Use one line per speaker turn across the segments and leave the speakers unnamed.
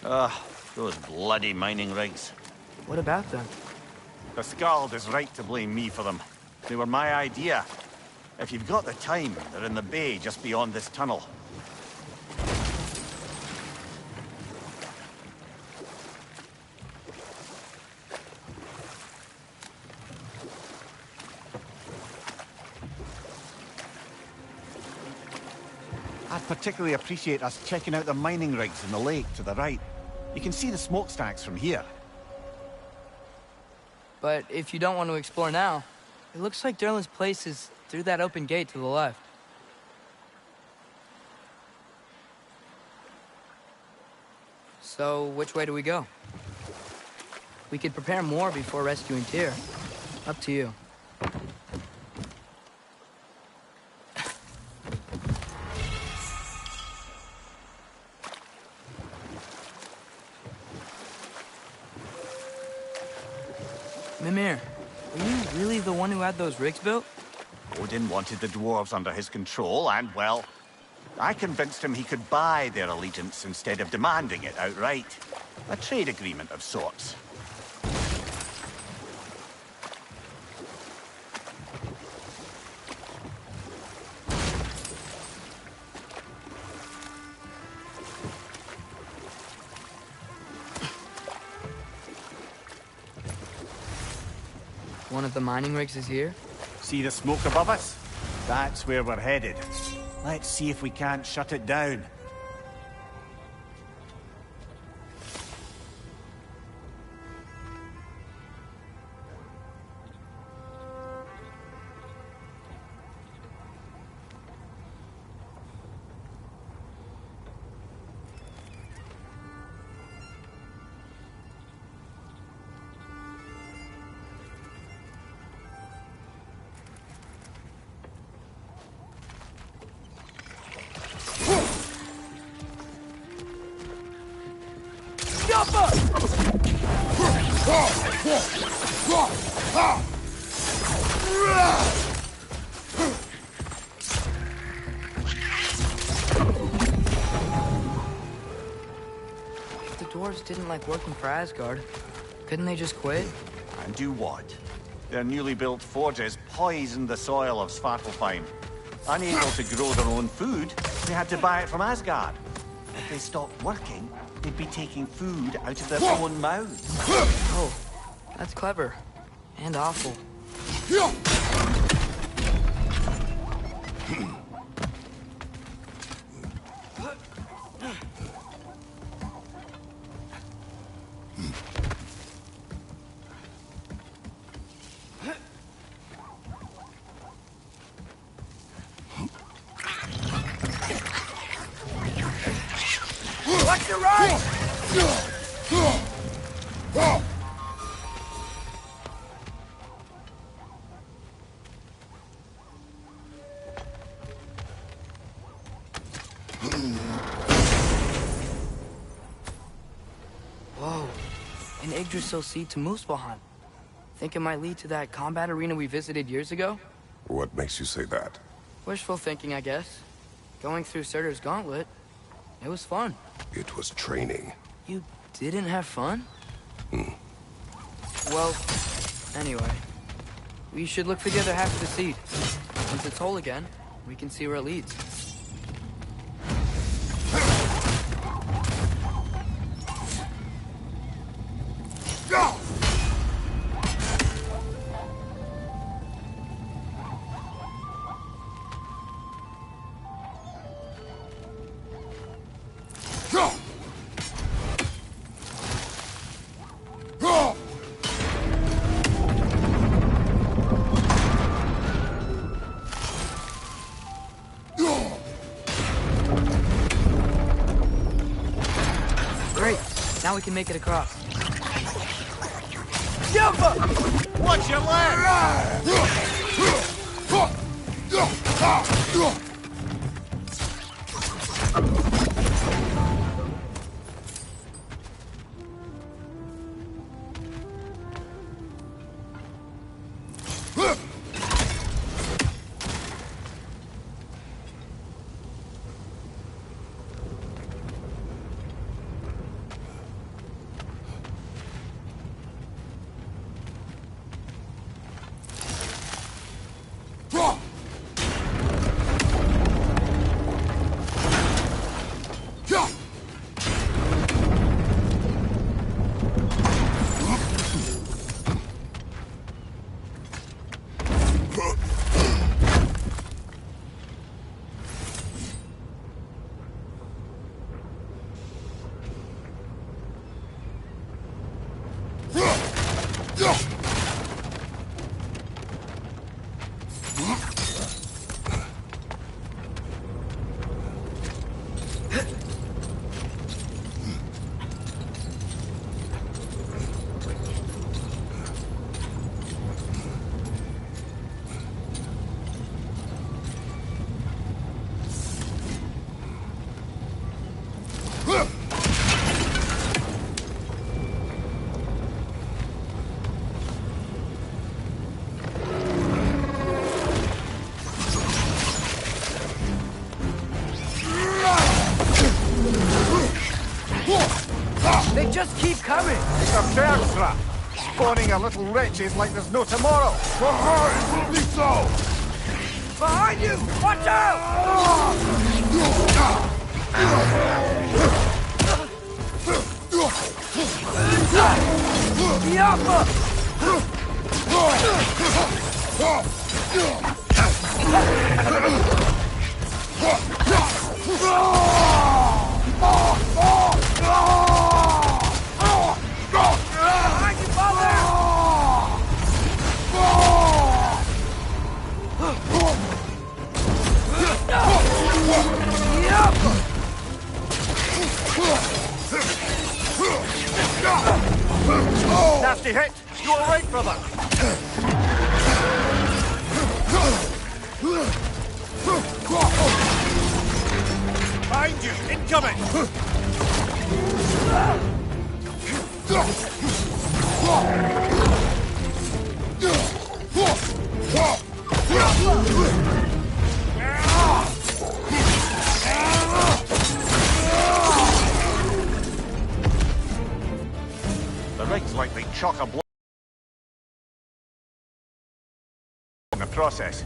Ugh, those bloody mining rigs.
What about them?
The Skald is right to blame me for them. They were my idea. If you've got the time, they're in the bay just beyond this tunnel. I'd particularly appreciate us checking out the mining rigs in the lake to the right. You can see the smokestacks from here.
But if you don't want to explore now, it looks like Derlin's place is through that open gate to the left. So, which way do we go? We could prepare more before rescuing Tyr. Up to you. Mimir, were you really the one who had those rigs built?
Odin wanted the dwarves under his control, and, well, I convinced him he could buy their allegiance instead of demanding it outright. A trade agreement of sorts.
One of the mining rigs is here?
See the smoke above us? That's where we're headed. Let's see if we can't shut it down.
If the dwarves didn't like working for Asgard, couldn't they just quit?
And do what? Their newly built forges poisoned the soil of Svartalfheim. Unable to grow their own food, they had to buy it from Asgard. If they stopped working, they'd be taking food out of their own mouths.
Oh, that's clever. And awful.
Watch your right!
Whoa, an Yggdrasil seed to Muspelheim. Think it might lead to that combat arena we visited years ago?
What makes you say that?
Wishful thinking, I guess. Going through Surtur's gauntlet, it was fun.
It was training.
You didn't have fun? Well, anyway. We should look for the other half of the seed. Once it's whole again, we can see where it leads. Great. Now we can make it across.
Watch your left!
They just keep coming!
It's a bear trap! Spawning a little wretches like there's no tomorrow!
For her, it will be so!
Behind you! Watch out! Yappa! Behind you, father!
Nasty hit! You alright, brother? Behind you! Incoming! The rig's like they chuck a blow in the process.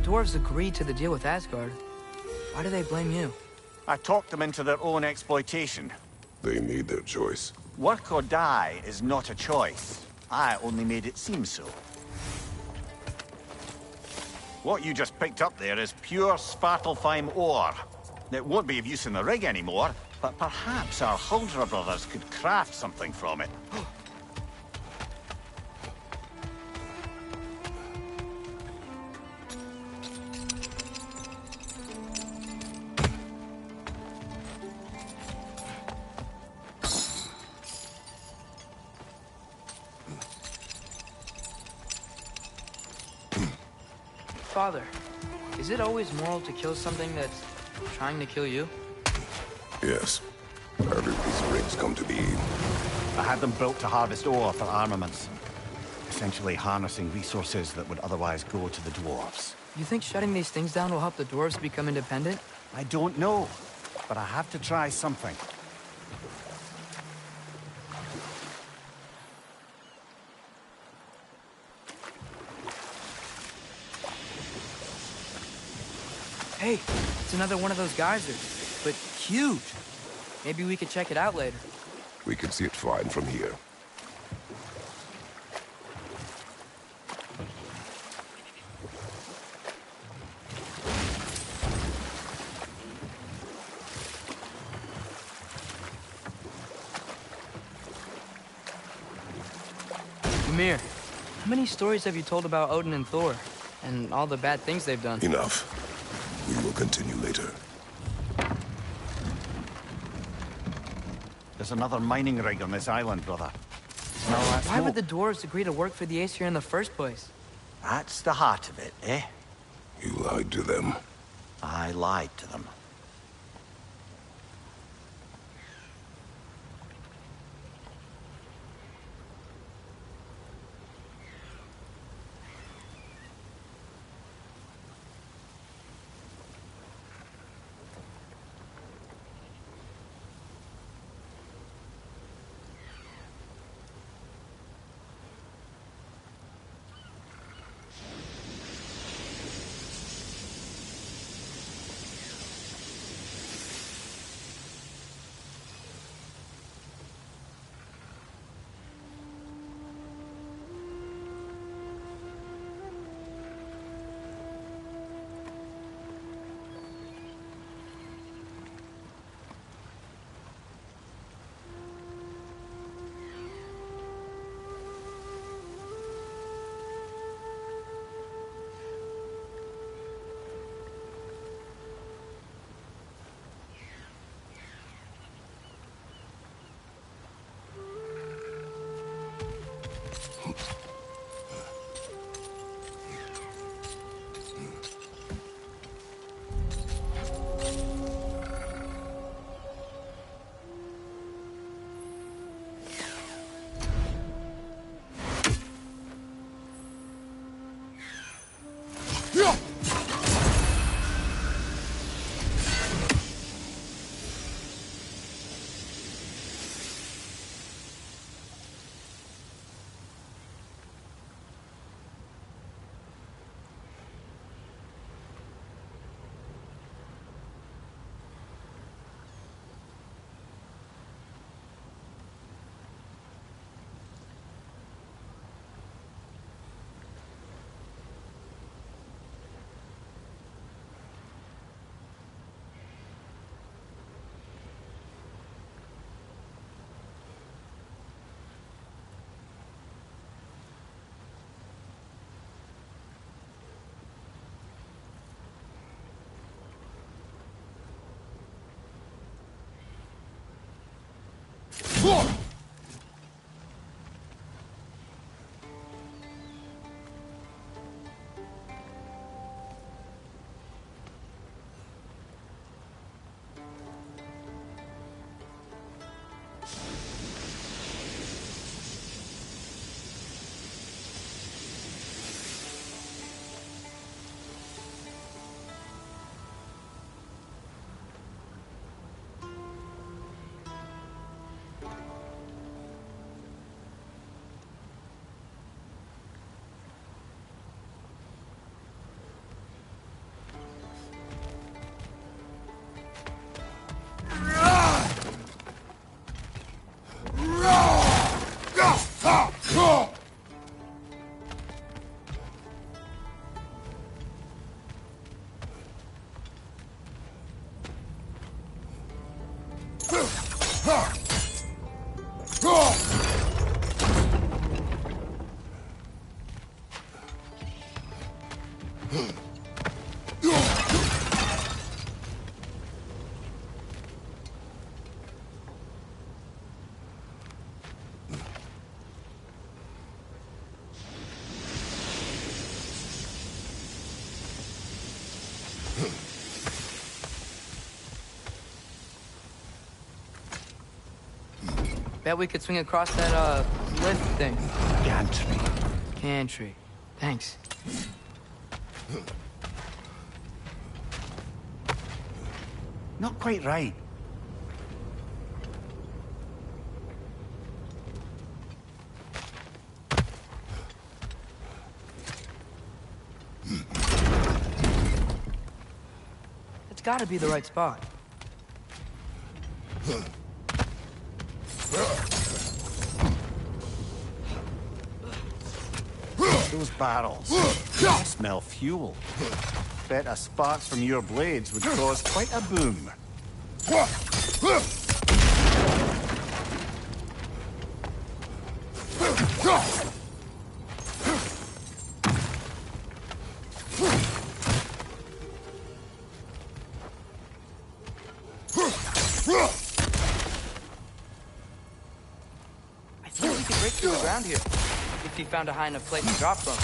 Dwarves agreed to the deal with Asgard. Why do they blame you?
I talked them into their own exploitation.
They made their choice.
Work or die is not a choice. I only made it seem so. What you just picked up there is pure Svartalfheim ore. It won't be of use in the rig anymore, but perhaps our Huldra brothers could craft something from it.
Father, is it always moral to kill something that's trying to kill you?
Yes. How did these rigs come to be?
I had them built to harvest ore for armaments. Essentially harnessing resources that would otherwise go to the dwarves.
You think shutting these things down will help the dwarves become independent?
I don't know, but I have to try something.
Hey, it's another one of those geysers, but huge. Maybe we could check it out later.
We can see it fine from here.
Ymir, how many stories have you told about Odin and Thor? And all the bad things they've done?
Enough. We will continue later.
There's another mining rig on this island, brother. Smell that
Why
smoke?
would the dwarves agree to work for the Aesir in the first place?
That's the heart of it, eh?
You lied to them.
I lied to them.
Bet we could swing across that, lift thing.
Gantry.
Gantry. Thanks.
Not quite right.
It's gotta be the right spot.
Those barrels. They smell fuel. Bet a spark from your blades would cause quite a boom.
I think we could break through the ground here. If you found a high enough place to drop from.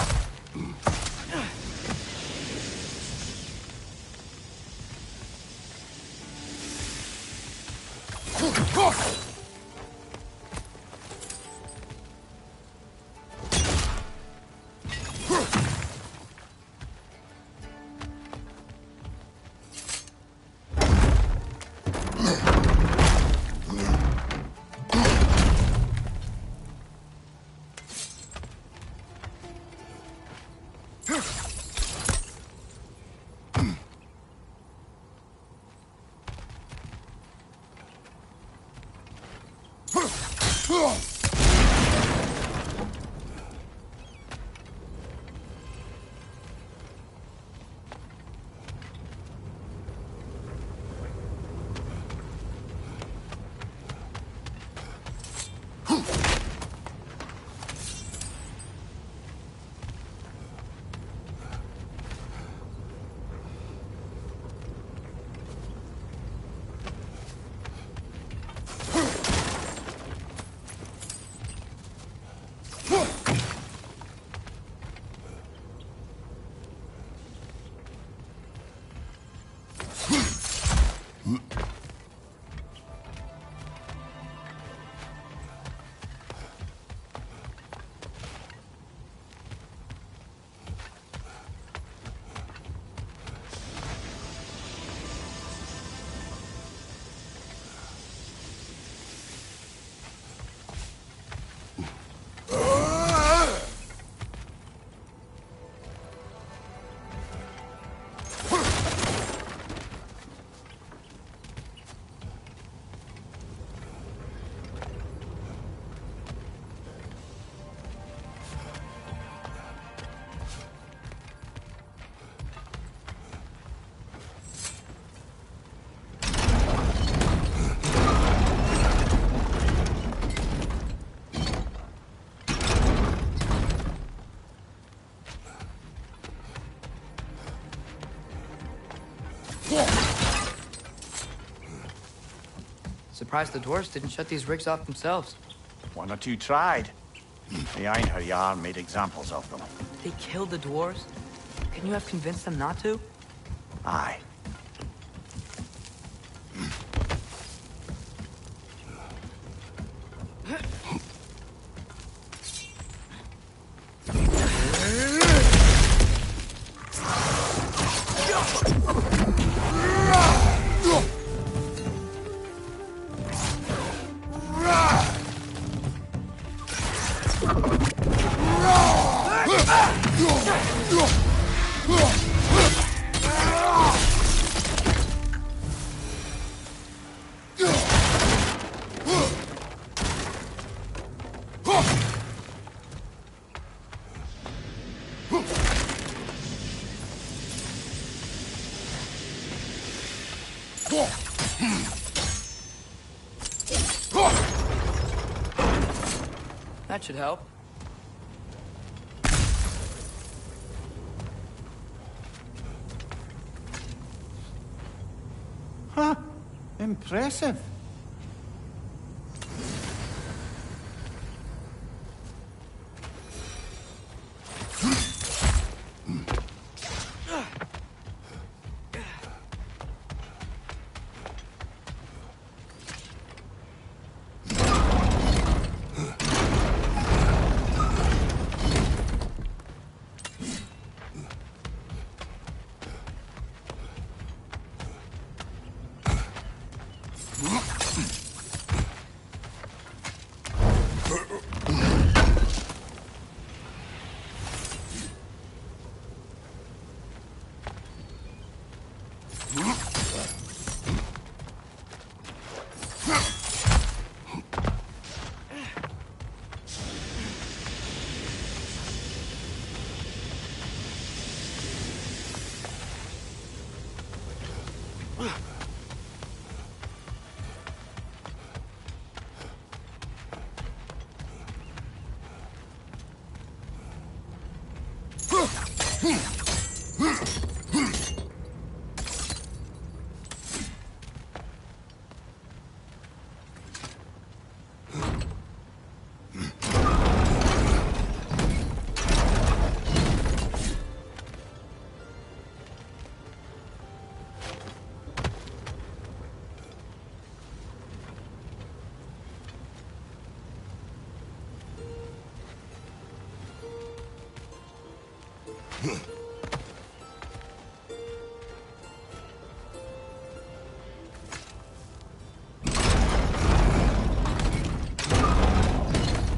surprised the dwarves didn't shut these rigs off themselves.
One or two tried. The Einherjar made examples of them.
They killed the dwarves? Couldn't you have convinced them not to?
Aye.
That should help.
Huh. Impressive.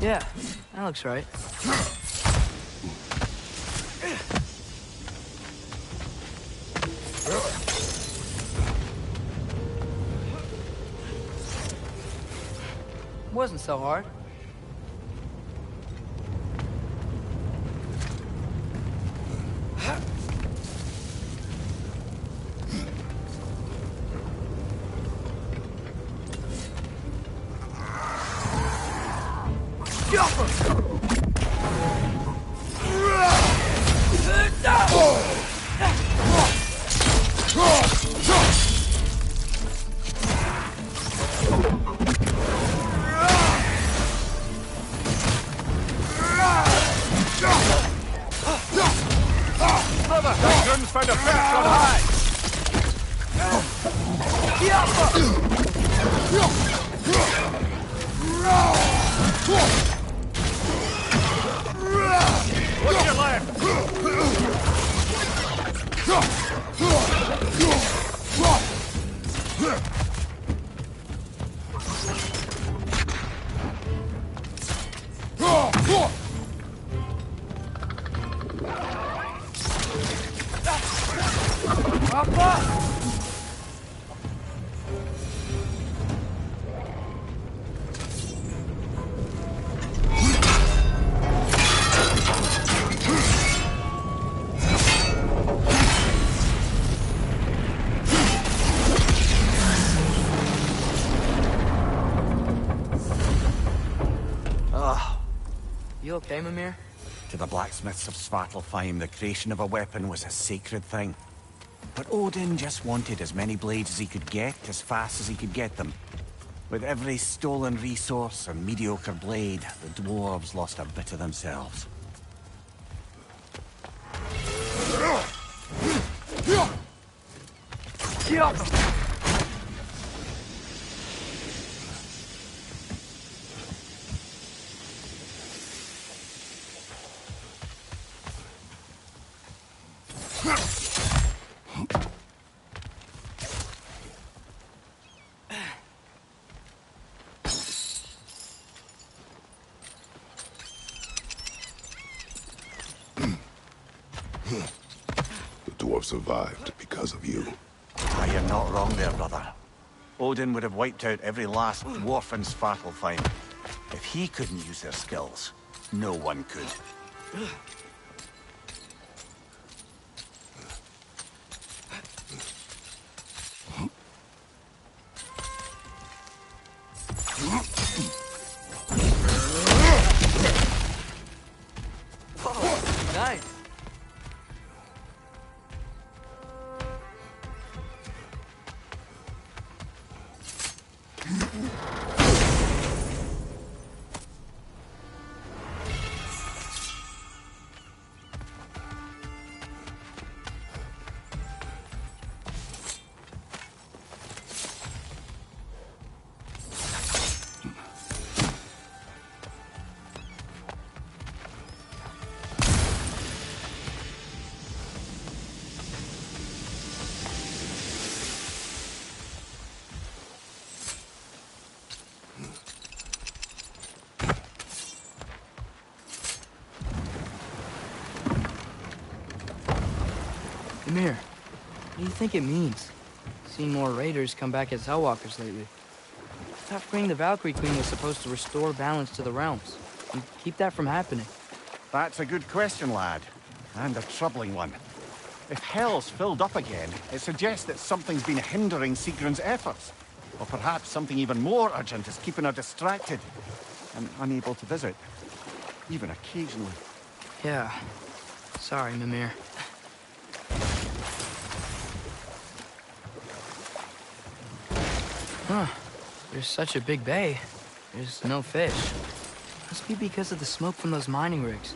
Yeah, that looks right. Wasn't so hard.
Found a perch on high! What's your left?
You okay, Mimir?
To the blacksmiths of Svartalfheim, the creation of a weapon was a sacred thing. But Odin just wanted as many blades as he could get, as fast as he could get them. With every stolen resource and mediocre blade, the dwarves lost a bit of themselves.
The dwarf survived because of you.
Ah, you're not wrong there, brother. Odin would have wiped out every last dwarf in Svartalfheim. If he couldn't use their skills, no one could.
Nice. Mimir, what do you think it means? Seen more raiders come back as Hellwalkers lately. I thought freeing the Valkyrie Queen was supposed to restore balance to the realms and keep that from happening.
That's a good question, lad. And a troubling one. If Hell's filled up again, it suggests that something's been hindering Sigrun's efforts. Or perhaps something even more urgent is keeping her distracted and unable to visit. Even occasionally.
Yeah. Sorry, Mimir. Huh. There's such a big bay. There's no fish. Must be because of the smoke from those mining rigs.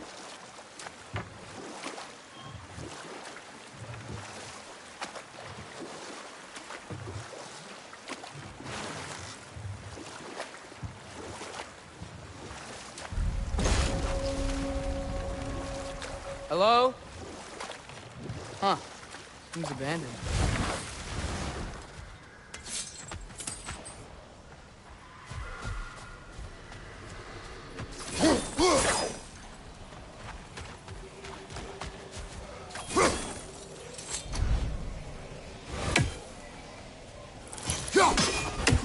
Hello? Huh. Seems abandoned.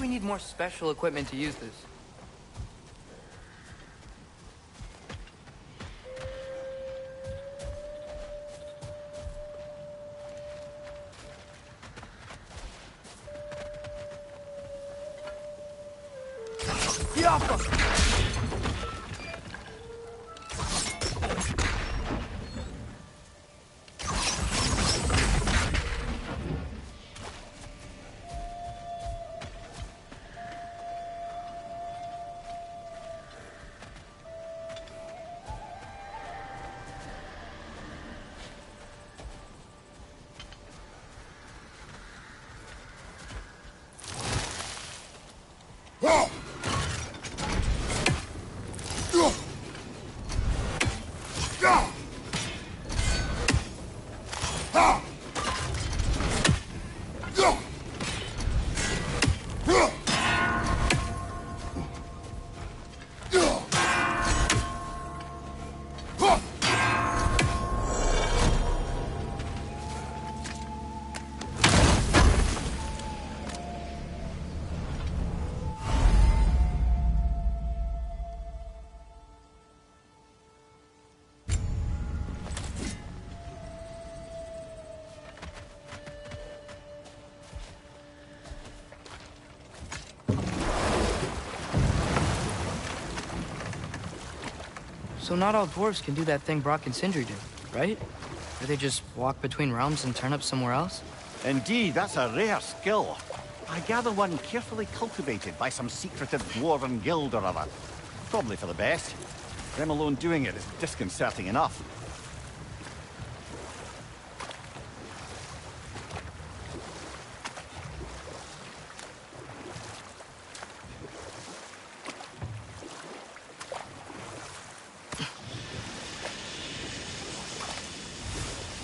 We need more special equipment to use this. So not all dwarves can do that thing Brock and Sindri do, right? Or they just walk between realms and turn up somewhere else?
Indeed, that's a rare skill. I gather one carefully cultivated by some secretive dwarven guild or other. Probably for the best. Them alone doing it is disconcerting enough.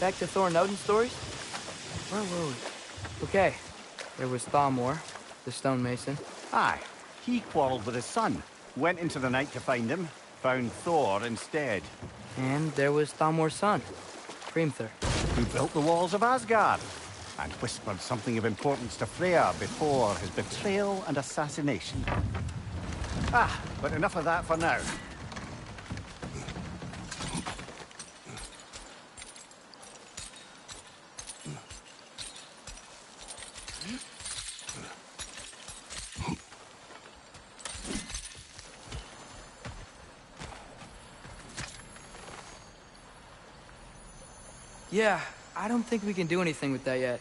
Back to Thor and Odin stories? Where were we? Okay, there was Thalmor, the stonemason.
Aye, he quarreled with his son. Went into the night to find him, found Thor instead.
And there was Thalmor's son, Hrimthur.
Who built the walls of Asgard, and whispered something of importance to Freya before his betrayal and assassination. Ah, but enough of that for now.
Yeah, I don't think we can do anything with that yet.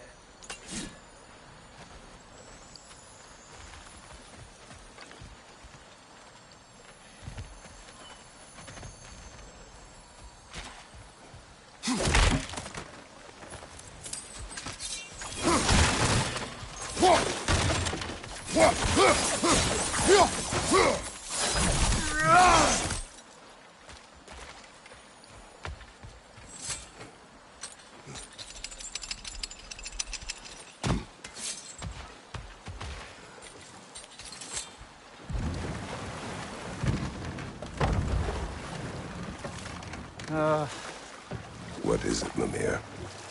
What is it, Mimir?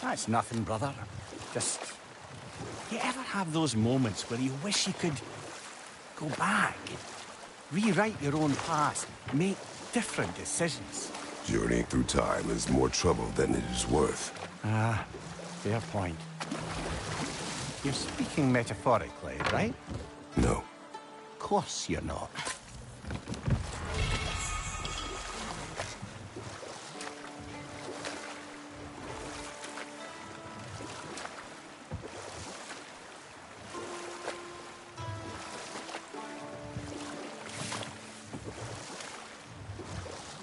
That's nothing, brother. Just... You ever have those moments where you wish you could go back? Rewrite your own past, make different decisions?
Journeying through time is more trouble than it is worth.
Ah, fair point. You're speaking metaphorically, right?
No.
Of course you're not.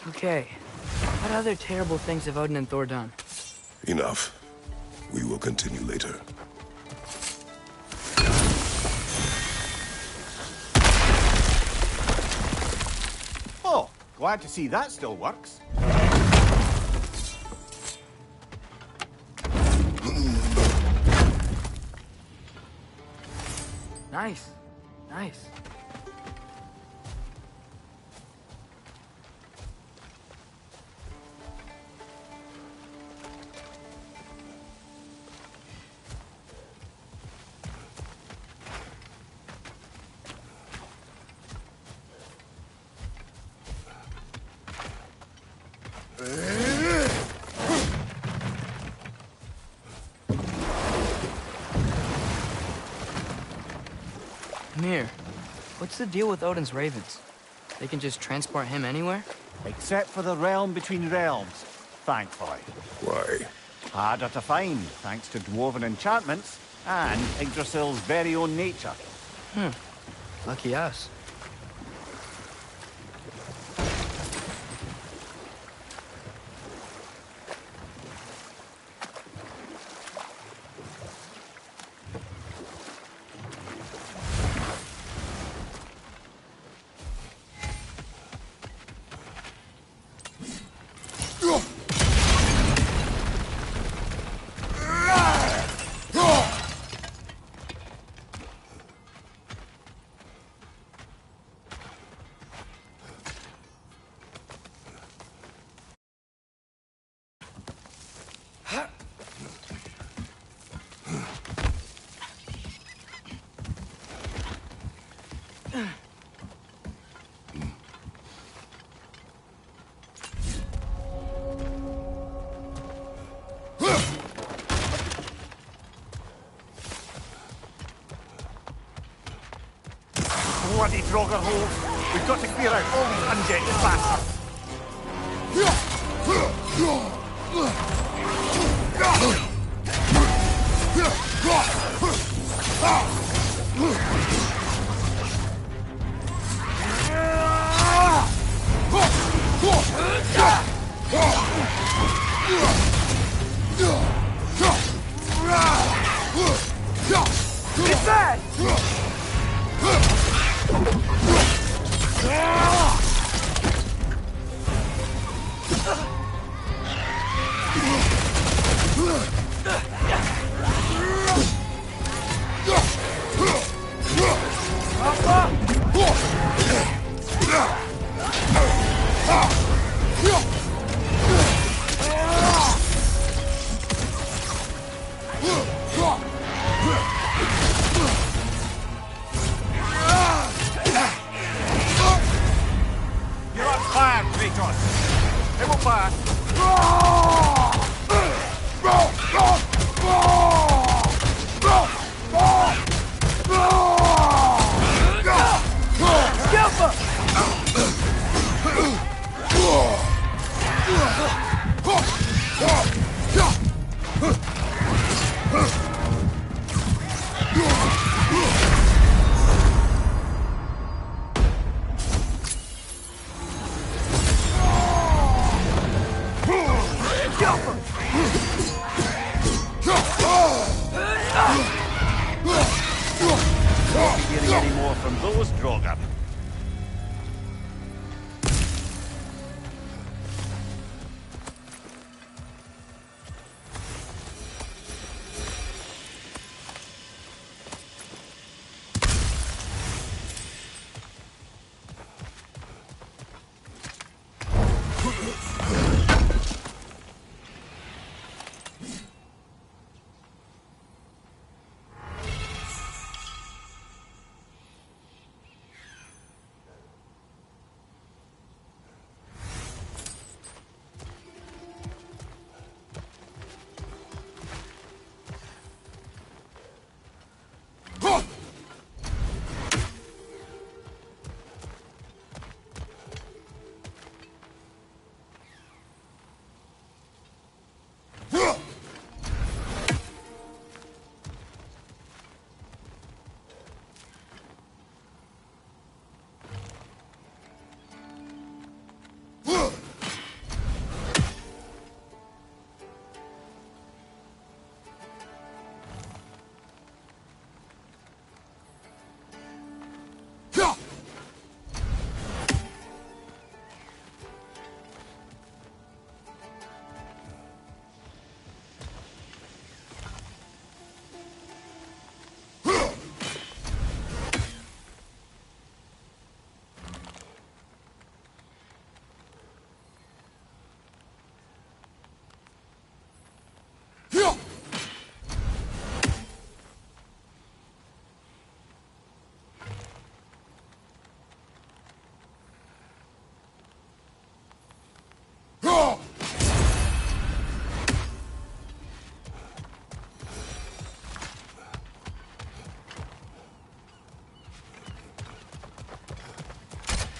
Okay, what other terrible things have Odin and Thor done?
Enough. We will continue later.
Oh, glad to see that still works.
Nice, nice. Mir, what's the deal with Odin's ravens? They can just transport him anywhere?
Except for the realm between realms, thankfully.
Why?
Harder to find, thanks to dwarven enchantments and Yggdrasil's very own nature.
Lucky us.
Bloody Draugr holes! We've got to clear out all these undead bastards!
It's bad!
You're on fire, Kratos! They will fire! Won't be getting any more from those Draugr.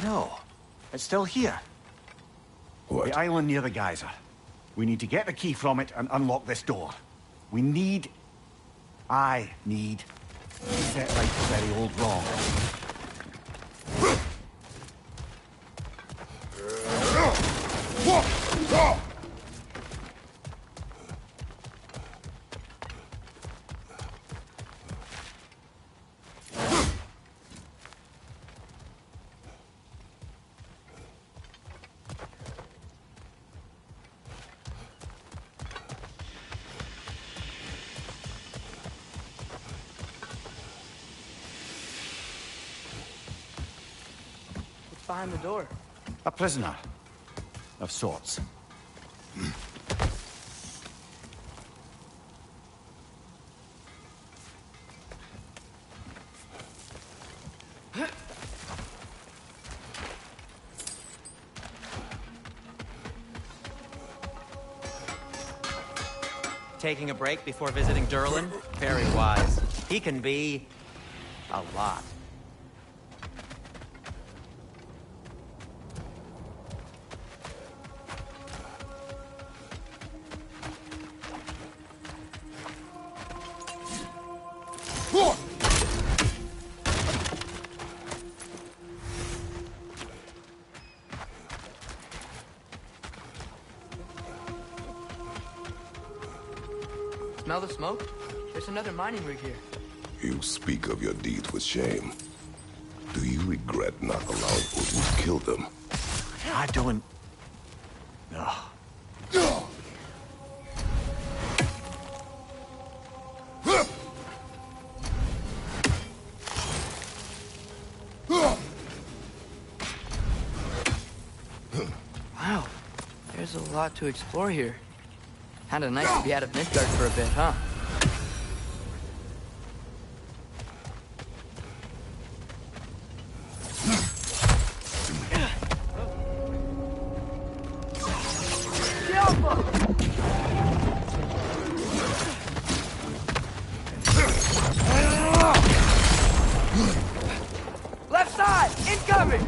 No, it's still here.
What?
The island near the geyser. We need to get the key from it and unlock this door. I need to set right the very old wrong.
Behind the door.
A prisoner. Of sorts.
Taking a break before visiting Durlin? Very wise. He can be... a lot.
Smell the smoke? There's another mining rig here.
You speak of your deeds with shame. Do you regret not allowing Odin to kill them?
I don't... No.
Wow, there's a lot to explore here. Kinda nice to be out of Midgard for a bit, huh? Left side, incoming!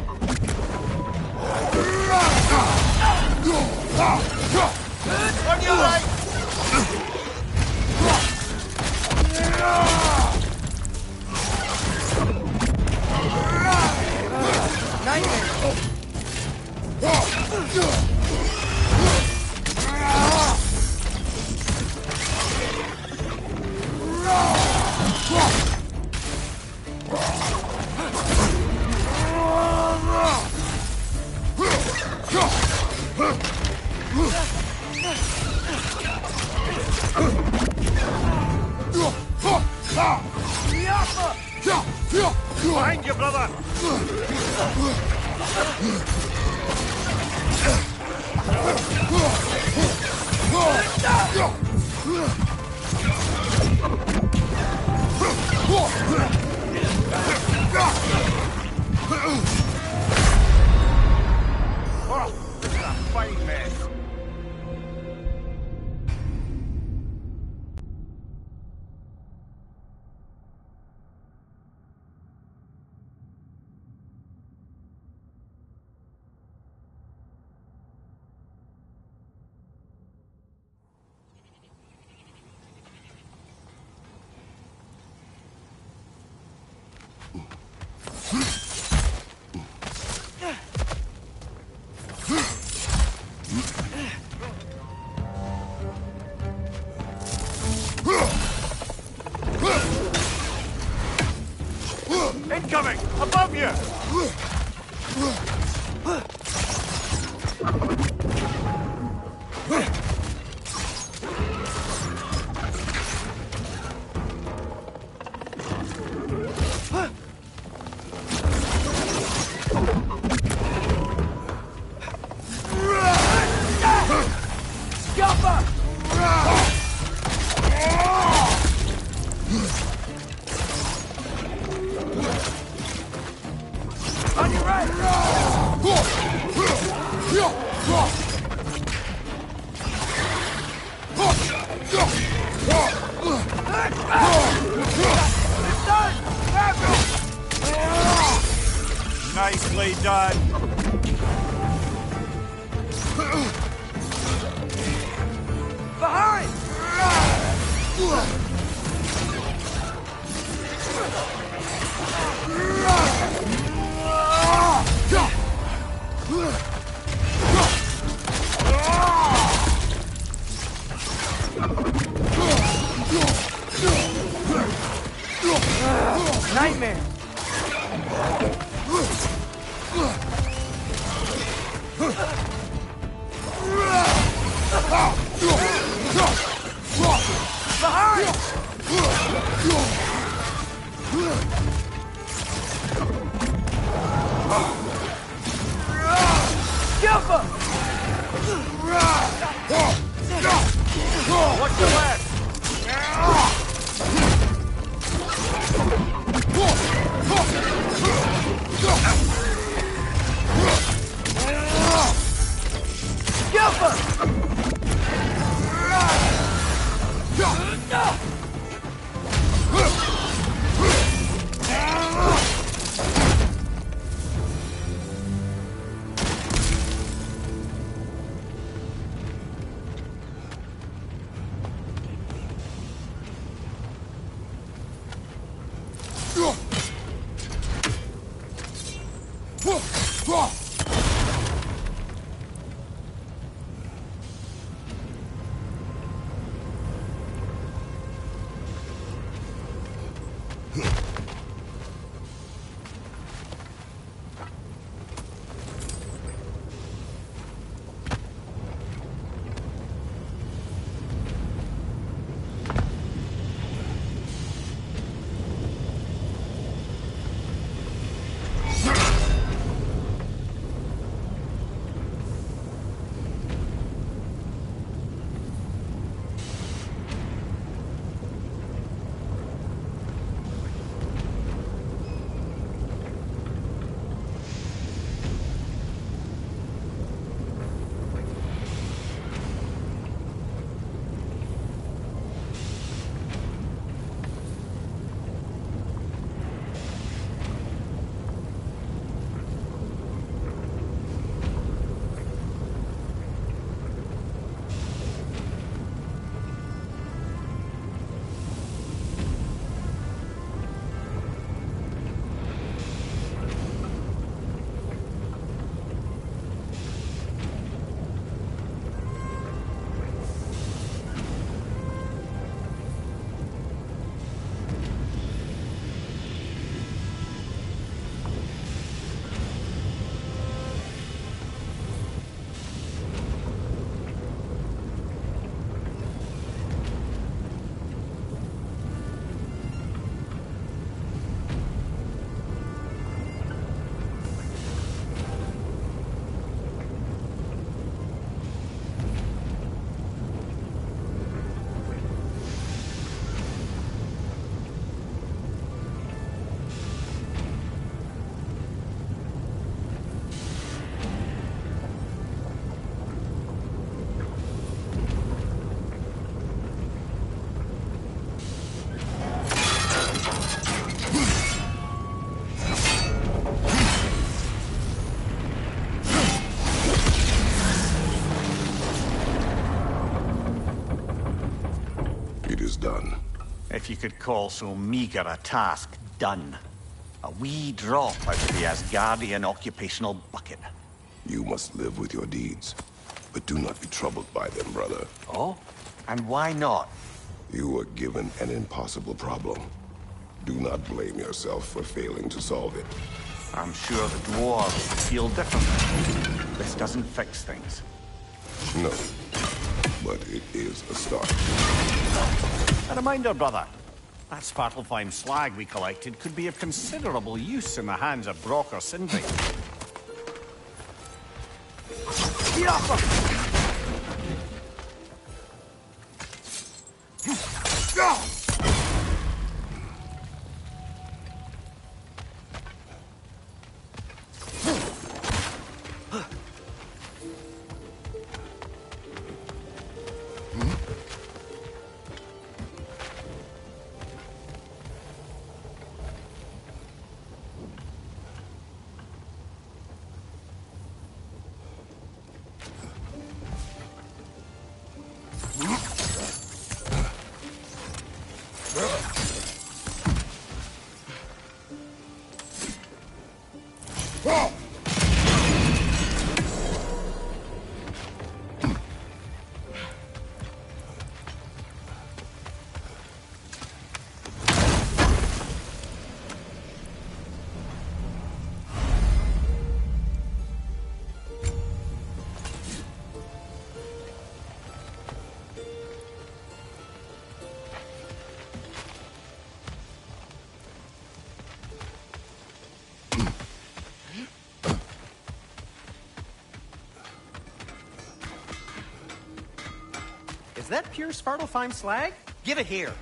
On your right! Behind you, brother! Oh, this is a fine mess. Incoming! Above you! On your right! Nicely done! Behind! Nightmare! Behind! Skipper! Watch your left! Skipper!
is done.
If you could call so meager a task done. A wee drop out of the Asgardian occupational bucket.
You must live with your deeds, but do not be troubled by them, brother.
Oh? And why not?
You were given an impossible problem. Do not blame yourself for failing to solve it.
I'm sure the dwarves feel differently. This doesn't fix things.
No, but it is a start.
A reminder, brother. That Svartalfheim slag we collected could be of considerable use in the hands of Brock or Sindri.
Is that pure Svartalfheim slag? Give it here.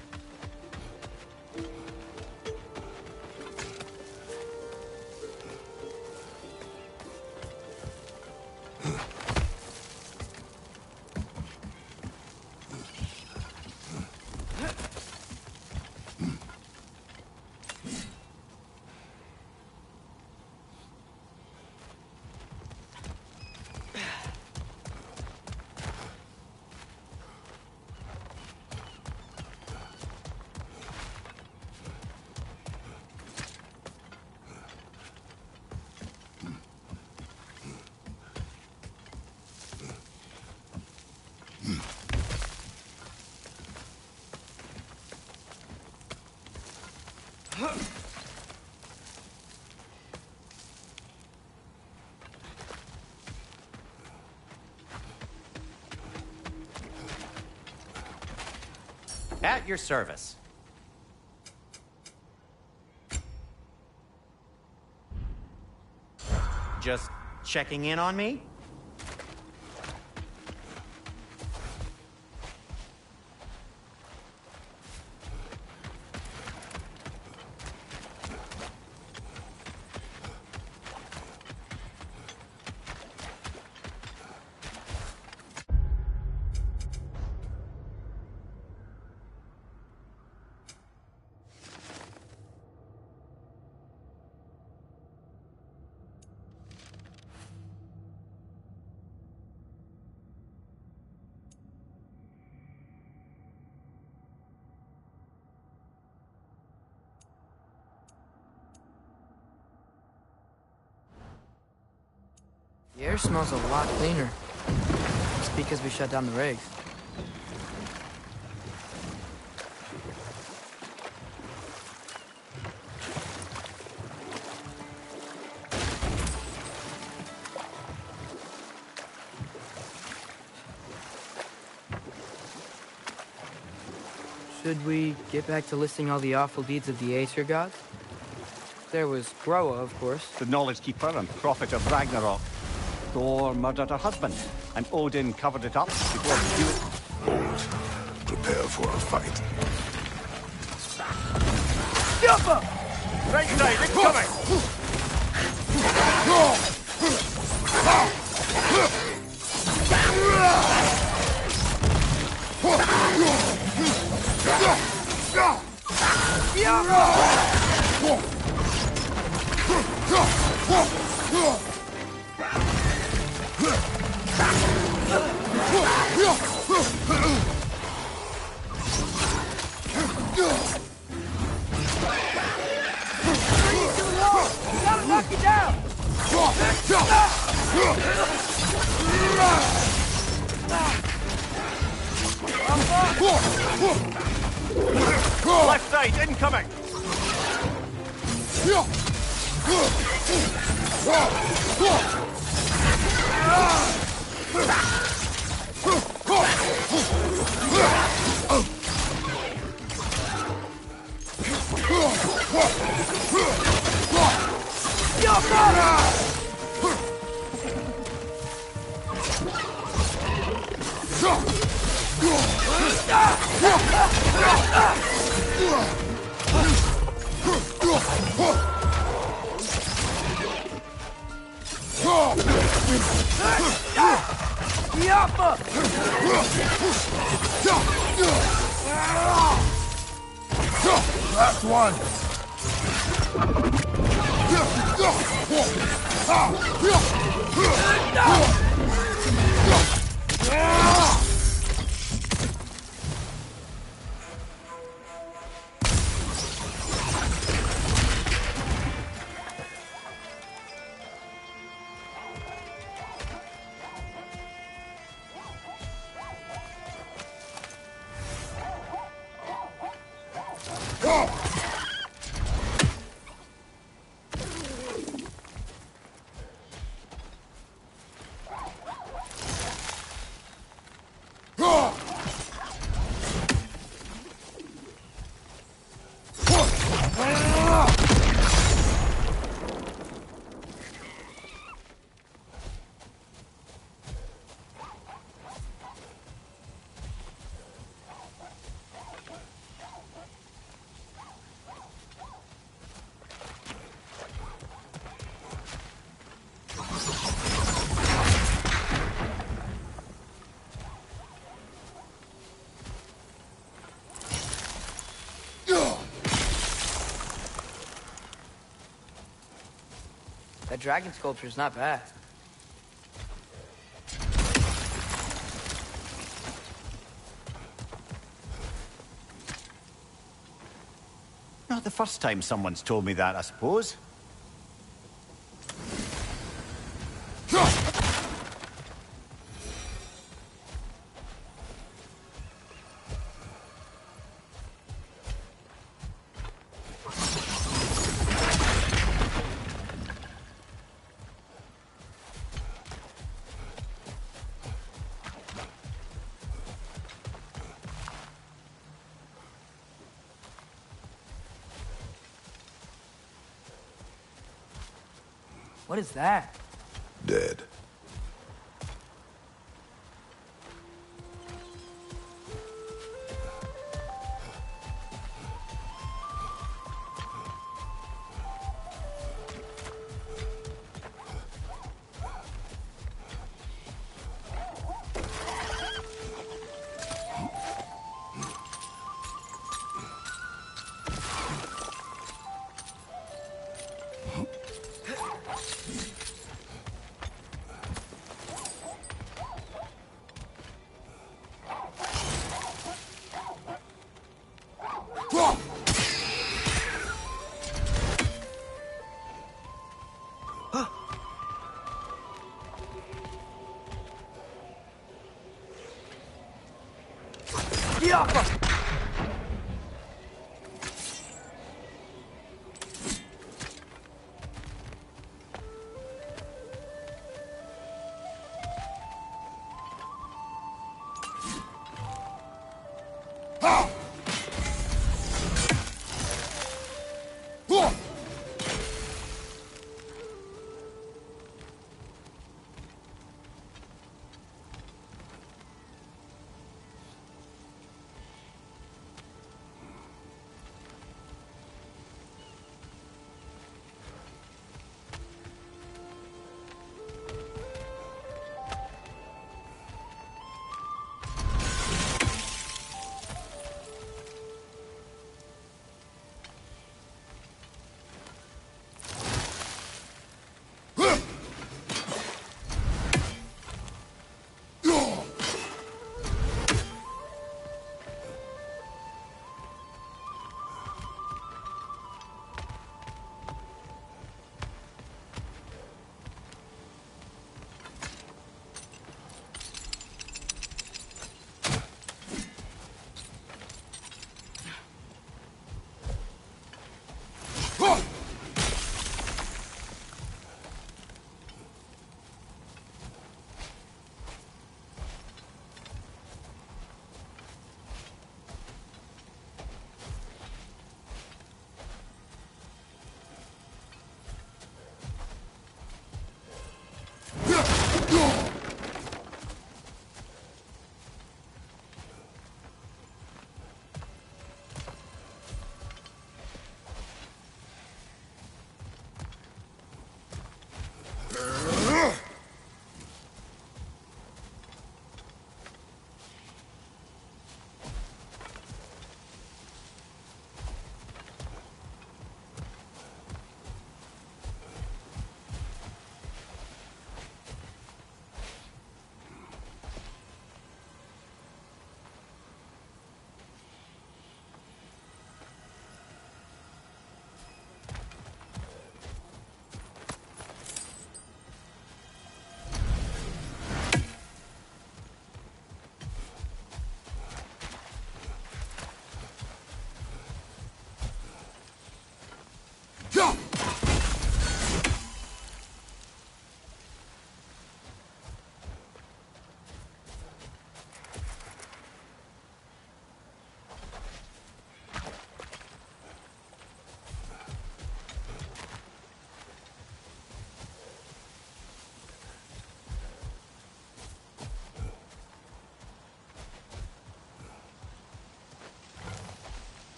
At your service. Just checking in on me?
The air smells a lot cleaner. It's because we shut down the rigs. Should we get back to listing all the awful deeds of the Aesir gods? There was Groa, of course.
The Knowledge Keeper and Prophet of Ragnarok. Thor murdered her husband, and Odin covered it up before he knew it.
Bolt, prepare for a fight.
Right side, incoming! Left side, incoming!
Last one.
That dragon sculpture's not bad.
Not the first time someone's told me that, I suppose.
What is that?
Dead.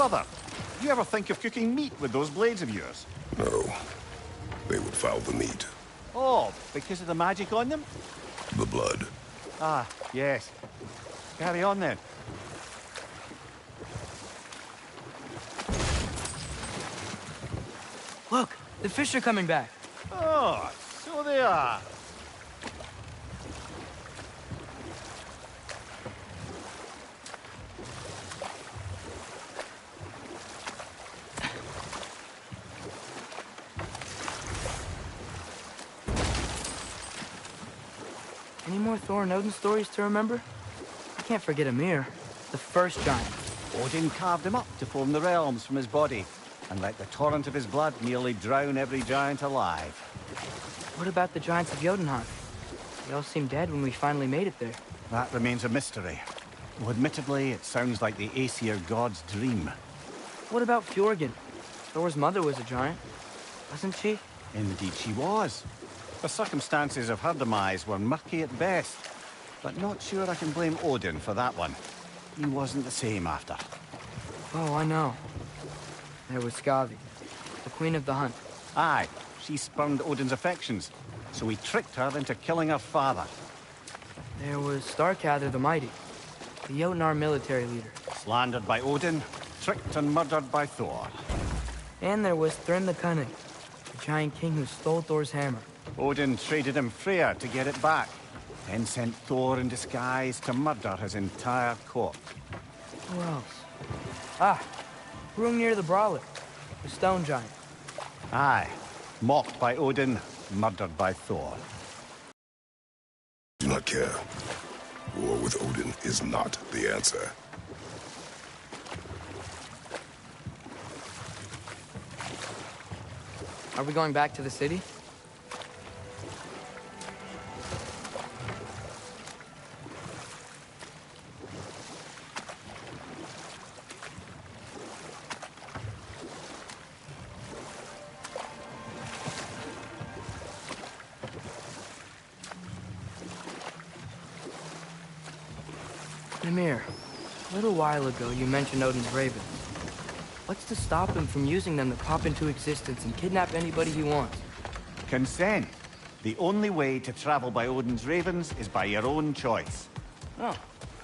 Brother, you ever think of cooking meat with those blades of yours?
No. They would foul the meat.
Oh, because of the magic on them?
The blood.
Ah, yes. Carry on then.
Look, the fish are coming back.
Oh, so they are.
Any more Thor and Odin stories to remember? I can't forget Ymir, the first giant.
Odin carved him up to form the realms from his body, and let the torrent of his blood nearly drown every giant alive.
What about the giants of Jotunheim? They all seemed dead when we finally made it there.
That remains a mystery. Though admittedly, it sounds like the Aesir god's dream.
What about Fjorgyn? Thor's mother was a giant, wasn't she?
Indeed she was. The circumstances of her demise were murky at best, but not sure I can blame Odin for that one. He wasn't the same after.
Oh, I know. There was Skavi, the queen of the hunt.
Aye, she spurned Odin's affections, so he tricked her into killing her father.
There was Starkather the Mighty, the Jotnar military leader.
Slandered by Odin, tricked and murdered by Thor.
And there was Thrym the Cunning, the giant king who stole Thor's hammer.
Odin traded him Freya to get it back, then sent Thor in disguise to murder his entire court.
Who else? Ah, Hrungnir the Brawler, the stone giant.
Aye, mocked by Odin, murdered by Thor.
Do not care. War with Odin is not the answer.
Are we going back to the city? Ymir, a little while ago you mentioned Odin's ravens. What's to stop him from using them to pop into existence and kidnap anybody he wants?
Consent. The only way to travel by Odin's ravens is by your own choice.
Oh,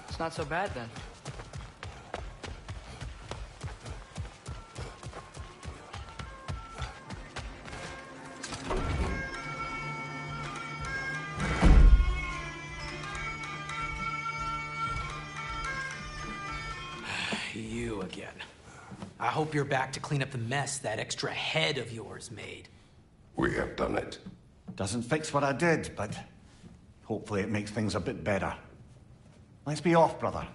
it's not so bad then.
You again. I hope you're back to clean up the mess that extra head of yours made.
We have done it.
Doesn't fix what I did, but hopefully it makes things a bit better. Let's be off, brother.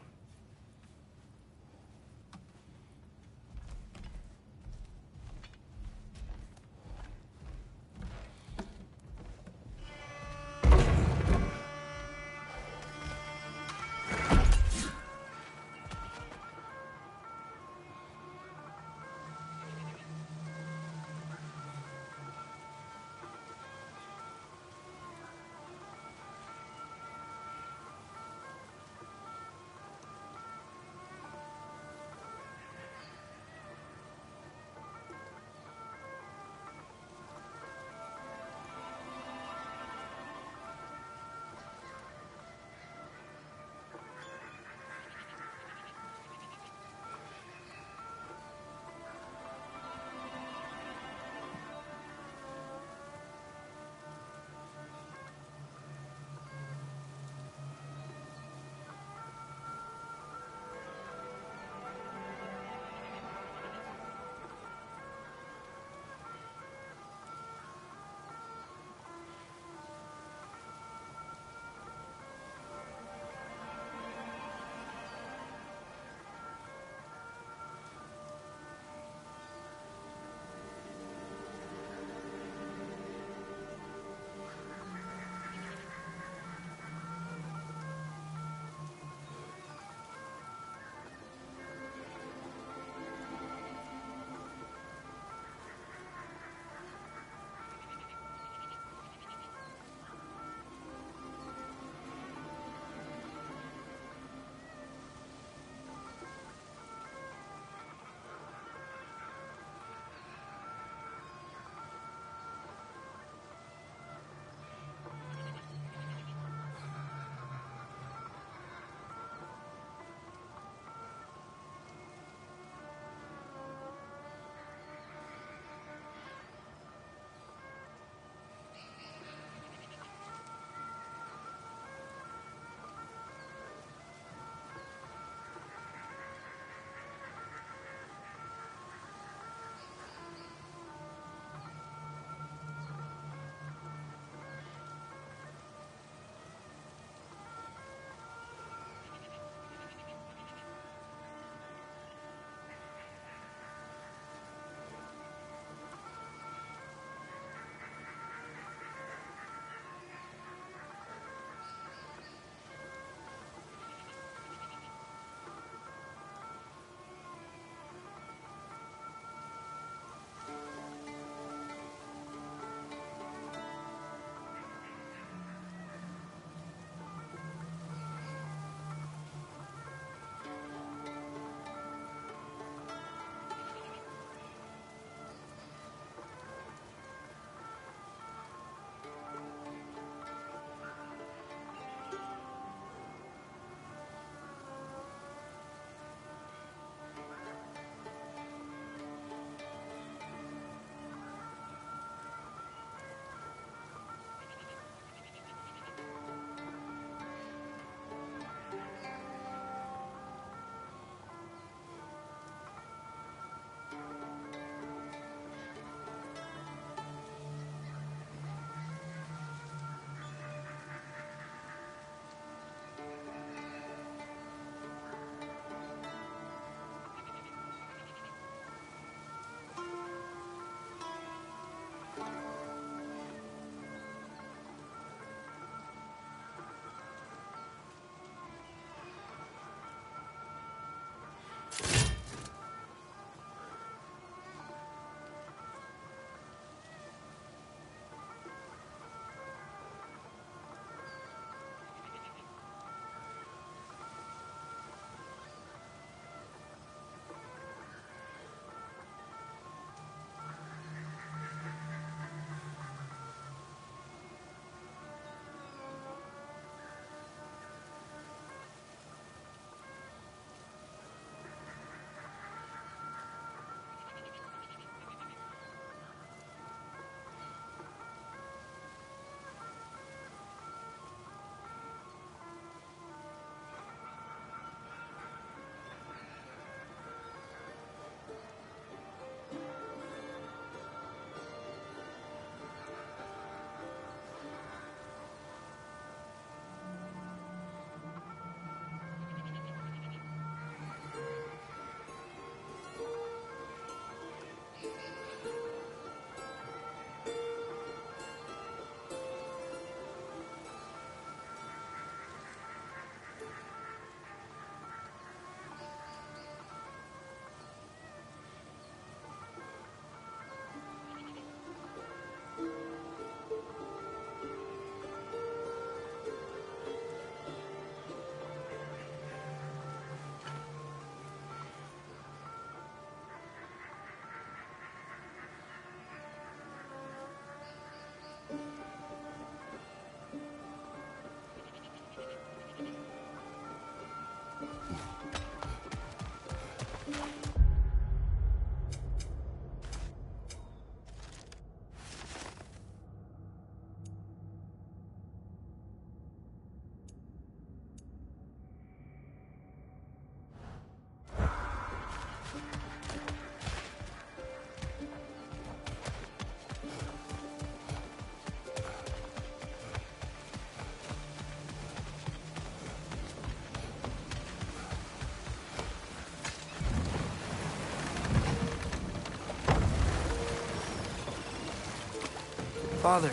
Father,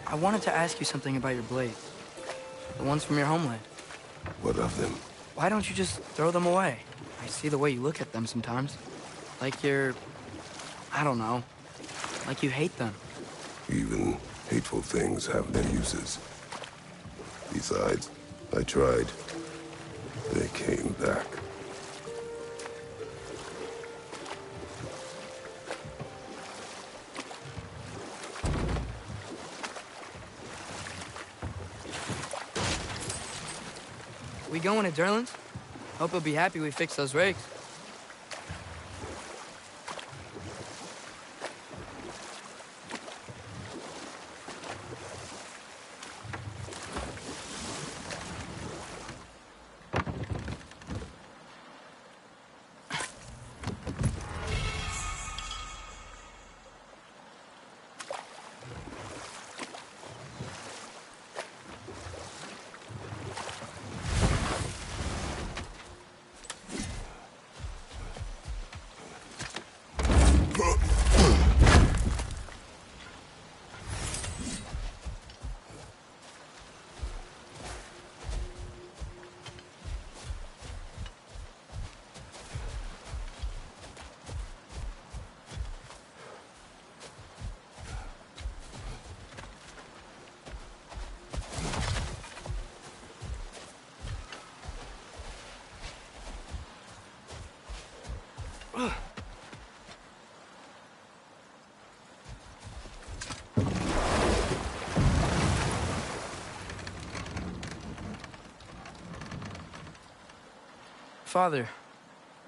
I wanted to ask you something about your blades. The ones from your homeland.
What of them?
Why don't you just throw them away? I see the way you look at them sometimes. Like you're... I don't know. Like you hate them.
Even hateful things have their uses. Besides, I tried. They came back.
We going to Durlin's? Hope he'll be happy we fixed those rigs. Father,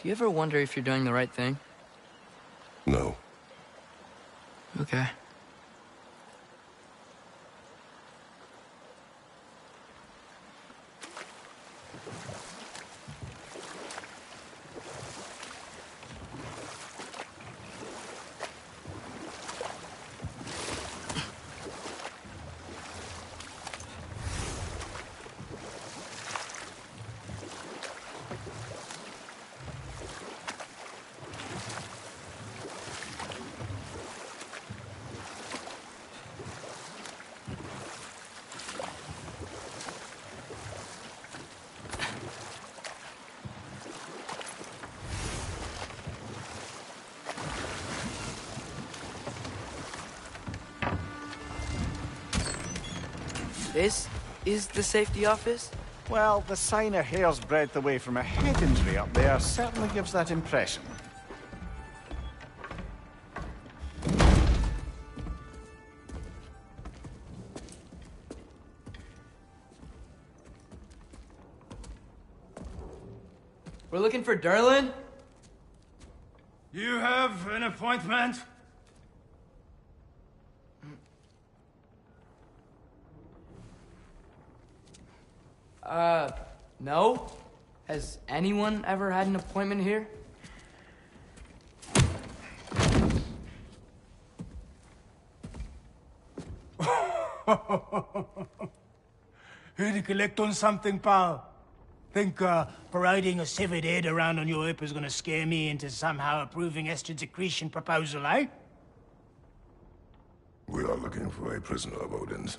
do you ever wonder if you're doing the right thing?
No.
Okay. This is the safety office?
Well, the sign a hair's breadth away from a head injury up there certainly gives that impression.
We're looking for Durlin?
You have an appointment?
No? Has anyone ever had an appointment here?
Here to collect on something, pal? Think parading a severed head around on your hip is gonna scare me into somehow approving Estrid's accretion proposal, eh?
We are looking for a prisoner of Odin's.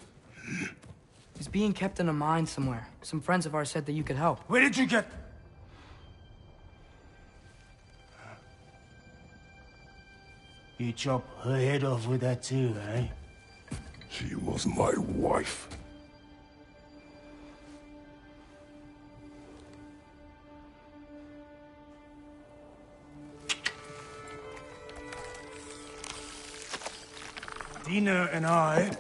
He's being kept in a mine somewhere. Some friends of ours said that you could help.
Where did you get... You chop her head off with that too, eh?
She was my wife.
Dina and I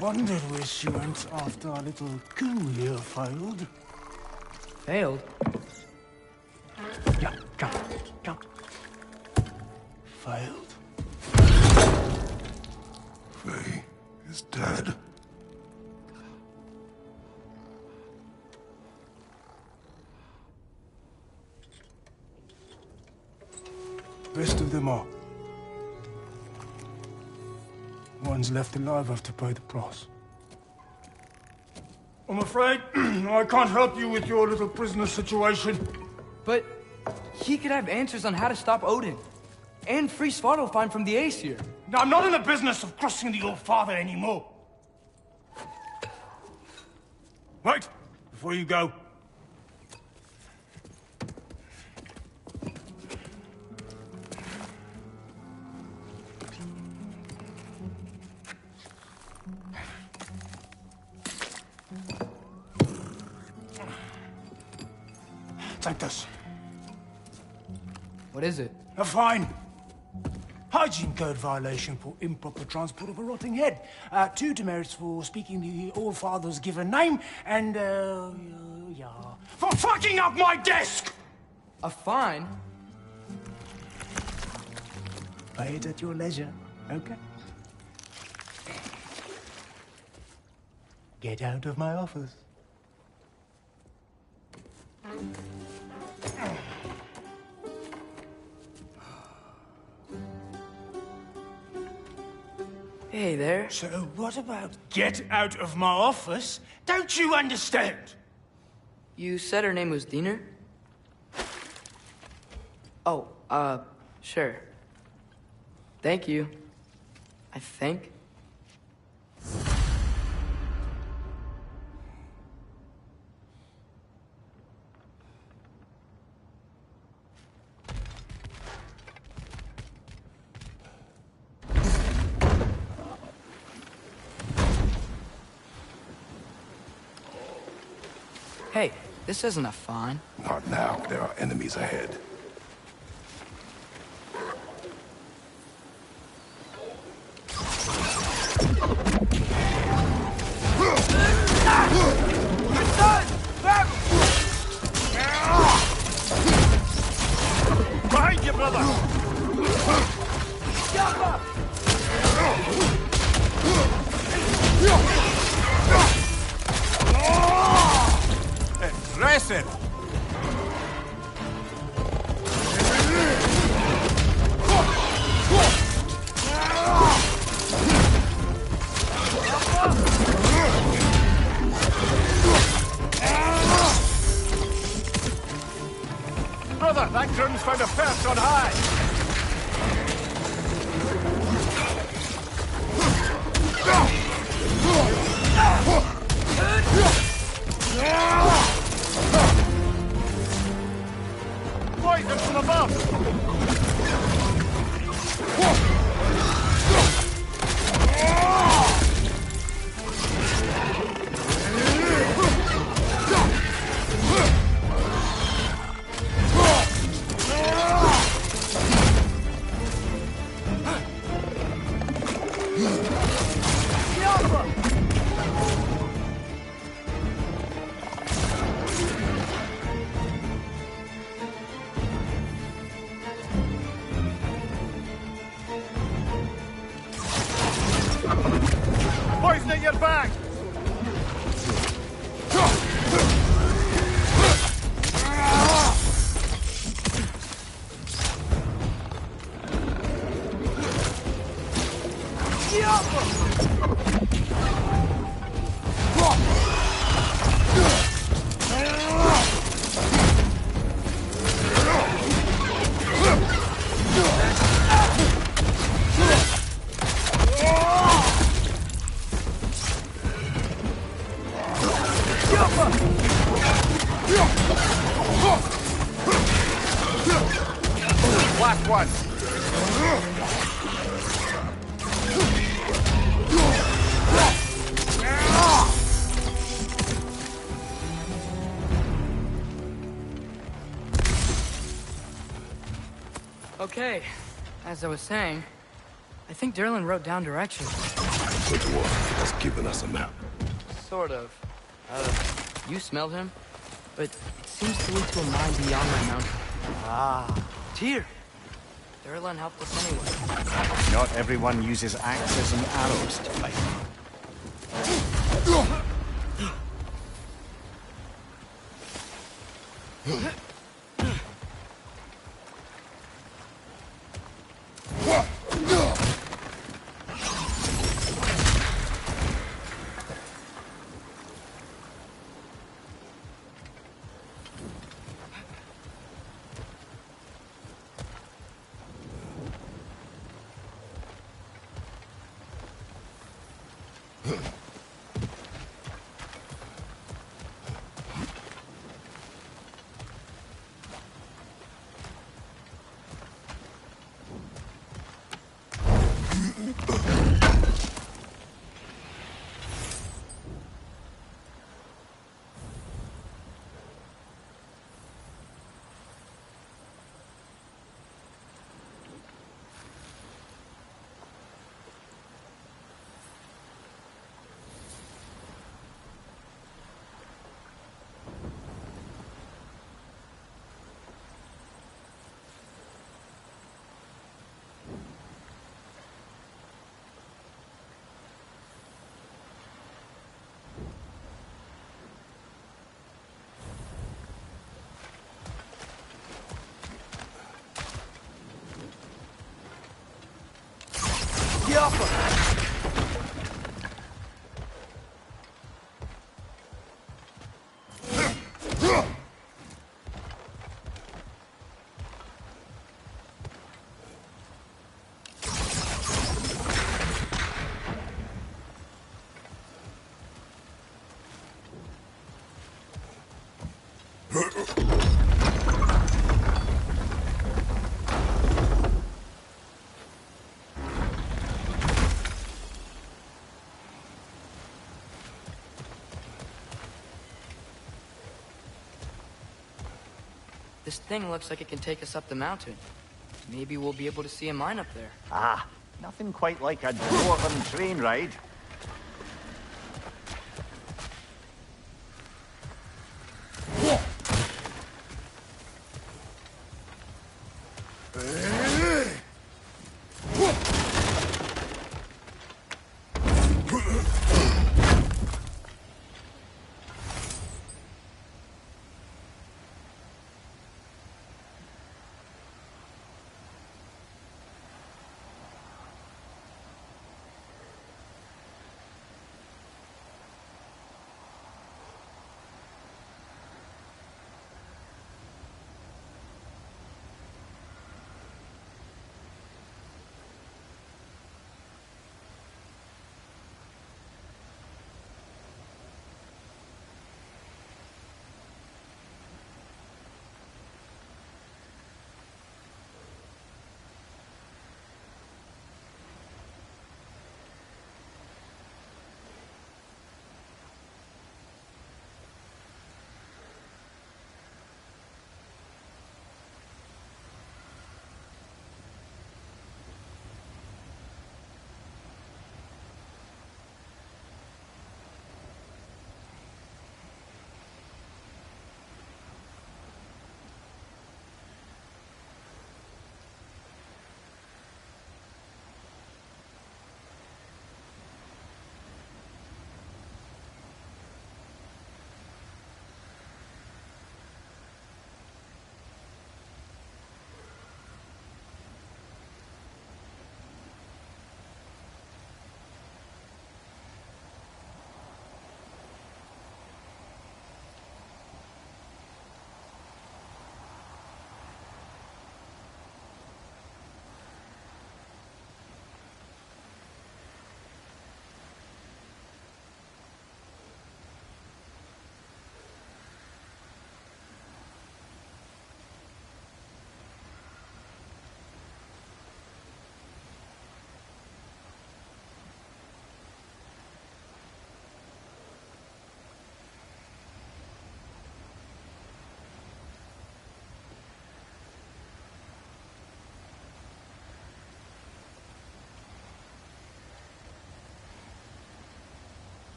wondered where she went after our little coup here failed.
Failed?
Yeah, come. Failed.
Faye is dead.
Best of them all. One's left alive have to pay the price. I'm afraid I can't help you with your little prisoner situation.
But he could have answers on how to stop Odin. And free Svartalfheim from the Aesir.
Now, I'm not in the business of crossing the old father anymore. Right, before you go. Take this.
What is it?
A fine. Hygiene code violation for improper transport of a rotting head. 2 demerits for speaking the All Father's given name, and, yeah. For fucking up my desk!
A fine?
Pay it at your leisure, okay? Get out of my office.
Hey there.
So what about get out of my office? Don't you understand?
You said her name was Diener? Oh, sure. Thank you. I think. Hey, this isn't a fine.
Not now. There are enemies ahead.
Behind you, brother! Impressive! Brother, that groom's found a perch on high! Poison from above! Poison at your back! Last one!
Okay, as I was saying, I think Derlin wrote down directions.
Good one. Has given us a map.
Sort of. You smelled him, but it seems to lead to a mine beyond my mountain.
Ah,
Tyr! Derlin helped us anyway.
not everyone uses axes and arrows to fight.
This thing looks like it can take us up the mountain. Maybe we'll be able to see a mine up there.
Ah, nothing quite like a dwarven train ride.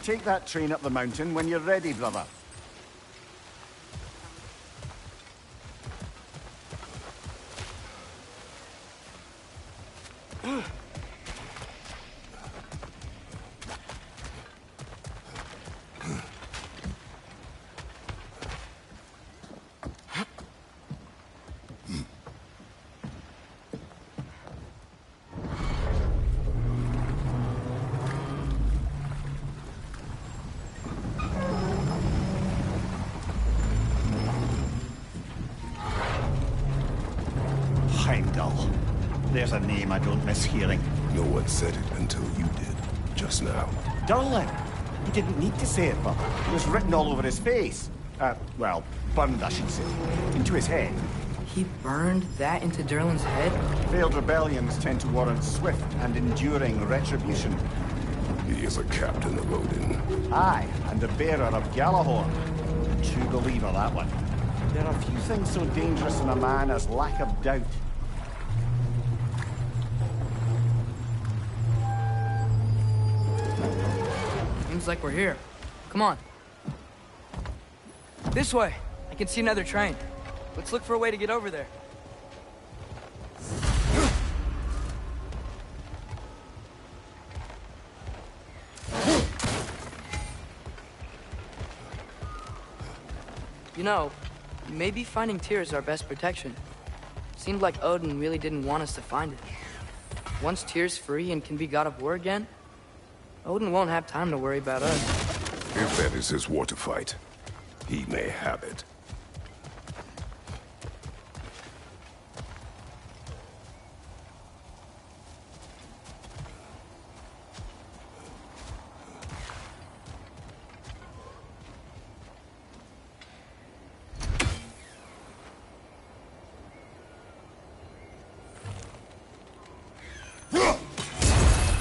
take that train up the mountain when you're ready, brother. Heimdall. There's a name I don't miss hearing.
No one said it until you did, just now.
Durlin. He didn't need to say it, but it was written all over his face. Well, burned, I should say. Into his head.
He burned that into Durlin's head?
Failed rebellions tend to warrant swift and enduring retribution.
He is a captain of Odin.
Aye, and the bearer of Gjallarhorn. True believer, that one. There are few things so dangerous in a man as lack of doubt.
Seems like we're here. Come on. This way. I can see another train. Let's look for a way to get over there. You know, maybe finding Tyr is our best protection. Seemed like Odin really didn't want us to find it. Once Tyr's free and can be god of war again, Odin won't have time to worry about us.
If that is his war to fight, he may have it.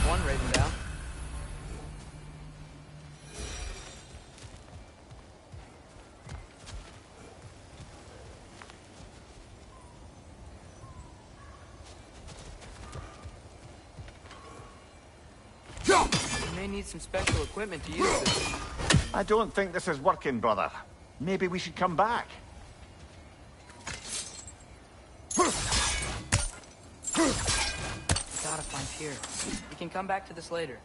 One raven down. We may need some special equipment to use this.
I don't think this is working, brother. Maybe we should come back.
We gotta find Tyr. We can come back to this later.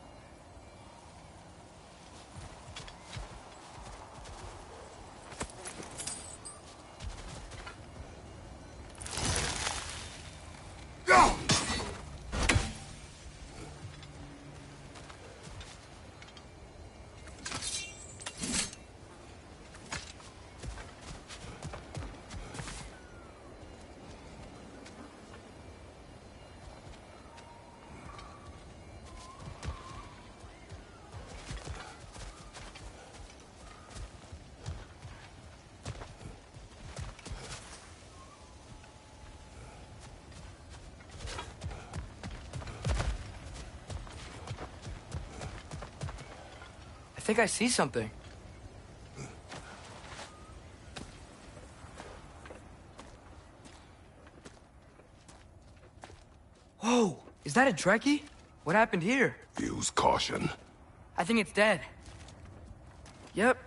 I think I see something. Whoa! Is that a Trekkie? What happened here?
Use caution.
I think it's dead. Yep.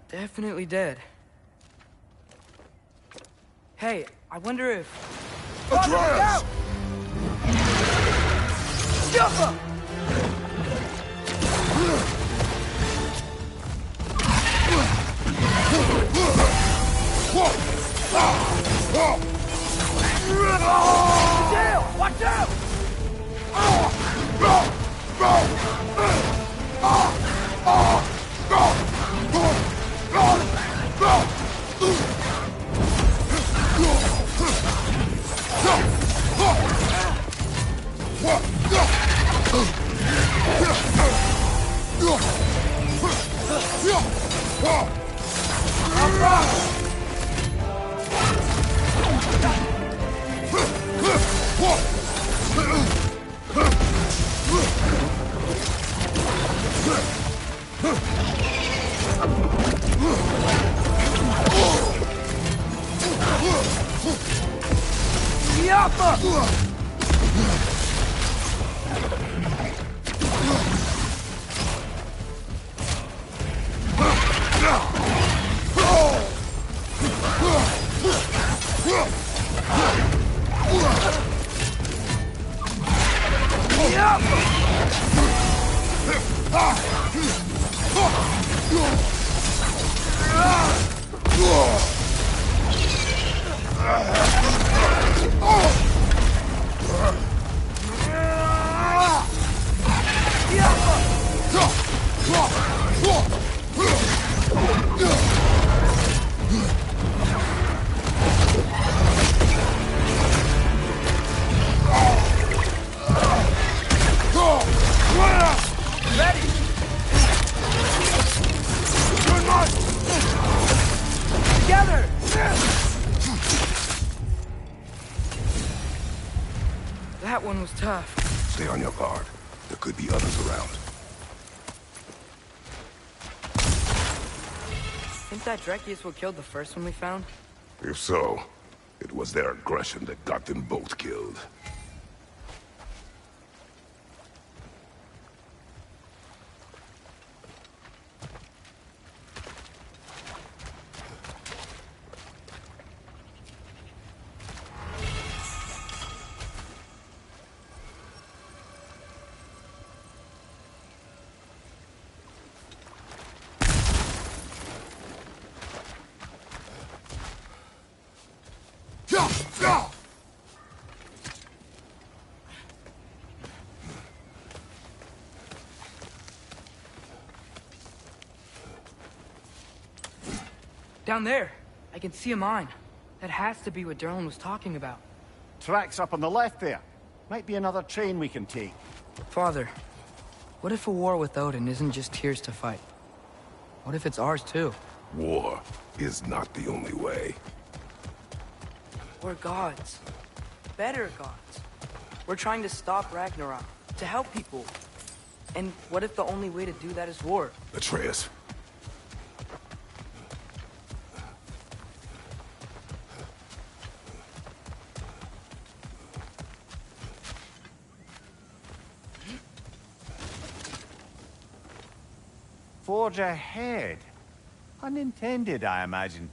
Definitely dead. Hey, I wonder if...
Atreus!
Skilpa! Damn! Watch out! That one was tough.
Stay on your guard. There could be others around.
Think that Drekius what killed the first one we found?
If so, it was their aggression that got them both killed.
Down there, I can see a mine. That has to be what Derlin was talking about.
Tracks up on the left there. Might be another train we can take.
Father, what if a war with Odin isn't just Tyr's to fight? What if it's ours too?
War is not the only way.
We're gods. Better gods. We're trying to stop Ragnarok, to help people. And what if the only way to do that is war?
Atreus.
Forge ahead. Unintended, I imagine.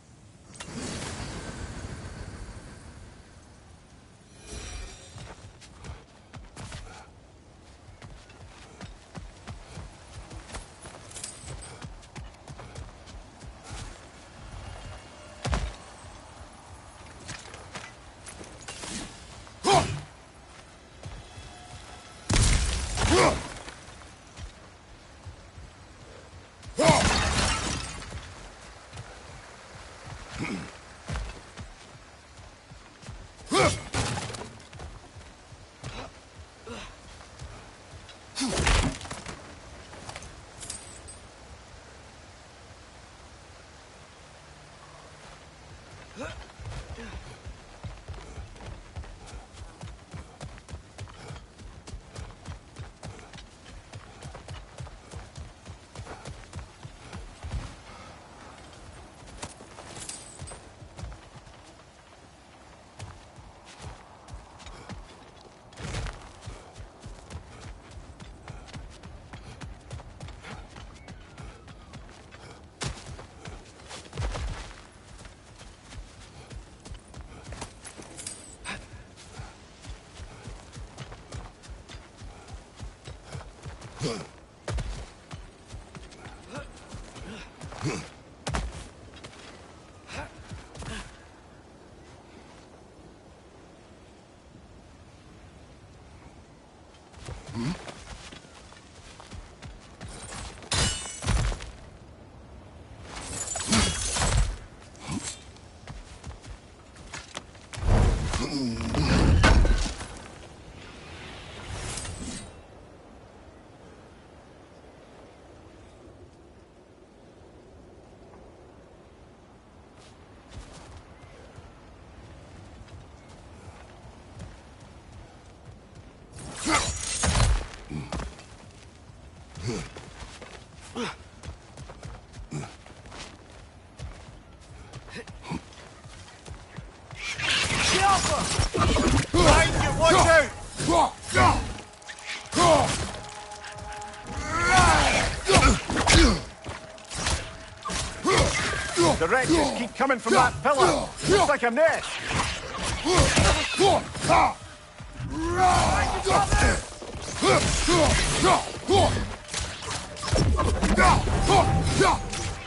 The wretches keep coming from that pillar. Looks like a nest.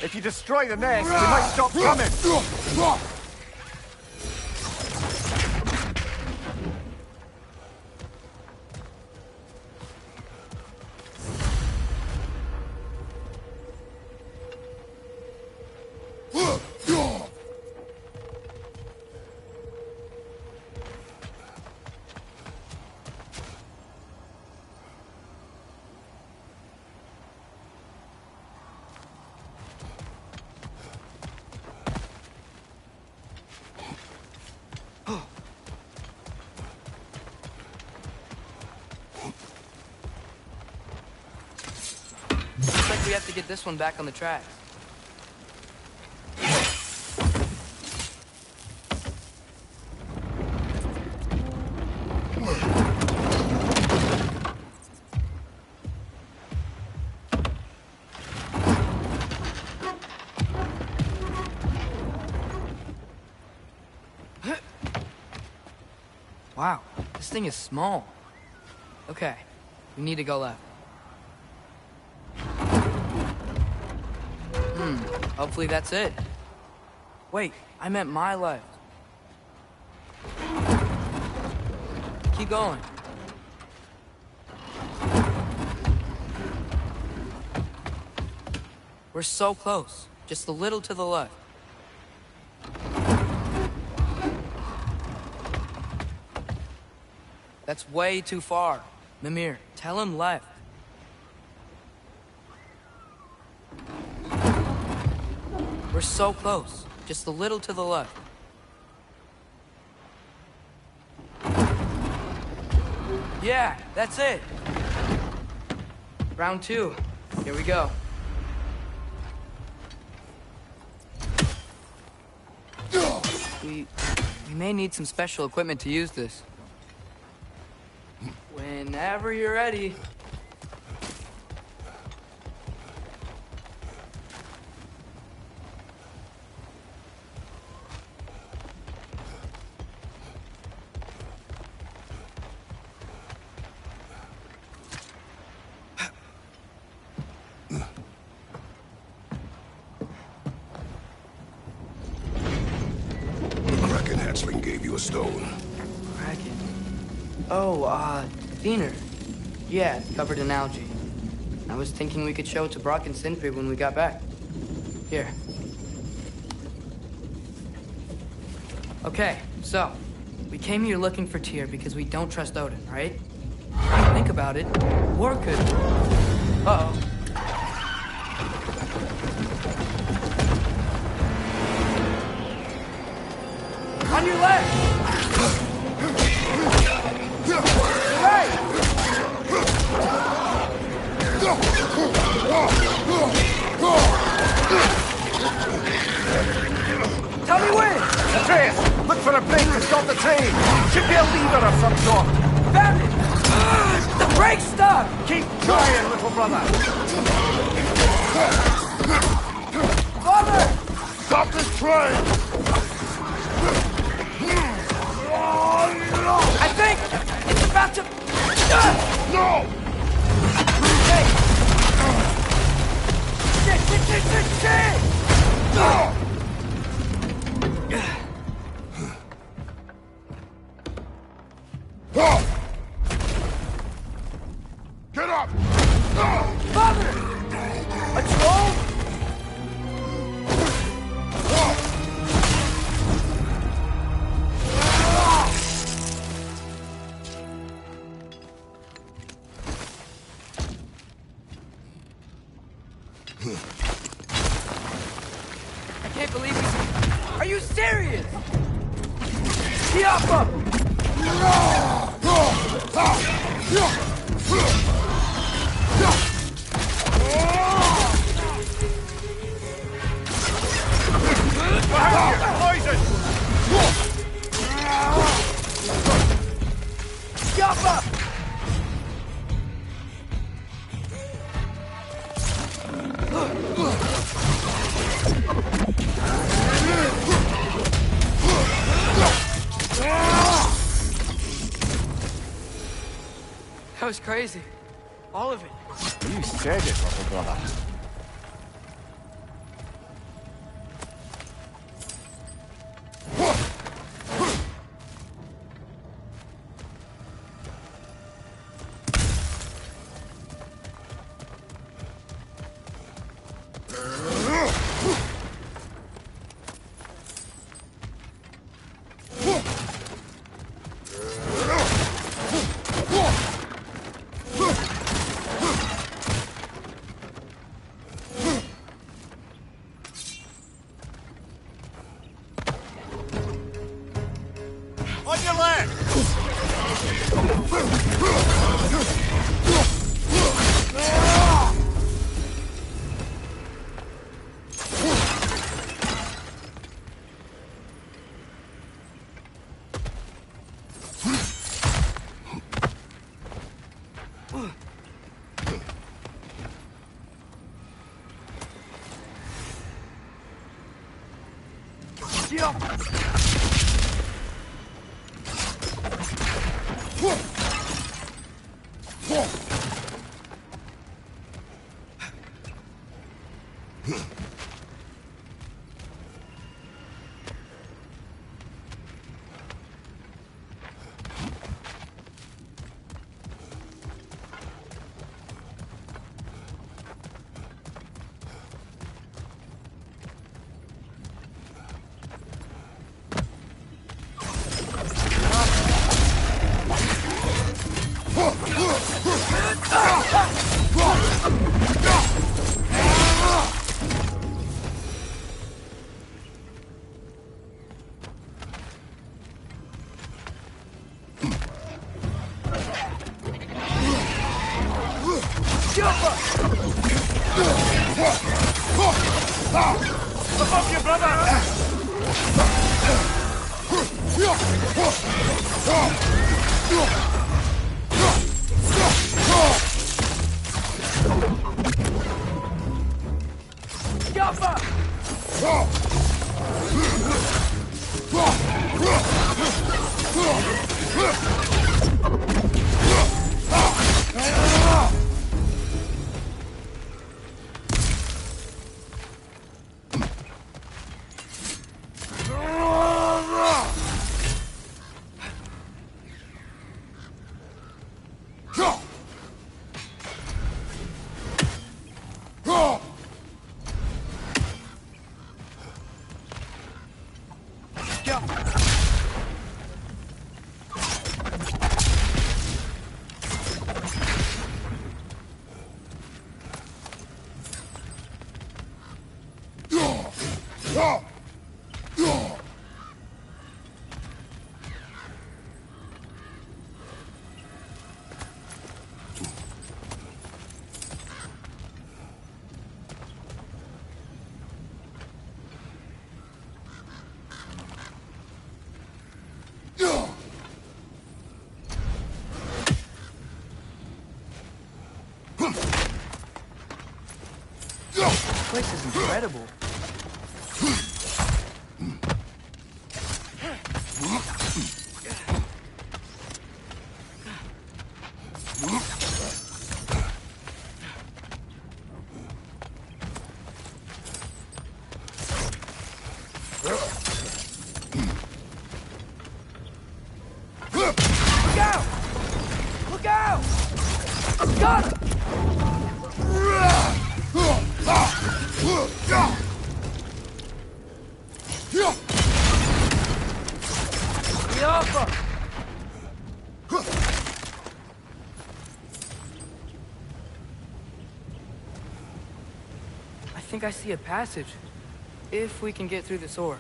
If you destroy the nest, they might stop coming.
Looks like we have to get this one back on the tracks. Wow, this thing is small. Okay, we need to go left. Hopefully that's it. Wait, I meant my left. Keep going. We're so close. Just a little to the left. That's way too far. Mimir, tell him left. We're so close. Just a little to the left. Yeah, that's it. Round 2. Here we go. We may need some special equipment to use this. Whenever you're ready.
Gave you a stone.
Kraken. Oh, Thinner. Yeah, it's covered in algae. I was thinking we could show it to Brock and Sindri when we got back. Here. Okay, so, we came here looking for Tyr because we don't trust Odin, right? Think about it. War could... Uh-oh. On your left! Right! Tell me when!
Atreus, look for a brake to stop the train! Should be a lever of some sort!
Found it! The brake's stuck!
Keep trying, little brother!
Father!
Stop this train!
I think it's about to...
No!
Hey! Shit!
No! Get up!
Father! A troll? I can't believe he's... Are you serious? Tiapa!
Poison!
Tiapa! was crazy. All of it.
You said it, little brother. On your left! Above you, brother!
This place is incredible. Look out! Look out! Got him! I think I see a passage. If we can get through this ore.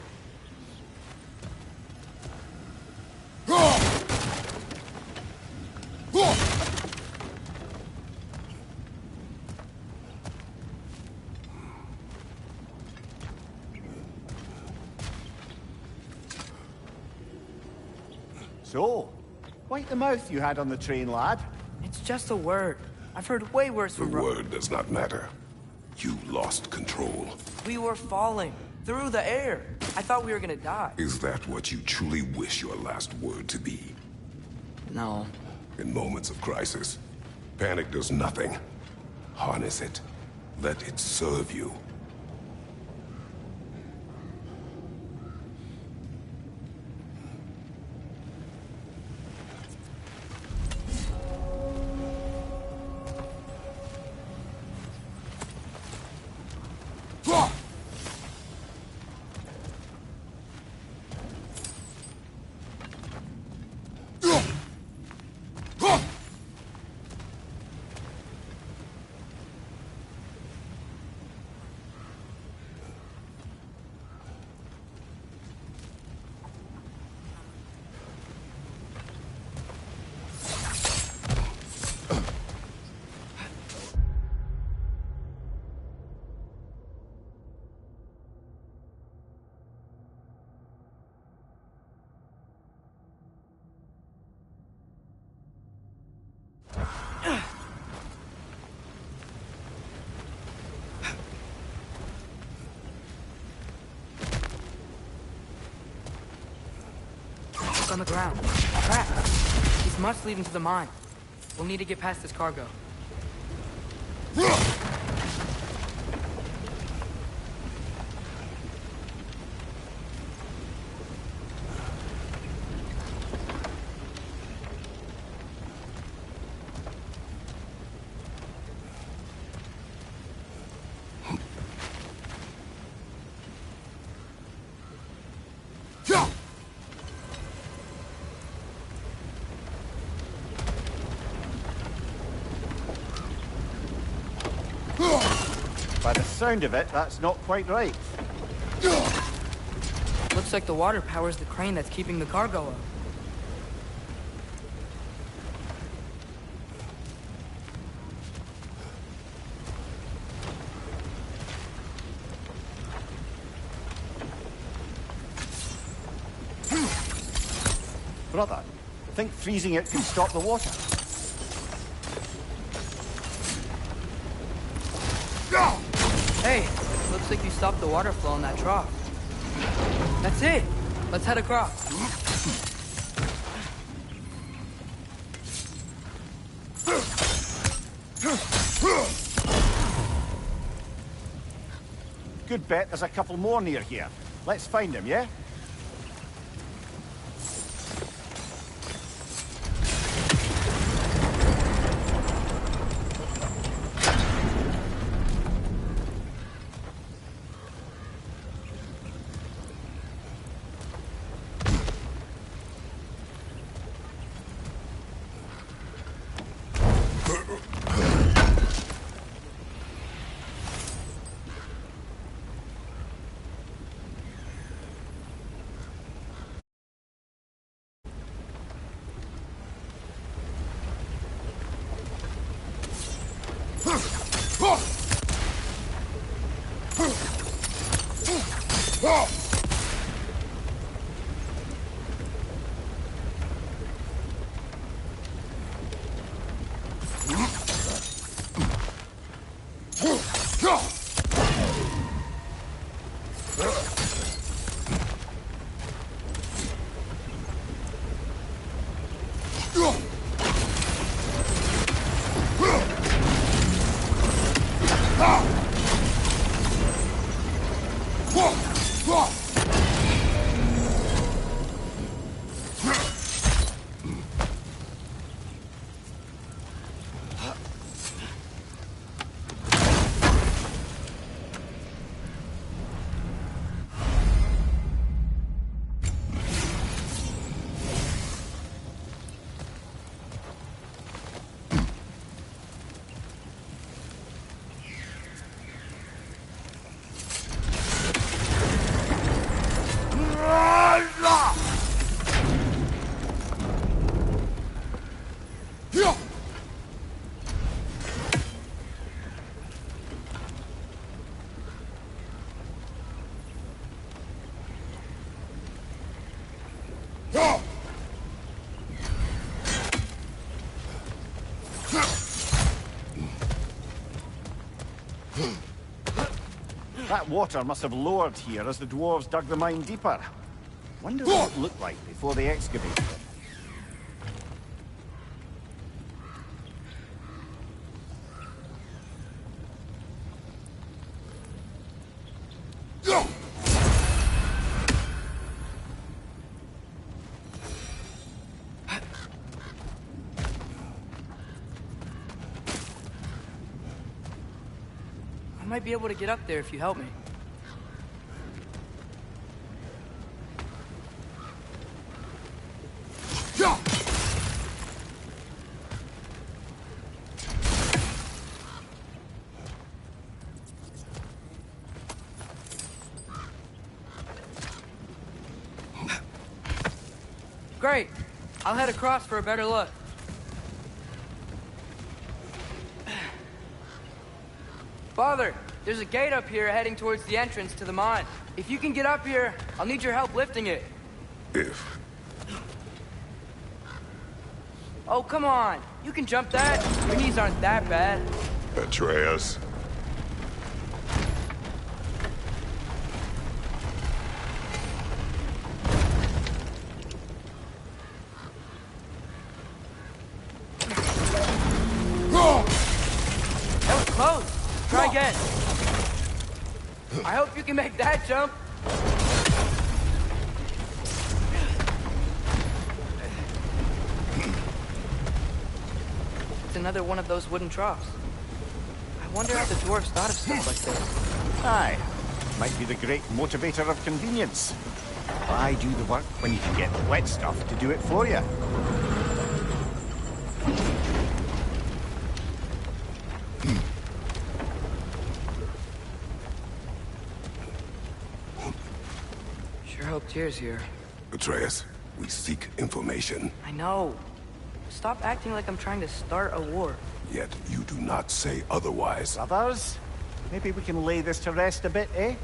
So, quite the mouth you had on the train, lad.
It's just a word. I've heard way worse
The
from
word does not matter. You lost control.
We were falling through the air. I thought we were gonna die.
Is that what you truly wish your last word to be?
No.
In moments of crisis, Panic does nothing. Harness it. Let it serve you.
On the ground. Crap. These must lead into the mine. We'll need to get past this cargo.
By the sound of it, that's not quite right.
Looks like the water powers the crane that's keeping the cargo up.
Brother, think freezing it can stop the water?
Hey, looks like you stopped the water flow in that trough. That's it. Let's head across.
Good bet there's a couple more near here. Let's find them, yeah? That water must have lowered here as the dwarves dug the mine deeper. Wonder what it looked like before they excavated it.
might be able to get up there if you help me. Great. I'll head across for a better look. Father, there's a gate up here heading towards the entrance to the mine. If you can get up here, I'll need your help lifting it.
If.
Oh, come on. You can jump that. Your knees aren't that bad.
Atreus.
That was close. Try again. I hope you can make that jump. It's another one of those wooden troughs. I wonder how the dwarves thought of stuff like this.
Aye. Might be the great motivator of convenience. Why do the work when you can get the wet stuff to do it for you?
Sure hope Tyr's here.
Atreus, we seek information.
I know. Stop acting like I'm trying to start a war.
Yet you do not say otherwise.
Brothers, maybe we can lay this to rest a bit, eh?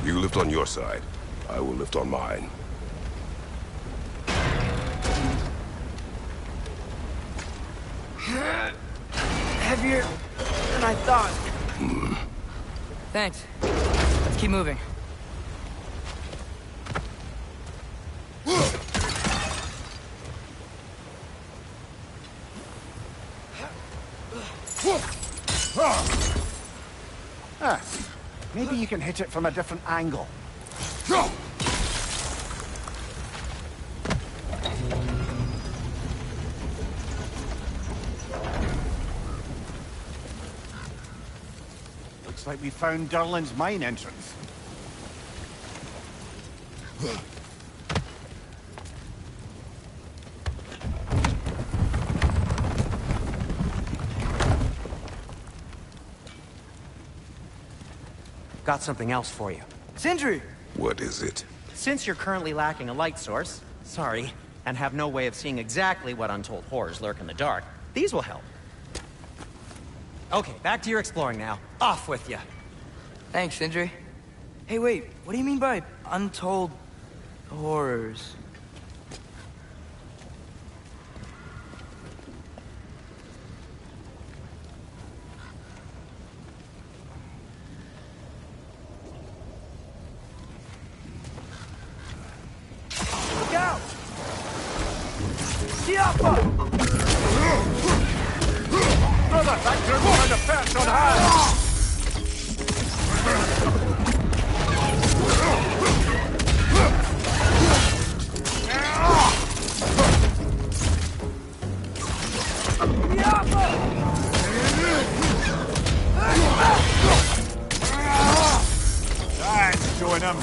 You lift on your side. I will lift on mine.
Heavier than I thought. Thanks. Let's keep moving.
Ah, maybe you can hit it from a different angle. Looks like we found Durlin's mine entrance.
Got something else for you.
Sindri!
What is it?
Since you're currently lacking a light source, sorry, and have no way of seeing exactly what untold horrors lurk in the dark, these will help. Okay, back to your exploring now. Off with you.
Thanks, Sindri. Hey, wait. What do you mean by untold horrors? Look out!
Brother, that group trying to perch on hand! That's showing him.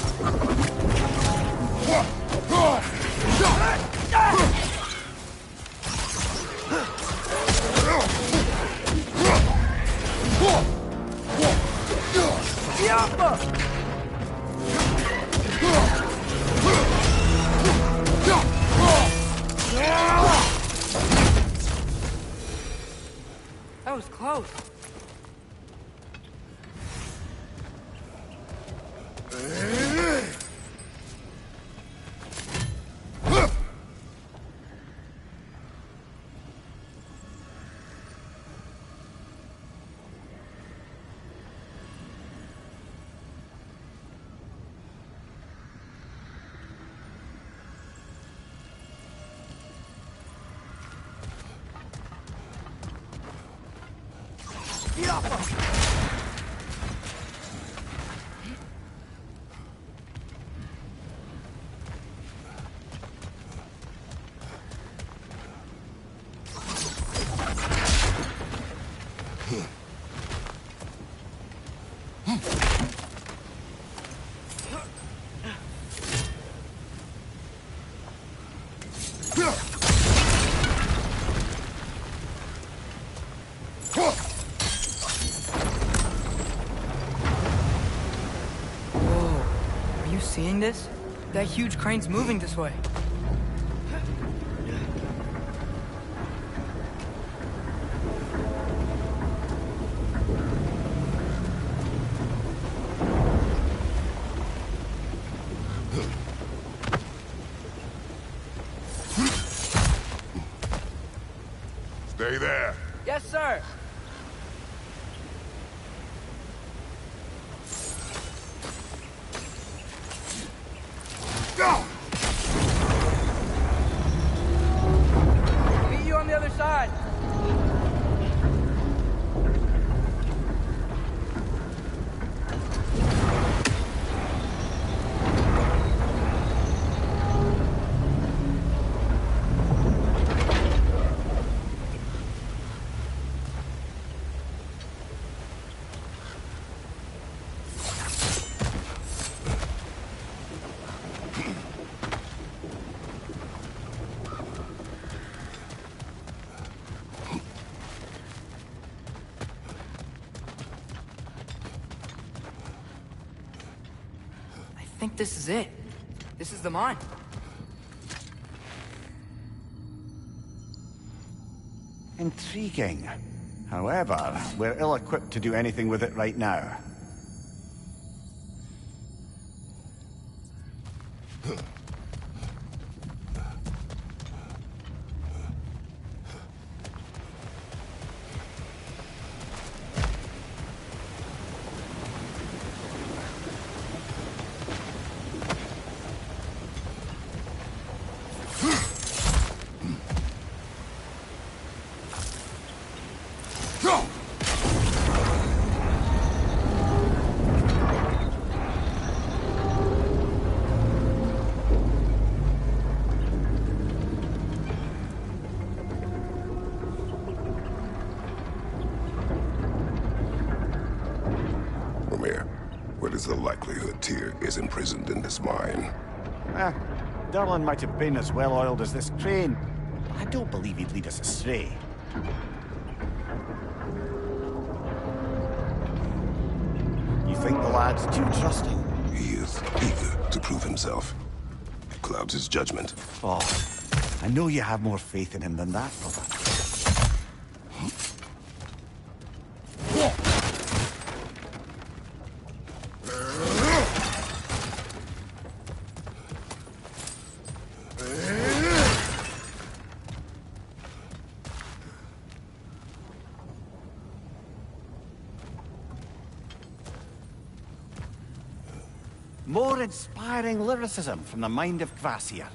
That was close. Seeing this? That huge crane's moving this way.
Stay there.
Yes, sir.
Go!
Meet you on the other side. I think this is it. This is the mine.
Intriguing. However, we're ill-equipped to do anything with it right now.
What is the likelihood Tyr is imprisoned in this mine?
Durlin might have been as well-oiled as this crane. I don't believe he'd lead us astray. You think the lad's too trusting?
He is eager to prove himself. It clouds his judgment.
Oh, I know you have more faith in him than that, brother. More inspiring lyricism from the mind of Kvasir.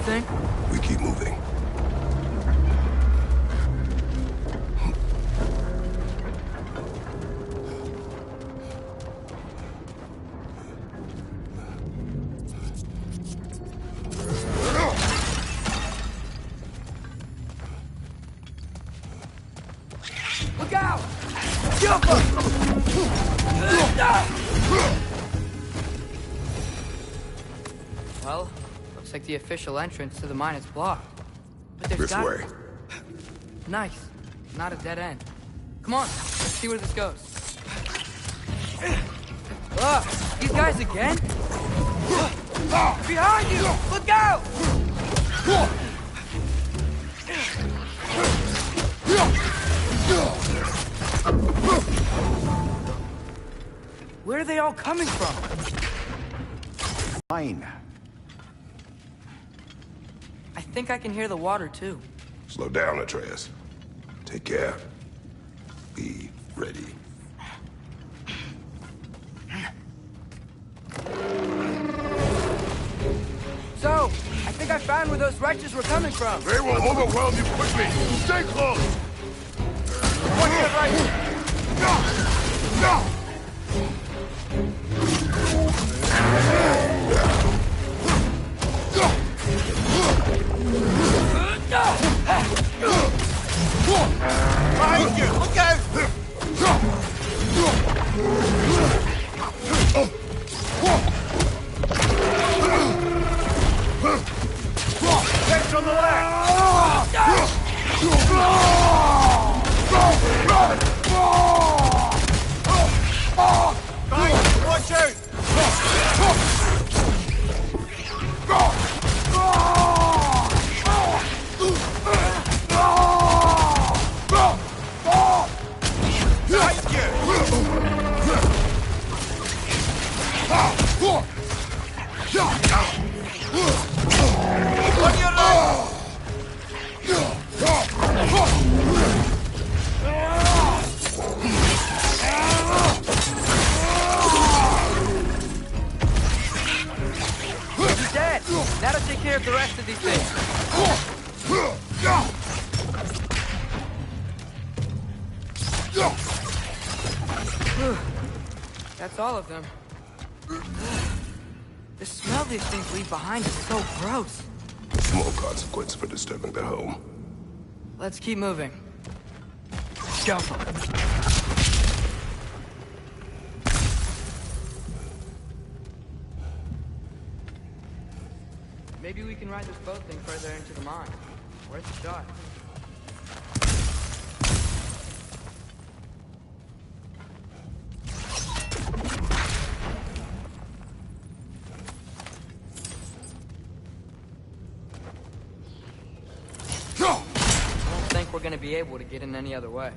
think?
We keep moving.
Look out! Well, looks like the official entrance to the mine is blocked. But there's
This way.
Nice. Not a dead end. Come on, let's see where this goes. These guys again? Behind you! Look out! Where are they all coming from?
Mine.
I think I can hear the water, too.
Slow down, Atreus. Take care. Be ready.
So, I think I found where those wretches were coming from.
They will overwhelm you quickly. Stay close. Watch your right. No! Behind you! Look out! Next on the left! Guys, watch out!
He's dead. That'll take care of the rest of these things. That's all of them. The smell these things leave behind is so gross.
Small consequence for disturbing their home.
Let's keep moving. Go. Maybe we can ride this boat thing further into the mine. Worth a shot. I don't think we're gonna be able to get in any other way.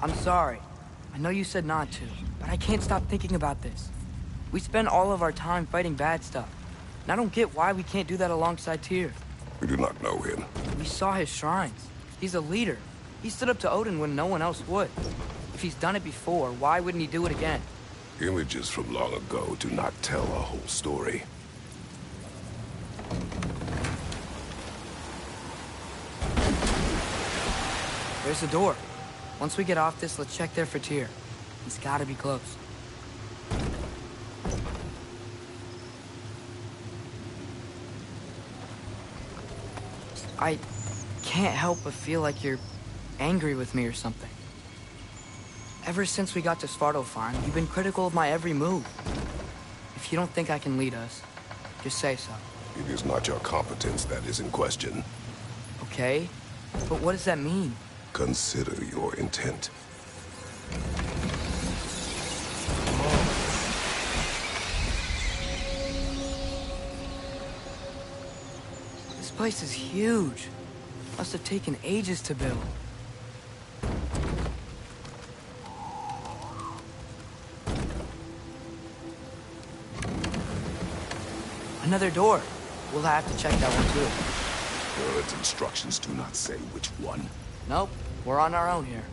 I'm sorry. I know you said not to, but I can't stop thinking about this. We spend all of our time fighting bad stuff. And I don't get why we can't do that alongside Tyr.
We do not know him.
We saw his shrines. He's a leader. He stood up to Odin when no one else would. If he's done it before, why wouldn't he do it again?
Images from long ago do not tell a whole story.
There's the door. Once we get off this, let's check there for Tyr. He's gotta be close. I can't help but feel like you're angry with me or something. Ever since we got to Svartalfheim, you've been critical of my every move. If you don't think I can lead us, just say so.
It is not your competence that is in question.
Okay? But what does that mean?
Consider your intent.
This place is huge. Must have taken ages to build. Another door. We'll have to check that one too.
Its instructions do not say which one.
Nope, we're on our own here.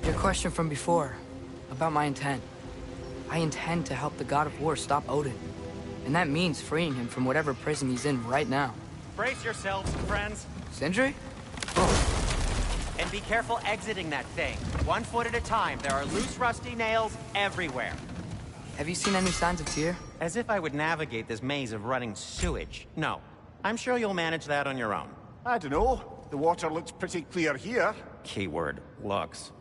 Your question from before, about my intent. I intend to help the God of War stop Odin. And that means freeing him from whatever prison he's in right now.
Brace yourselves, friends.
Sindri?
And be careful exiting that thing. 1 foot at a time. There are loose, rusty nails everywhere.
Have you seen any signs of Tyr?
As if I would navigate this maze of running sewage. No. I'm sure you'll manage that on your own.
I don't know. The water looks pretty clear here.
Keyword, looks.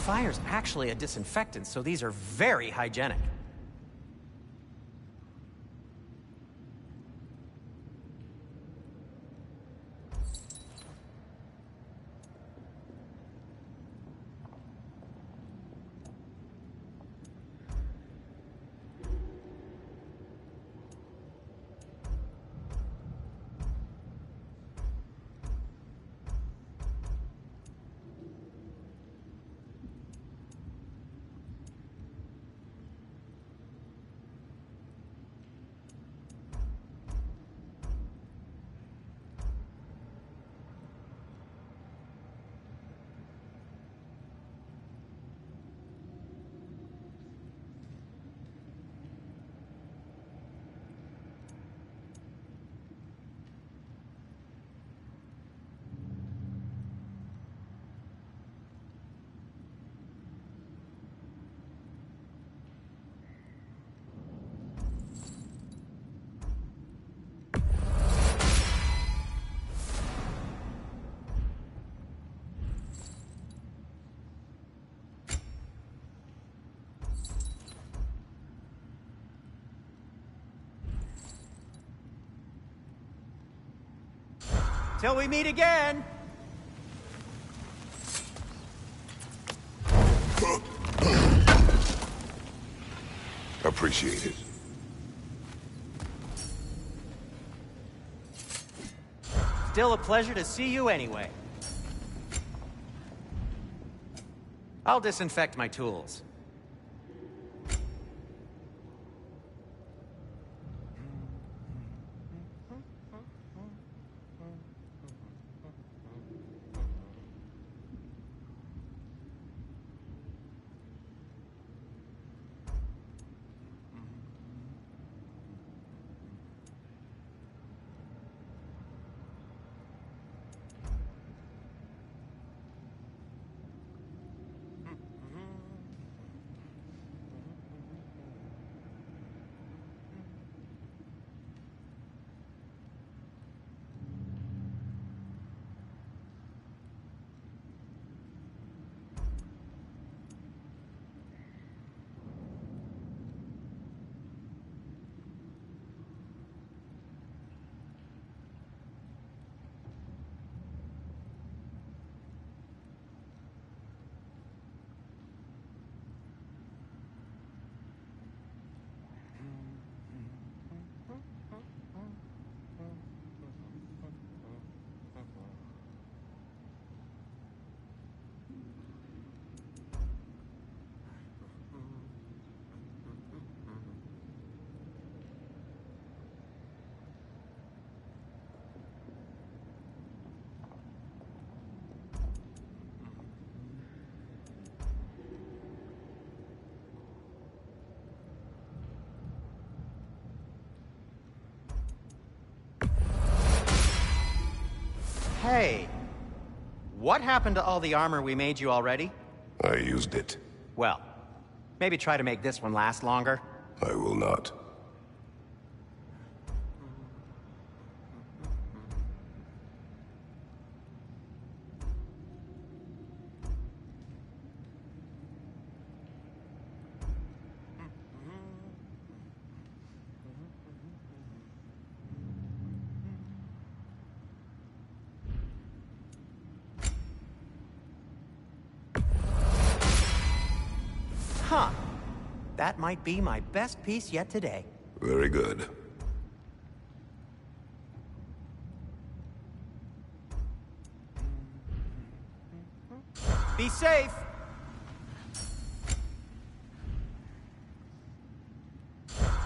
Fire's actually a disinfectant, so these are very hygienic. Till we meet again!
Appreciate it.
Still a pleasure to see you anyway. I'll disinfect my tools. Hey, what happened to all the armor we made you already?
I used it.
Well, maybe try to make this one last longer.
I will not.
Huh. That might be my best piece yet today.
Very good.
Be safe!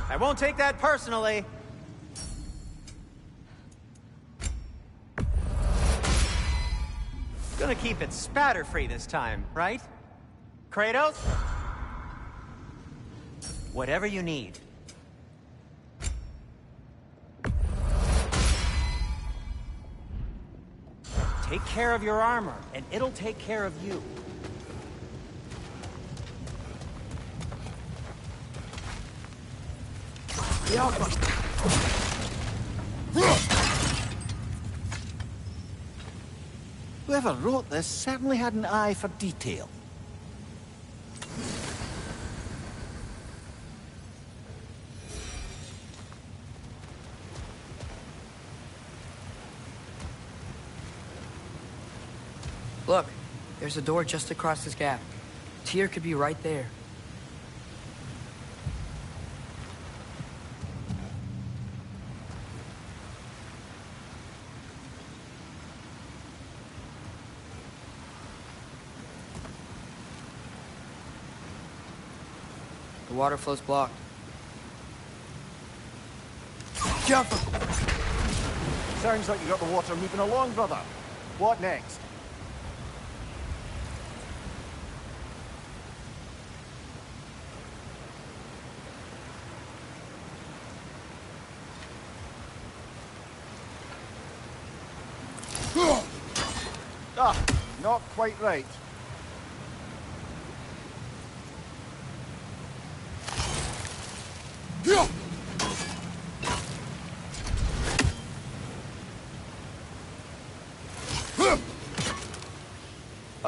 I won't take that personally. Gonna keep it spatter-free this time, right? Kratos? Whatever you need. Take care of your armor, and it'll take care of you.
Whoever wrote this certainly had an eye for detail.
Look, there's a door just across this gap. Tyr could be right there. The water flow's blocked.
Careful! Sounds like you got the water moving along, brother. What next? Ah, not quite right.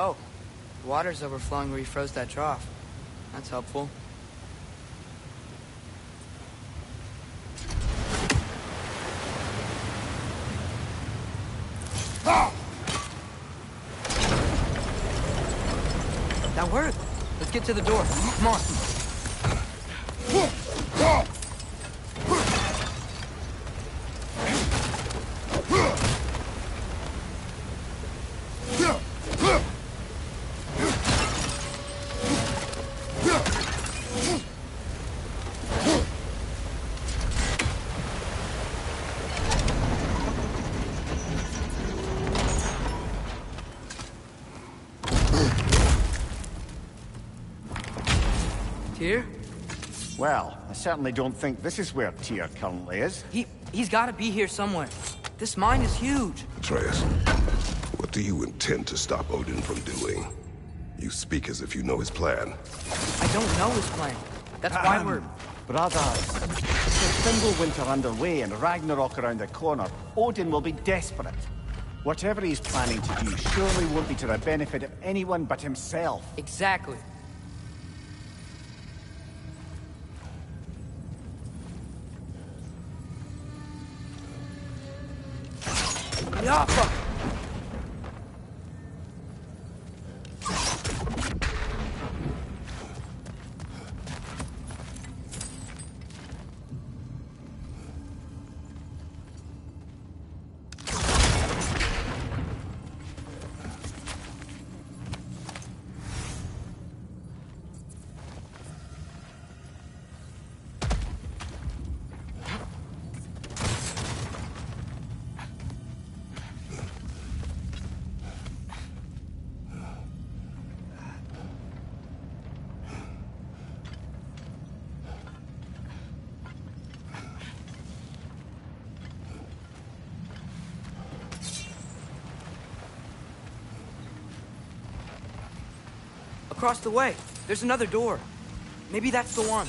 Oh, the water's overflowing where you froze that trough. That's helpful. That worked. Let's get to the door. Come on. Tyr?
Well, I certainly don't think this is where Tyr currently is.
He's got to be here somewhere. This mine is huge.
Atreus, what do you intend to stop Odin from doing? You speak as if you know his plan.
I don't know his plan. That's why we're...
Brothers, with Fimbulwinter underway and Ragnarok around the corner, Odin will be desperate. Whatever he's planning to do surely won't be to the benefit of anyone but himself.
Exactly. Yappa! across the way. There's another door. Maybe that's the one.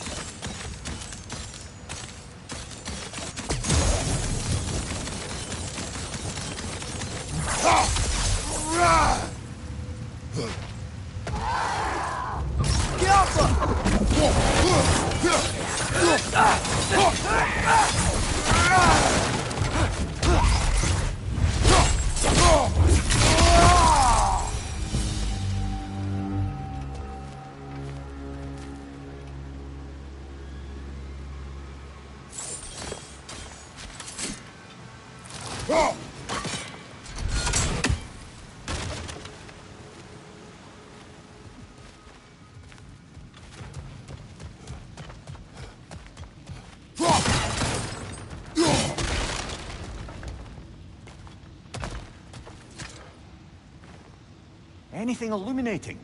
Anything illuminating?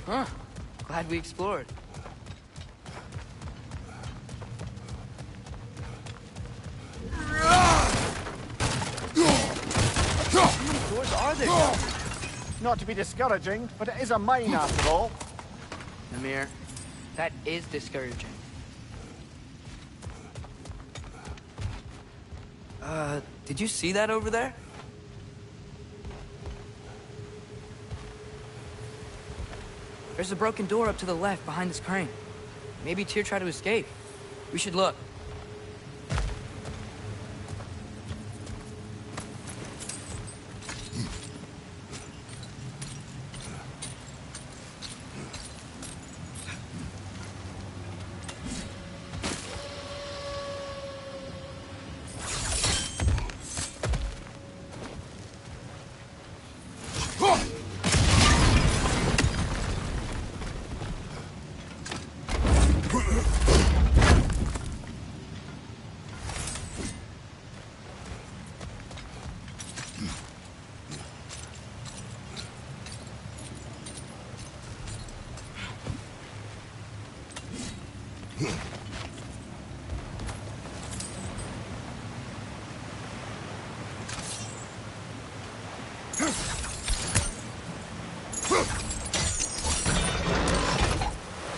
Huh. Glad we explored. How many doors are there?
Not to be discouraging, but it is a mine after all.
Namir, that is discouraging. Did you see that over there? There's a broken door up to the left behind this crane. Maybe Tyr tried to escape. We should look.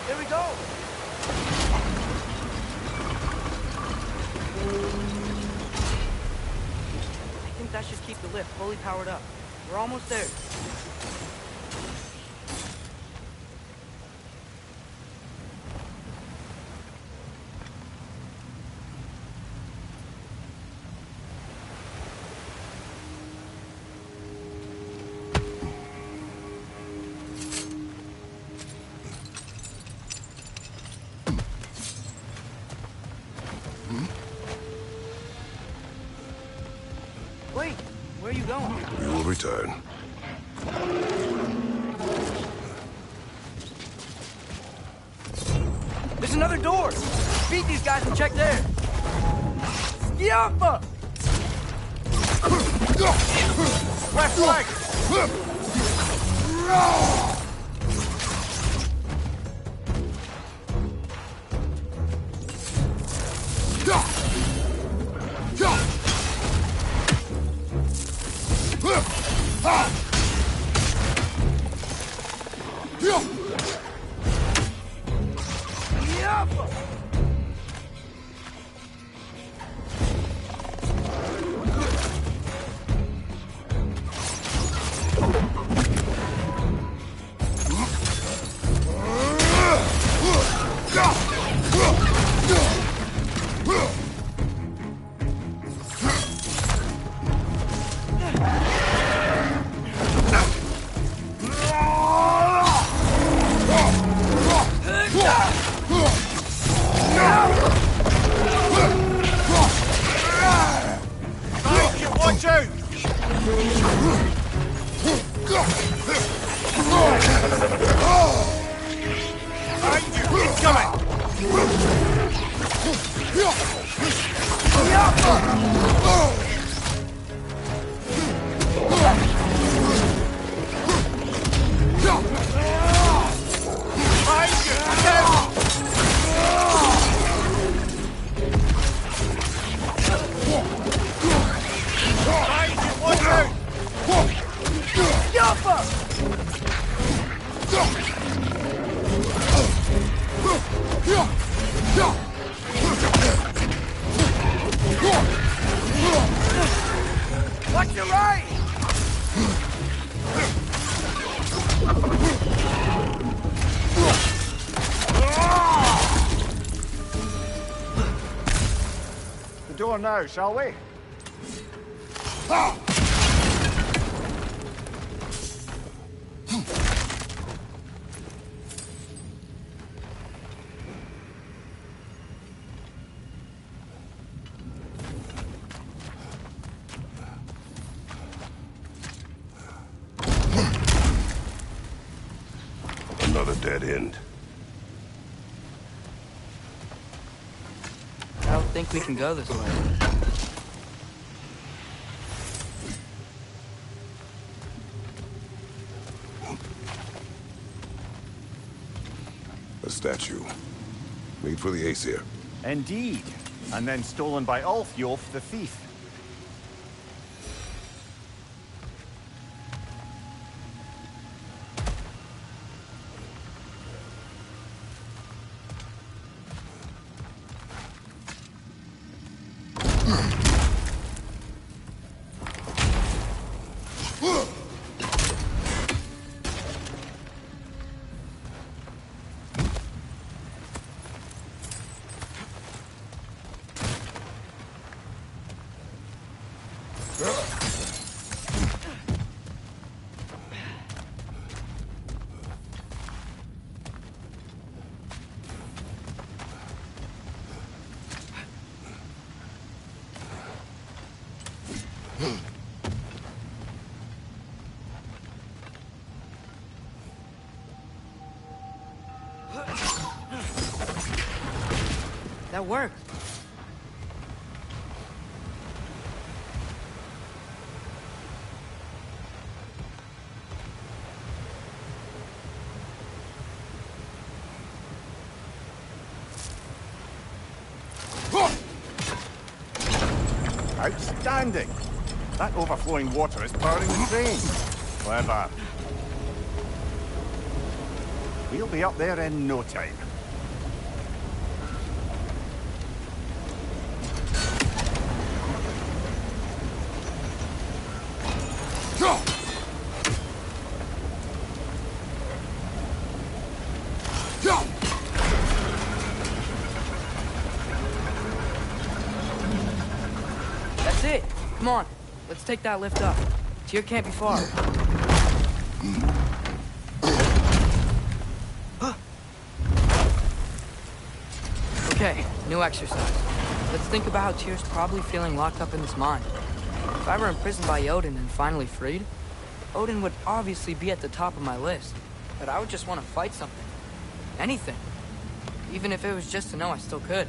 Here we go! I think that should keep the lift fully powered up. We're almost there. Wait, where are you going?
We will return.
There's another door! Beat these guys and check there! Yappa!
Left flank!
Yappa!
Watch your right!
The door now, shall we?
Another dead end.
I don't think we can go this way.
A statue. Made for the Aesir.
Indeed. And then stolen by Ulfjolf the thief.
That worked.
Outstanding! That overflowing water is powering the train. Clever. We'll be up there in no time.
That's it. Come on. Let's take that lift up. Tyr can't be far. Okay, new exercise. Let's think about how Tyr's probably feeling locked up in this mine. If I were imprisoned by Odin and finally freed, Odin would obviously be at the top of my list. But I would just want to fight something. Anything. Even if it was just to know I still could.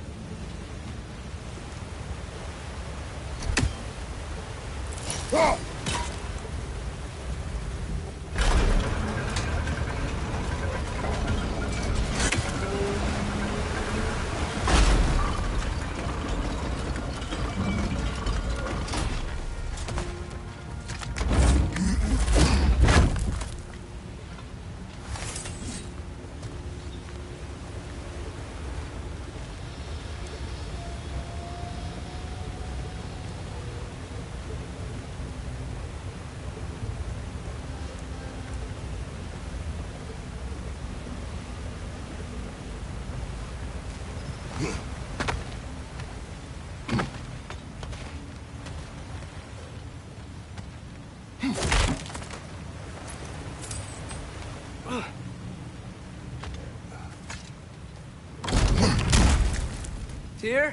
Tyr?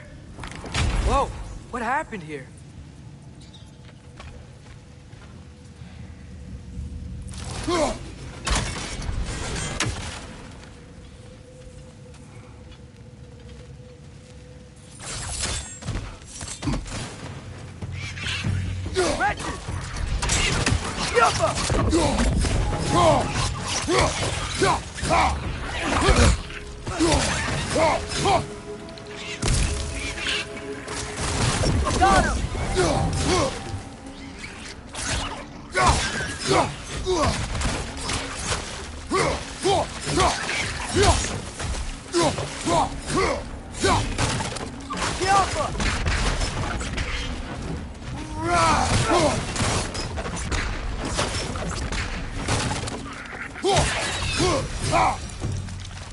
Whoa, what happened here?
Got him!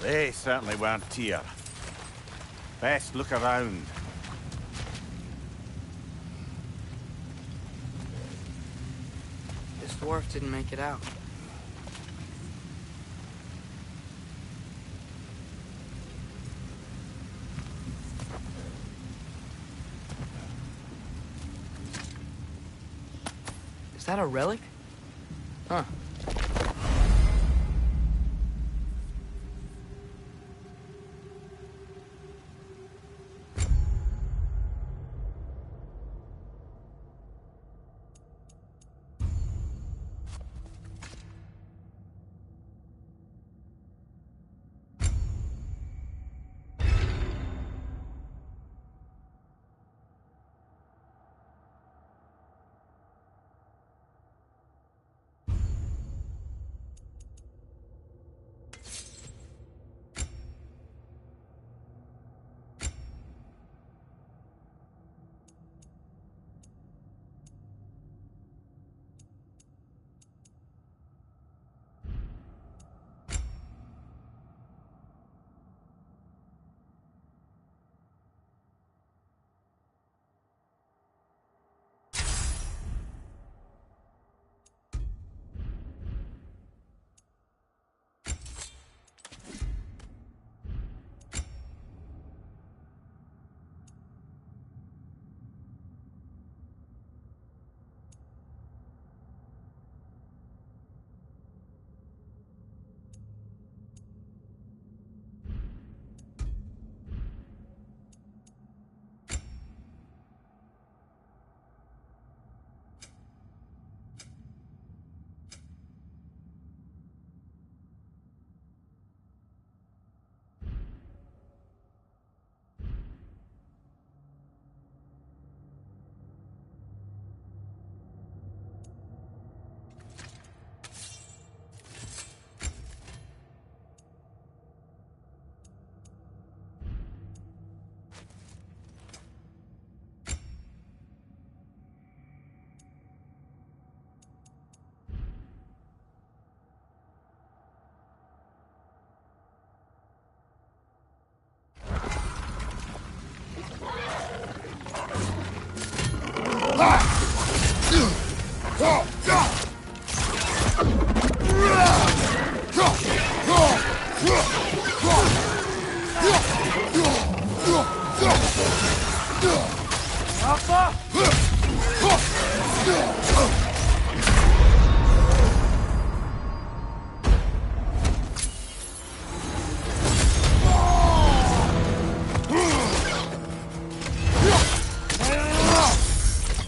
They certainly weren't Tyr. Best look around.
This dwarf didn't make it out. Is that a relic? Huh.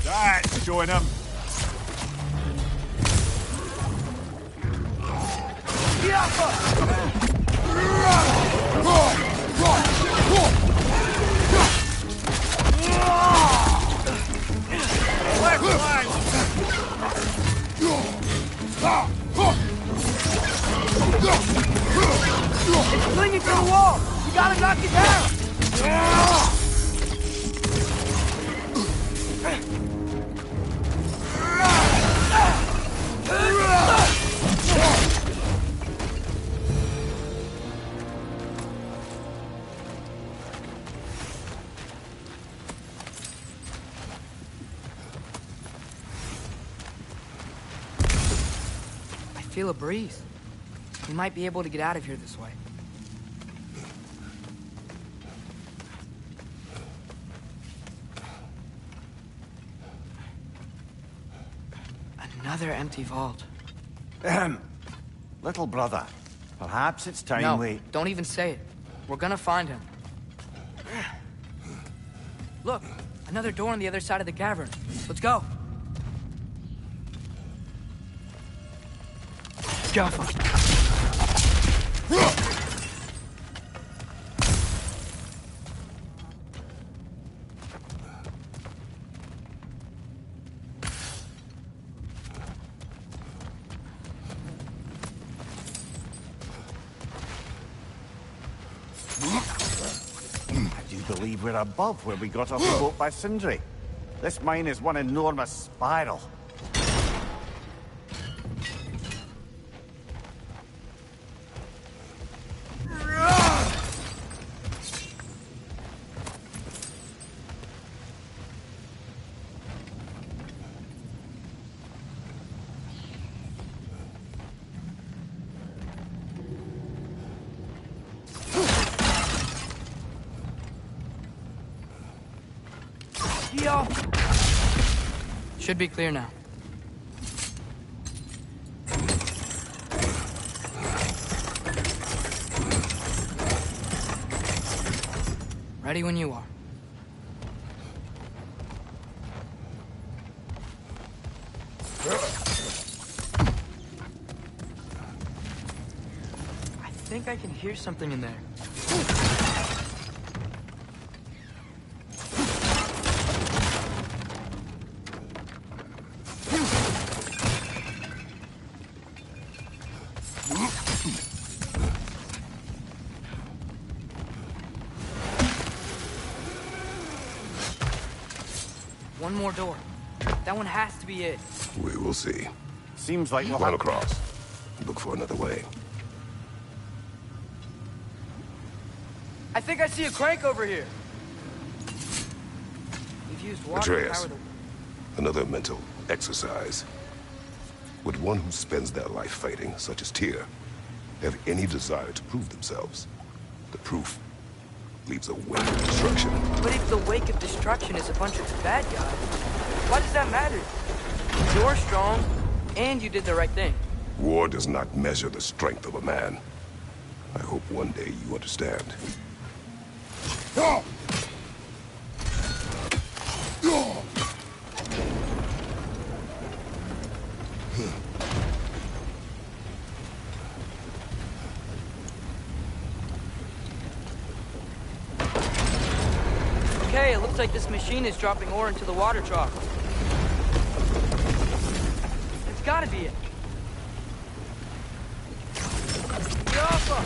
That's showing him.
It's clinging to the wall! You gotta knock it down!
I feel a breeze. We might be able to get out of here this way. Another empty vault.
Little brother, perhaps it's time
No,
we...
don't even say it. We're gonna find him. Look, another door on the other side of the cavern. Let's go. Jaffa.
I do believe we're above where we got off the boat by Sindri. This mine is one enormous spiral.
Should be clear now. Ready when you are. I think I can hear something in there. One more door. That one has to be it.
We will see.
Seems like we'll
Run
have...
across. Look for another way.
I think I see a crank over here. We've used water to
Atreus,
power the...
another mental exercise. Would one who spends their life fighting, such as Tyr, have any desire to prove themselves? The proof leaves a wake of destruction.
But if the wake of destruction is a bunch of bad guys, why does that matter? You're strong, and you did the right thing.
War does not measure the strength of a man. I hope one day you understand.
Okay, it looks like this machine is dropping ore into the water trough. It's gotta be it. Yoppa!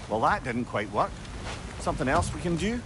Well, that didn't quite work. Something else we can do?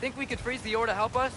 Think we could freeze the ore to help us?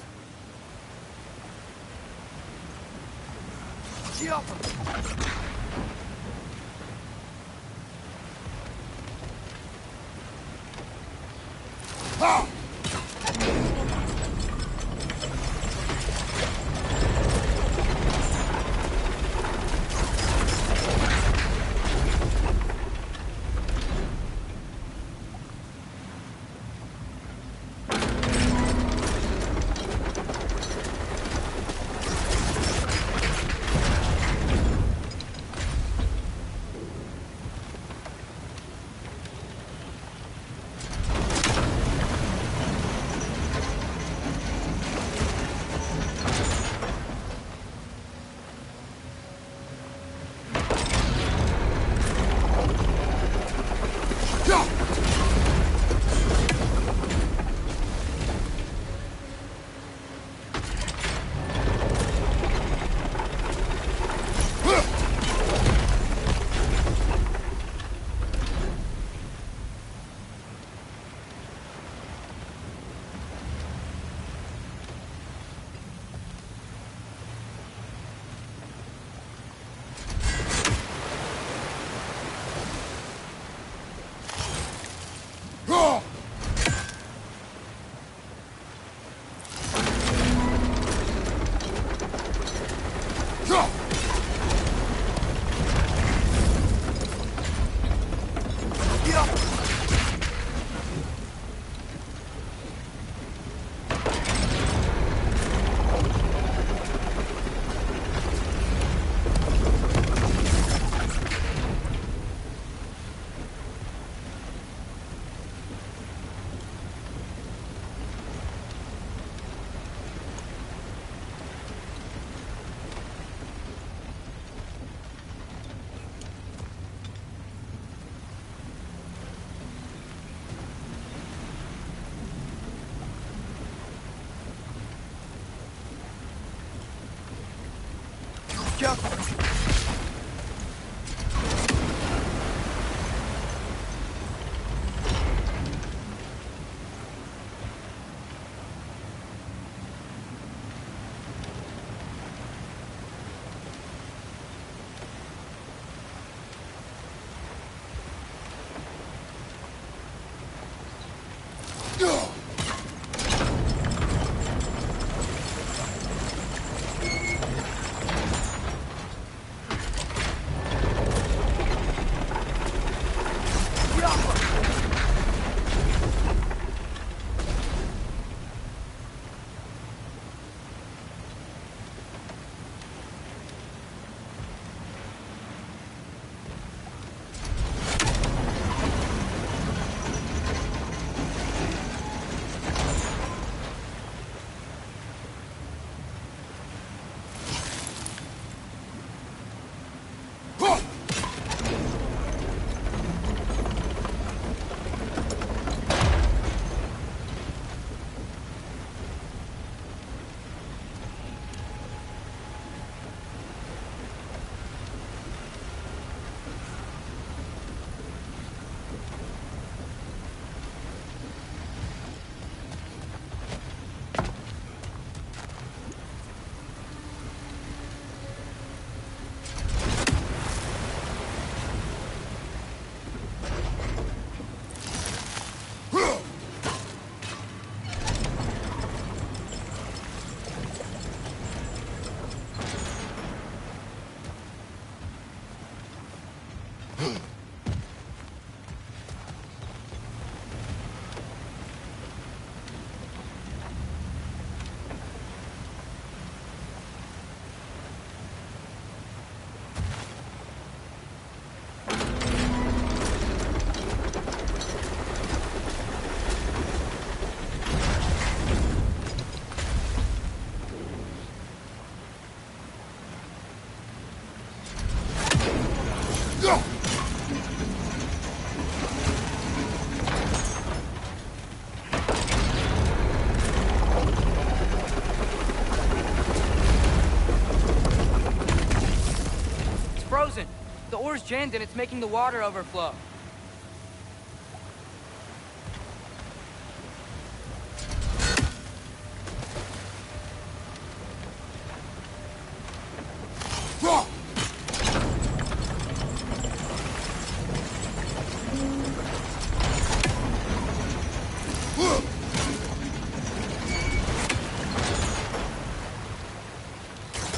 The ore's jammed and it's making the water overflow.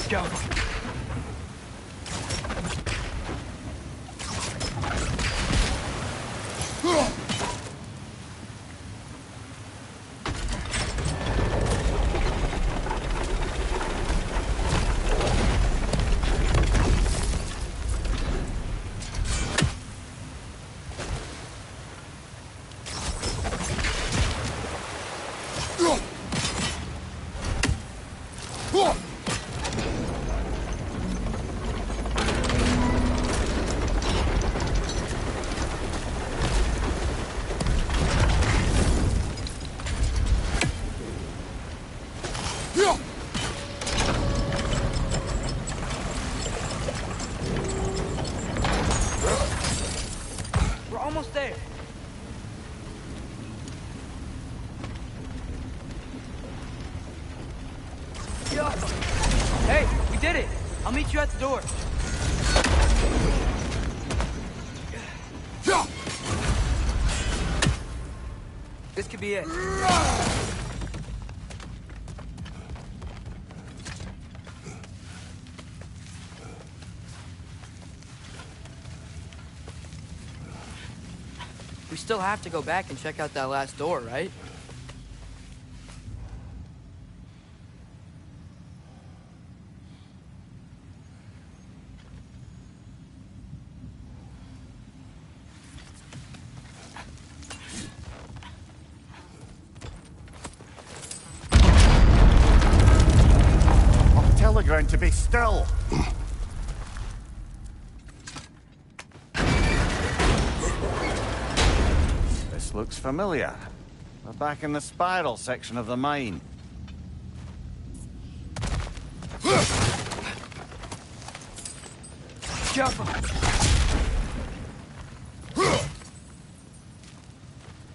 Go. We're almost there. Hey, we did it! I'll meet you at the door. This could be it. We still have to go back and check out that last door, right?
Tell the ground to be still. This looks familiar. We're back in the spiral section of the mine.
careful.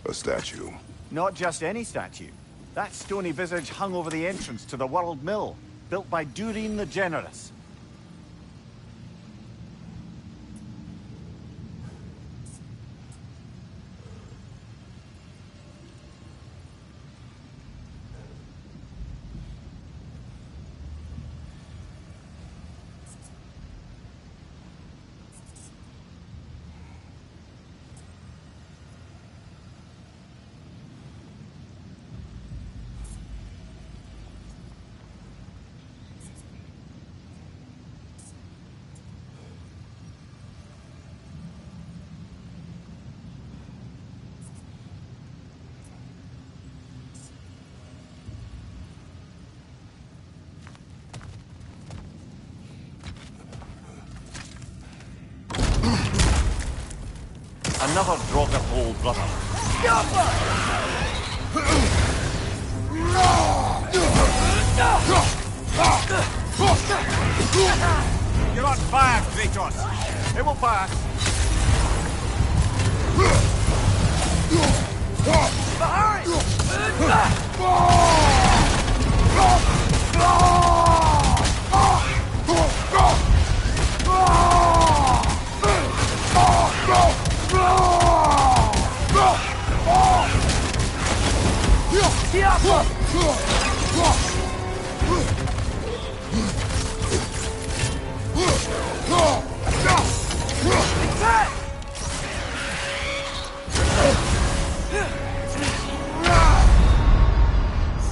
A statue.
Not just any statue. That stony visage hung over the entrance to the World Mill, built by Durin the Generous. Another Draugr hole, brother. You're on fire, Kratos. It will pass.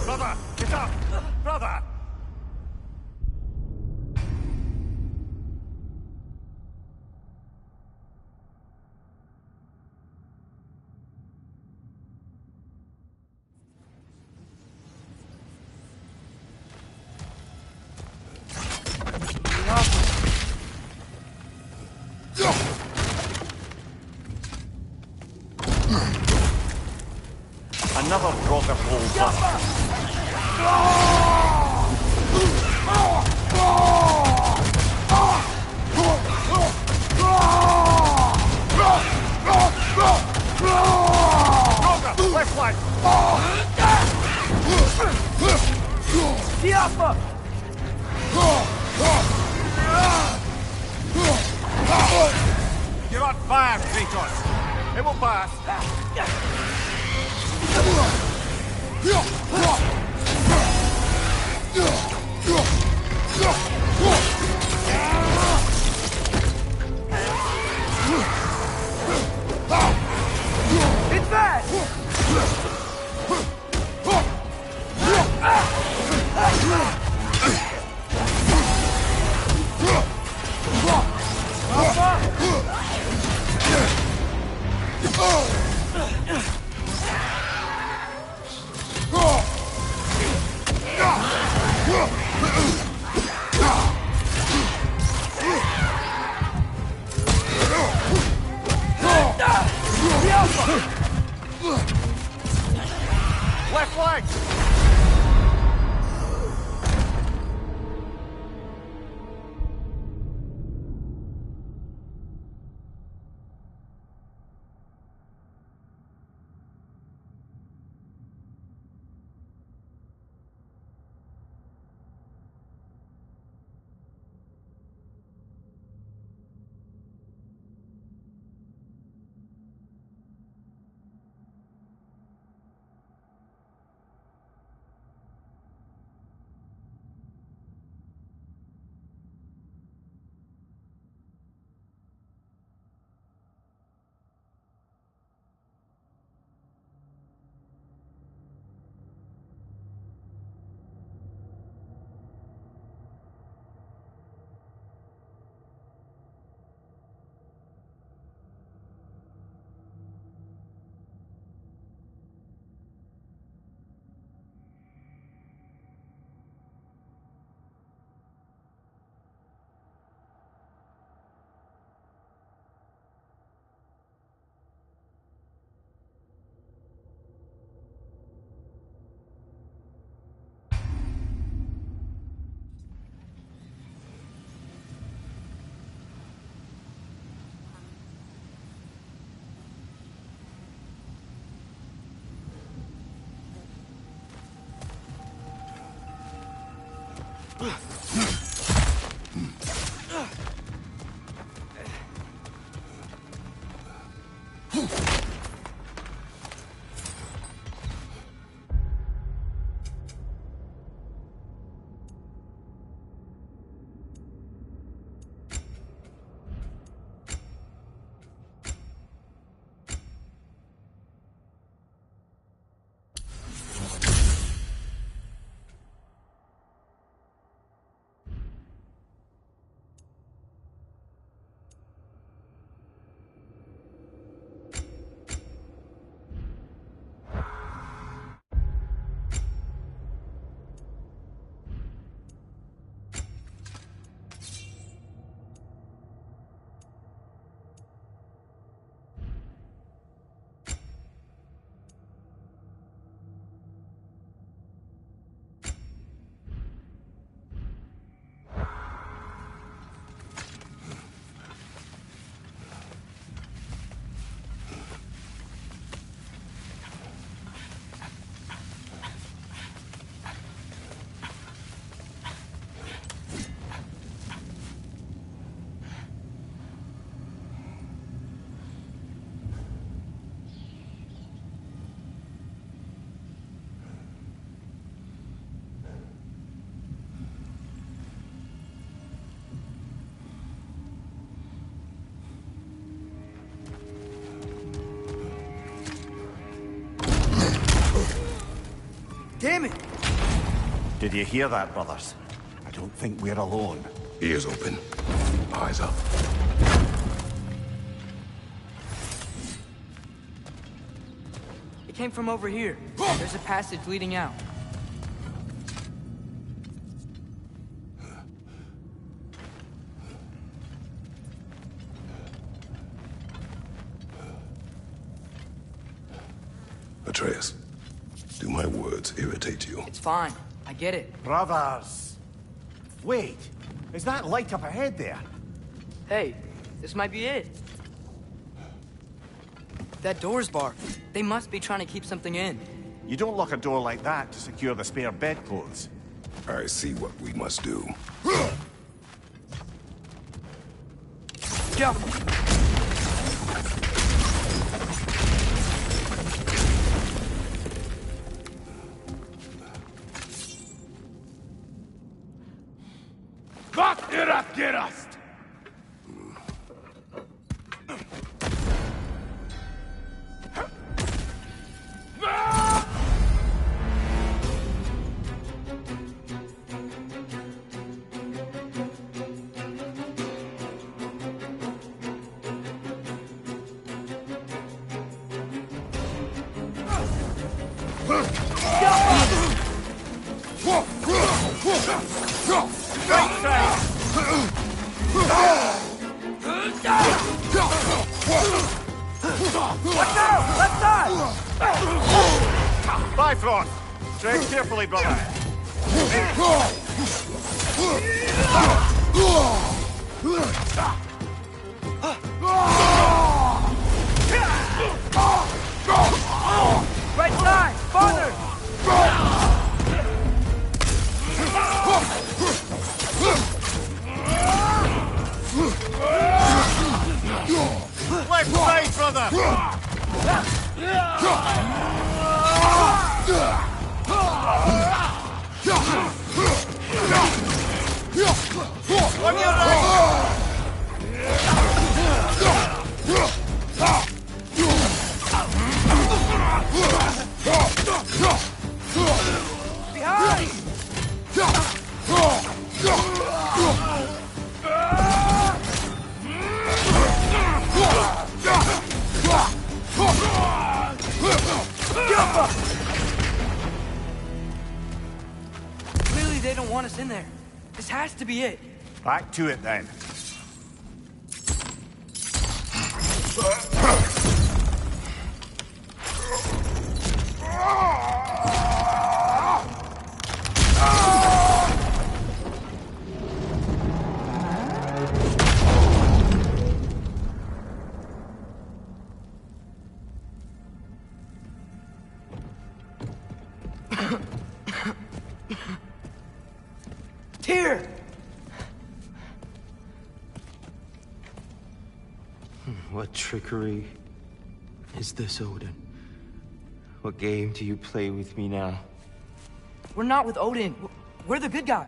Brother, get up! Brother! Another Draugr hole, brother. Draugr, left flank! You're on fire, Kratos. It will pass. It's bad! Left flank!
Damn it!
Did you hear that, brothers? I don't think we're alone.
Ears open, eyes up.
It came from over here. There's a passage leading out.
Atreus, do my words irritate you?
It's fine. I get it.
Brothers! Wait, is that light up ahead there?
Hey, this might be it. That door's barred. They must be trying to keep something in.
You don't lock a door like that to secure the spare bedclothes.
I see what we must do.
Jump!
Vart ert gerast!
Bifrost! Tread carefully, brother.
Right side! Farther!
Left side, brother! On your right!
Behind! Clearly they don't want us in there. This has to be it.
Back to it, then.
Tyr!
What trickery is this, Odin? What game do you play with me now?
We're not with Odin. We're the good guy.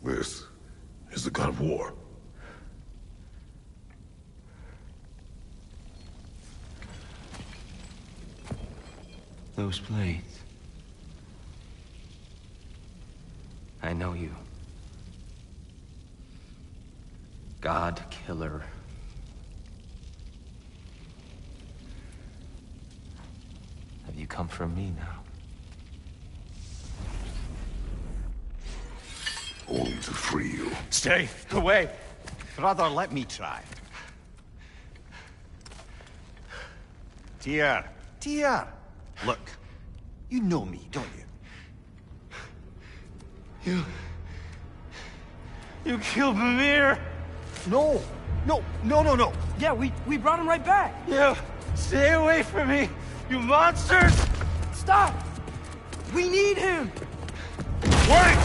This is the god of war.
Those blades. I know you. God Killer. Have you come for me now?
Only to free you.
Stay away. Brother, let me try. Tyr. Tyr. Look, you know me, don't you?
You killed Mimir!
No. No.
Yeah, we brought him right back.
You stay away from me, you monsters!
Stop! We need him!
Wait!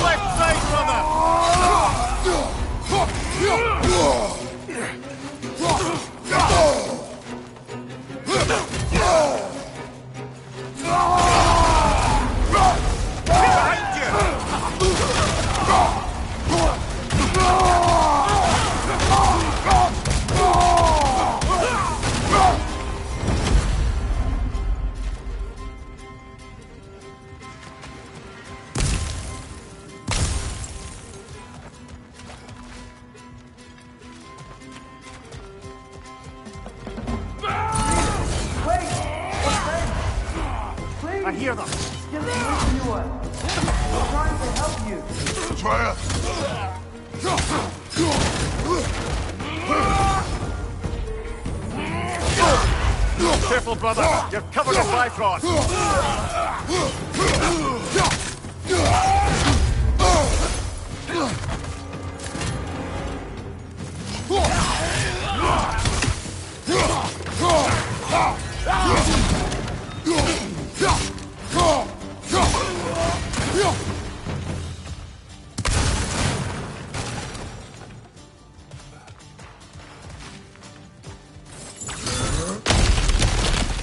Left side, brother! I hear them. Careful, brother. You're covered in Bifrost.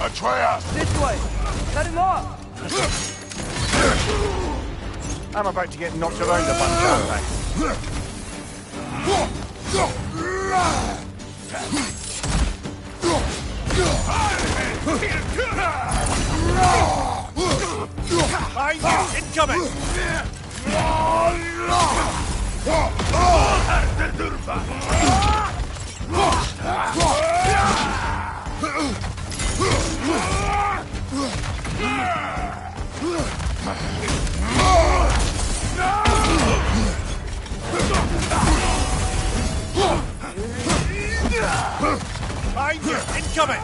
Atreus!
This way! Cut him off!
I'm about to get knocked around a bunch, aren't I? Behind you! Incoming! Behind you! Incoming!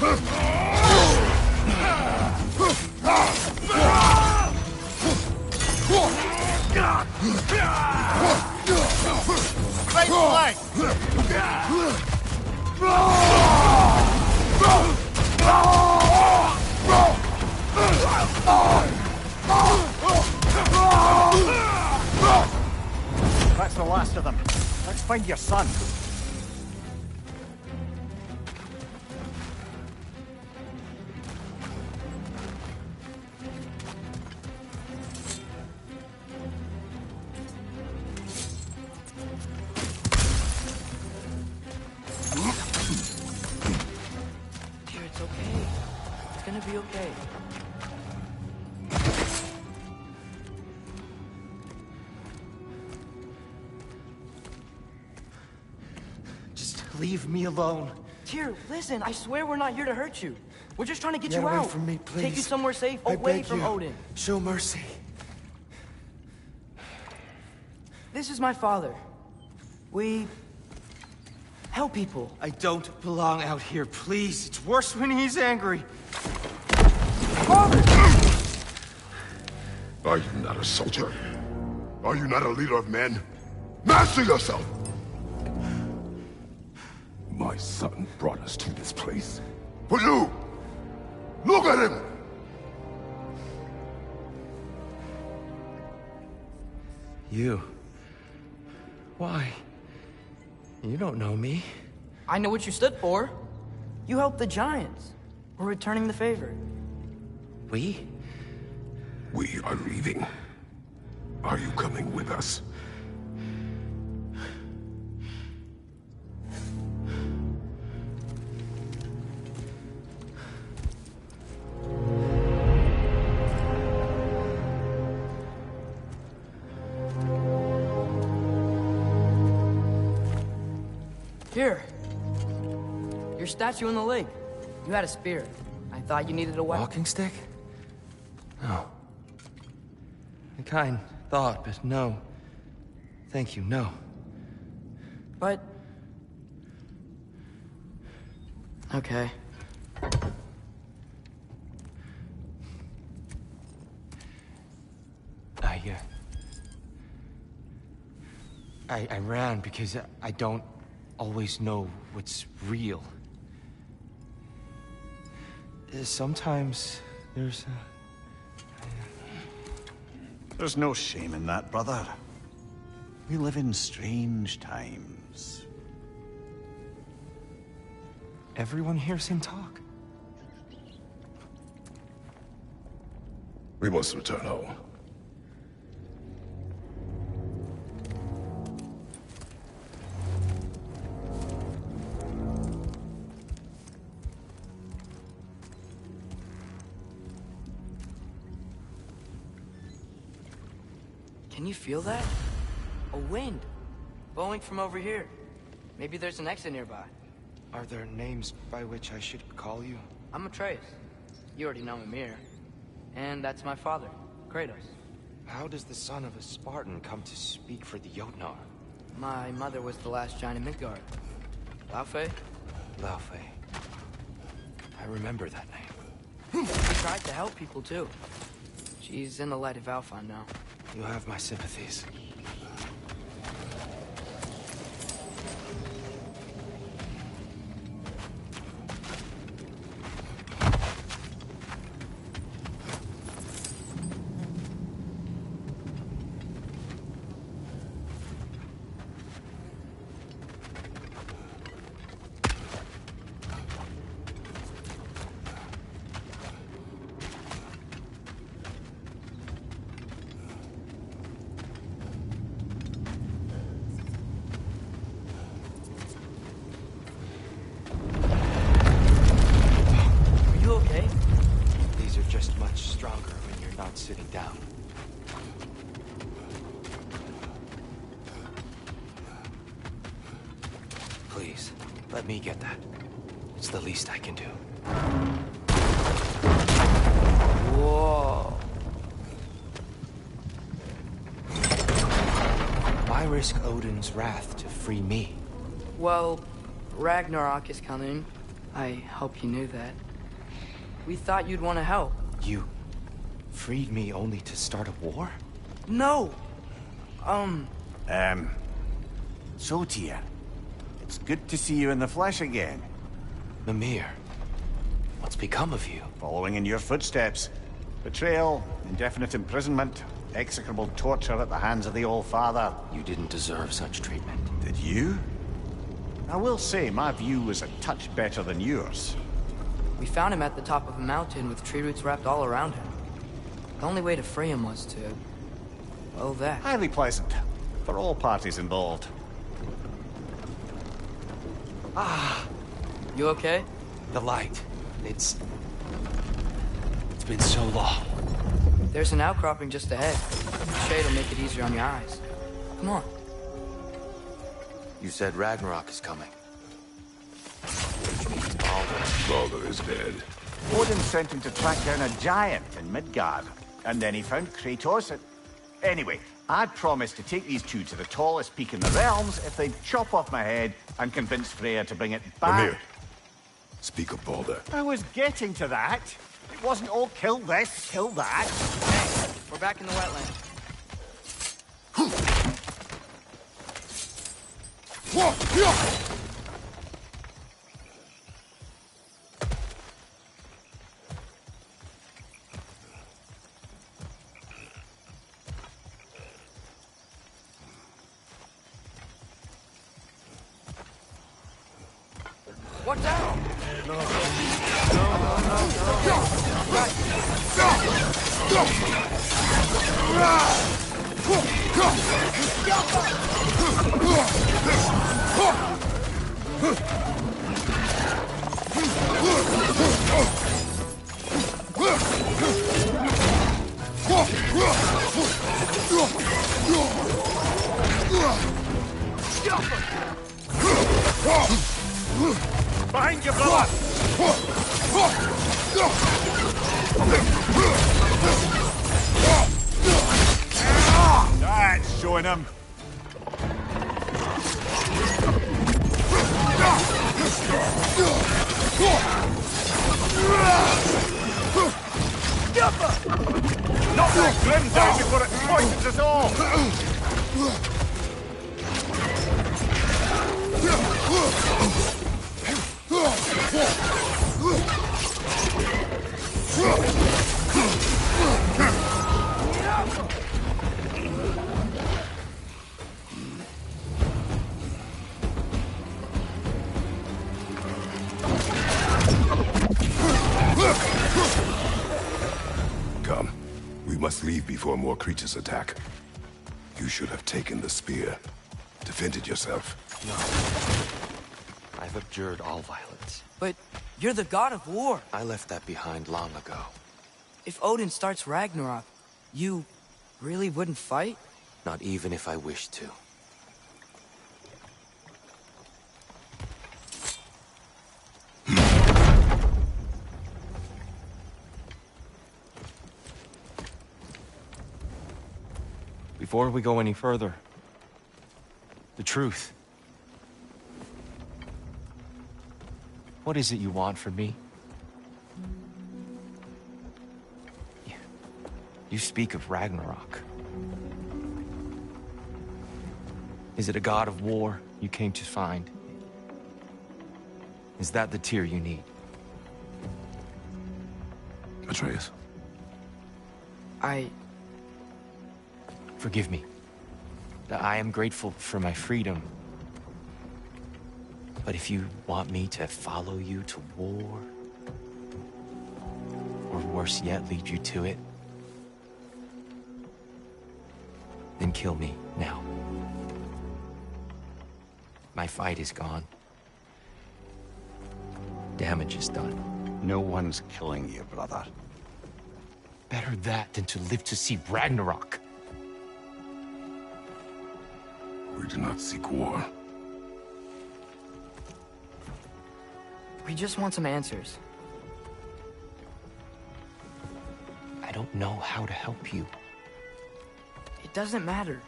Right flank!
That's the last of them. Let's find your son.
Dear, it's okay. It's gonna be okay.
Just leave me alone.
Tyr, listen, I swear we're not here to hurt you. We're just trying to get
Get
you
away
out.
from me,
Take you
please.
somewhere safe,
I
away
beg
from
you.
Odin.
Show mercy.
This is my father. We help people.
I don't belong out here, please. It's worse when he's angry.
Father!
Are you not a soldier? Are you not a leader of men? Master yourself! My son brought us to this place. For you! Look at him!
You. Why? You don't know me.
I know what you stood for. You helped the Giants. We're returning the favor.
We?
We are leaving. Are you coming with us?
Here. Your statue in the lake. You had a spear. I thought you needed a weapon.
Walking stick? No. A kind thought, but no. Thank you, no.
But... okay.
I ran because I don't always know what's real. Sometimes there's
There's no shame in that, brother. We live in strange times.
Everyone hears him talk.
We must return home.
Can you feel that? A wind. Blowing from over here. Maybe there's an exit nearby.
Are there names by which I should call you?
I'm Atreus. You already know Mimir. And that's my father, Kratos.
How does the son of a Spartan come to speak for the Jotnar?
My mother was the last giant in Midgard. Laufey?
Laufey. I remember that name.
She tried to help people too. She's in the light of Alpha now.
You have my sympathies. Sitting down. Please, let me get that. It's the least I can do.
Whoa.
Why risk Odin's wrath to free me?
Well, Ragnarok is coming. I hope you knew that. We thought you'd want to help.
You freed me only to start a war?
No!
So, Tyr, it's good to see you in the flesh again.
Mimir, what's become of you?
Following in your footsteps. Betrayal, indefinite imprisonment, execrable torture at the hands of the Old Father.
You didn't deserve such treatment.
Did you? I will say, my view was a touch better than yours.
We found him at the top of a mountain with tree roots wrapped all around him. The only way to free him was to... well, that.
Highly pleasant, for all parties involved.
You okay?
The light. It's been so long.
There's an outcropping just ahead. The shade will make it easier on your eyes. Come on.
You said Ragnarok is coming.
Baldur is dead.
Odin sent him to track down a giant in Midgard, and then he found Kratos at... Anyway, I'd promised to take these two to the tallest peak in the realms if they'd chop off my head and convince Freya to bring it back.
Mimir, speak of Baldur.
I was getting to that. It wasn't all kill this, kill that.
Hey, we're back in the wetland. Watch out!
Behind you, brother! That's showing him. Knock that grim down before it poisons us all!
Come. We must leave before more creatures attack. You should have taken the spear. Defended yourself.
I've abjured all violence.
But you're the god of war.
I left that behind long ago.
If Odin starts Ragnarok, you really wouldn't fight?
Not even if I wished to. Before we go any further, the truth. What is it you want from me? You speak of Ragnarok. Is it a god of war you came to find? Is that the Tyr you need?
Atreus.
Forgive me. I am grateful for my freedom. But if you want me to follow you to war, or worse yet, lead you to it, then kill me now. My fight is gone. Damage is done.
No one's killing you, brother.
Better that than to live to see Ragnarok.
We do not seek war.
We just want some answers.
I don't know how to help you.
It doesn't matter.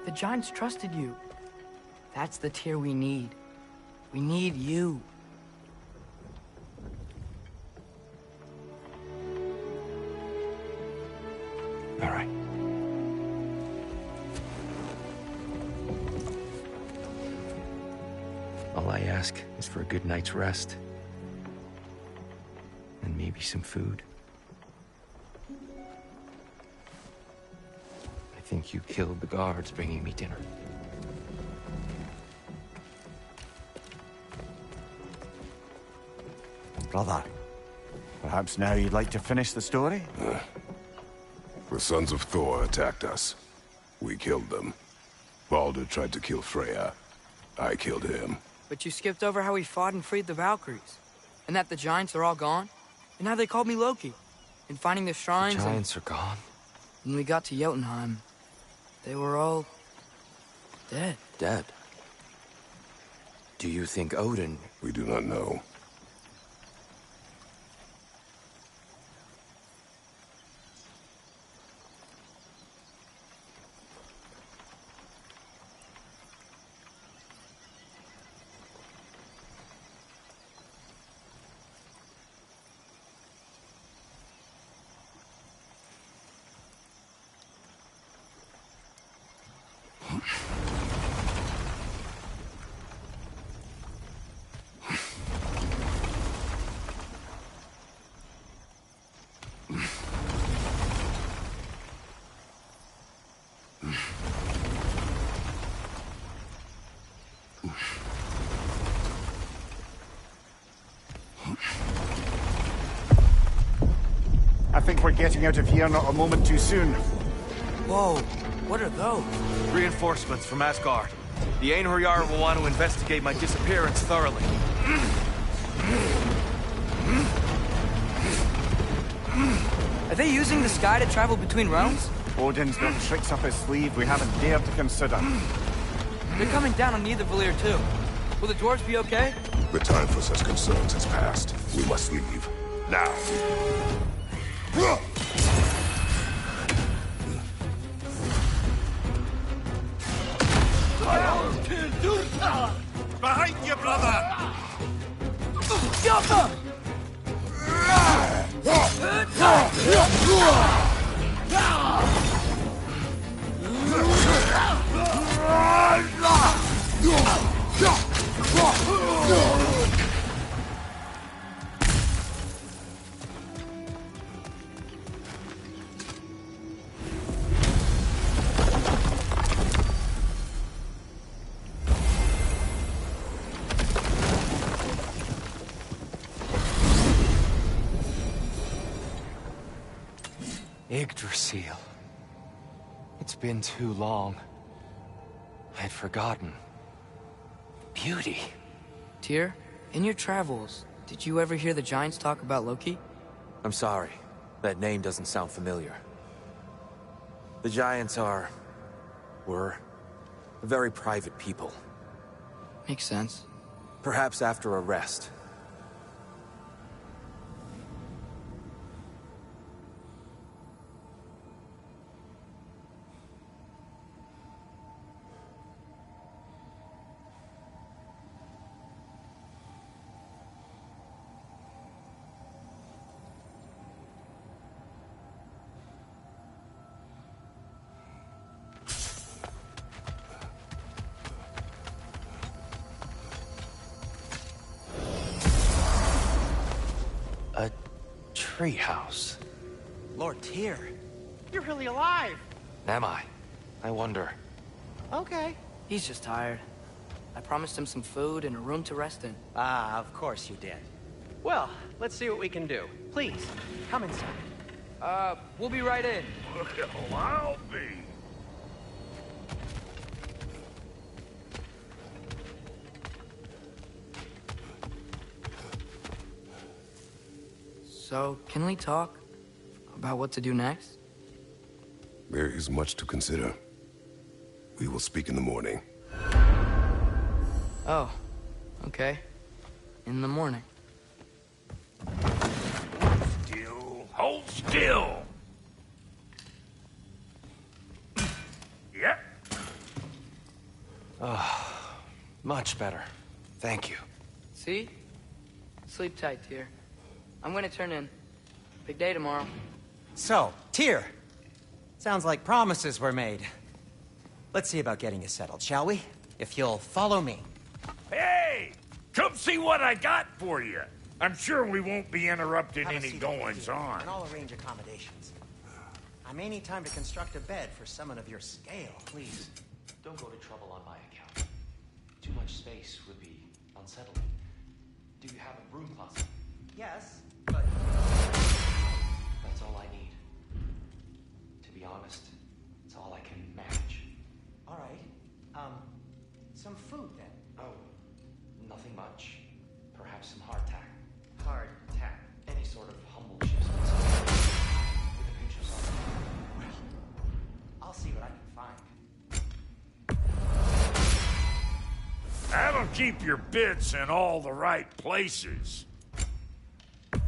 The Giants trusted you. That's the Tyr we need. We need you.
is for a good night's rest. And maybe some food. I think you killed the guards bringing me dinner.
Brother, perhaps now you'd like to finish the story?
The sons of Thor attacked us. We killed them. Baldur tried to kill Freya. I killed him.
But you skipped over how we fought and freed the Valkyries. And that the Giants are all gone. And how they called me Loki. And finding the shrines.
The Giants are gone?
When we got to Jotunheim, they were all... dead.
Dead? Do you think Odin...
We do not know.
I think we're getting out of here not a moment too soon.
Whoa, what are those?
Reinforcements from Asgard. The Einherjar will want to investigate my disappearance thoroughly.
Are they using the sky to travel between realms?
Odin's got tricks up his sleeve we haven't dared to consider.
They're coming down on Nidavellir too. Will the dwarves be okay?
The time for such concerns has passed. We must leave. Now.
Behind you, brother!
Yggdrasil. It's been too long. I'd forgotten. Beauty.
Tyr, in your travels, did you ever hear the Giants talk about Loki?
I'm sorry. That name doesn't sound familiar. The Giants were very private people.
Makes sense.
Perhaps after a rest.
A treehouse.
Lord Tyr, you're really alive.
Am I? I wonder.
Okay.
He's just tired. I promised him some food and a room to rest in.
Ah, of course you did. Well, let's see what we can do. Please, come inside.
We'll be right in.
Well, I'll be.
So, can we talk about what to do next?
There is much to consider. We will speak in the morning.
Oh, okay. In the morning.
Still. Hold still. Yep.
Much better. Thank you.
See? Sleep tight, Tyr. I'm gonna turn in. Big day tomorrow.
So, Tyr. Sounds like promises were made. Let's see about getting you settled, shall we? If you'll follow me.
Hey!
Come see what I got for you. I'm sure we won't be interrupting
Have a
any
seat over
goings
here,
on.
And I'll arrange accommodations. I may need time to construct a bed for someone of your scale.
Please, don't go to trouble on my account. Too much space would be unsettling. Do you have a broom closet?
Yes, but...
That's all I need. To be honest, it's all I can manage.
All right. Some food then.
Oh, nothing much. Perhaps some hardtack.
Hardtack.
Any sort of humble chips with a pinch of salt.
I'll see what I can find.
That'll keep your bits in all the right places.
You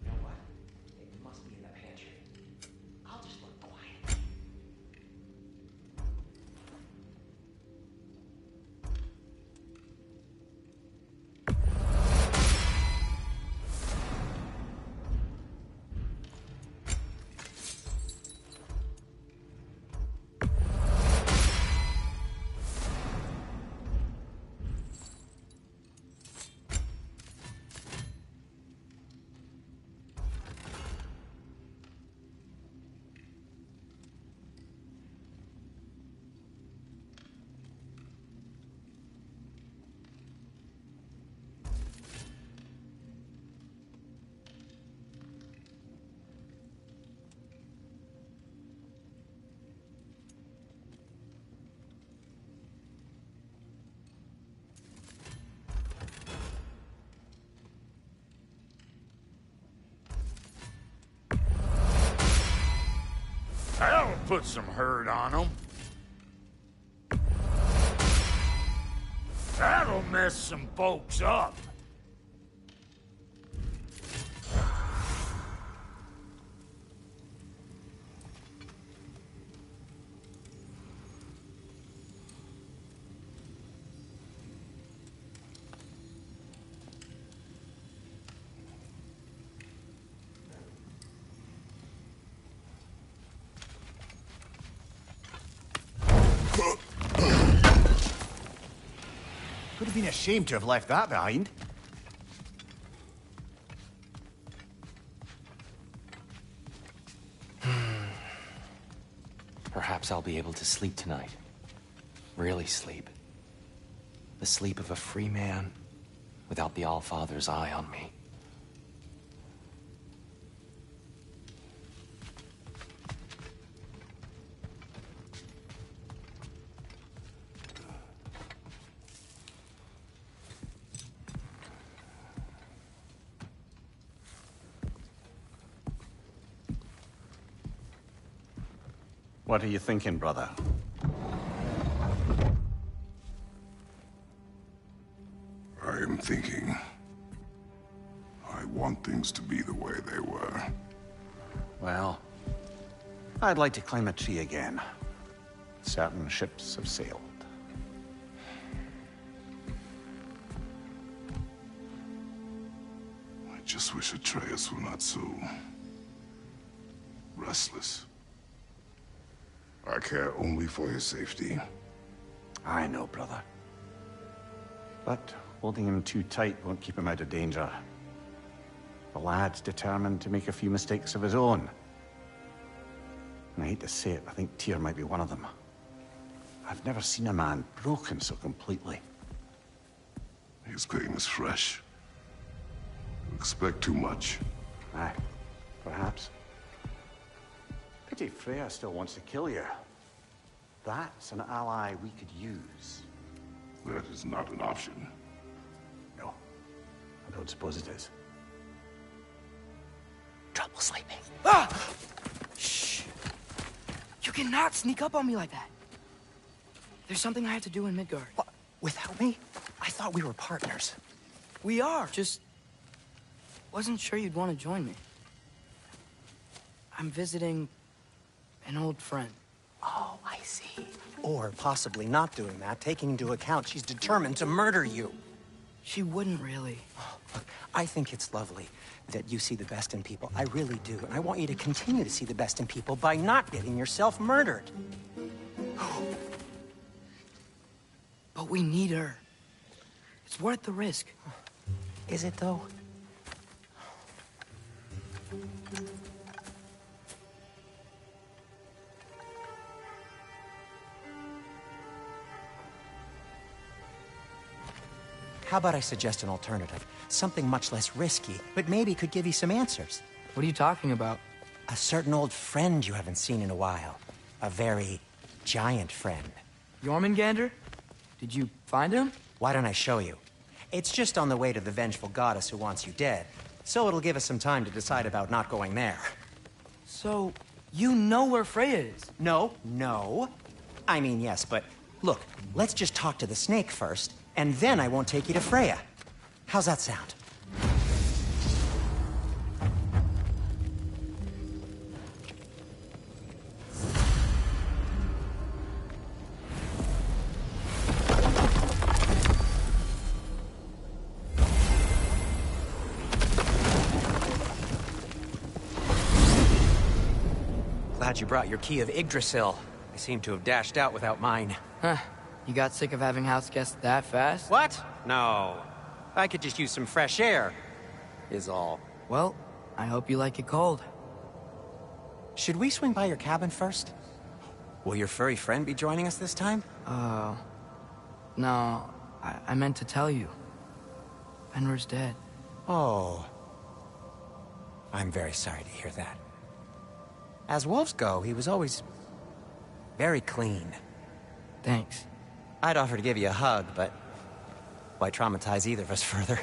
know what? It must be in the pantry. I'll just look quiet.
That'll put some hurt on them. That'll mess some folks up.
Would have been a shame to have left that behind.
Perhaps I'll be able to sleep tonight. Really sleep. The sleep of a free man without the Allfather's eye on me.
What are you thinking, brother?
I am thinking. I want things to be the way they were.
Well, I'd like to climb a tree again. Certain ships have sailed.
I just wish Atreus were not so restless. I care only for his safety.
I know, brother. But holding him too tight won't keep him out of danger. The lad's determined to make a few mistakes of his own. And I hate to say it, I think Tyr might be one of them. I've never seen a man broken so completely.
His pain is fresh. You expect too much.
Aye, perhaps. Pity Freya still wants to kill you. That's an ally we could use.
That is not an option.
No, I don't suppose it is.
Trouble sleeping. Ah! Shh! You cannot sneak up on me like that. There's something I have to do in Midgard.
What? Without me? I thought we were partners.
We are. Just wasn't sure you'd want to join me. I'm visiting an old friend.
Oh, I see. Or possibly not doing that, taking into account she's determined to murder you.
She wouldn't really.
Look, I think it's lovely that you see the best in people. I really do. And I want you to continue to see the best in people by not getting yourself murdered.
But we need her. It's worth the risk.
Is it, though? How about I suggest an alternative? Something much less risky, but maybe could give you some answers.
What are you talking about?
A certain old friend you haven't seen in a while. A very giant friend.
Jormungandr? Did you find him?
Why don't I show you? It's just on the way to the vengeful goddess who wants you dead. So it'll give us some time to decide about not going there.
So, you know where Freya is?
No. I mean, yes, but look, let's just talk to the snake first, and then I won't take you to Freya. How's that sound? Glad you brought your key of Yggdrasil. I seem to have dashed out without mine.
Huh. You got sick of having house guests that fast?
What? No. I could just use some fresh air, is all.
Well, I hope you like it cold.
Should we swing by your cabin first? Will your furry friend be joining us this time?
No. I meant to tell you. Fenrir's dead.
Oh. I'm very sorry to hear that. As wolves go, he was always very clean.
Thanks.
I'd offer to give you a hug, but why traumatize either of us further?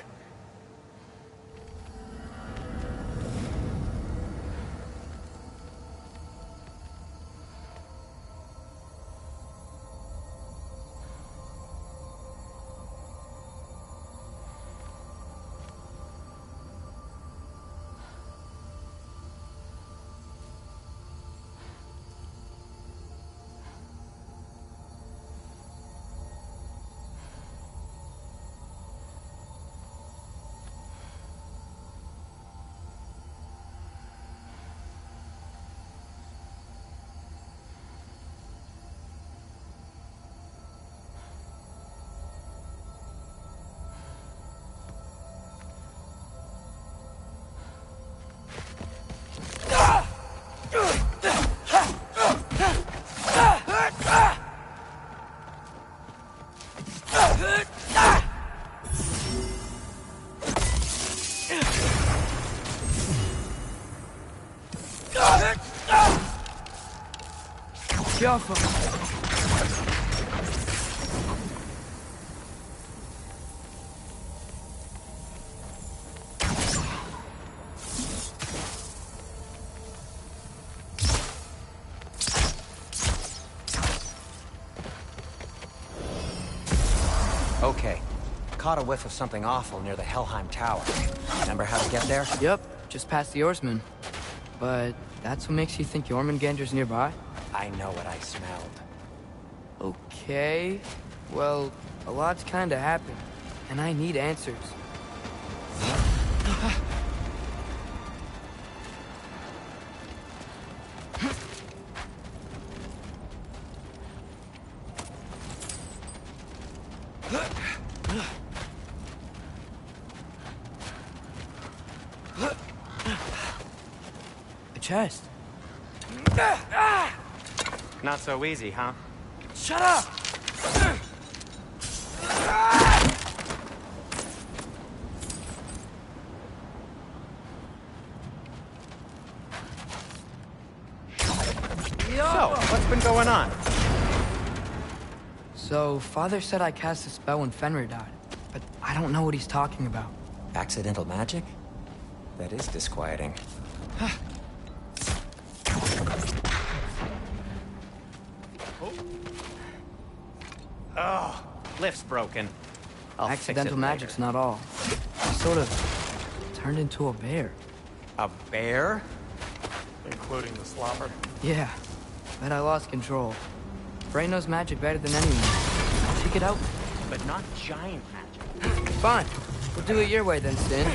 Okay. Caught a whiff of something awful near the Helheim Tower. Remember how to get there?
Yep, just past the oarsman. But that's what makes you think Jormungandr's nearby?
I know what I smelled.
Okay. Well, a lot's kinda happened, and I need answers. A chest.
Not so easy, huh?
Shut up!
So, what's been going on?
So, Father said I cast a spell when Fenrir died, but I don't know what he's talking about.
Accidental magic? That is disquieting. Oh, lift's broken. I'll
Accidental
fix it
magic's
later.
not all. He sort of turned into a bear.
A bear?
Including the slobber.
Yeah, but I lost control. Frey knows magic better than anyone. She could help me.
But not giant magic.
Fine. We'll do it your way then, Sin.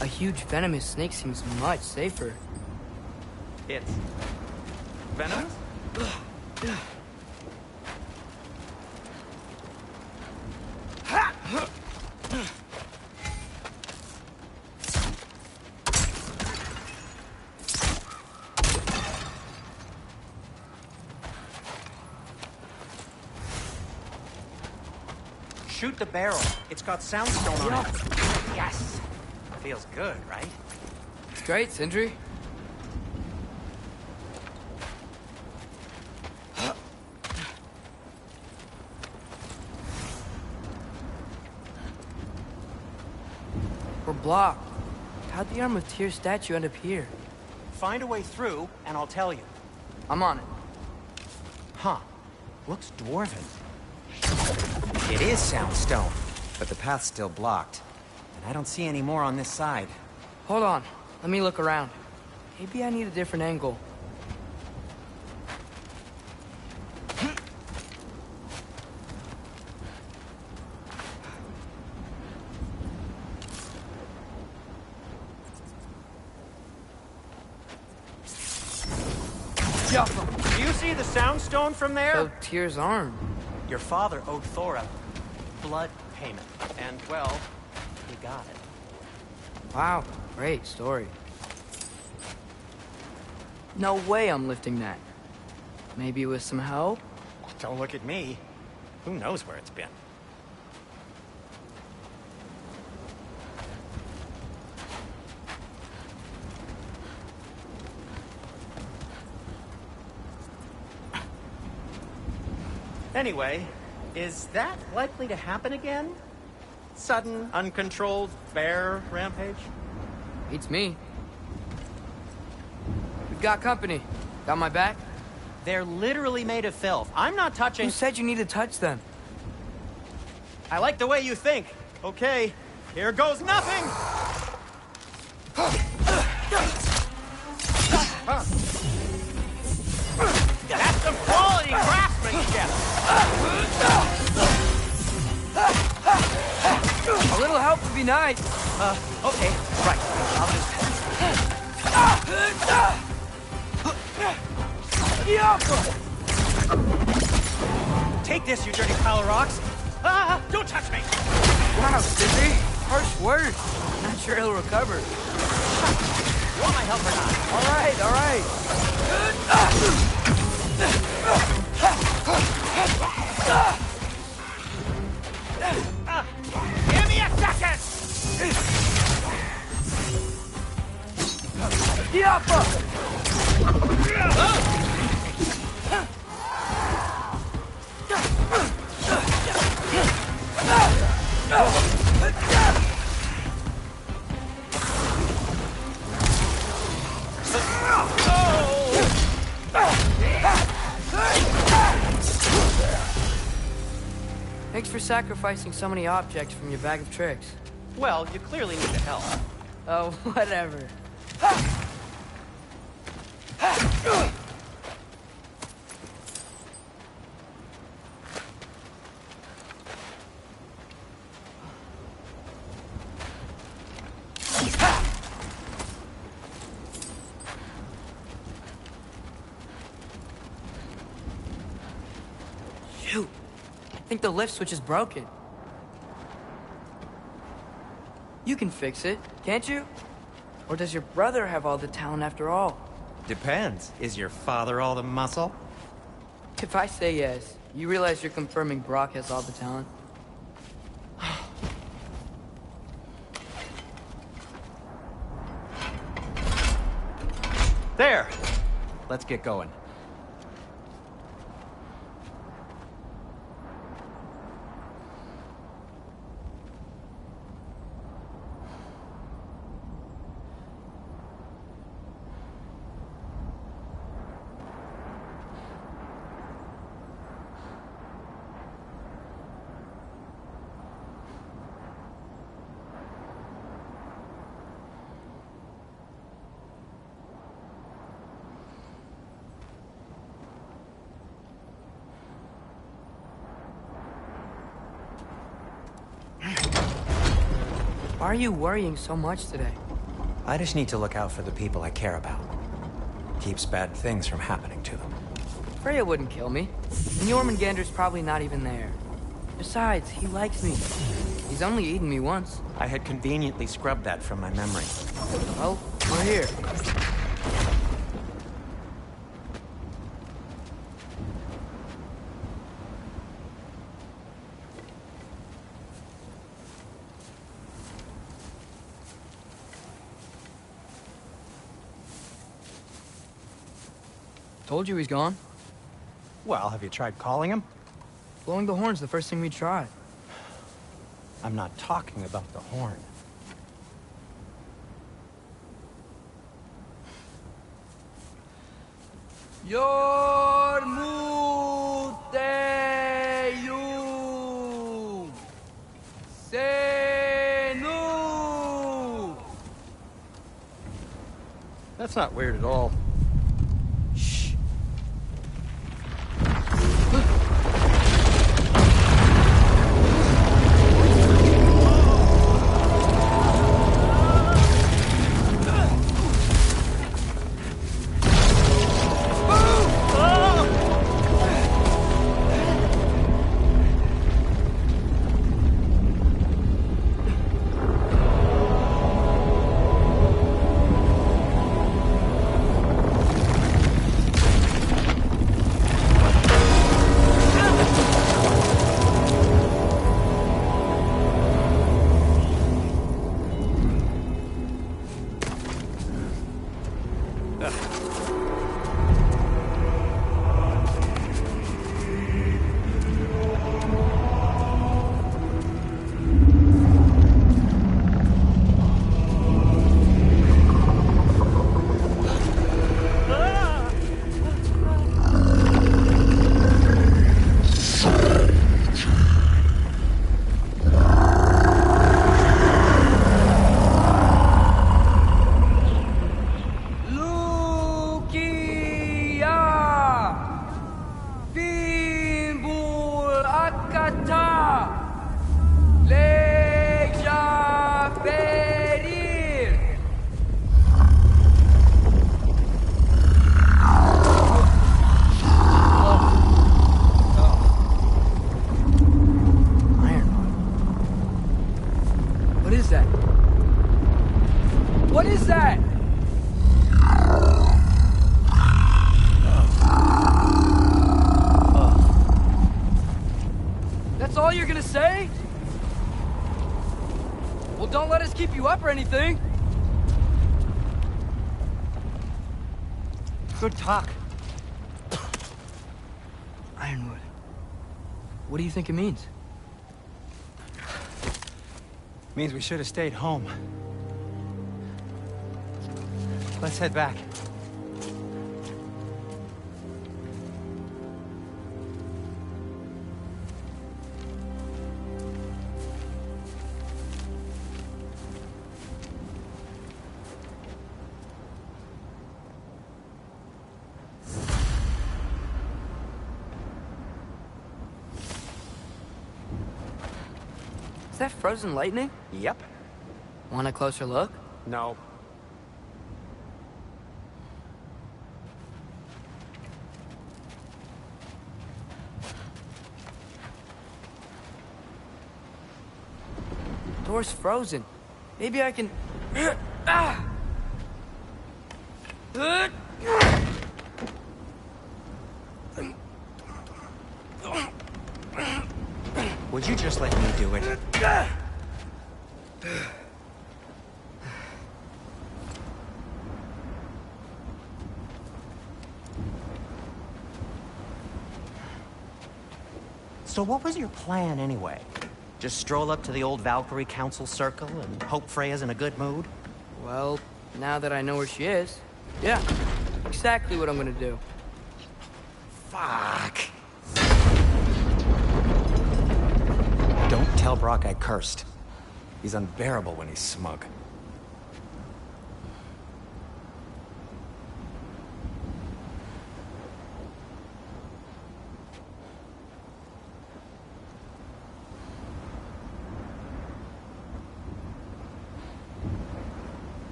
A huge venomous snake seems much safer.
It's... venomous? Shoot the barrel. It's got soundstone on it. Yes! Feels good, right?
It's great, Sindri. We're blocked. How'd the Arm of Tyr statue end up here?
Find a way through, and I'll tell you.
I'm on it.
Huh. Looks dwarven. It is soundstone, but the path's still blocked. And I don't see any more on this side.
Hold on. Let me look around. Maybe I need a different angle.
Do you see the soundstone from there?
So Tyr's arm.
Your father owed Thor a blood payment. And, well, he got it.
Wow, great story. No way I'm lifting that. Maybe with some help?
Don't look at me. Who knows where it's been? Anyway, is that likely to happen again? Sudden, uncontrolled bear rampage?
Beats me. We've got company. Got my back?
They're literally made of filth. I'm not touching...
Who said you need to touch them?
I like the way you think. Okay, here goes nothing! That's some quality craftsmanship!
A little help would be nice.
Okay, right. I'll just... Take this, you dirty pile of rocks! Ah, don't touch me!
Wow, Sindri. Harsh words. Not sure he'll recover.
You want my help or not?
All right, all right.
Give me a second!
Thanks for sacrificing so many objects from your bag of tricks.
Well, you clearly need the help.
Oh, whatever. Shoot. I think the lift switch is broken. You can fix it, can't you? Or does your brother have all the talent after all?
Depends. Is your father all the muscle?
If I say yes, you realize you're confirming Brock has all the talent?
There! Let's get going.
Why are you worrying so much today?
I just need to look out for the people I care about. Keeps bad things from happening to them.
Freya wouldn't kill me. And Jormungandr's probably not even there. Besides, he likes me. He's only eaten me once.
I had conveniently scrubbed that from my memory.
Well, we're here. Told you he's gone.
Well, have you tried calling him?
Blowing the horn's the first thing we tried.
I'm not talking about the horn.
Yormuteyu Senu.
That's not weird at all. Shh.
What is that? That's all you're gonna say? Well, don't let us keep you up or anything.
Good talk.
Ironwood. What do you think it means?
Means we should have stayed home. Let's head back.
Is that frozen lightning?
Yep.
Want a closer look?
No.
Door's frozen. Maybe I can... Ah!
Would you just let me do it? So what was your plan anyway? Just stroll up to the old Valkyrie Council circle and hope Freya's in a good mood?
Well, now that I know where she is, yeah, exactly what I'm gonna do.
Fuck. Don't tell Brock I cursed. He's unbearable when he's smug.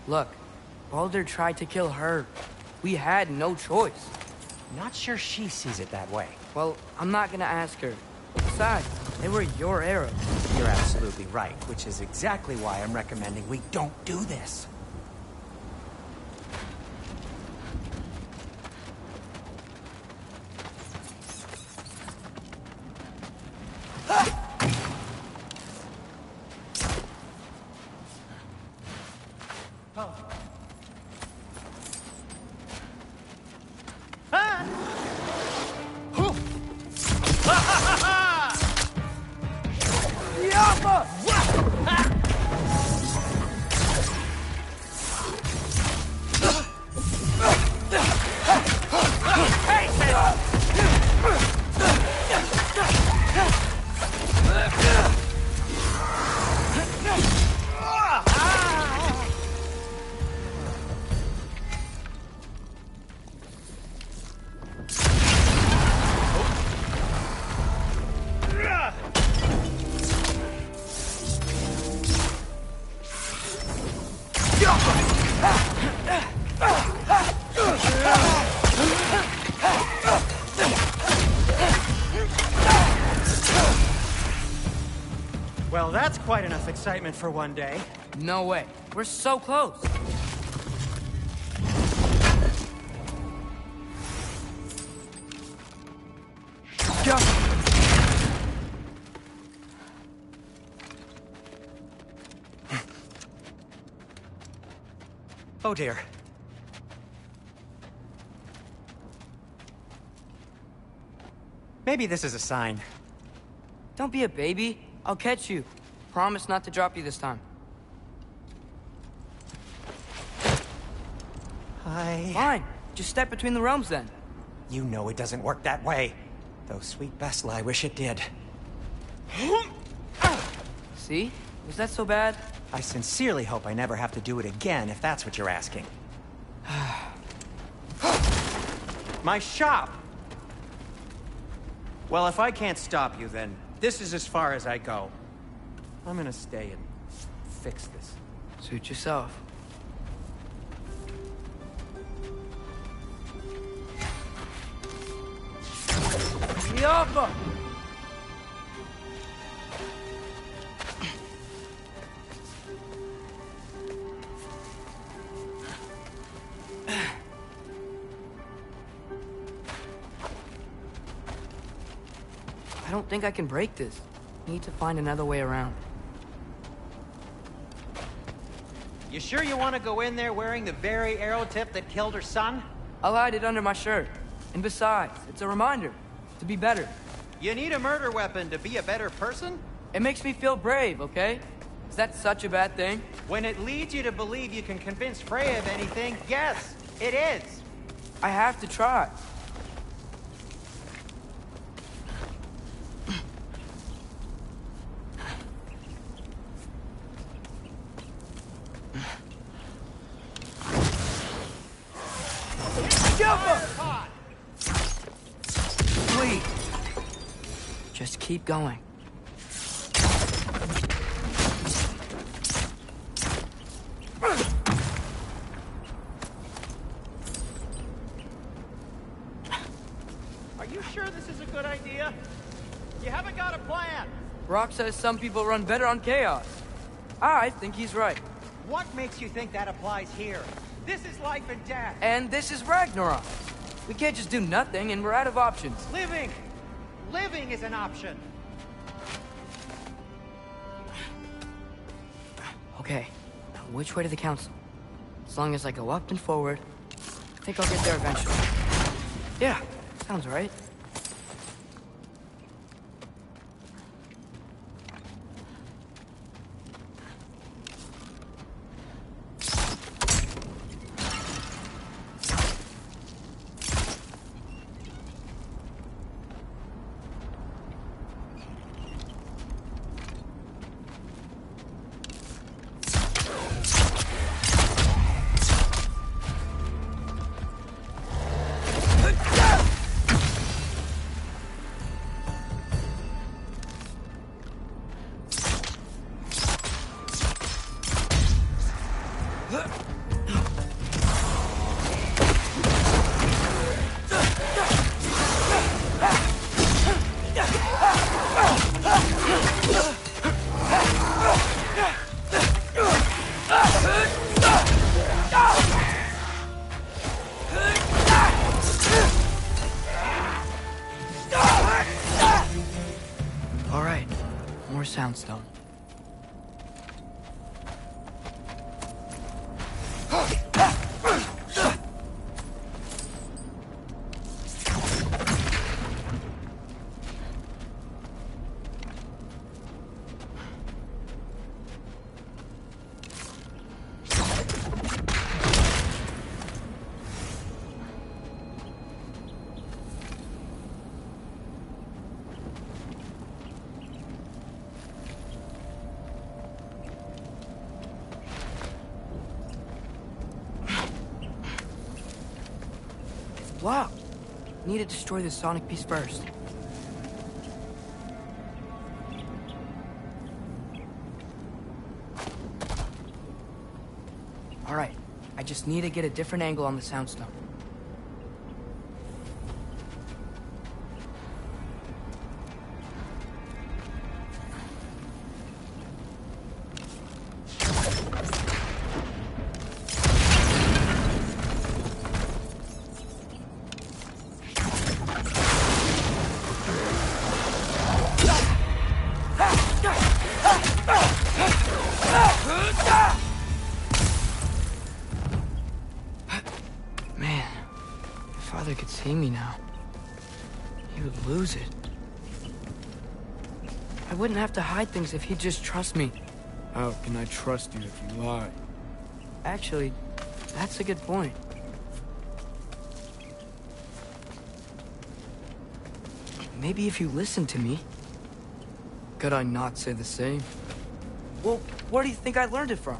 Look, Baldur tried to kill her. We had no choice.
Not sure she sees it that way.
Well, I'm not gonna ask her. Besides, they were your arrows.
You're absolutely right, which is exactly why I'm recommending we don't do this. Well, that's quite enough excitement for one day.
No way. We're so close.
Oh dear. Maybe this is a sign.
Don't be a baby. I'll catch you. Promise not to drop you this time. Fine. Just step between the realms then.
You know it doesn't work that way. Though sweet Bessel, I wish it did.
See? Was that so bad?
I sincerely hope I never have to do it again, if that's what you're asking. My shop! Well, if I can't stop you, then this is as far as I go. I'm gonna stay and fix this.
Suit yourself. Diablo! I don't think I can break this. Need to find another way around.
You sure you want to go in there wearing the very arrow tip that killed her son?
I'll hide it under my shirt. And besides, it's a reminder to be better.
You need a murder weapon to be a better person?
It makes me feel brave, okay? Is that such a bad thing?
When it leads you to believe you can convince Freya of anything, yes, it is.
I have to try. Please. Just keep going.
Are you sure this is a good idea? You haven't got a plan.
Rock says some people run better on chaos. I think he's right.
What makes you think that applies here? This is life and death.
And this is Ragnarok. We can't just do nothing, and we're out of options.
Living! Living is an option.
Okay, now which way to the council? As long as I go up and forward, I think I'll get there eventually. Yeah, sounds right. soundstone. Blocked. Need to destroy the sonic piece first. All right. I just need to get a different angle on the soundstone. Man, if Father could see me now, he would lose it. I wouldn't have to hide things if he'd just trust me.
How can I trust you if you lie?
Actually, that's a good point. Maybe if you listen to me.
Could I not say the same?
Well, where do you think I learned it from?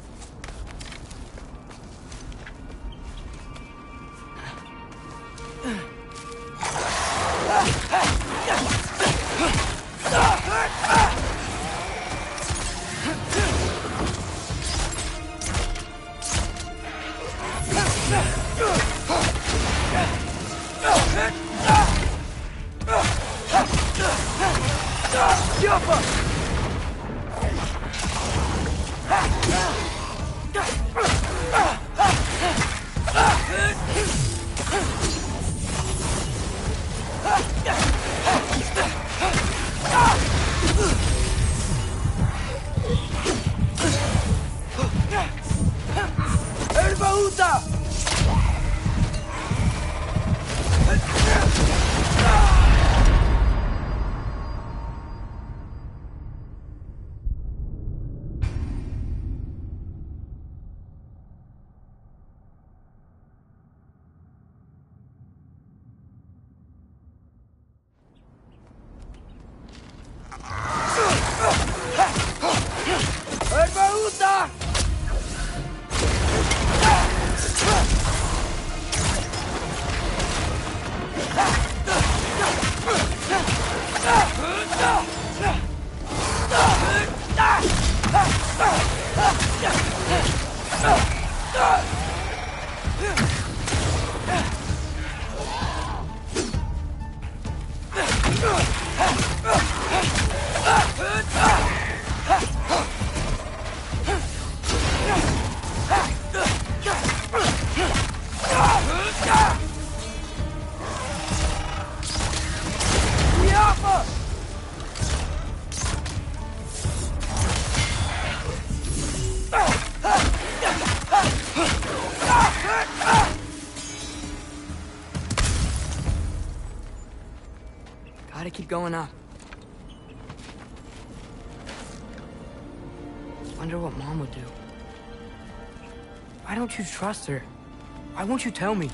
Gotta keep going up. Wonder what Mom would do. Why don't you trust her? Why won't you tell me?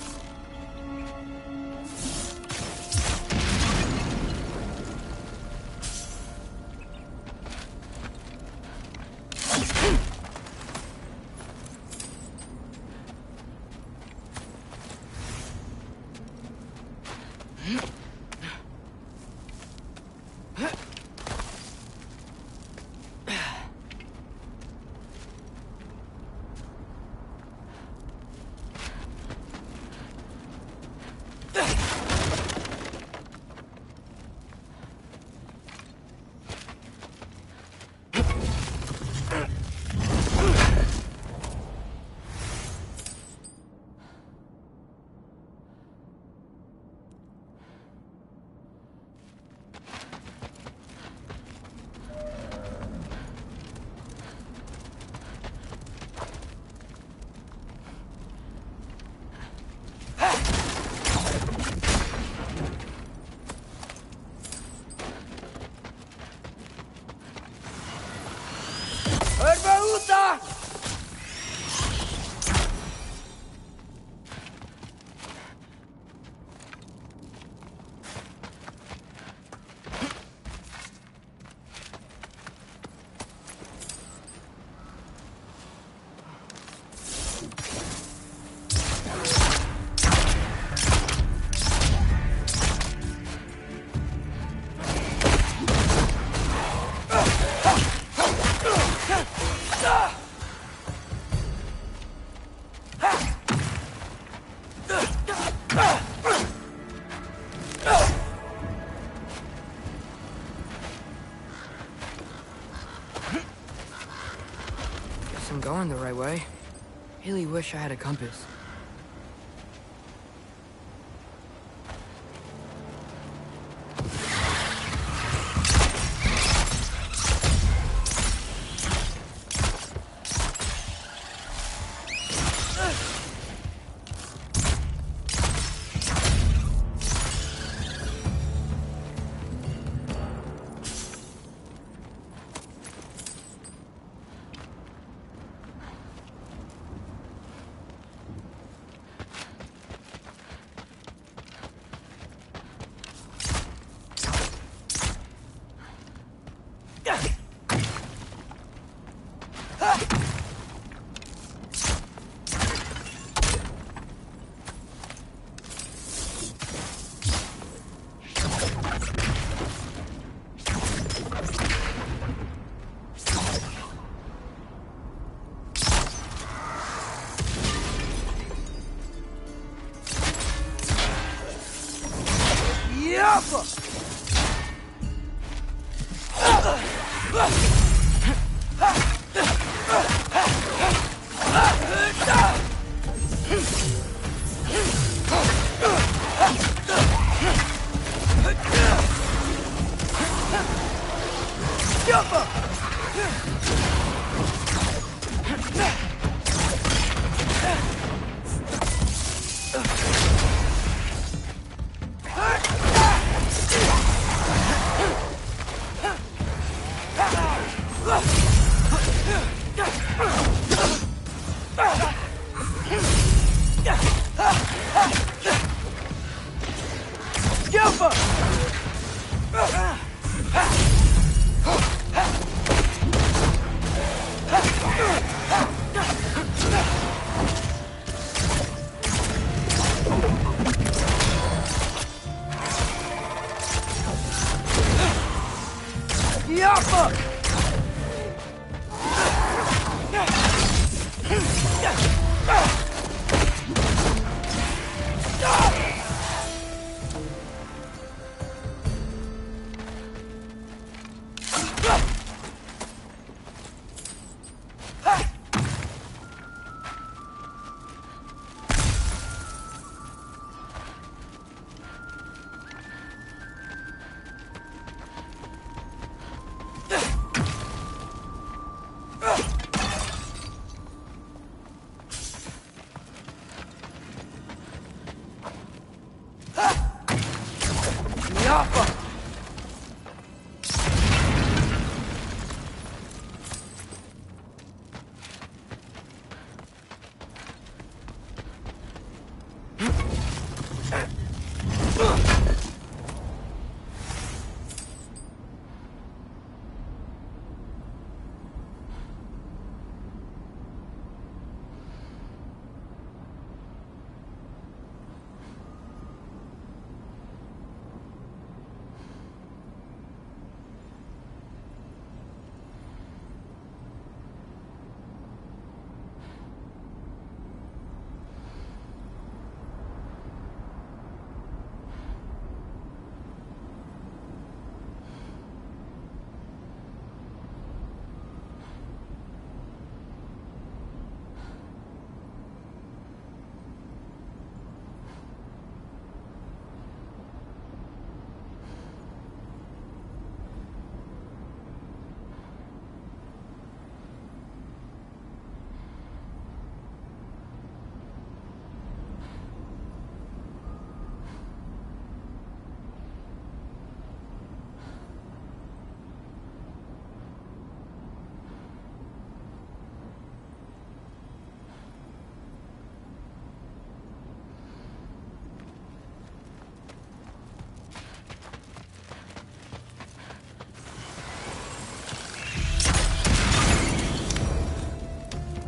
going the right way. Really wish I had a compass.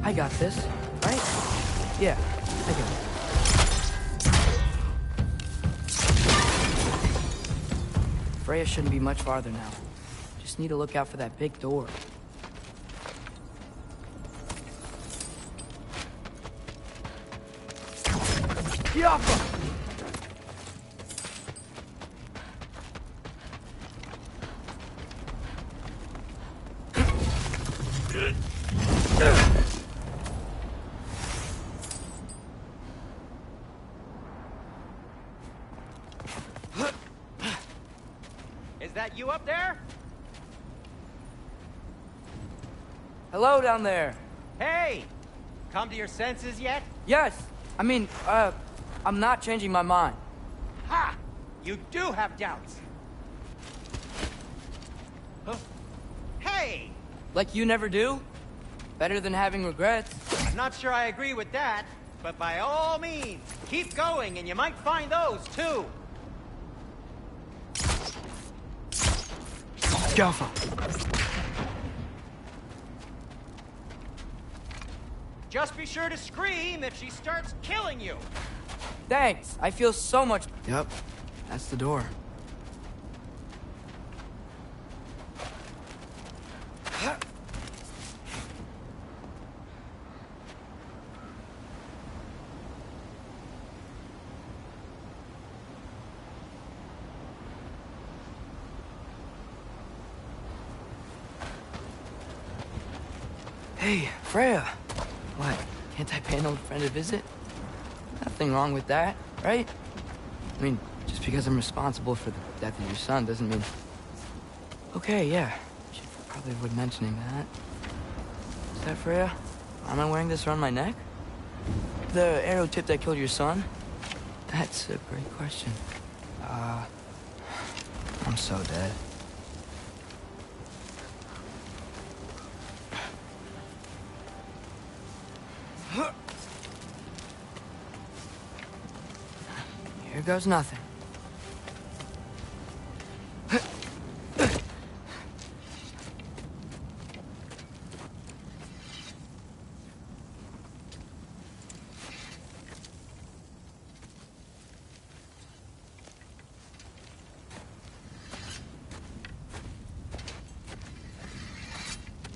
I got this, right? Yeah, I got it. Freya shouldn't be much farther now. Just need to look out for that big door. Yappa!
that you up there?
Hello down there.
Hey! Come to your senses yet?
Yes. I mean, I'm not changing my mind.
Ha! You do have doubts. Huh? Hey!
Like you never do? Better than having regrets.
I'm not sure I agree with that, but by all means, keep going and you might find those too.
Jaffa.
Just be sure to scream if she starts killing you.
Thanks. I feel so much... Yep. That's the door. Hey, Freya. What? Can't I pay an old friend a visit? Nothing wrong with that, right? I mean, just because I'm responsible for the death of your son doesn't mean... Okay, yeah. Should probably avoid mentioning that. Is that Freya? Am I wearing this around my neck? The arrow tip that killed your son? That's a great question. I'm so dead. Here goes nothing.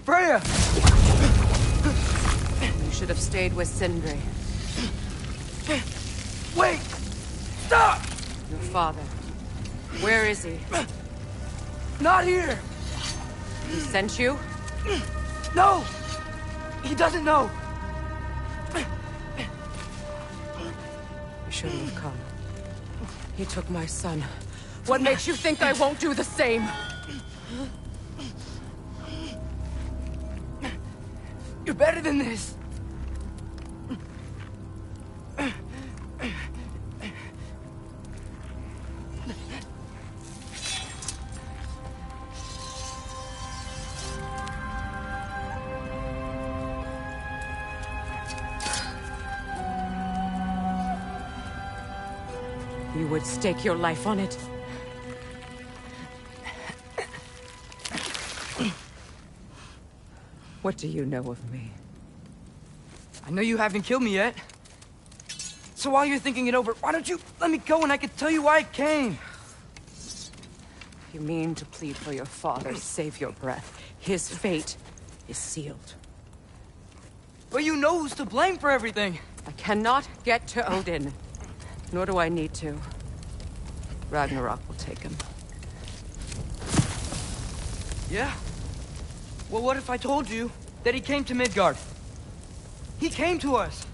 Freya!
You should have stayed with Sindri.
Wait! Stop!
Your father. Where is he?
Not here!
He sent you?
No! He doesn't know!
You shouldn't have come. He took my son. What makes you think I won't do the same?
You're better than this!
You would stake your life on it. What do you know of me?
I know you haven't killed me yet. So while you're thinking it over, why don't you let me go and I can tell you why I came?
You mean to plead for your father, save your breath. His fate is sealed.
But you know who's to blame for everything.
I cannot get to Odin. Nor do I need to. Ragnarok will take him.
Yeah? Well, what if I told you that he came to Midgard? He came to us.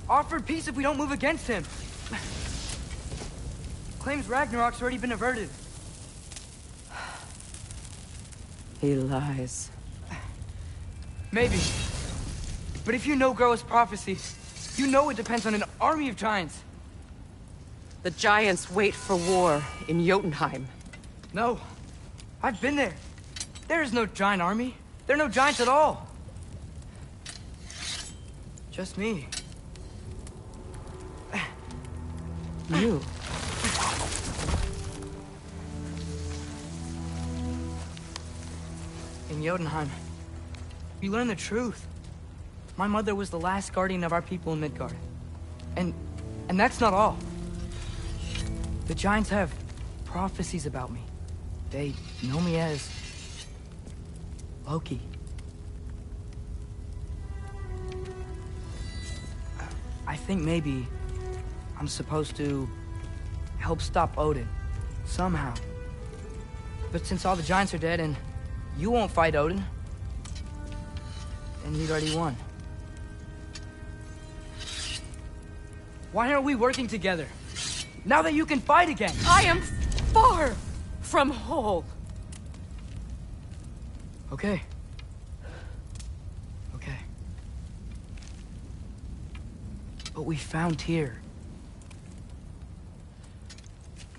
Offered peace if we don't move against him. Claims Ragnarok's already been averted.
He lies.
Maybe. But if you know Groa's prophecy, you know it depends on an army of giants.
The giants wait for war in Jotunheim.
No. I've been there. There is no giant army. There are no giants at all. Just me.
You.
In Jotunheim, we learn the truth. My mother was the last guardian of our people in Midgard. And that's not all. The giants have prophecies about me. They know me as Loki. I think maybe I'm supposed to help stop Odin, somehow. But since all the giants are dead and you won't fight Odin, then he'd already won. Why aren't we working together? Now that you can fight again!
I am far, from whole.
Okay. Okay. But we found Tyr.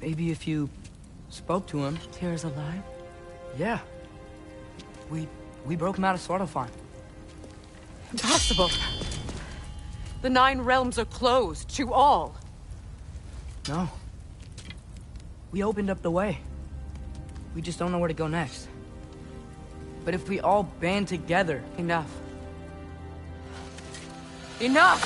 Maybe if you spoke to him...
Tyr's alive?
Yeah. We broke him out of Svartalfheim.
Impossible. The 9 realms are closed to all.
No. We opened up the way. We just don't know where to go next. But if we all band together...
Enough. Enough!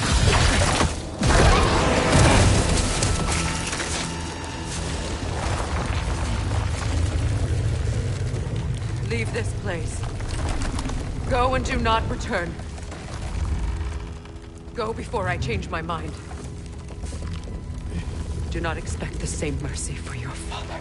Leave this place. Go and do not return. Go before I change my mind. Do not expect the same mercy for your father.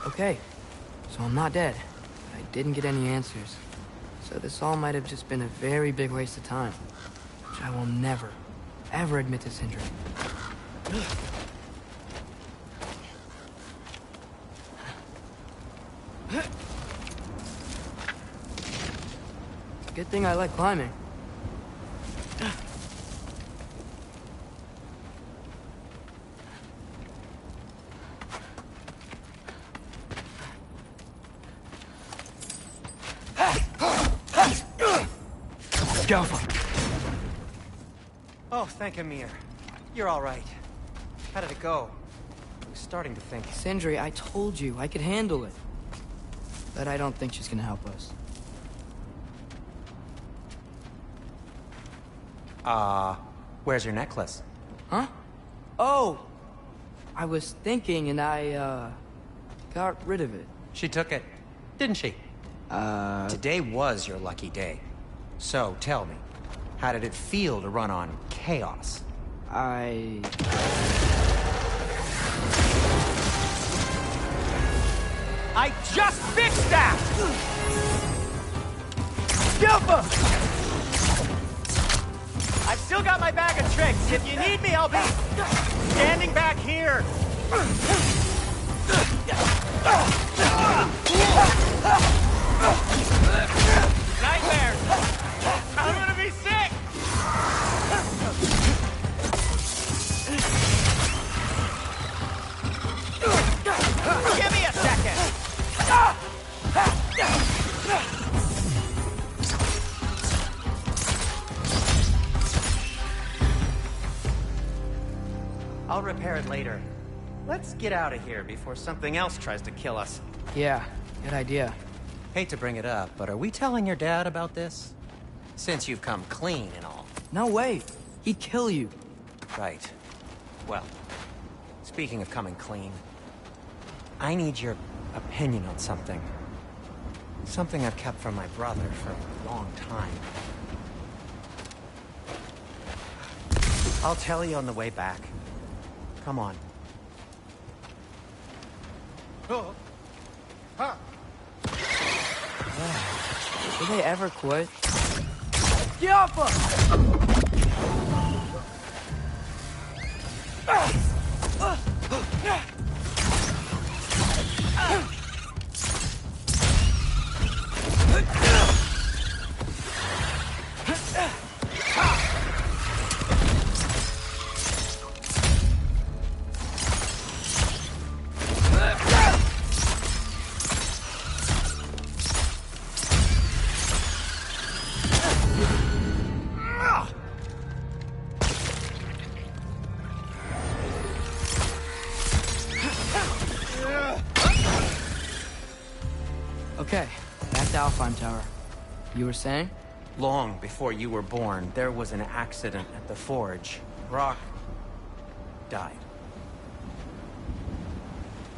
Okay, so I'm not dead. I didn't get any answers. So this all might have just been a very big waste of time. Which I will never, ever admit to Sindri. It's a good thing I like climbing.
Oh, thank Amir. You're all right. How did it go? I was starting to think...
Sindri, I told you I could handle it. But I don't think she's gonna help us.
Where's your necklace?
Huh? Oh! I was thinking and I, got rid of it.
She took it, didn't she? Today was your lucky day. So, tell me, how did it feel to run on chaos?
I
just fixed that!
Gilpa!
I've still got my bag of tricks. If you need me, I'll be standing back here. Nightmare! I'm gonna be sick! Give me a second! I'll repair it later. Let's get out of here before something else tries to kill us.
Yeah, good idea.
Hate to bring it up, but are we telling your dad about this? Since you've come clean and all.
No way. He'd kill you.
Right. Well, speaking of coming clean, I need your opinion on something. Something I've kept from my brother for a long time. I'll tell you on the way back. Come on.
Will they ever quit? Okay, back to Alpine Tower. You were saying?
Long before you were born, there was an accident at the forge. Brock died.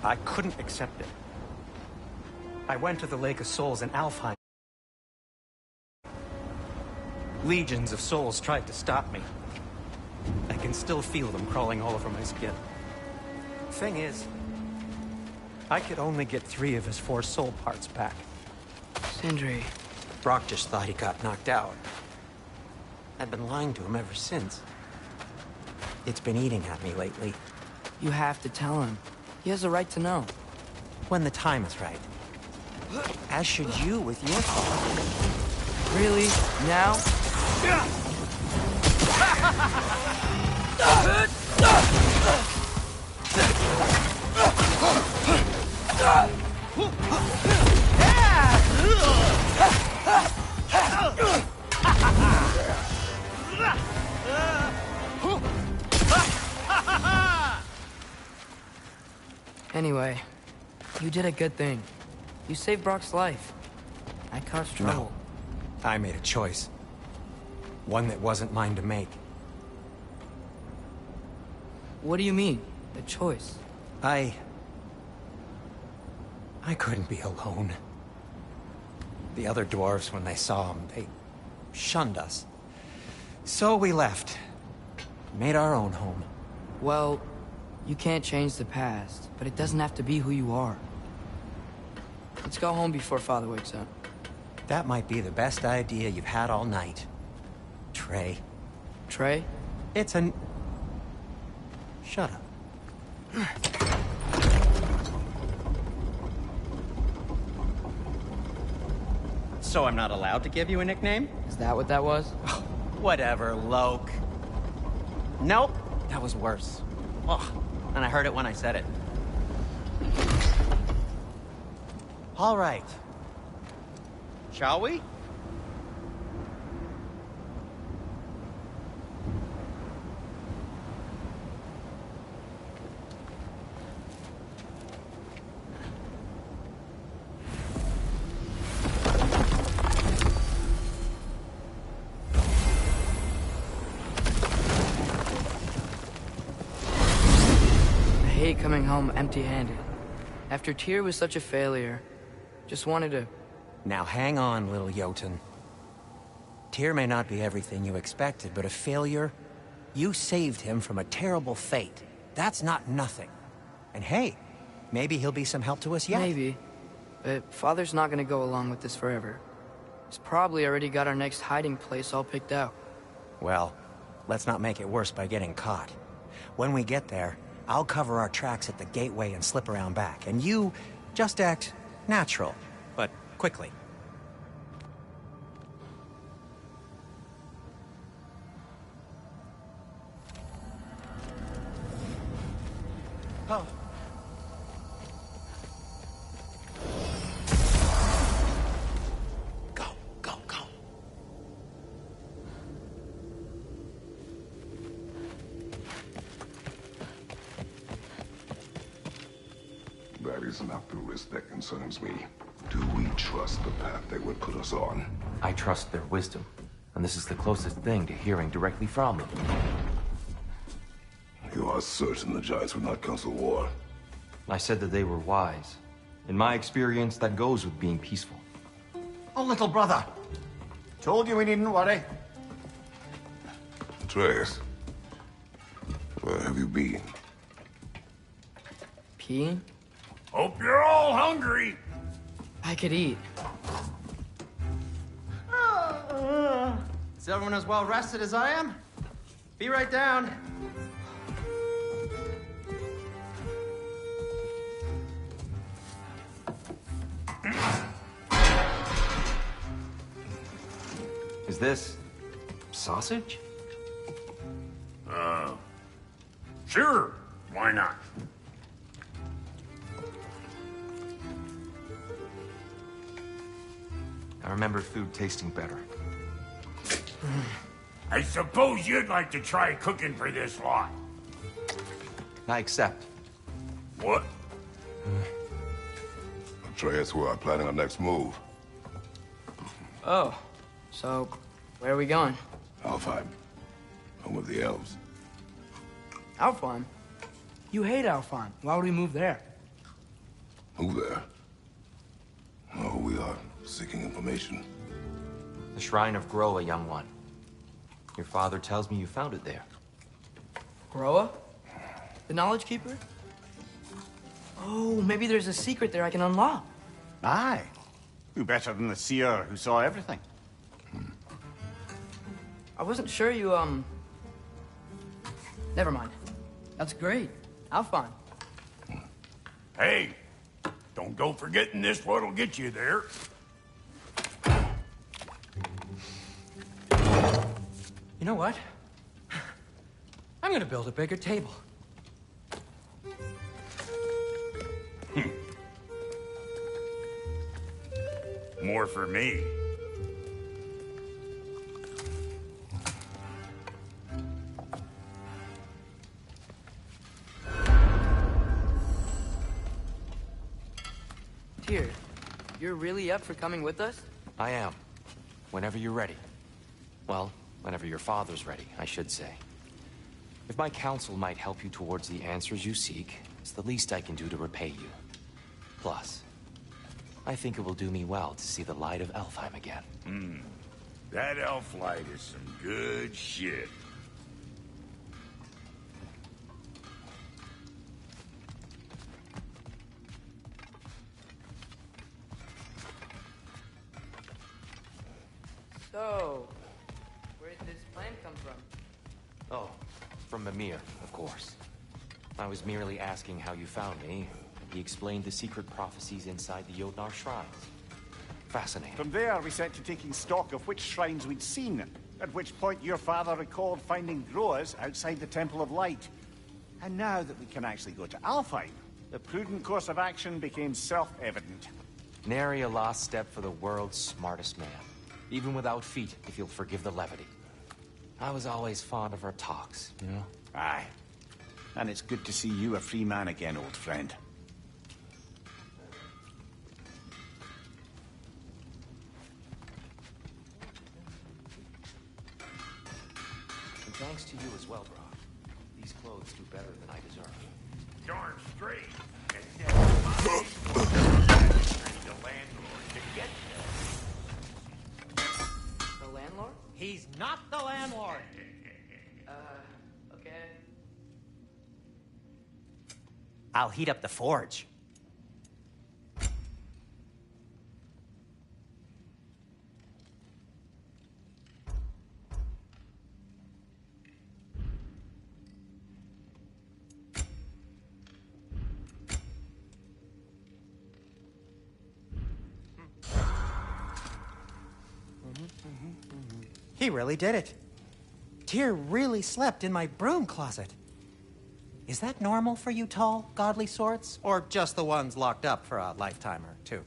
I couldn't accept it. I went to the Lake of Souls in Alfheim. Legions of souls tried to stop me. I can still feel them crawling all over my skin. Thing is, I could only get 3 of his 4 soul parts back.
Sindri.
Brock just thought he got knocked out. I've been lying to him ever since. It's been eating at me lately.
You have to tell him. He has a right to know.
When the time is right. As should you with your father.
Really? Now? Anyway, you did a good thing. You saved Brock's life. I caused trouble.
No. I made a choice. One that wasn't mine to make.
What do you mean? A choice?
I couldn't be alone. The other dwarves, when they saw him, they shunned us. So we left. Made our own home.
Well, you can't change the past, but it doesn't have to be who you are. Let's go home before Father wakes up.
That might be the best idea you've had all night. Trey.
Trey?
It's an... Shut up. So I'm not allowed to give you a nickname?
Is that what that was?
Whatever, Loke. Nope, that was worse. Ugh, and I heard it when I said it. All right. Shall we?
I hate coming home empty-handed. After Tyr was such a failure, just wanted to...
Now hang on, little Jotun. Tyr may not be everything you expected, but a failure? You saved him from a terrible fate. That's not nothing. And hey, maybe he'll be some help to us yet.
Maybe. But Father's not gonna go along with this forever. He's probably already got our next hiding place all picked out.
Well, let's not make it worse by getting caught. When we get there, I'll cover our tracks at the gateway and slip around back. And you just act natural, but quickly. Oh. Go, go, go.
That is not the risk that concerns me. Do we trust the path they would put us on?
I trust their wisdom, and this is the closest thing to hearing directly from them.
You are certain the Giants would not counsel war?
I said that they were wise. In my experience, that goes with being peaceful.
Oh, little brother. Told you we needn't worry.
Atreus, where have you been?
Peeing?
Hope you're all hungry.
I could eat.
Is everyone as well rested as I am? Be right down.
Is this sausage?
Sure. Why not?
I remember food tasting better.
I suppose you'd like to try cooking for this lot.
I accept.
What?
Atreus, we are planning our next move.
Oh, so where are we going?
Alfheim, home of the elves.
Alfheim? You hate Alfheim. Why would we move there?
Move there? Oh, we are seeking information.
The Shrine of Groa, young one. Your father tells me you found it there.
Groa? The Knowledge Keeper? Oh, maybe there's a secret there I can unlock.
Aye. Who better than the seer who saw everything?
I wasn't sure you, Never mind. That's great. Alfheim.
Hey, don't go forgetting this what'll get you there.
You know what? I'm gonna build a bigger table.
More for me.
Tyr, you're really up for coming with us?
I am. Whenever you're ready. Well, whenever your father's ready, I should say. If my counsel might help you towards the answers you seek, it's the least I can do to repay you. Plus, I think it will do me well to see the light of Alfheim again.
That elf light is some good shit.
So, where did this plan come from?
Oh, from Mimir, of course. I was merely asking how you found me. He explained the secret prophecies inside the Jotnar shrines. Fascinating.
From there, we set to taking stock of which shrines we'd seen, at which point your father recalled finding Groas outside the Temple of Light. And now that we can actually go to Alfheim, the prudent course of action became self-evident.
Nary a lost step for the world's smartest man. Even without feet, if you'll forgive the levity. I was always fond of our talks, you know?
Aye. And it's good to see you a free man again, old friend.
And thanks to you as well, Brock. These clothes do better than I deserve.
Darn straight. And the landlord to get
The landlord?
He's not the landlord.
Okay.
I'll heat up the forge. He really did it. Tyr really slept in my broom closet. Is that normal for you tall, godly sorts? Or just the ones locked up for a lifetime or two?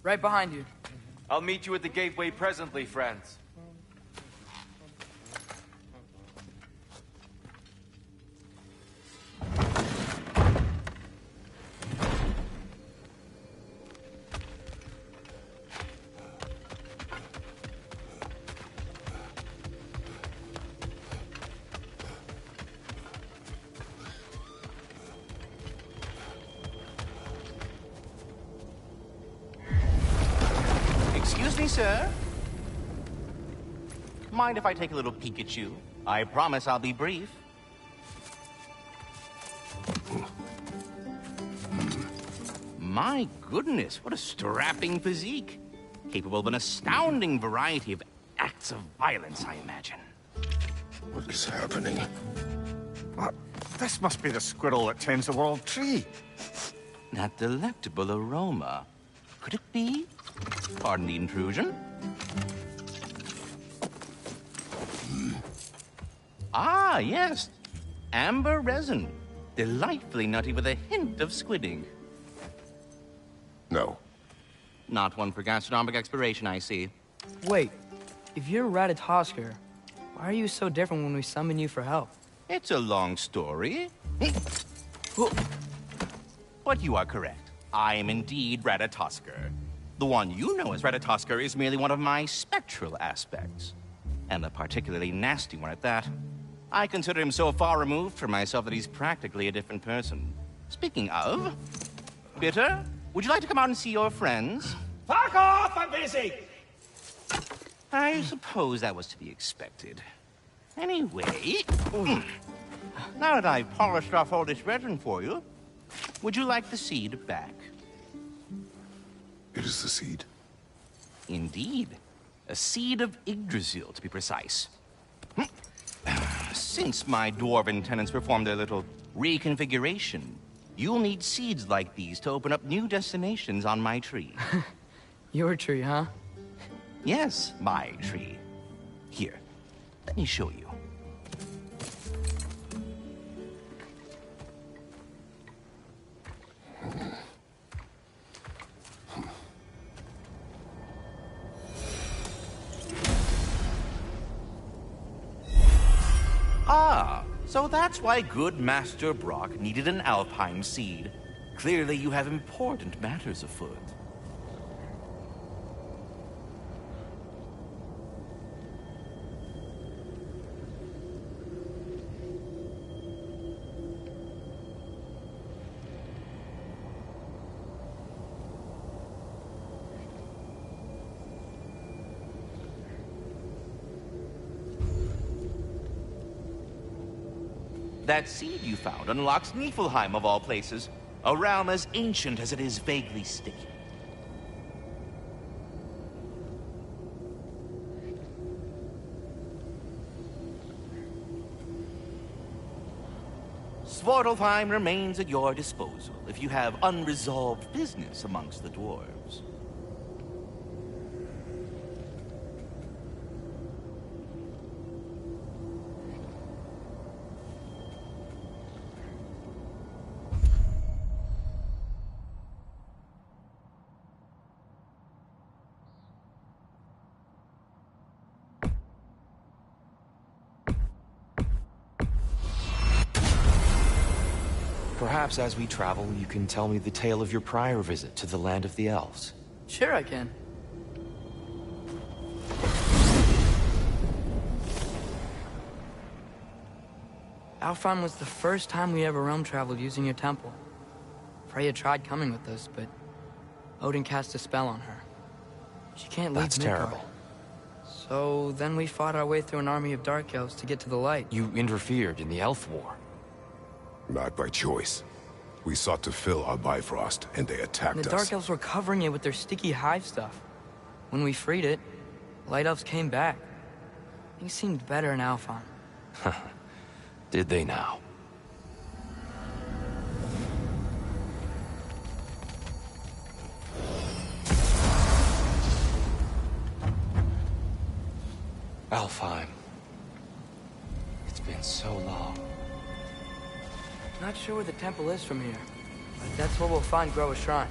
Right behind you.
I'll meet you at the gateway presently, friends.
Excuse me, sir.
Mind if I take a little peek at you? I promise I'll be brief. My goodness, what a strapping physique. Capable of an astounding variety of acts of violence, I imagine.
What is happening?
What? This must be the squirrel that tends the world tree.
That delectable aroma. Could it be? Pardon the intrusion. Ah, yes. Amber resin. Delightfully nutty with a hint of squid ink.
No.
Not one for gastronomic exploration, I see.
Wait, if you're Ratatosker, why are you so different when we summon you for help?
It's a long story. But you are correct. I am indeed Ratatosker. The one you know as Ratatosker is merely one of my spectral aspects. And a particularly nasty one at that. I consider him so far removed from myself that he's practically a different person. Speaking of... Bitter, would you like to come out and see your friends?
Fuck off! I'm busy!
I suppose that was to be expected. Anyway... Now that I've polished off all this resin for you, would you like the seed back?
It is the seed.
Indeed. A seed of Yggdrasil, to be precise. Since my dwarven tenants performed their little reconfiguration, you'll need seeds like these to open up new destinations on my tree.
Your tree, huh?
Yes, my tree. Here, let me show you. Ah, so that's why good Master Brock needed an Alpine seed. Clearly you have important matters afoot. That seed you found unlocks Niflheim of all places, a realm as ancient as it is vaguely sticky. Svartalfheim remains at your disposal if you have unresolved business amongst the dwarves.
Perhaps as we travel, you can tell me the tale of your prior visit to the land of the elves.
Sure I can. Alfheim was the first time we ever realm traveled using your temple. Freya tried coming with us, but Odin cast a spell on her. She can't leave
That's
Midgard.
terrible.
So then we fought our way through an army of dark elves to get to the light.
You interfered in the elf war.
Not by choice. We sought to fill our Bifrost, and they attacked
And the
us.
dark elves were covering it with their sticky hive stuff. When we freed it, light elves came back. Things seemed better in Alfheim.
Did they now? Alfheim. It's been so long.
Not sure where the temple is from here, but that's where we'll find Groa's shrine.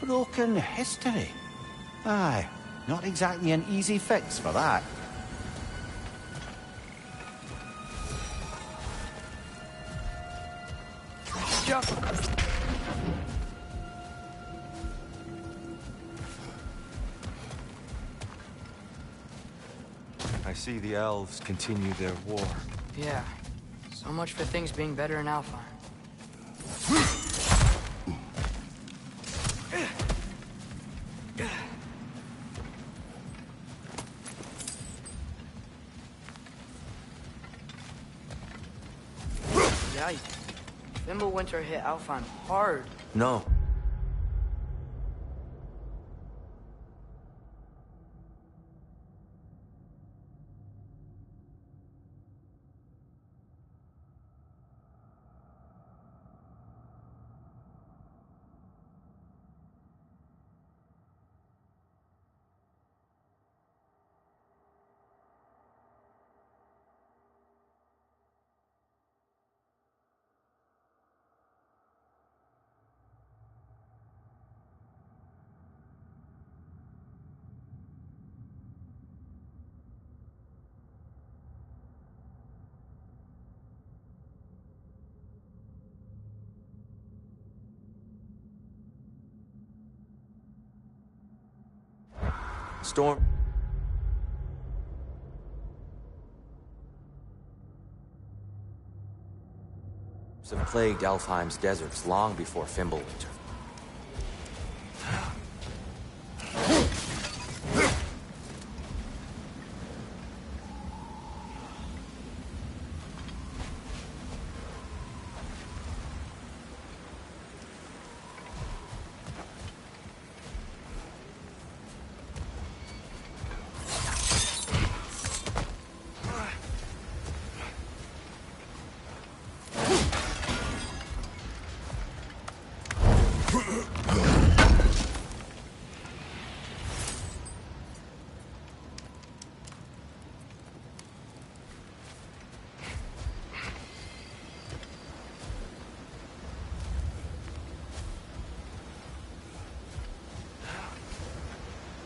Broken history. Aye, not exactly an easy fix for that.
I see the elves continue their war.
Yeah. So much for things being better in Alfheim. Yikes. Fimbulwinter hit Alfheim hard.
No. Storm. Have plagued Alfheim's deserts long before Fimbulwinter.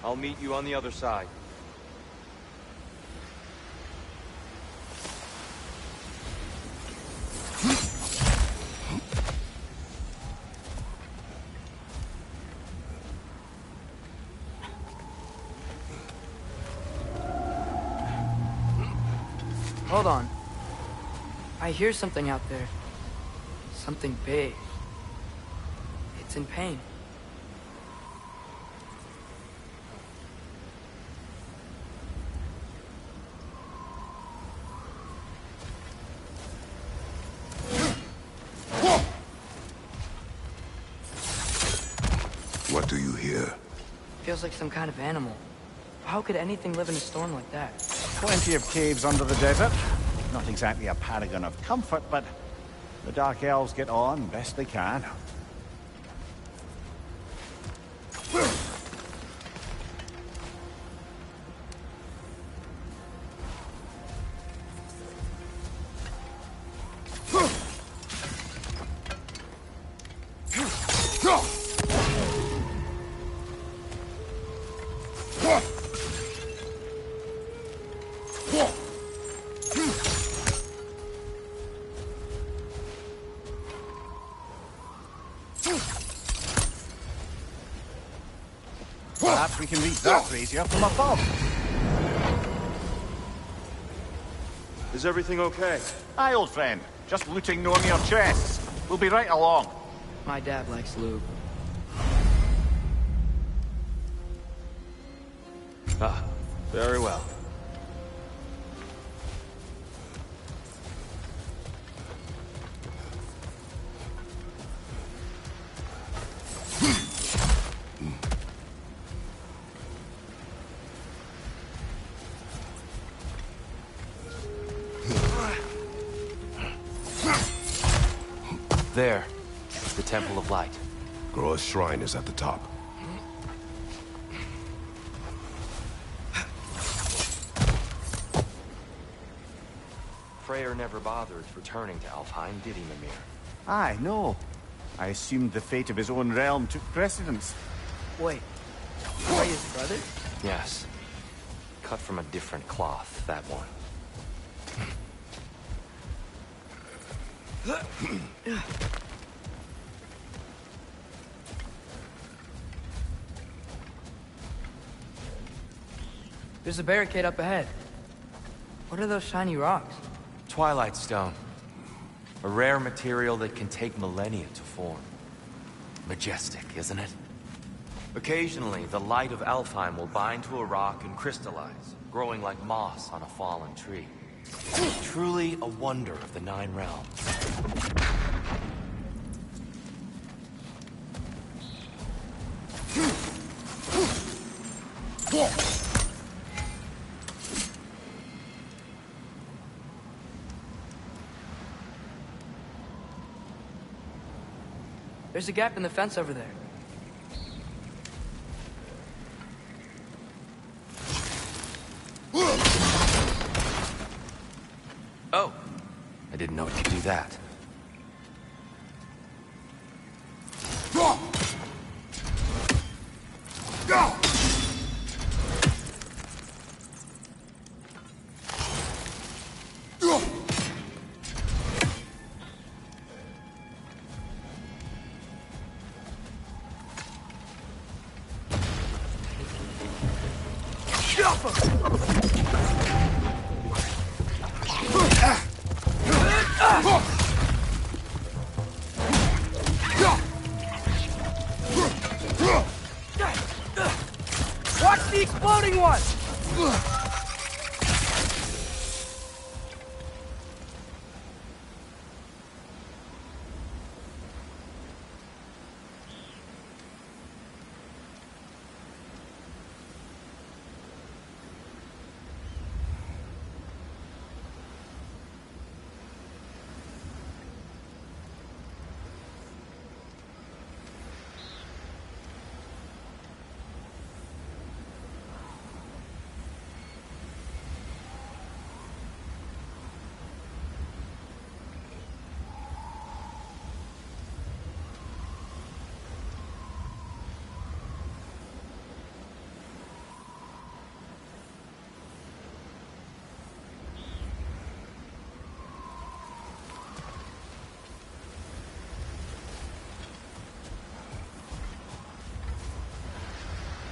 I'll meet you on the other side.
Hold on. I hear something out there. Something big. It's in pain.
What do you hear?
Feels like some kind of animal. How could anything live in a storm like that?
Plenty of caves under the desert. Not exactly a paragon of comfort, but the Dark Elves get on best they can. Perhaps we can reach that brazier from above.
Is everything okay?
Aye, old friend. Just looting no near chests. We'll be right along.
My dad likes lube.
Ah, very well. There, the Temple of Light.
Groa's shrine is at the top.
Freyr never bothered returning to Alfheim, did he, Mimir?
Aye, no. I assumed the fate of his own realm took precedence.
Wait, are you his brother?
Yes. Cut from a different cloth, that one.
There's a barricade up ahead. What are those shiny rocks?
Twilight Stone. A rare material that can take millennia to form. Majestic, isn't it? Occasionally, the light of Alfheim will bind to a rock and crystallize, growing like moss on a fallen tree. Truly a wonder of the Nine Realms.
There's a gap in the fence over there.
Oh, I didn't know it could do that.
Watch the exploding one!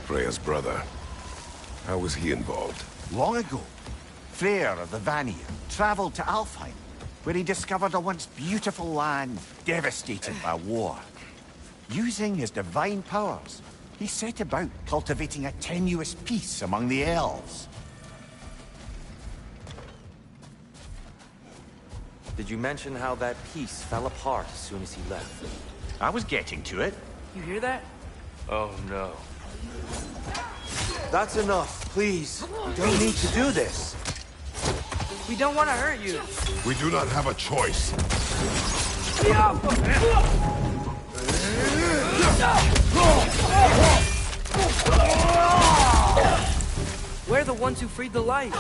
Freya's brother. How was he involved?
Long ago, Freyr of the Vanir traveled to Alfheim, where he discovered a once beautiful land devastated by war. Using his divine powers, he set about cultivating a tenuous peace among the elves.
Did you mention how that piece fell apart as soon as he left?
I was getting to it.
You hear that?
Oh no.
That's enough, please. You don't need to do this.
We don't want to hurt you.
We do not have a choice.
We're the ones who freed the light.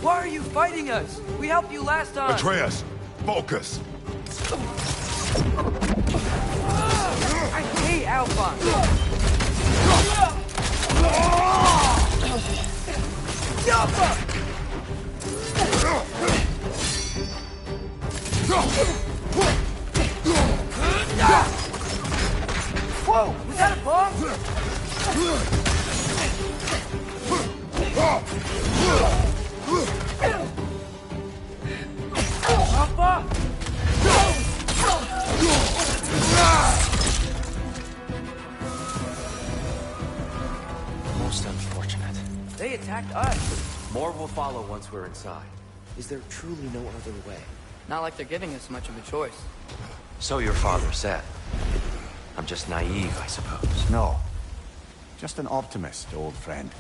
Why are you fighting us? We helped you last time.
Atreus, focus.
I hate Alphonse. Whoa, was that a bomb? Alpha!
Most unfortunate.
They attacked us.
More will follow once we're inside. Is there truly no other way?
Not like they're giving us much of a choice.
So your father said. I'm just naive, I suppose.
No. Just an optimist, old friend.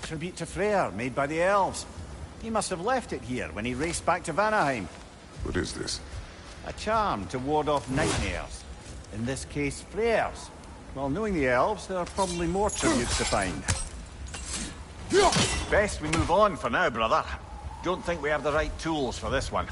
Tribute to Freyr, made by the elves. He must have left it here when he raced back to Vanaheim.
What is this?
A charm to ward off nightmares. In this case, prayers. Well, knowing the elves, there are probably more tributes to find. Best we move on for now, brother. Don't think we have the right tools for this one.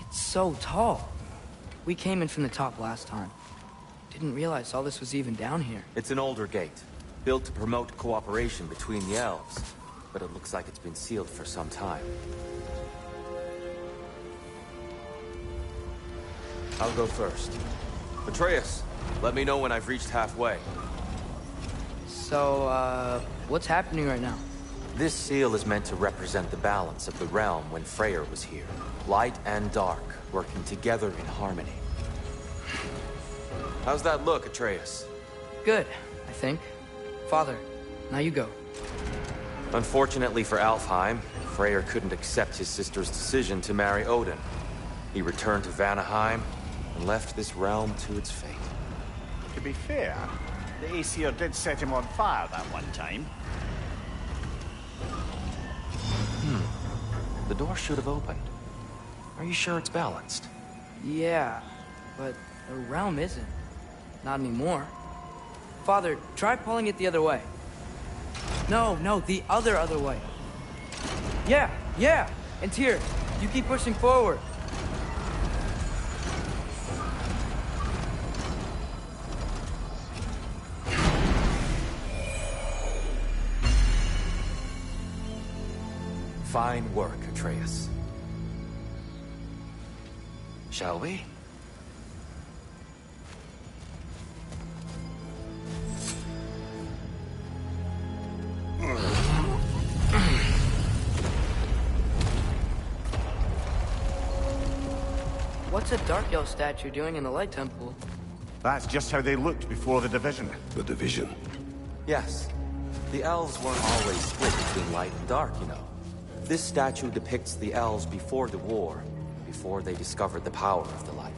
It's so tall. We came in from the top last time. Didn't realize all this was even down here.
It's an older gate, built to promote cooperation between the elves. But it looks like it's been sealed for some time. I'll go first. Atreus, let me know when I've reached halfway.
So, what's happening right now?
This seal is meant to represent the balance of the realm when Freyr was here. Light and dark, working together in harmony. How's that look, Atreus?
Good, I think. Father, now you go.
Unfortunately for Alfheim, Freyr couldn't accept his sister's decision to marry Odin. He returned to Vanaheim and left this realm to its fate.
To be fair, the Aesir did set him on fire that one time.
The door should have opened. Are you sure it's balanced?
Yeah, but the realm isn't. Not anymore. Father, try pulling it the other way. No, the other way. Yeah! And Tyr, you keep pushing forward.
Fine work, Atreus. Shall we?
What's a Dark Elf statue doing in the Light Temple?
That's just how they looked before the division.
The division?
Yes. The elves weren't always split between light and dark, you know. This statue depicts the elves before the war, before they discovered the power of the light.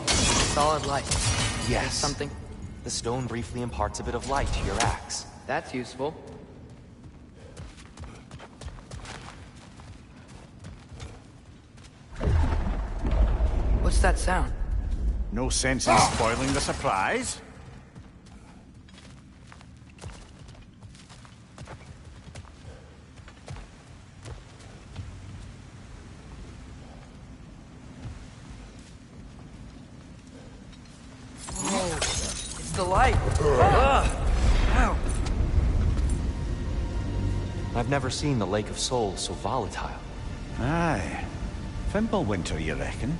Solid light.
Yes.
Something?
The stone briefly imparts a bit of light to your axe.
That's useful. What's that sound?
No sense in spoiling the surprise.
Whoa, it's the light. Ow.
I've never seen the Lake of Souls so volatile.
Aye. Fimbulwinter, you reckon?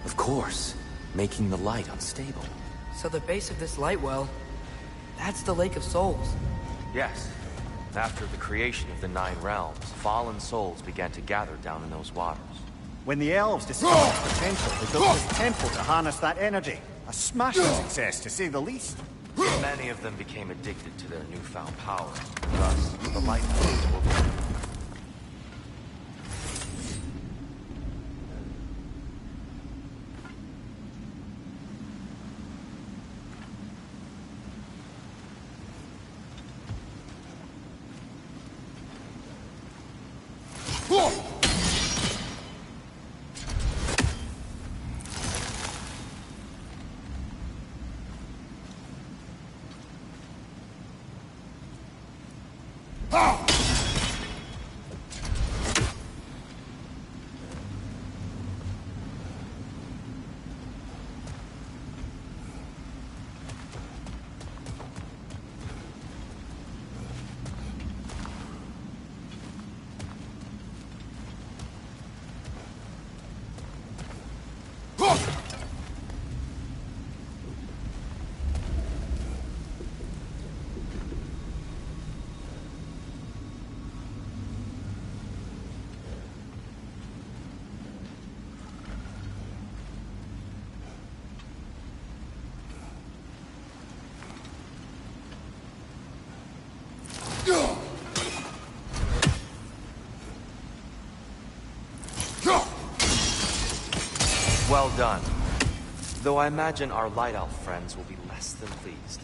Of course, making the light unstable.
So the base of this light well, that's the Lake of Souls.
Yes. After the creation of the Nine Realms, fallen souls began to gather down in those waters.
When the elves discovered its potential, they built this temple to harness that energy. A smashing success, to say the least.
Many of them became addicted to their newfound power. Thus, the light flows were born. Well done. Though I imagine our Light Elf friends will be less than pleased.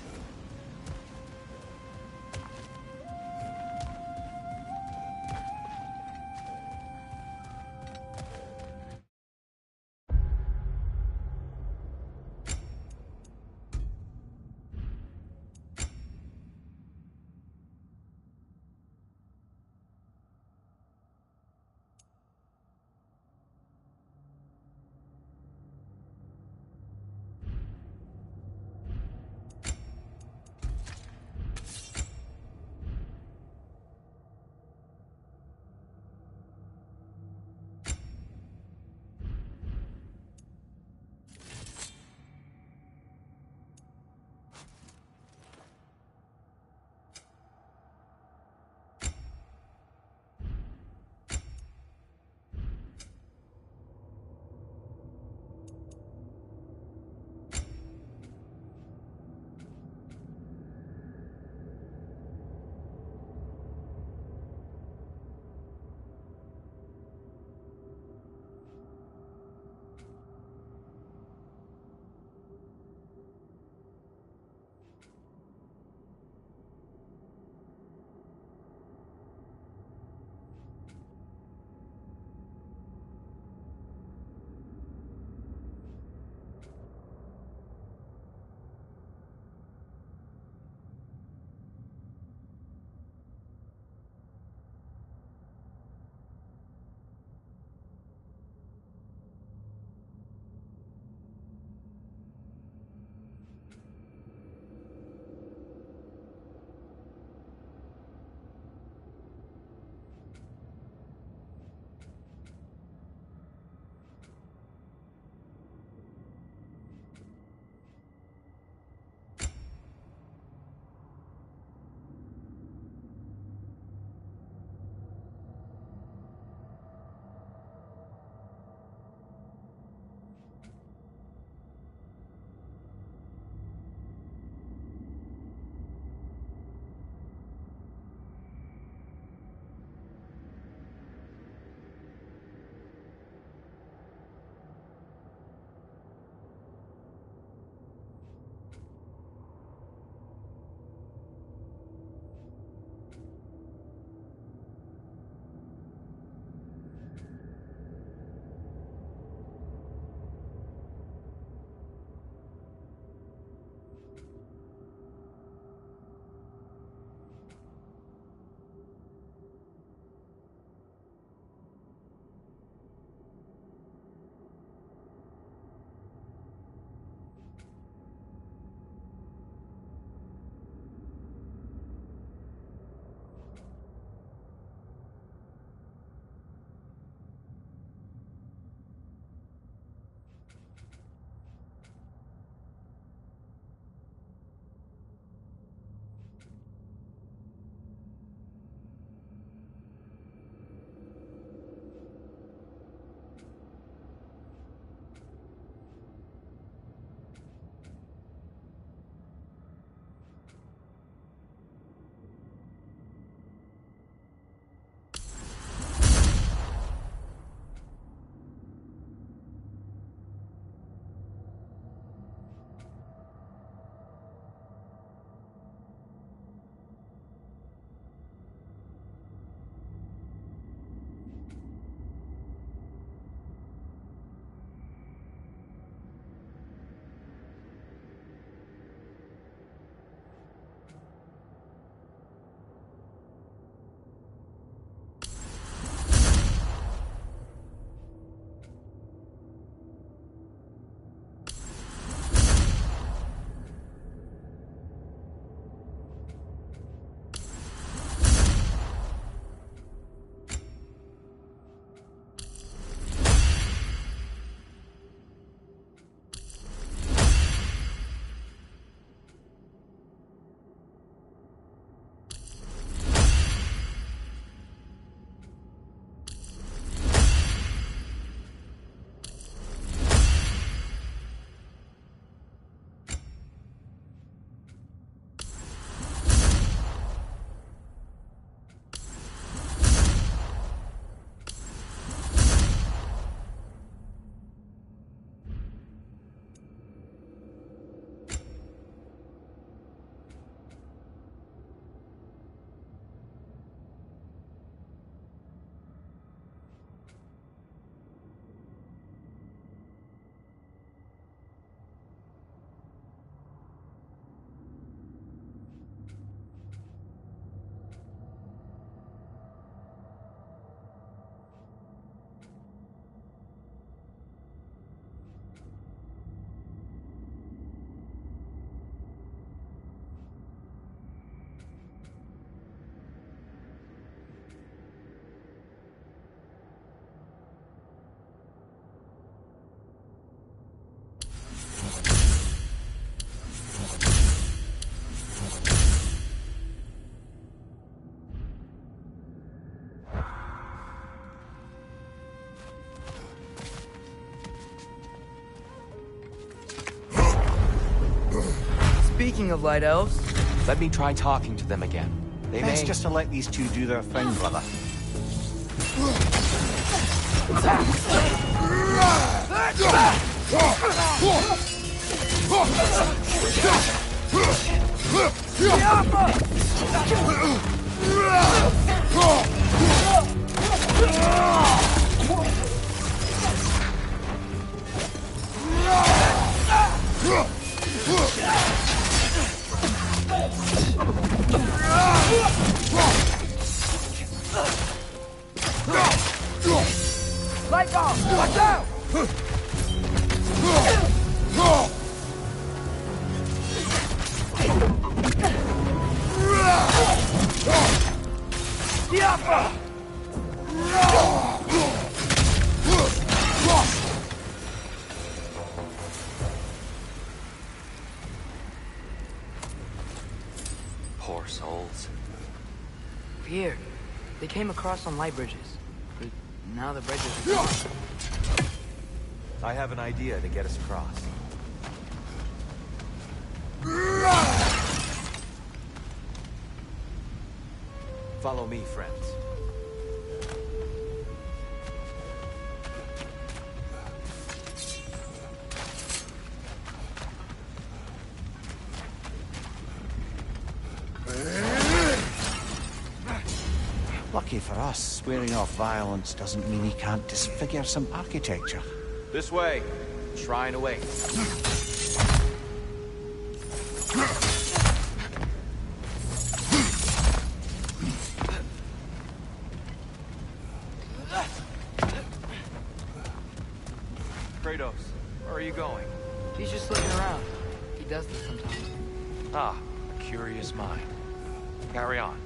Speaking of light elves...
Let me try talking to them again. They
Best
may...
just to let these two do their thing, brother.
Light off! Watch out! Diablo!
Poor souls.
Here, they came across on light bridges. But now the bridges are gone.
I have an idea to get us across. Follow me, friends.
Lucky for us, swearing off violence doesn't mean he can't disfigure some architecture.
This way.
Shrine awaits.
Kratos, where are you going?
He's just looking around. He does this sometimes.
Ah, a curious mind. Carry on.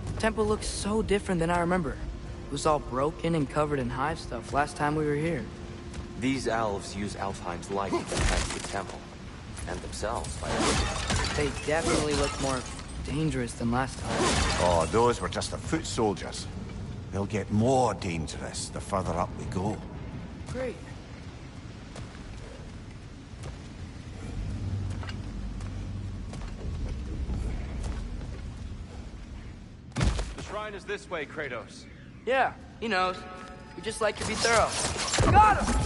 The temple looks so different than I remember. It was all broken and covered in hive stuff last time we were here.
These elves use Alfheim's light to defend the temple. And themselves, by the way.
They definitely look more dangerous than last time.
Oh, those were just the foot soldiers. They'll get more dangerous the further up we go.
Great.
The shrine is this way, Kratos.
Yeah, he knows. We just like to be thorough. Got him!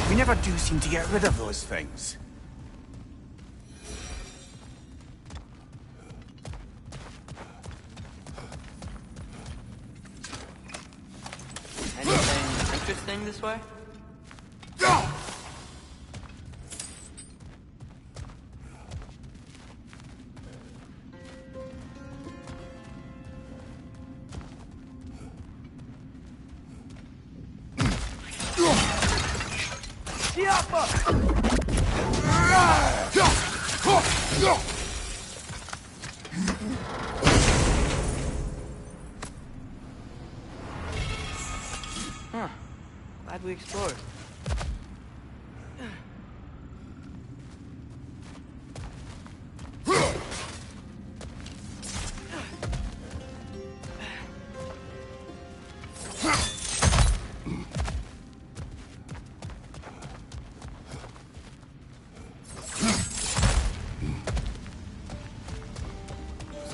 We never do seem to get rid of those things.
Anything interesting this way? Huh. Glad we explored.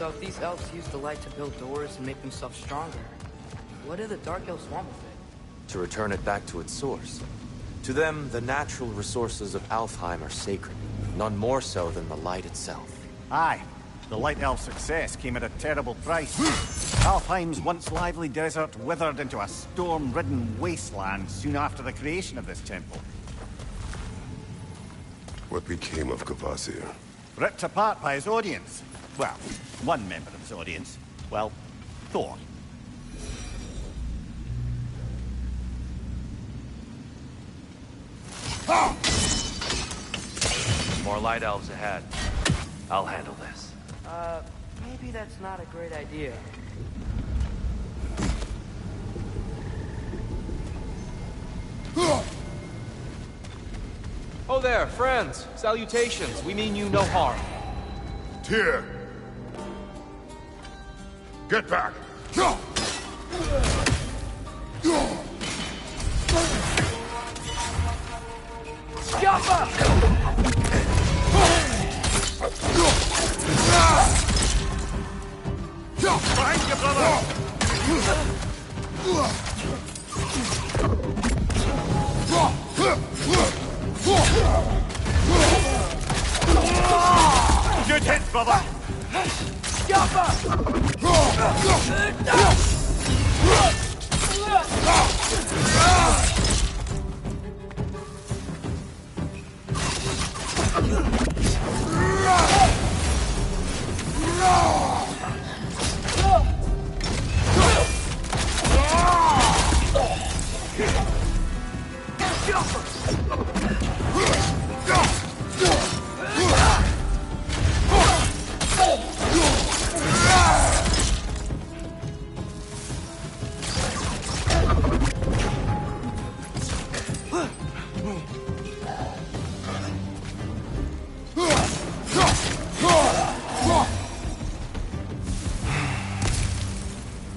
So if these elves use the light to build doors and make themselves stronger, what do the Dark Elves want with it?
To return it back to its source. To them, the natural resources of Alfheim are sacred, none more so than the light itself.
Aye. The Light Elf success came at a terrible price. Alfheim's once lively desert withered into a storm-ridden wasteland soon after the creation of this temple.
What became of Kvasir?
Ripped apart by his audience. Well, one member of his audience. Well, Thor.
More light elves ahead. I'll handle this.
Maybe that's not a great idea.
Oh there, friends. Salutations. We mean you no harm.
Tyr! Get back!
Behind you, brother! Good hit, brother!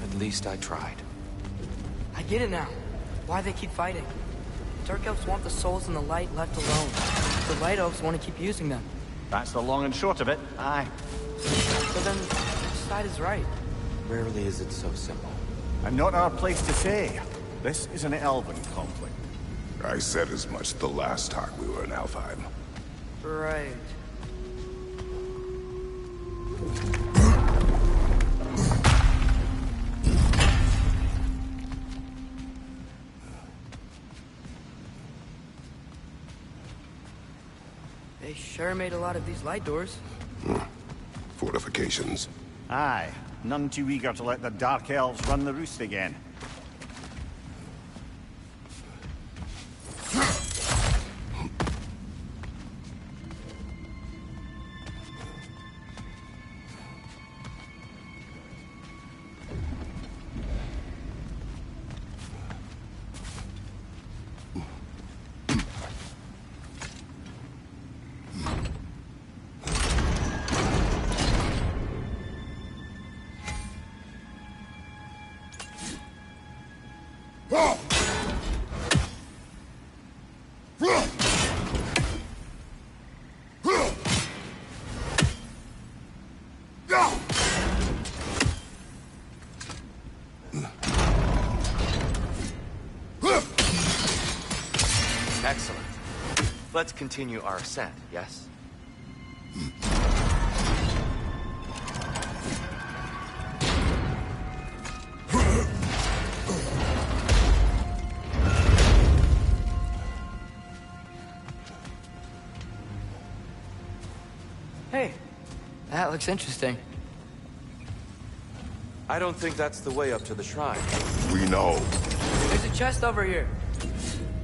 At least I tried.
I get it now. Why they keep fighting. Dark Elves want the souls and the light left alone. The Light Elves want to keep using them.
That's the long and short of it, aye.
So then, which side is right?
Rarely is it so simple.
And not our place to say. This is an elven conflict.
I said as much the last time we were in Alfheim.
Right. They sure made a lot of these light doors.
Fortifications.
Aye. None too eager to let the Dark Elves run the roost again.
Excellent. Let's continue our ascent, yes?
Hey, that looks interesting.
I don't think that's the way up to the shrine.
We know.
There's a chest over here.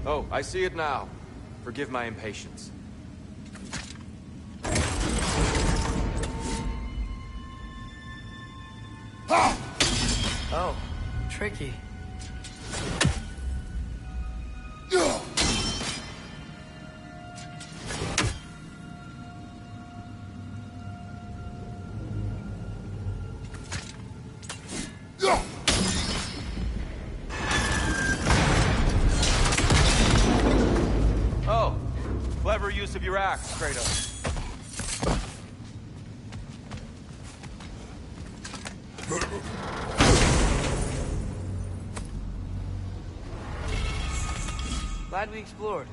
Oh, I see it now. Forgive my impatience.
Oh, tricky.
Oh, clever use of your axe, Kratos.
Glad we explored.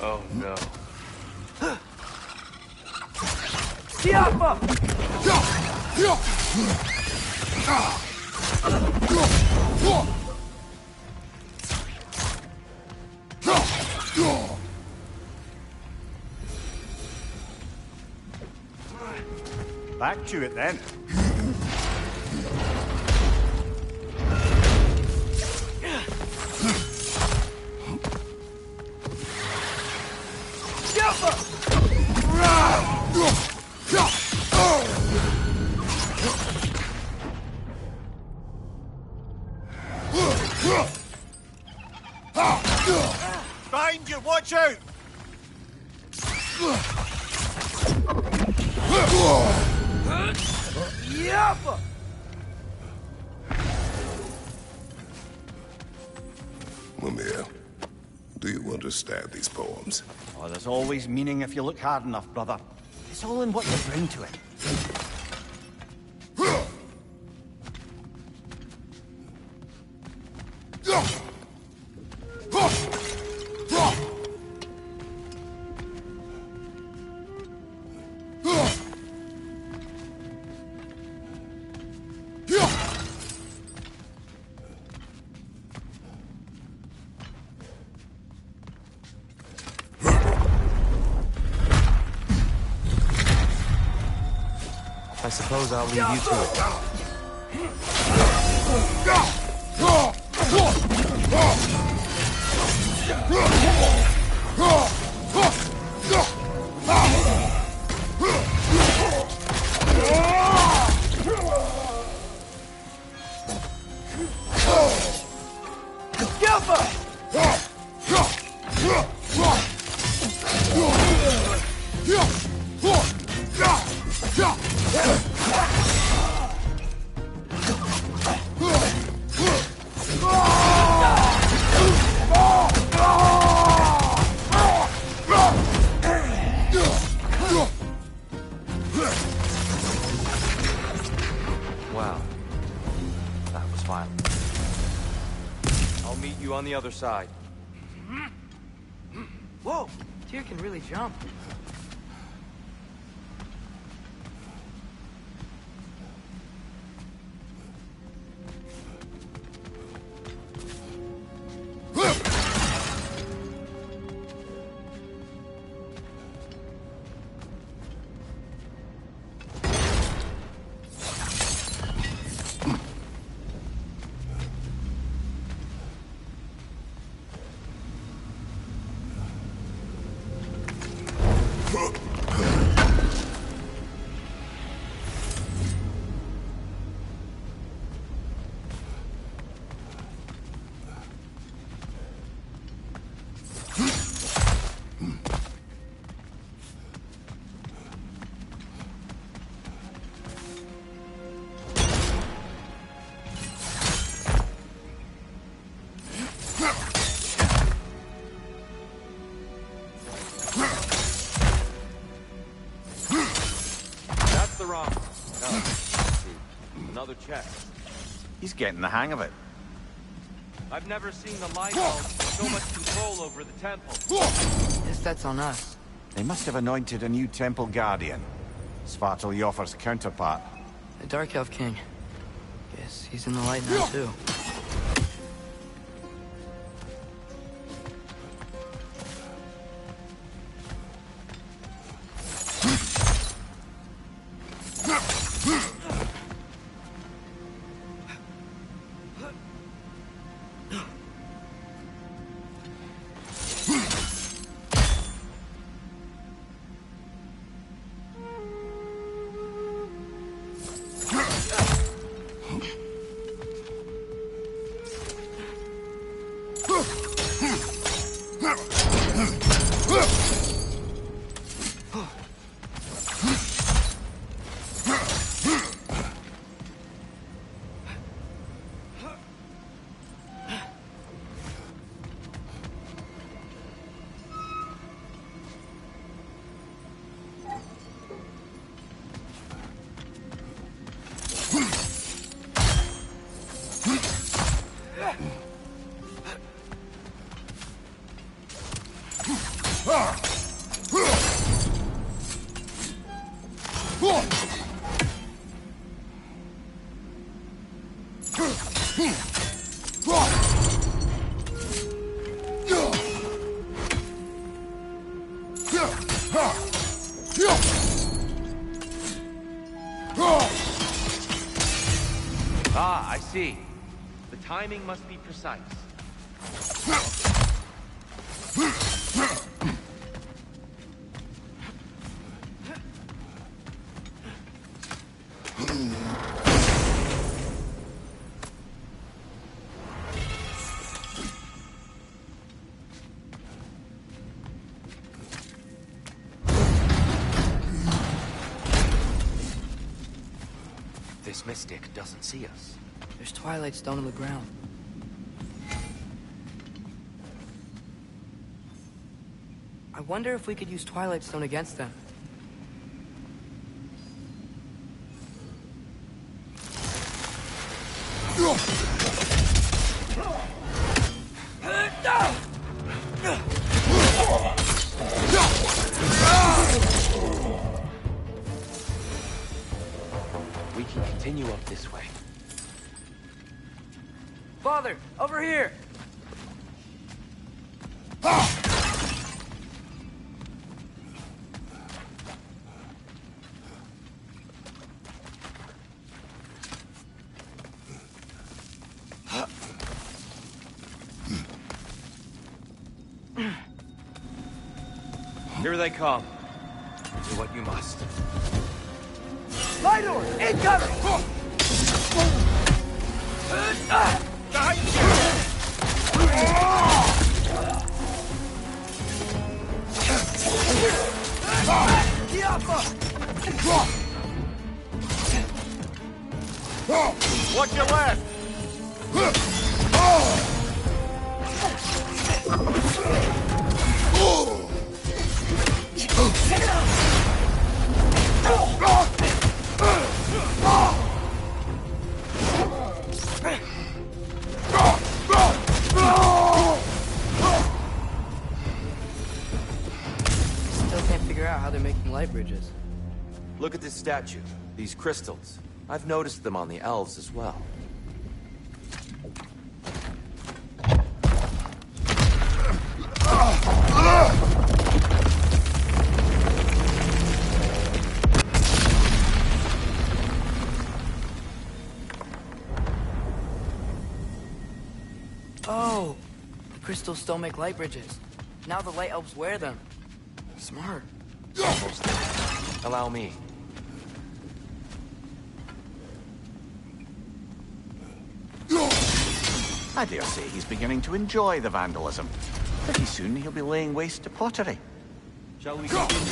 Oh no.
Back to it then. Behind you, watch out!
Mimir, do you understand these poems?
Oh, there's always meaning if you look hard enough, brother. It's all in what you bring to it.
I suppose I'll leave you to it. Wow. That was violent.
I'll meet you on the other side.
Whoa! Tyr can really jump.
That's the wrong. No. Let's see. Another chest.
He's getting the hang of it.
I've never seen the Light Bulbs with so much control over the temple.
Guess that's on us.
They must have anointed a new temple guardian. Svartal Jofr's counterpart.
The Dark Elf King. Guess he's in the light now, too.
see. The timing must be precise. This mystic doesn't see us.
There's Twilight Stone on the ground. I wonder if we could use Twilight Stone against them.
We can continue up this way.
Father, over here!
Here they come. Do what you must.
Lidor! Incoming!
Watch your left!
Still can't figure out how they're making light bridges.
Look at this statue. These crystals. I've noticed them on the elves as well.
Oh! The crystals still make light bridges. Now the light elves wear them. Smart.
Almost there. Allow me.
I dare say he's beginning to enjoy the vandalism. Pretty soon he'll be laying waste to pottery.
Shall we continue?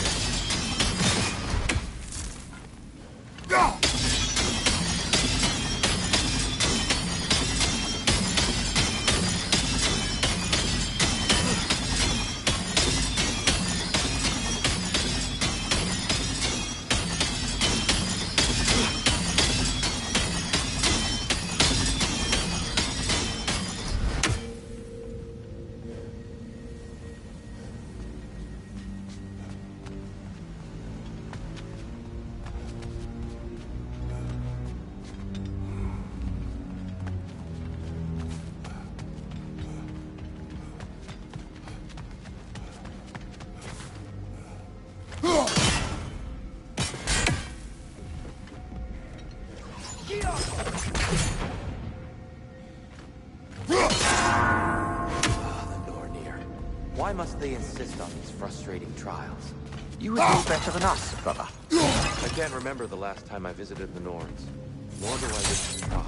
Why must they insist on these frustrating trials?
You would know better than us, brother.
I can't remember the last time I visited the Norns. Nor do I wish to try.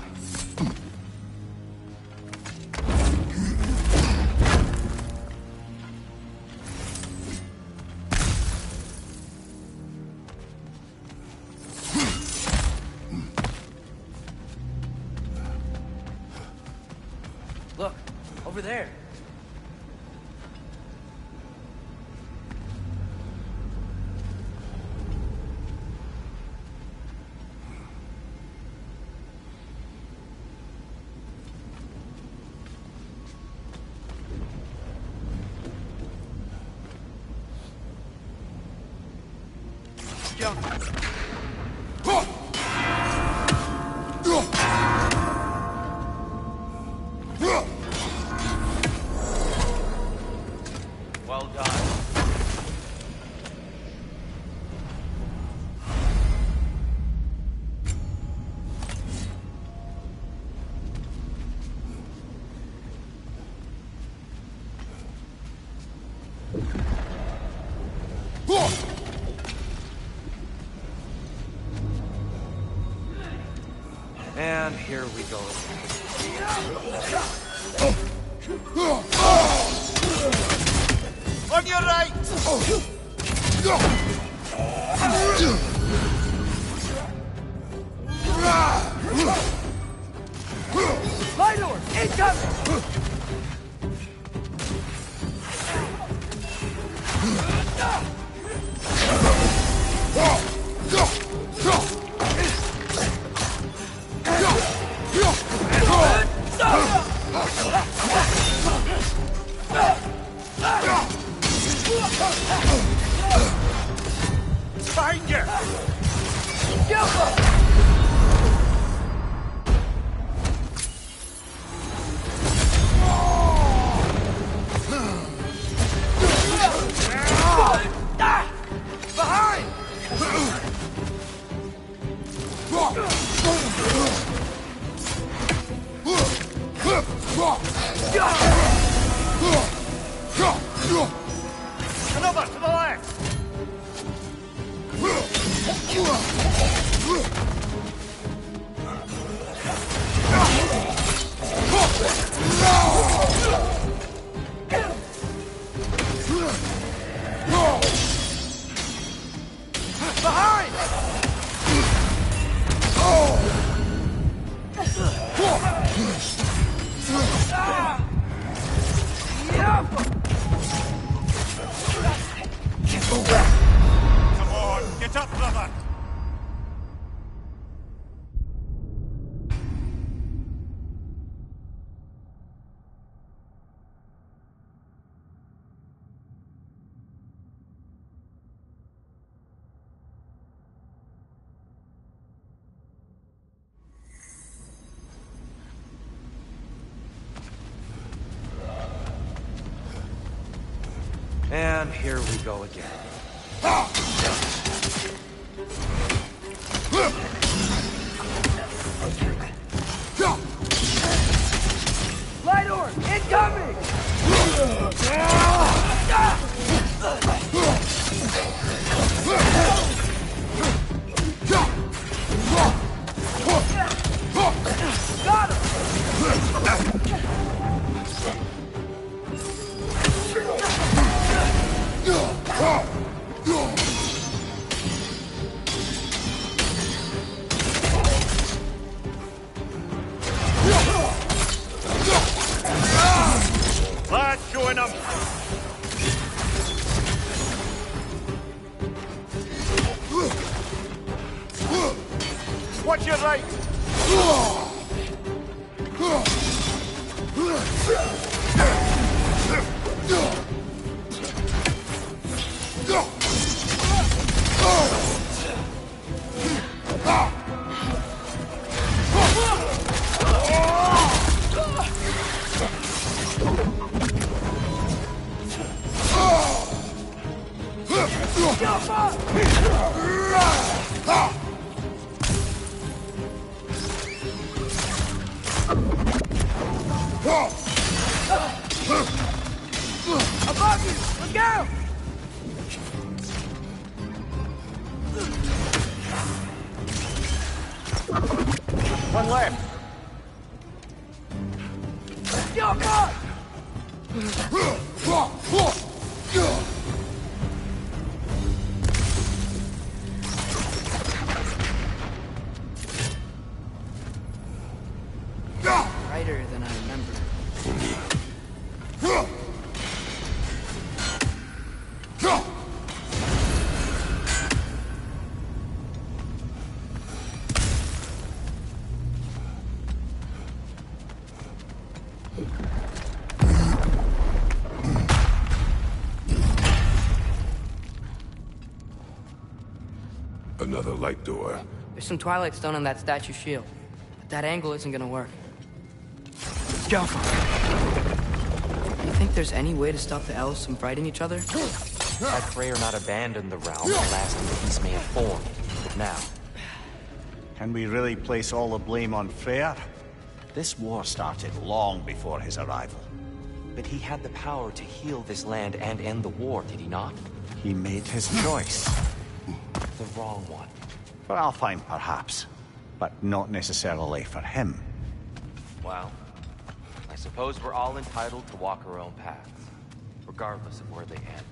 Look, over there.
Jump.
Well done. here we go.
On your right!
Light door! Incoming!
Behind you!
Another to the left! Come on, get up, brother!
And here we go again.
Light door! Incoming! Got
Lad, join him!
Watch your right!
Above you! Look out!
One left!
Yo, fuck! Brighter than I remember.
Another light door.
There's some Twilight Stone on that statue shield, but that angle isn't gonna work. Jaffa! You think there's any way to stop the elves from fighting each other?
Had Freyr not abandoned the realm, the lasting peace may have formed. But now,
Can we really place all the blame on Freyr? This war started long before his arrival.
but he had the power to heal this land and end the war, did he not?
He made his choice.
The wrong one.
For Alfheim, perhaps. but not necessarily for him.
Well, I suppose we're all entitled to walk our own paths, regardless of where they end.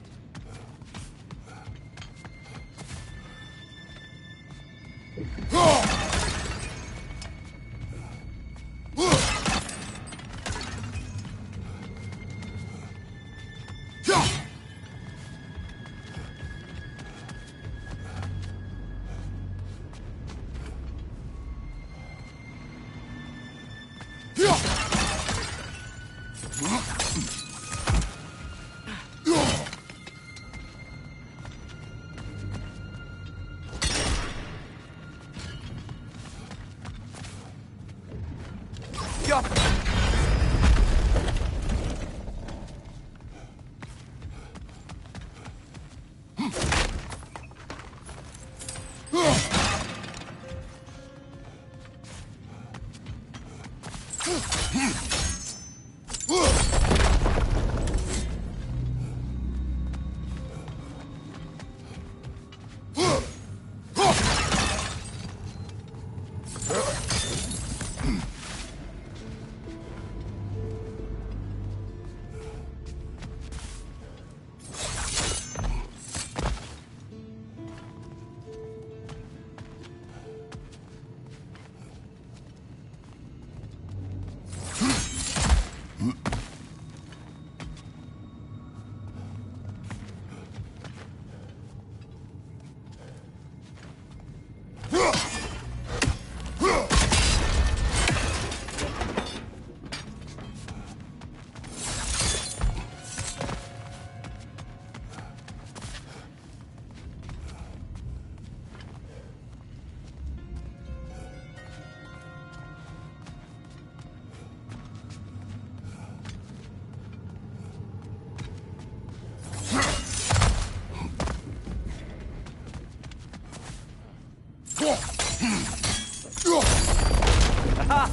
Aha!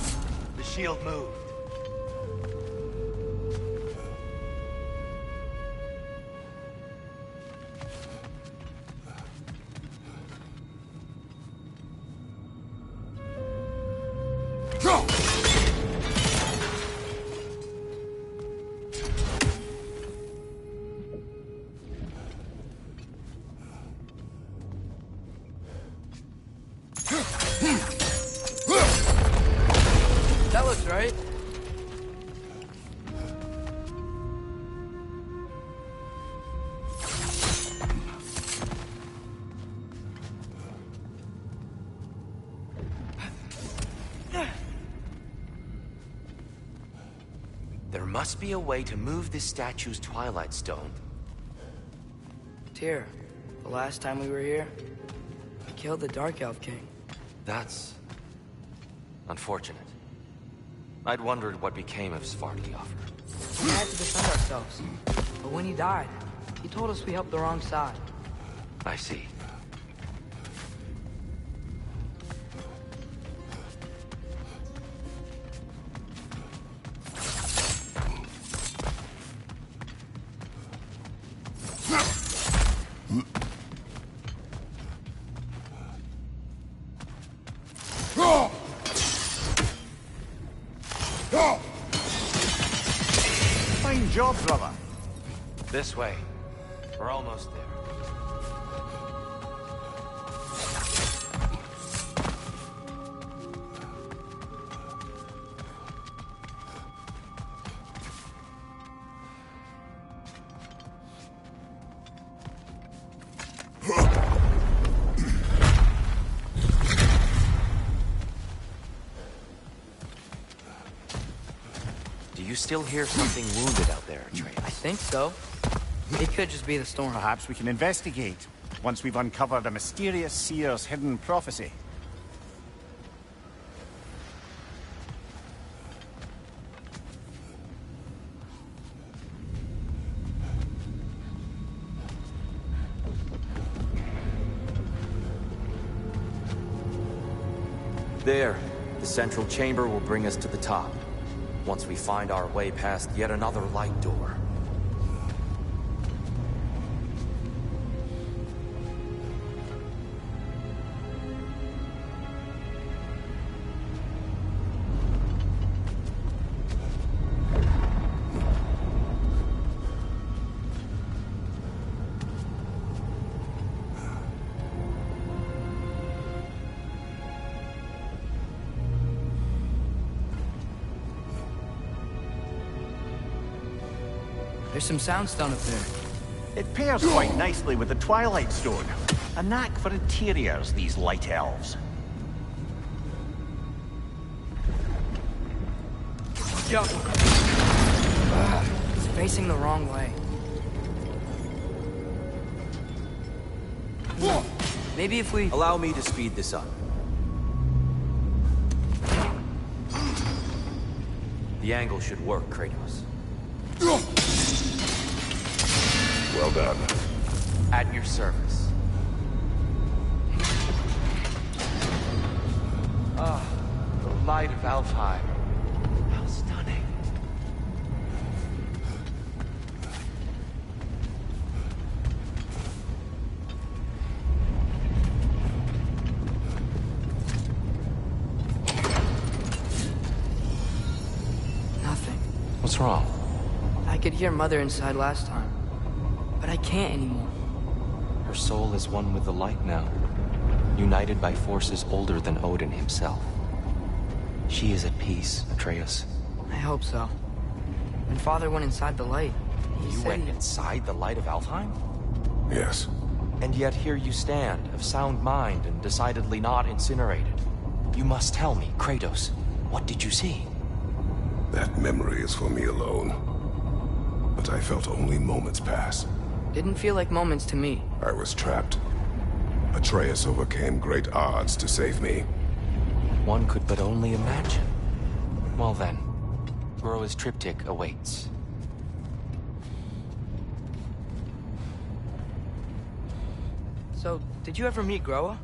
The shield moved.
That looks right.
There must be a way to move this statue's Twilight Stone.
Tyr, the last time we were here, we killed the Dark Elf King.
That's unfortunate. I'd wondered what became of Svartalfur.
We had to defend ourselves. But when he died, he told us we helped the wrong side.
I see.
Fine job, brother.
This way. We're almost there. Do you still hear something wounded out there, Atreus?
I think so. It could just be the storm.
Perhaps we can investigate, once we've uncovered a mysterious seer's hidden prophecy.
There. The central chamber will bring us to the top. Once we find our way past yet another light door.
There's some soundstone up there.
It pairs quite nicely with the Twilight Stone. A knack for interiors, these light elves.
Yo. It's facing the wrong way. Maybe if we...
Allow me to speed this up. The angle should work, Kratos.
Well done.
At your service. Ah, the light of Alfheim. How stunning.
Nothing.
What's wrong?
I could hear Mother inside last time, but I can't anymore.
Her soul is one with the light now, united by forces older than Odin himself. She is at peace, Atreus.
I hope so. When Father went inside the light, he
You
said
went inside the light of Alfheim?
Yes.
And yet here you stand, of sound mind and decidedly not incinerated. You must tell me, Kratos, what did you see?
That memory is for me alone. But I felt only moments pass.
Didn't feel like moments to me.
I was trapped. Atreus overcame great odds to save me.
One could but only imagine. Well then, Groa's triptych awaits.
So, did you ever meet Groa?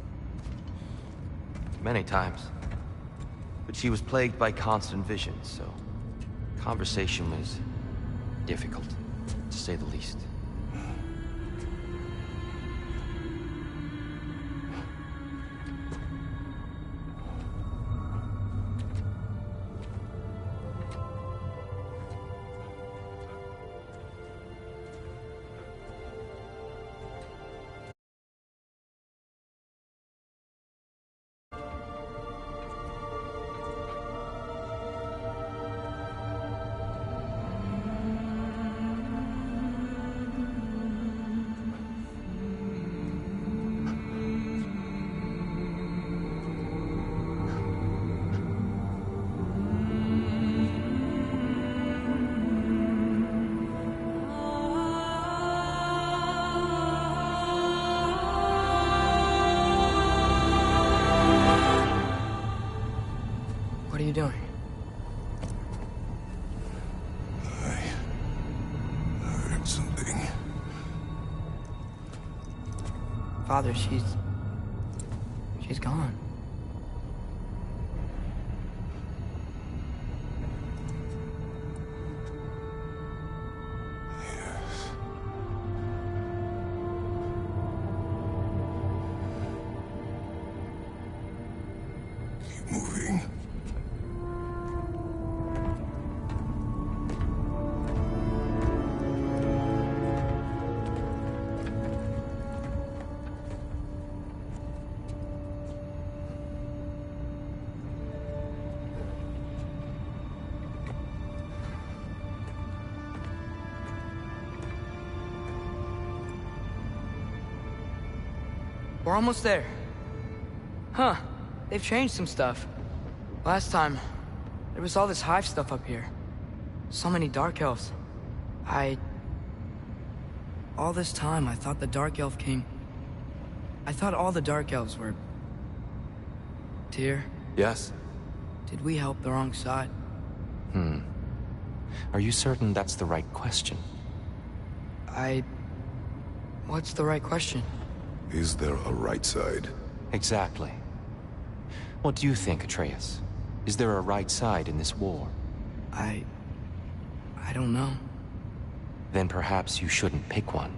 Many times. But she was plagued by constant visions, so conversation was difficult, to say the least.
What are you doing?
I heard something.
Father, she's gone.
Yes. Keep moving.
We're almost there. Huh. They've changed some stuff. Last time, there was all this hive stuff up here. So many Dark Elves. All this time, I thought the Dark Elf King... I thought all the Dark Elves were... Tyr,
Yes?
did we help the wrong side?
Are you certain that's the right question?
What's the right question?
Is there a right side?
Exactly. What do you think, Atreus? Is there a right side in this war?
I don't know.
Then perhaps you shouldn't pick one.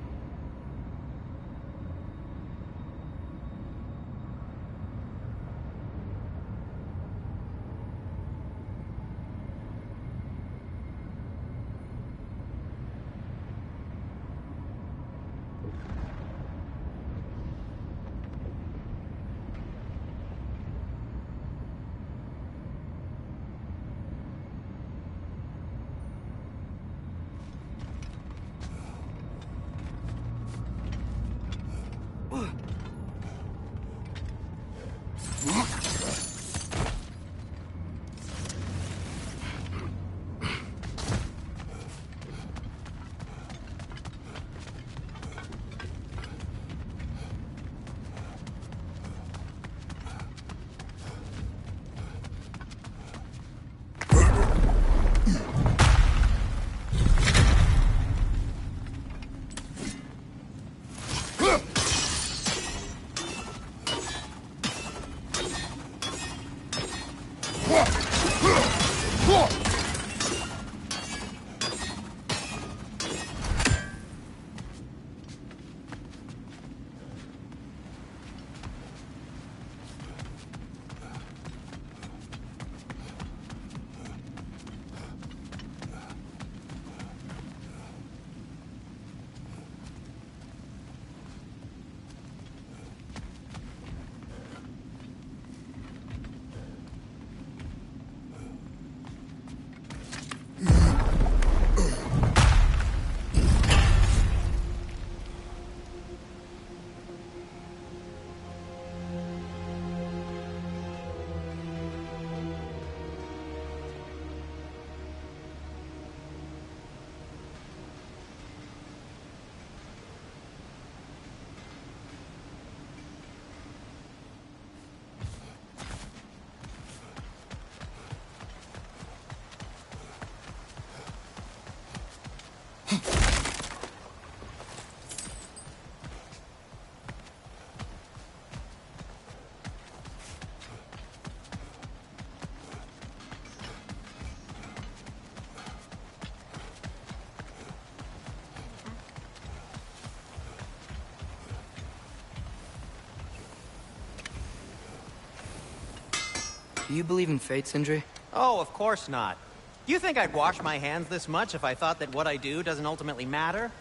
Do you believe in fate, Sindri?
Oh, of course not. Do you think I'd wash my hands this much if I thought that what I do doesn't ultimately matter?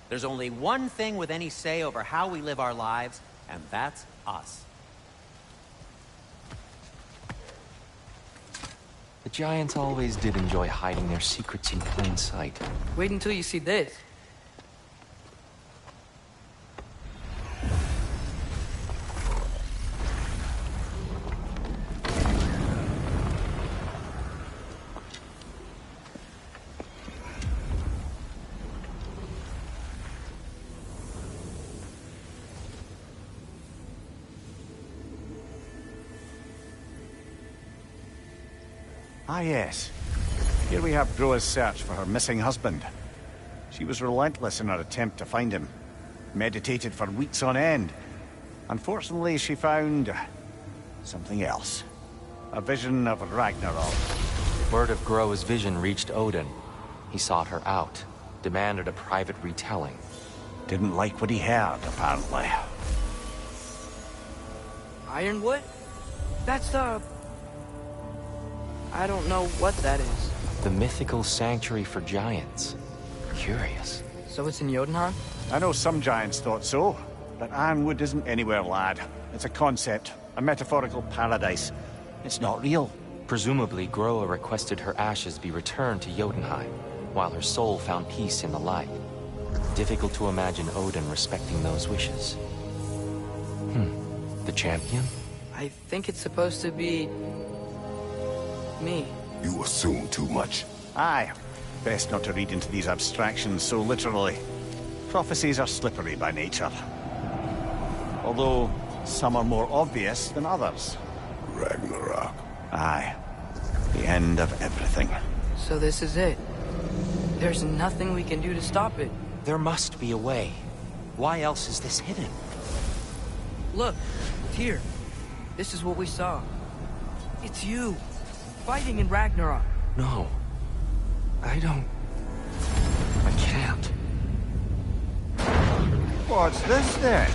There's only one thing with any say over how we live our lives, and that's us.
The Giants always did enjoy hiding their secrets in plain sight.
Wait until you see this.
Ah, yes. Here we have Groa's search for her missing husband. She was relentless in her attempt to find him. Meditated for weeks on end. Unfortunately, she found something else. A vision of Ragnarok.
Word of Groa's vision reached Odin. He sought her out, demanded a private retelling.
Didn't like what he heard, apparently.
Ironwood? That's the... I don't know what that is.
The mythical sanctuary for giants. Curious.
So it's in Jotunheim?
I know some giants thought so, but Ironwood isn't anywhere, lad. It's a concept, a metaphorical paradise. It's not real.
Presumably, Groa requested her ashes be returned to Jotunheim, while her soul found peace in the light. Difficult to imagine Odin respecting those wishes. The champion?
I think it's supposed to be... me.
You assume too much.
Aye. Best not to read into these abstractions so literally. Prophecies are slippery by nature. Although, some are more obvious than others.
Ragnarok.
Aye. The end of everything.
So this is it. There's nothing we can do to stop it.
There must be a way. Why else is this hidden?
Look, here. This is what we saw. It's you. Fighting in Ragnarok.
No. I can't.
What's this then?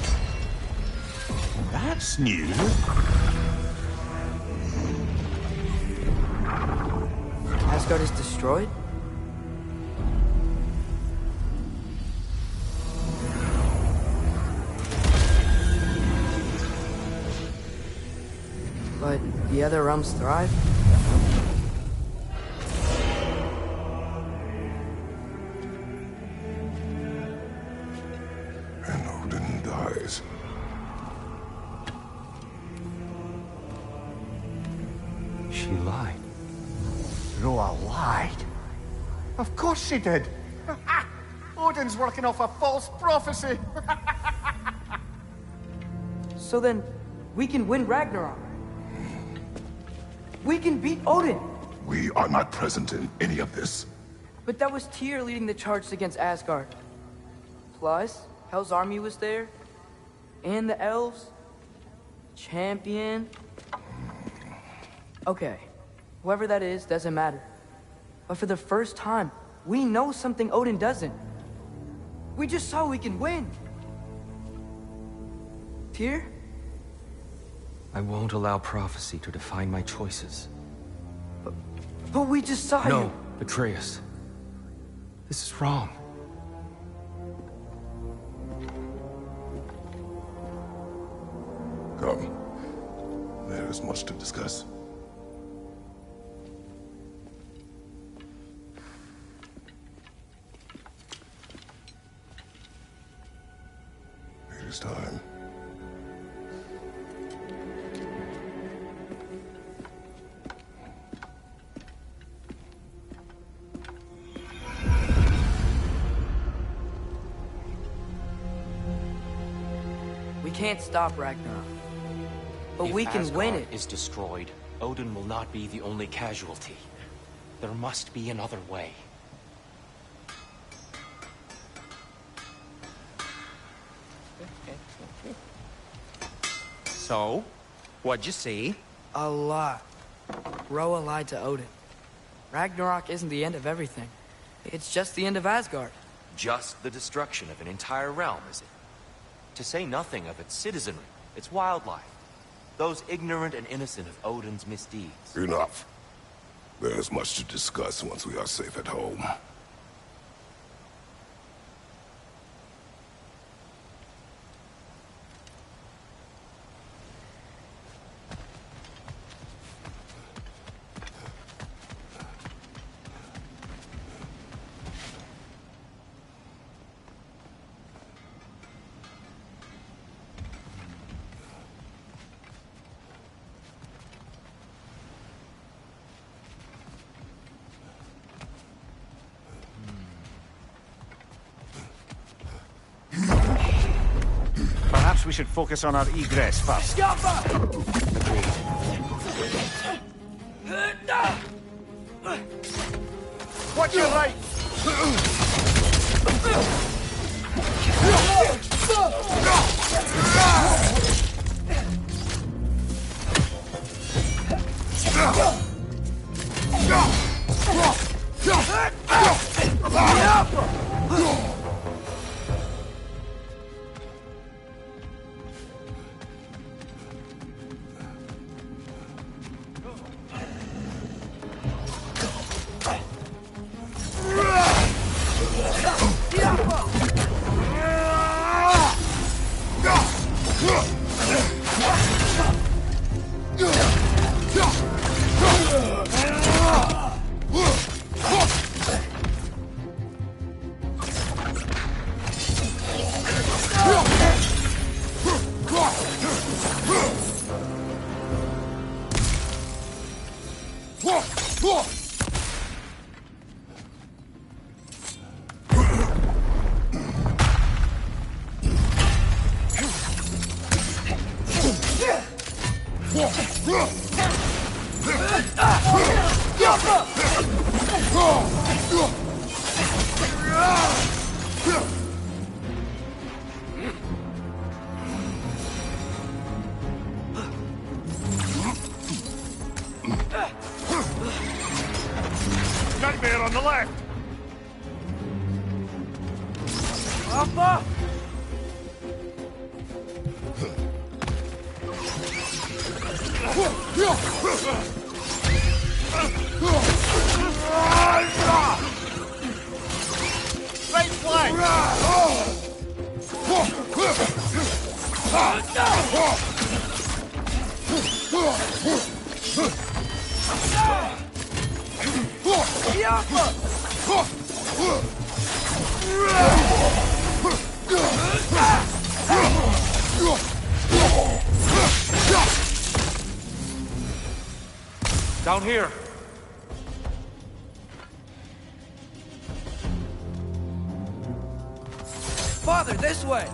That's new.
Asgard is destroyed? But the other realms thrive?
And Odin dies.
She lied.
Groa lied. Of course she did. Odin's working off a false prophecy.
So then, we can win Ragnarok. We can beat Odin.
We are not present in any of this.
But that was Tyr leading the charge against Asgard. Plus, Hell's army was there. And the elves. Champion. Okay. Whoever that is doesn't matter. But for the first time, we know something Odin doesn't. We just saw we can win. Tyr?
I won't allow prophecy to define my choices.
But we just saw you.
No, Atreus. This is wrong.
Come. There is much to discuss. It is time.
We can't stop Ragnarok. But
If
we can win
Asgard
it.
is destroyed, Odin will not be the only casualty. There must be another way.
So, what'd you see?
A lot. Groa lied to Odin. Ragnarok isn't the end of everything. It's just the end of Asgard.
Just the destruction of an entire realm, is it? To say nothing of its citizenry, its wildlife. Those ignorant and innocent of Odin's misdeeds.
Enough. There's much to discuss once we are safe at home.
Perhaps we should focus on our egress first. Watch your right!
Nightmare on the left!
Alpha!
Right flank!
Down here.
Father, this way!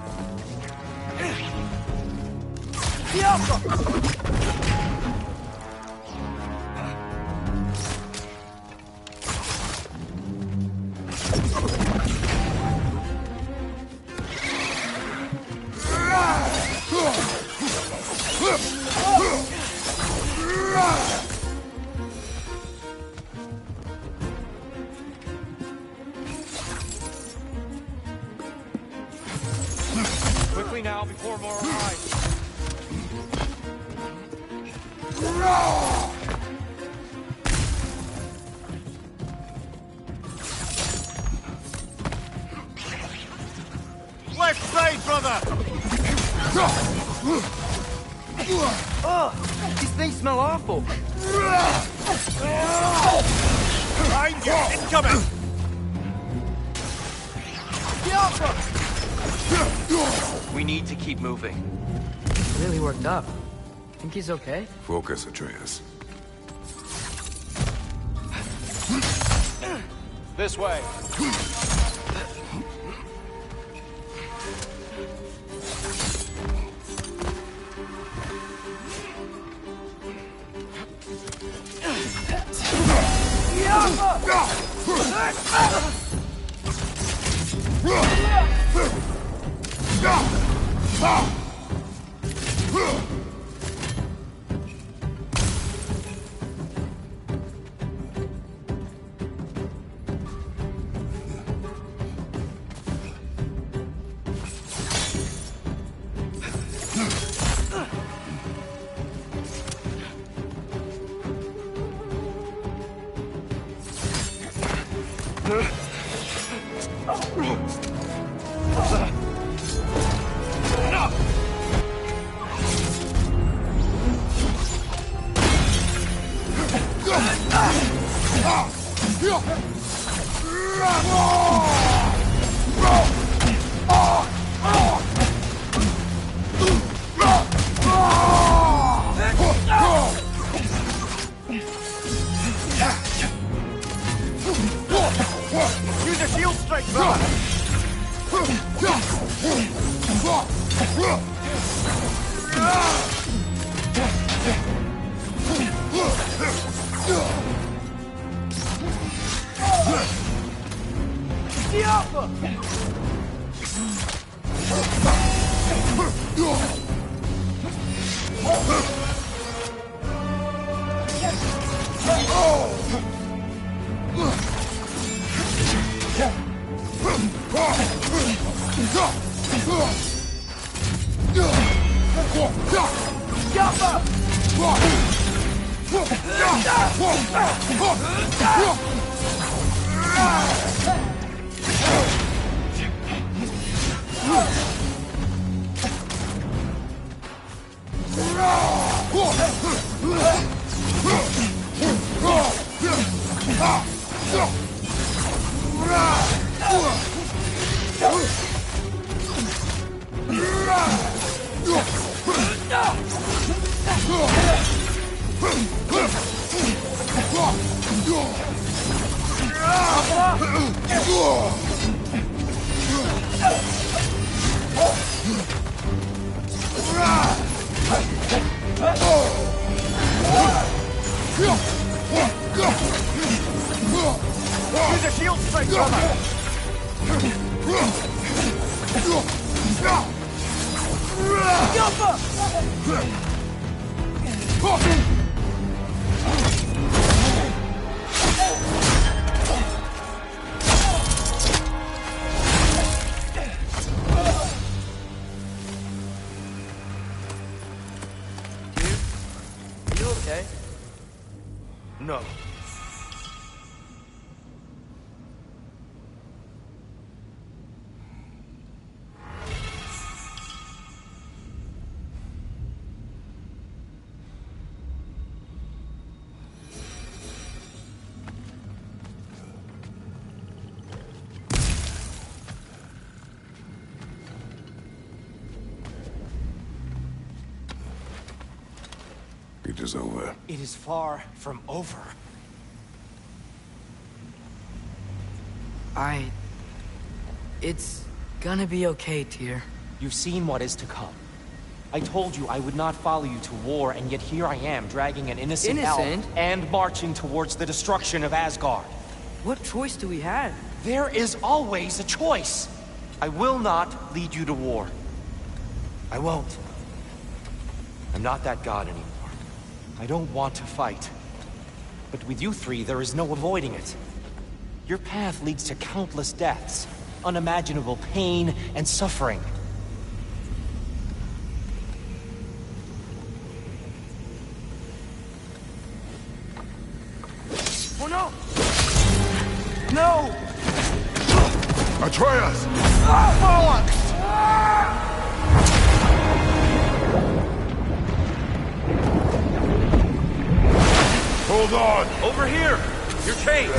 Quickly now, before more arrive.
Left side, brother!
Ugh! These things smell awful!
Behind you! Incoming!
We need to keep moving.
Really worked up. Think he's okay?
Focus, Atreus.
This way.
Use a shield strike, brother! Use a shield strike, brother!
You okay? No.
It is over.
It is far from over.
It's gonna be okay, Tyr.
You've seen what is to come. I told you I would not follow you to war, and yet here I am, dragging an innocent elf and marching towards the destruction of Asgard.
What choice do we have?
There is always a choice. I will not lead you to war. I won't. I'm not that god anymore. I don't want to fight. But with you three, there is no avoiding it. Your path leads to countless deaths, unimaginable pain and suffering.
Oh no! No!
Atreus! Hold on!
Over here! You're chained!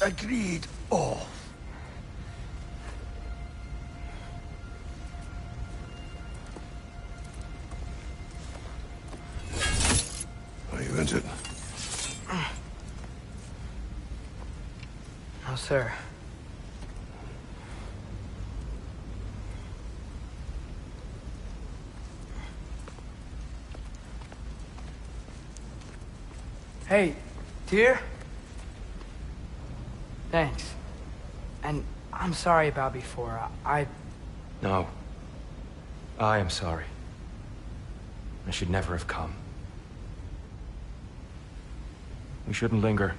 Agreed. Oh.
Are you injured?
No, sir. Hey, dear? Thanks. And I'm sorry about before.
No. I am sorry. I should never have come. We shouldn't linger.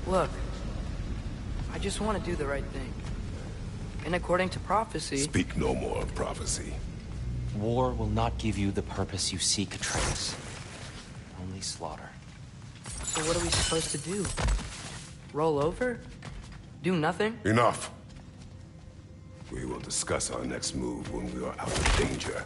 Look, I just want to do the right thing. And according to prophecy...
Speak no more of prophecy.
War will not give you the purpose you seek, Atreus. Only slaughter.
So what are we supposed to do? Roll over? Do nothing?
Enough. We will discuss our next move when we are out of danger.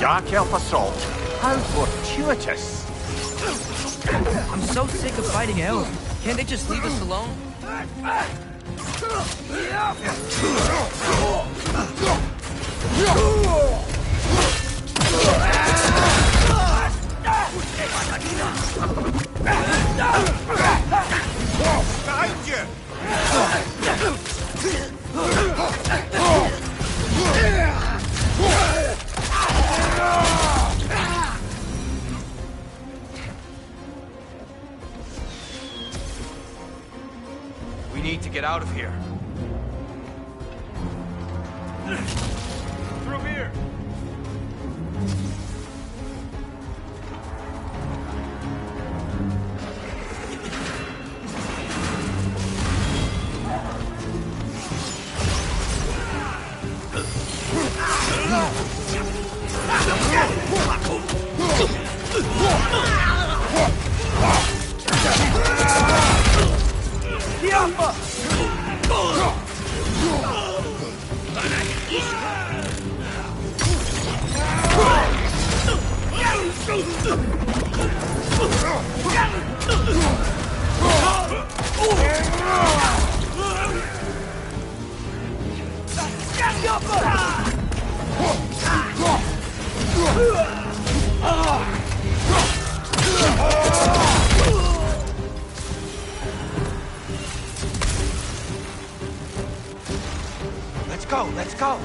Dark elf assault. How fortuitous.
I'm so sick of fighting elves. Can't they just leave us alone?
Behind you!
we need to get out of here. Through here!
Let's go!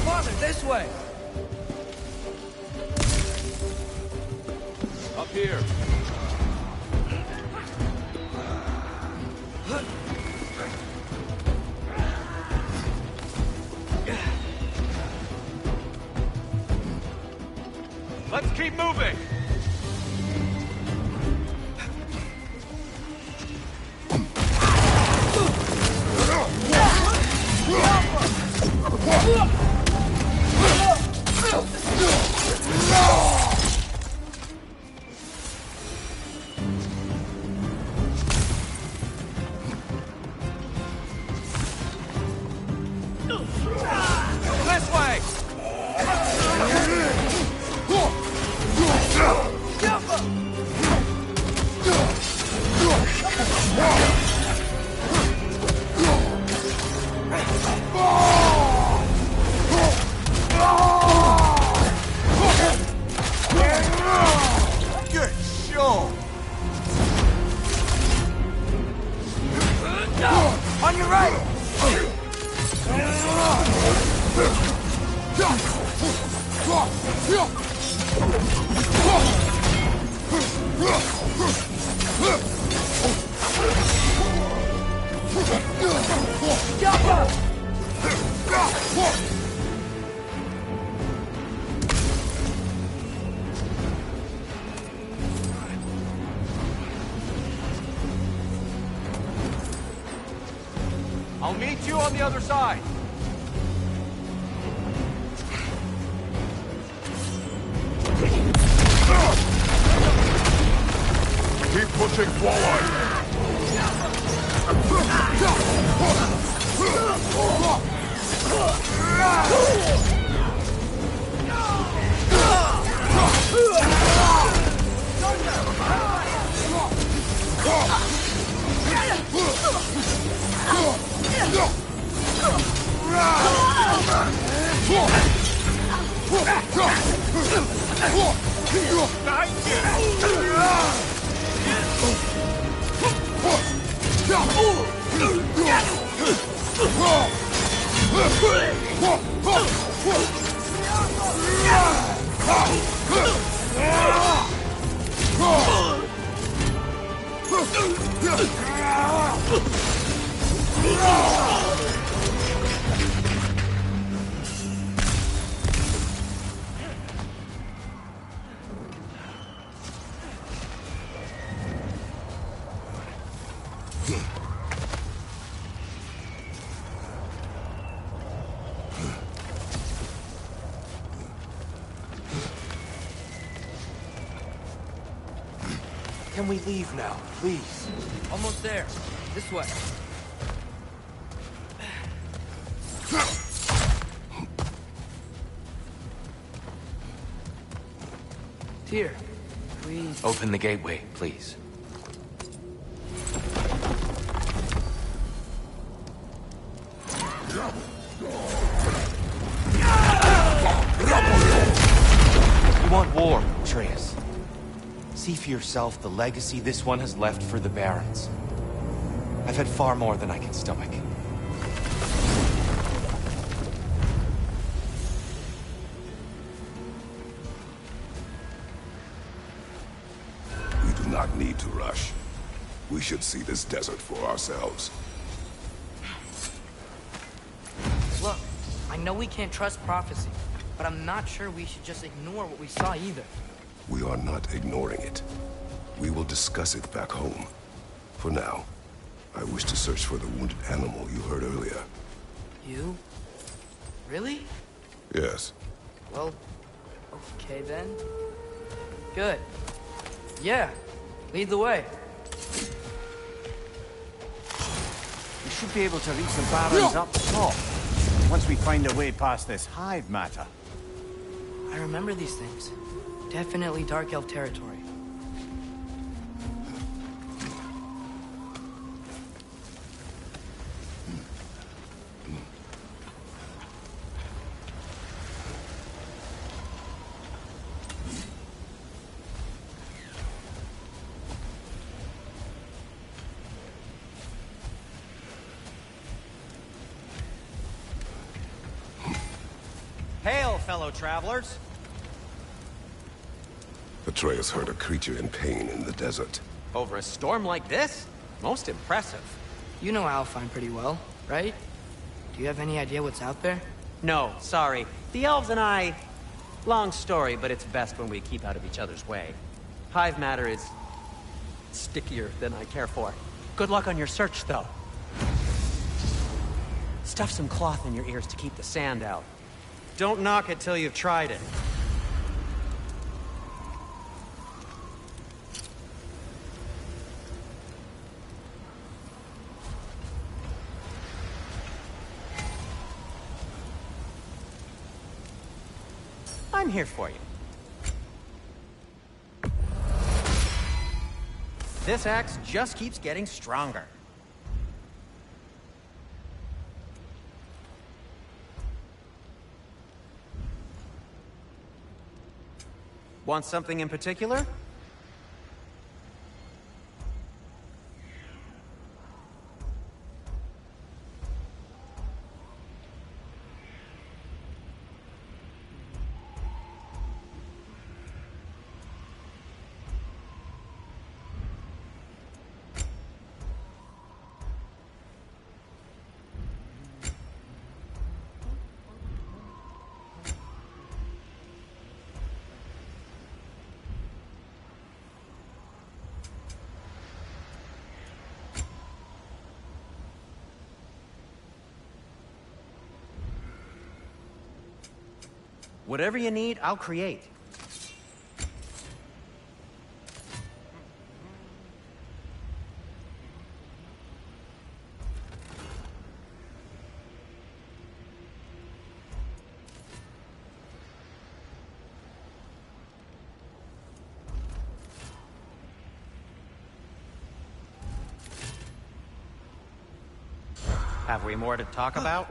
Father, this way!
Up here. Let's keep moving! This way!
Good show!
On your right!
I'll meet you on the other side.
Keep pushing forward!
Can we leave now, please?
Almost there. This way. Here, please.
Open the gateway, please. You want war, Atreus. See for yourself the legacy this one has left for the Barons. I've had far more than I can stomach.
We do not need to rush. We should see this desert for ourselves.
Look, I know we can't trust prophecy, but I'm not sure we should just ignore what we saw either.
We are not ignoring it. We will discuss it back home. For now, I wish to search for the wounded animal you heard earlier.
You? Really?
Yes.
Well, okay then. Good. Yeah, lead the way.
We should be able to reach the Barons up top, once we find a way past this hive matter.
I remember these things. Definitely Dark Elf territory.
Hail, fellow travelers.
Atreus heard a creature in pain in the desert.
Over a storm like this? Most impressive.
You know Alfheim pretty well, right? Do you have any idea what's out there?
No, sorry. The elves and I... Long story, but it's best when we keep out of each other's way. Hive matter is... stickier than I care for. Good luck on your search, though. Stuff some cloth in your ears to keep the sand out. Don't knock it till you've tried it. I'm here for you. This axe just keeps getting stronger. Want something in particular? Whatever you need, I'll create. Have we more to talk about?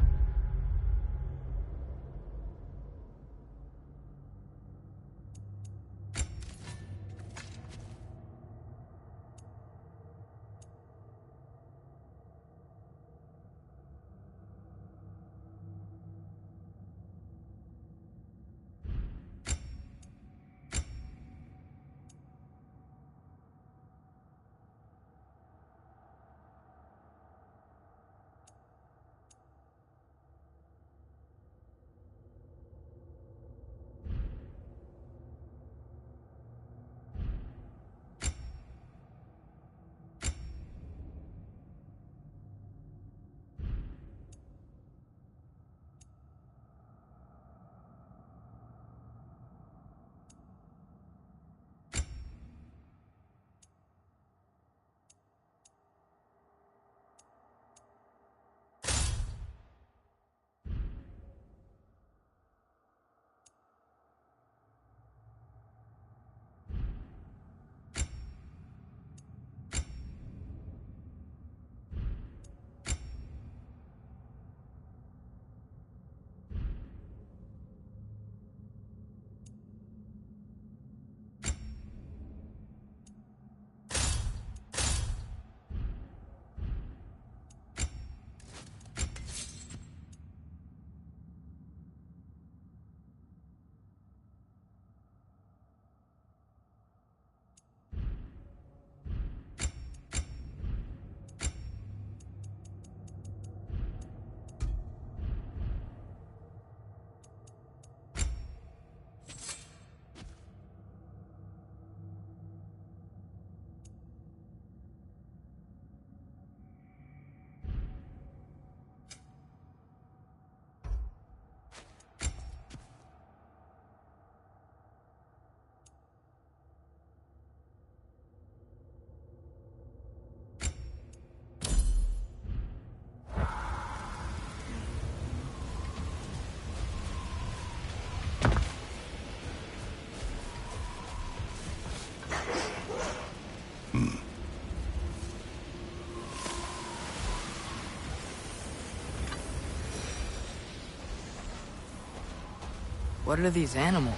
What are these animals?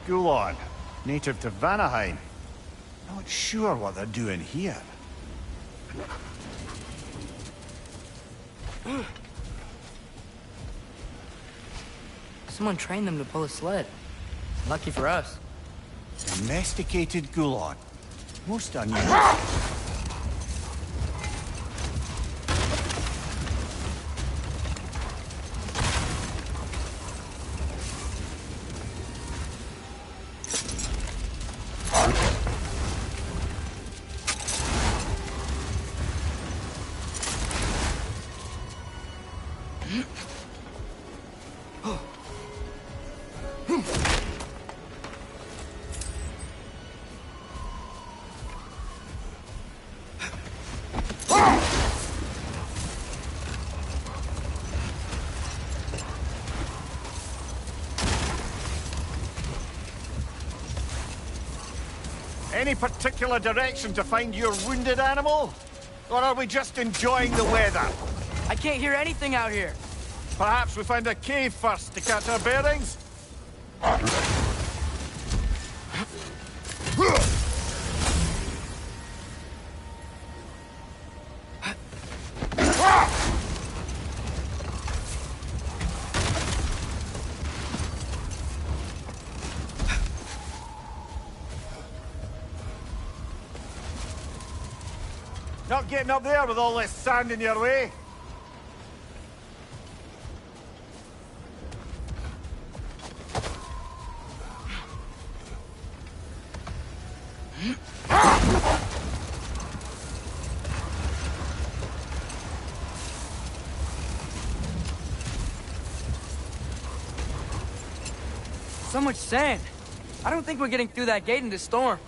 Gulon, native to Vanaheim. Not sure what they're doing here.
Someone trained them to pull a sled. Lucky for us.
Domesticated Gulon. Most unusual. Any particular direction to find your wounded animal? Or are we just enjoying the weather?
I can't hear anything out here.
Perhaps we find a cave first to catch our bearings? Not getting up there with all this sand in your way.
So much sand. I don't think we're getting through that gate in this storm.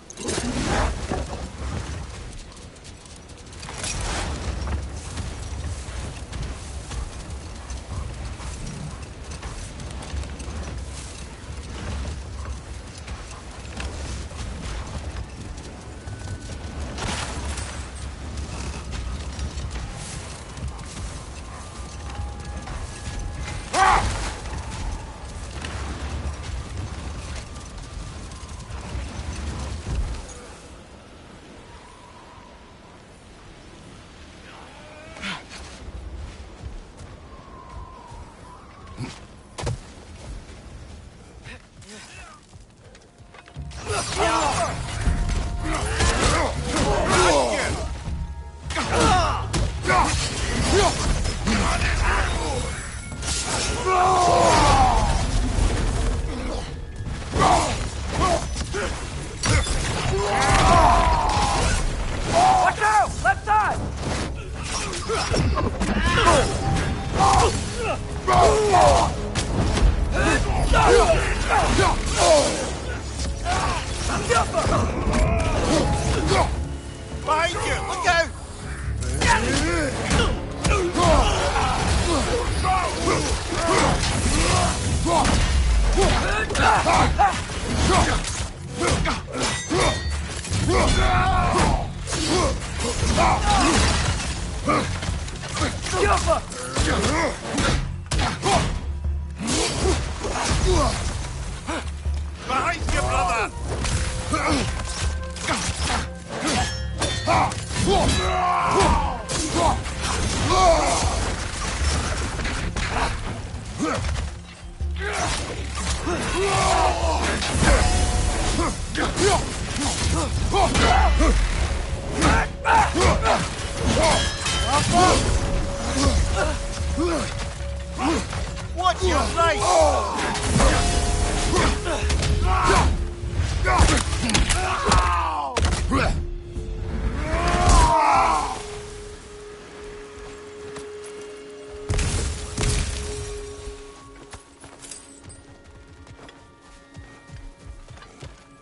Behind you! Look out! Behind you, brother! Watch your right!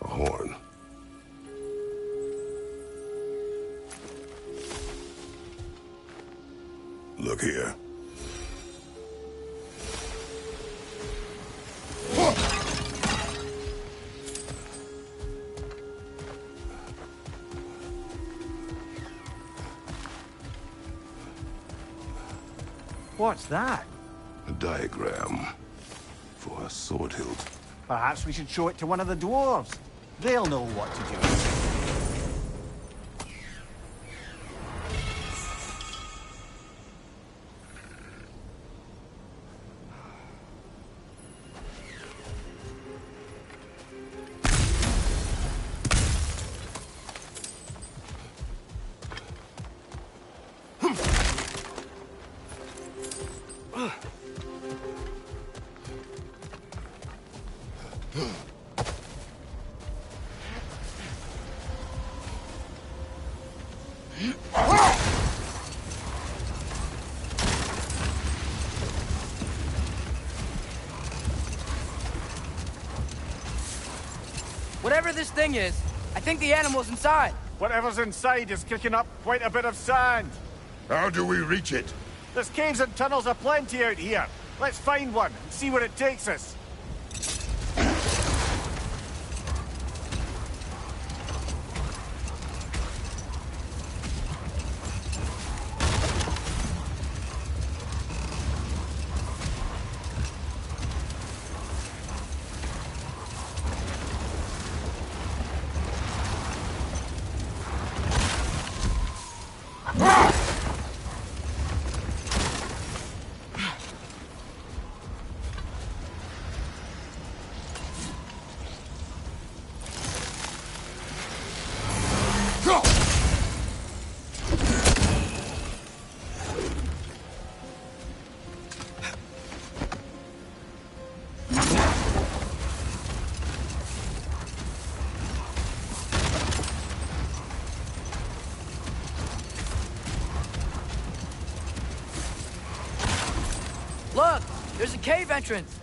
A horn. Look here.
What's that?
A diagram for a sword hilt
Perhaps we should show it to one of the dwarves. They'll know what to do.
Whatever this thing is, I think the animal's inside.
Whatever's inside is kicking up quite a bit of sand.
How do we reach it?
There's caves and tunnels aplenty out here. Let's find one and see where it takes us.
Look, there's a cave entrance.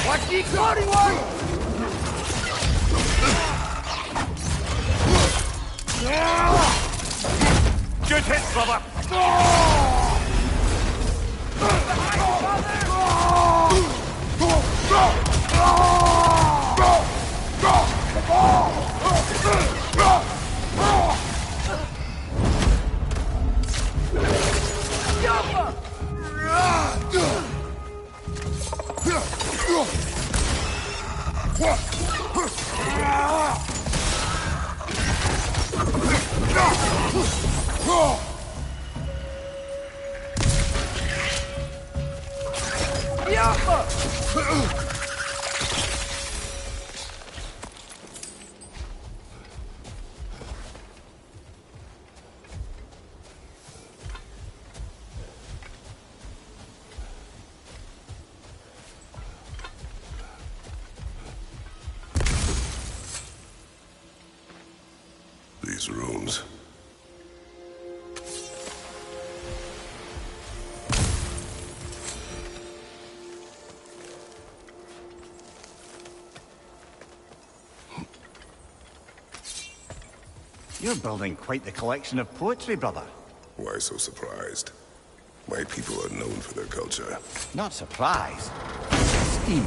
Watch the exploding one!
Good hit, brother!
These rooms.
You're building quite the collection of poetry, brother.
Why so surprised? My people are known for their culture.
Not surprised. Esteem.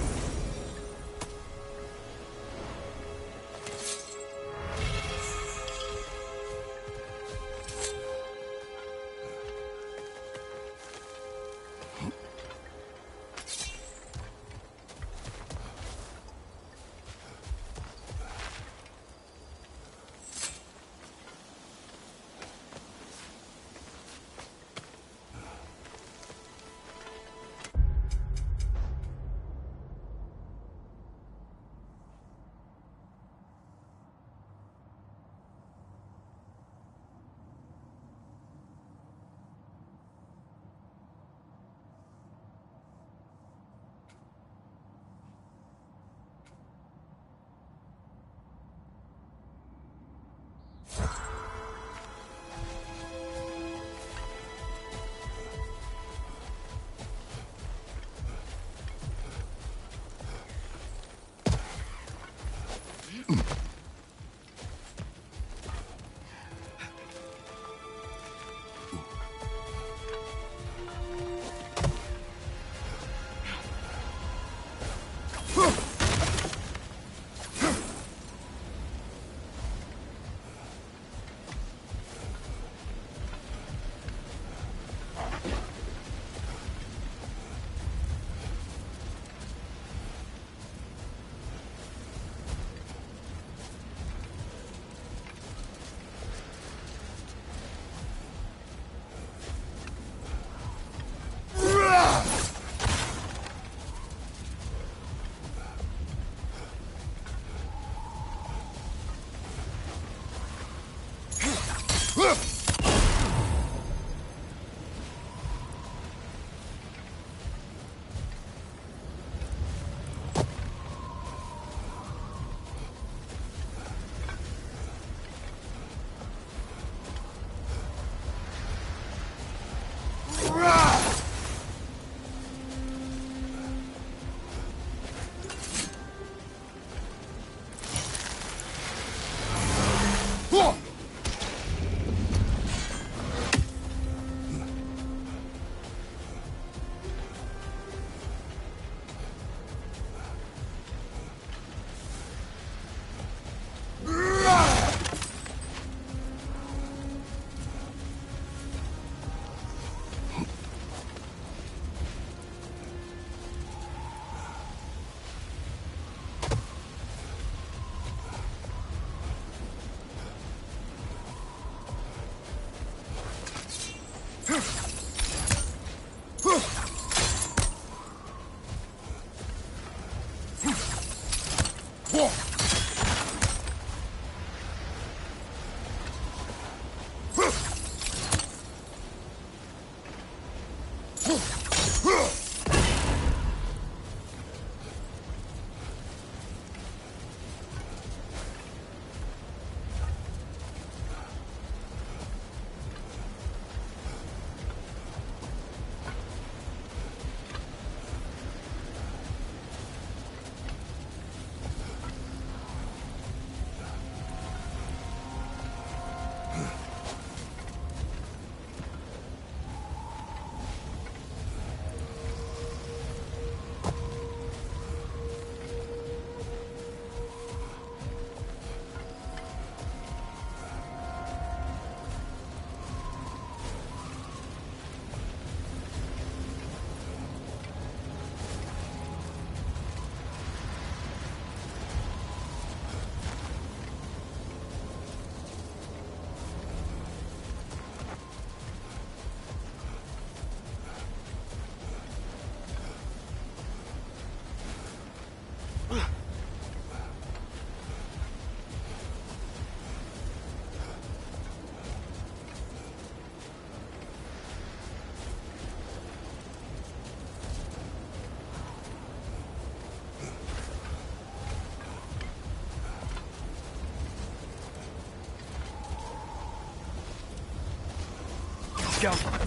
go.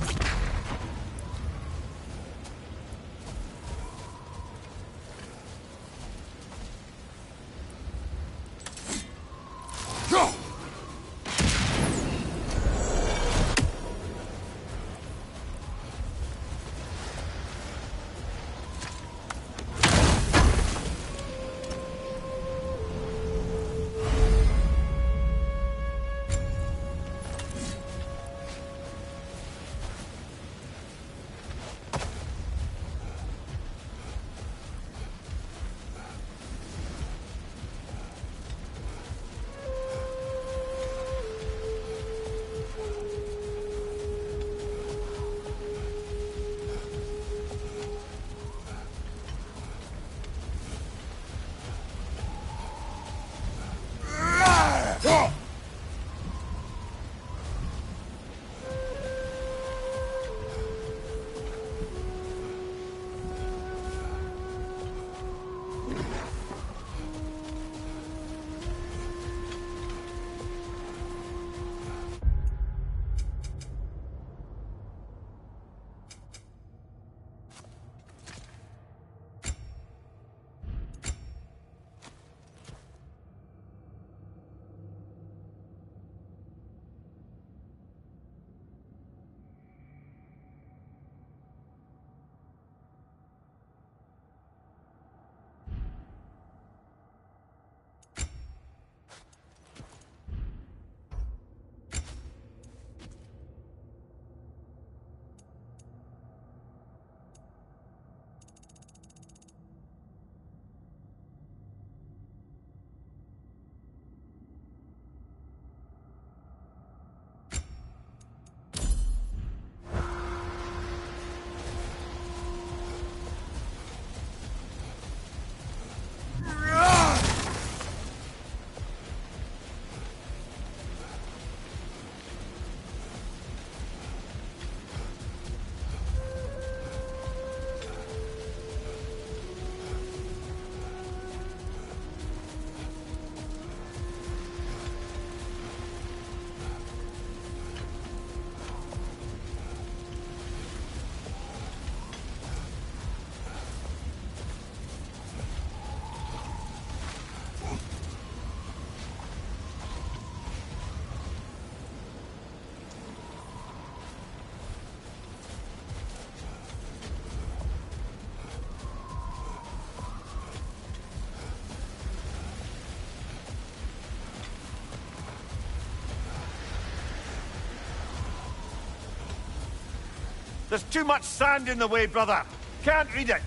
There's too much sand in the way, brother. Can't read it.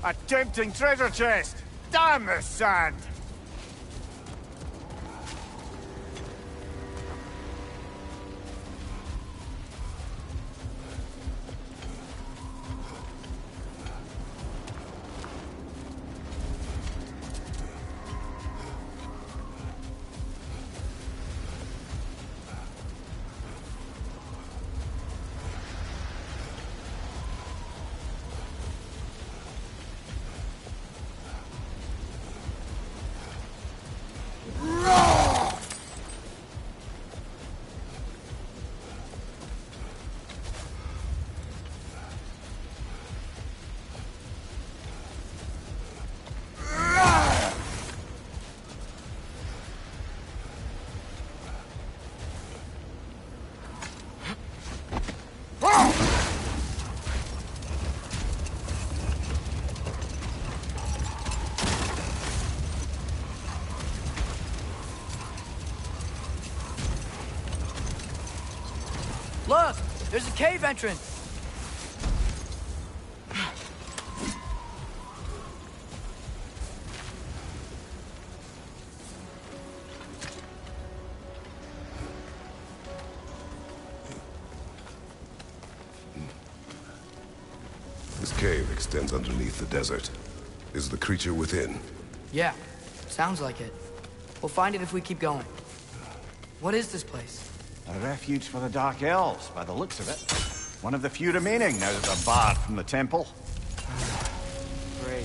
A tempting treasure chest! Damn this sand!
Look! There's a cave entrance!
This cave extends underneath the desert. Is the creature within?
Yeah, sounds like it. We'll find it if we keep going. What is this place?
A refuge for the Dark Elves, by the looks of it. One of the few remaining now that they're barred from the temple.
Great.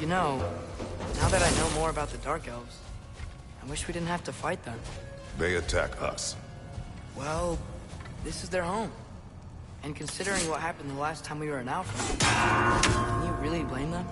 You know, now that I know more about the Dark Elves, I wish we didn't have to fight them.
They attack us.
Well, this is their home. And considering what happened the last time we were in Alpha, can you really blame them?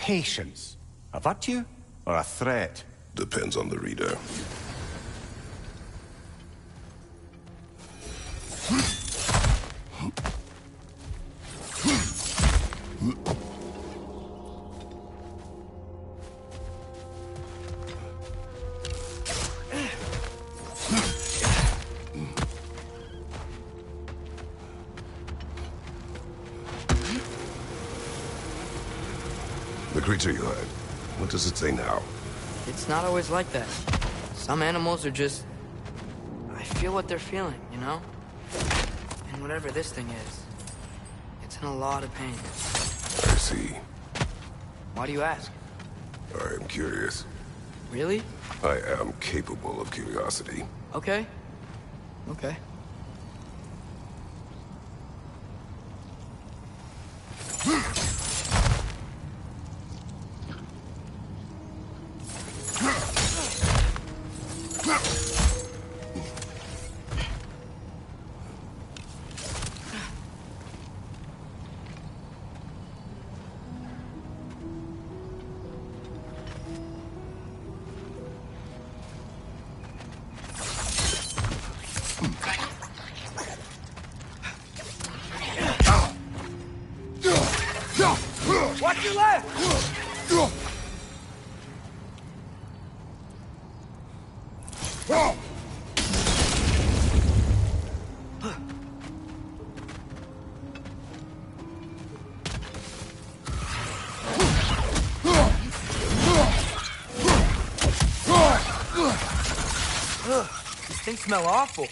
patience a virtue or a threat?
Depends on the reader. The creature you had, what does it say now?
It's not always like that. Some animals are just... I feel what they're feeling, you know? And whatever this thing is, it's in a lot of pain.
I see.
Why do you ask?
I am curious.
Really?
I am capable of curiosity.
Okay. Okay.
Watch your left!
These things smell awful.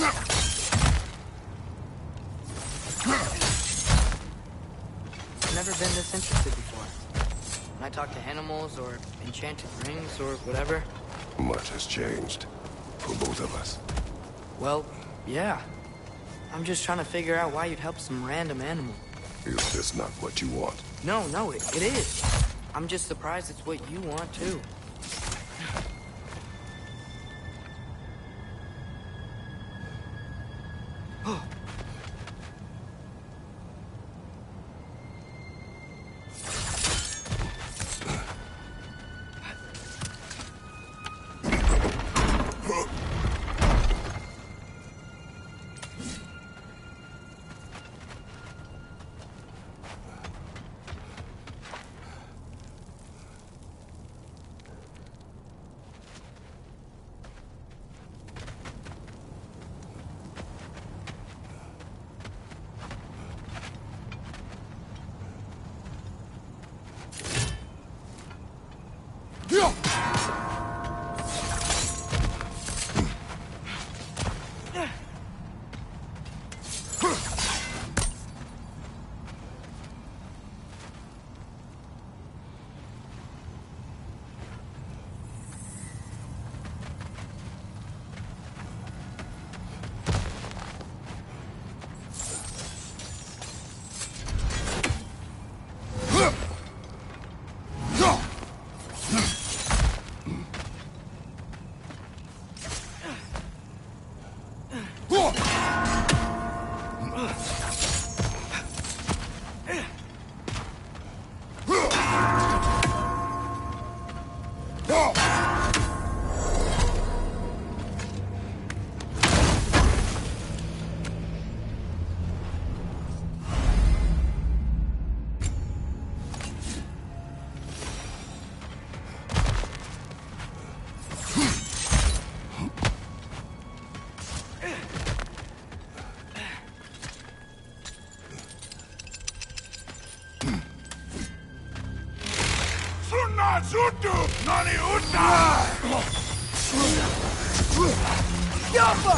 I've never been this interested before. When I talk to animals or enchanted rings or whatever.
Much has changed. For both of us.
Well, yeah. I'm just trying to figure out why you'd help some random animal.
Is this not what you want?
No, it is. I'm just surprised it's what you want, too.
Zutu! Nani Uta! Yappa!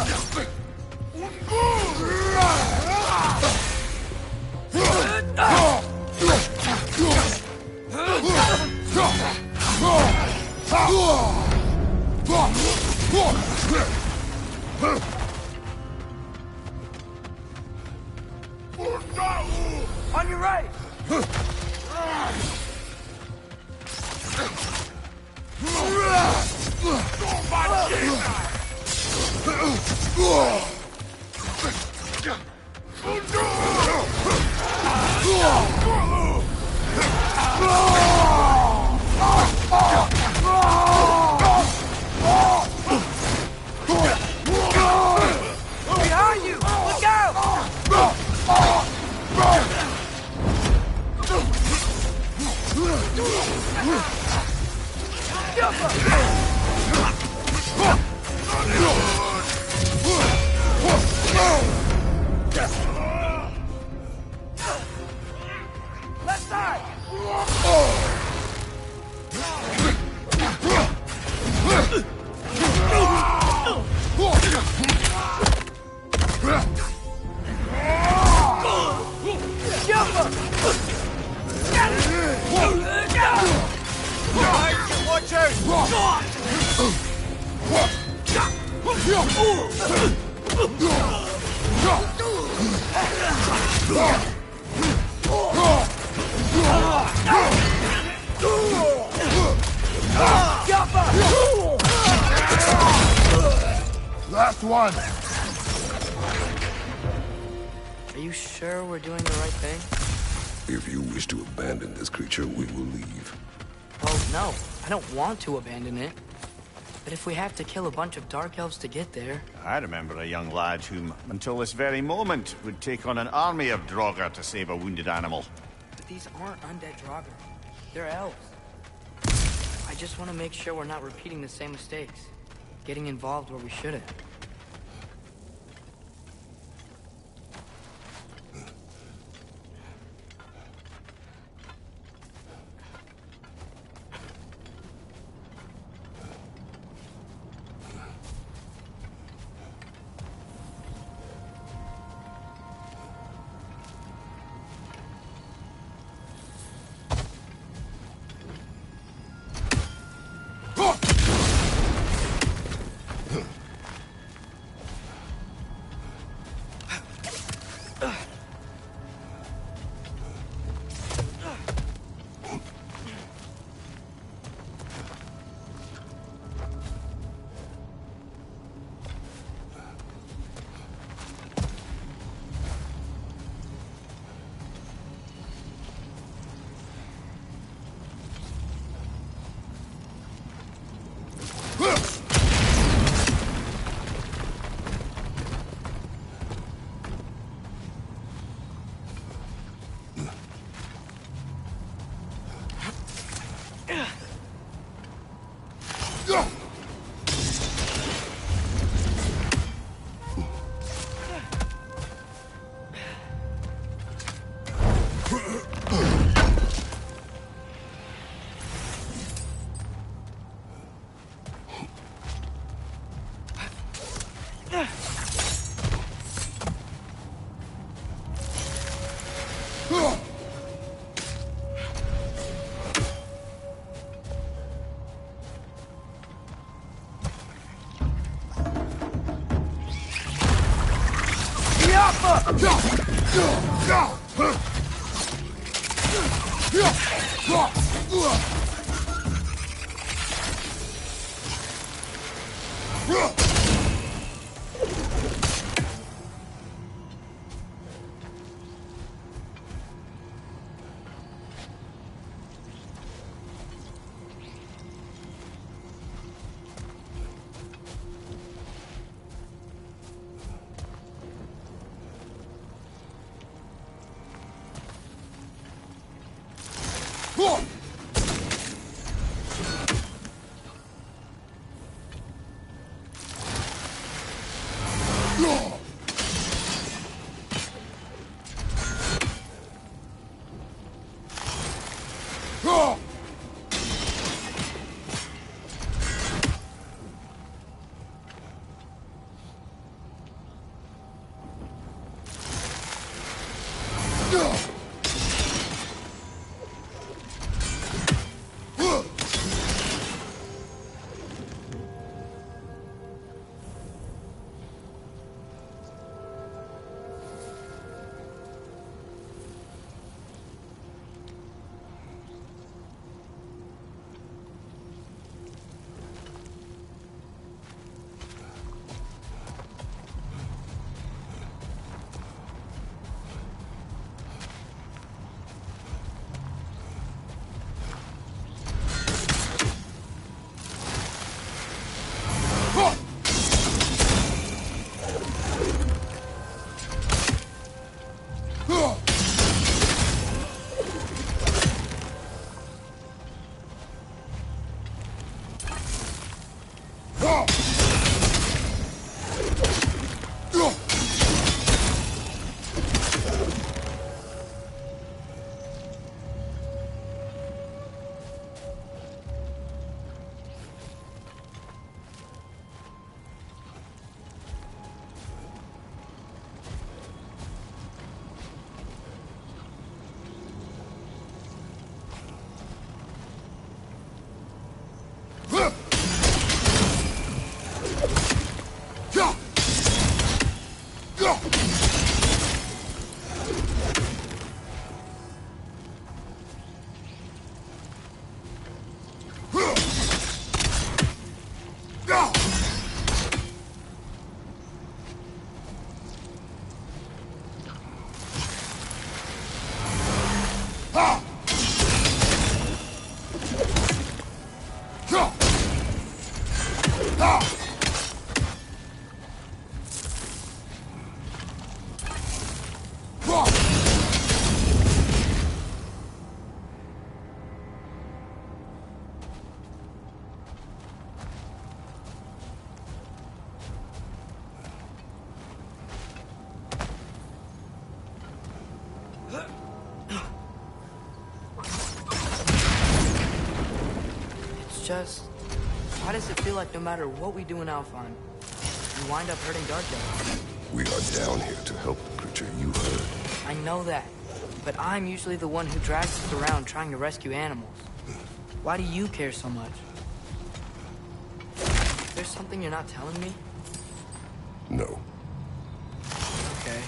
On your right!
Behind you! Look out!
Left side!
Watch out!
Last one.
Are you sure we're doing the right thing?
If you wish to abandon this creature, we will leave.
Well, no. I don't want to abandon it. But if we have to kill a bunch of Dark Elves to get there...
I remember a young lad whom, until this very moment, would take on an army of Draugr to save a wounded animal.
But these aren't undead Draugr. They're elves. I just want to make sure we're not repeating the same mistakes. Getting involved where we shouldn't. Just, why does it feel like no matter what we do in Alfheim, we wind up hurting Darkdale?
We are down here to help the creature you heard.
I know that, but I'm usually the one who drags us around trying to rescue animals. Why do you care so much? There's something you're not telling me?
No.
Okay.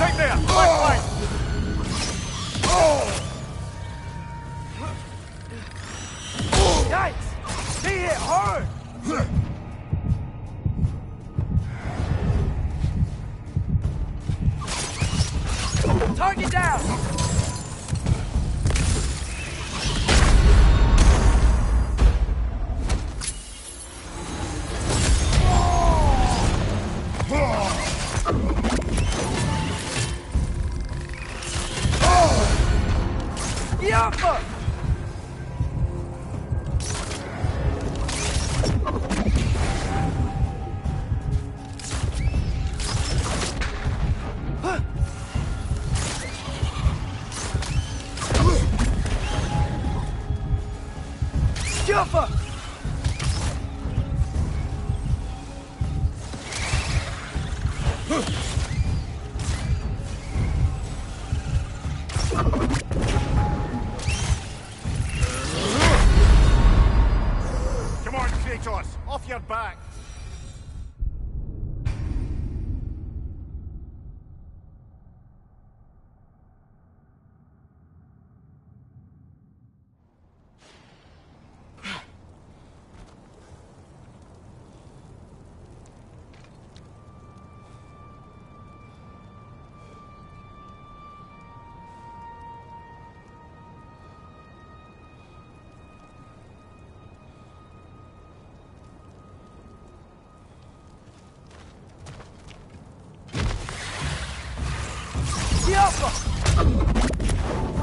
Take there! Flank!
Yikes! He hit hard! Target down! Yappa! Yappa!
Come on, Kratos! Off your back!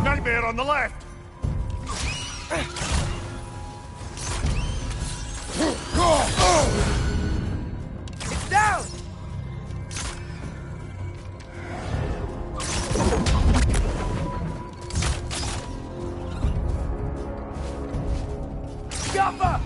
Nightmare on the left!
It's down! Yappa!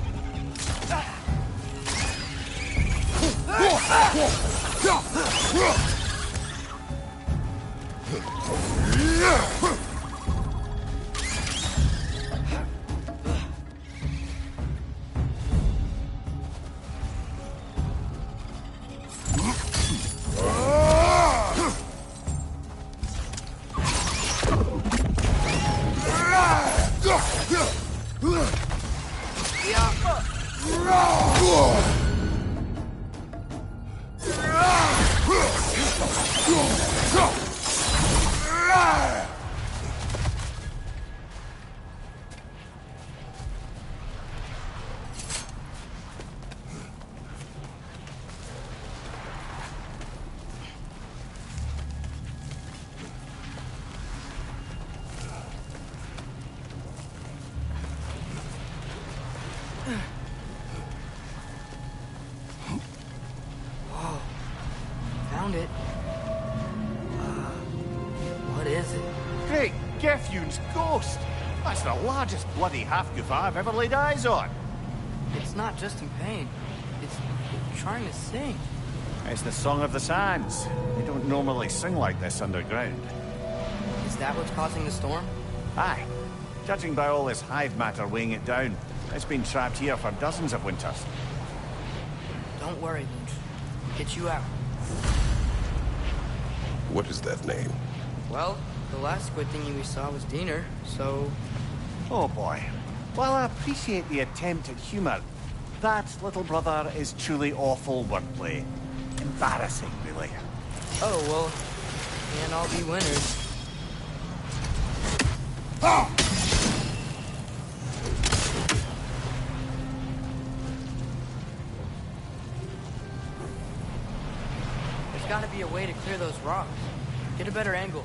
Whoa. Found it. What is it?
Great Gefyun's ghost! That's the largest bloody half-goof I've ever laid eyes on.
It's not just in pain. It's trying to sing.
It's the Song of the Sands. They don't normally sing like this underground.
Is that what's causing the storm?
Aye. Judging by all this hive matter weighing it down, it's been trapped here for dozens of winters.
Don't worry, Lynch. We'll get you out.
What is that name?
Well, the last squid thingy we saw was Diener, so...
Oh boy. While I appreciate the attempt at humor, that, little brother, is truly awful wordplay. Embarrassing, really.
Oh, well, can't all be winners. There's gotta be a way to clear those rocks. Get a better angle.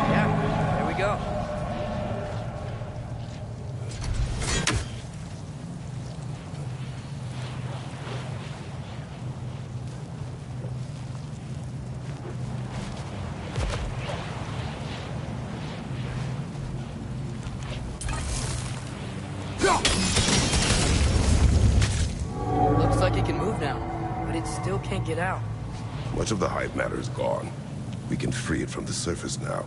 Yeah, there we go. Looks like it can move now, but it still can't get out.
Much of the hive matter is gone. We can free it from the surface now.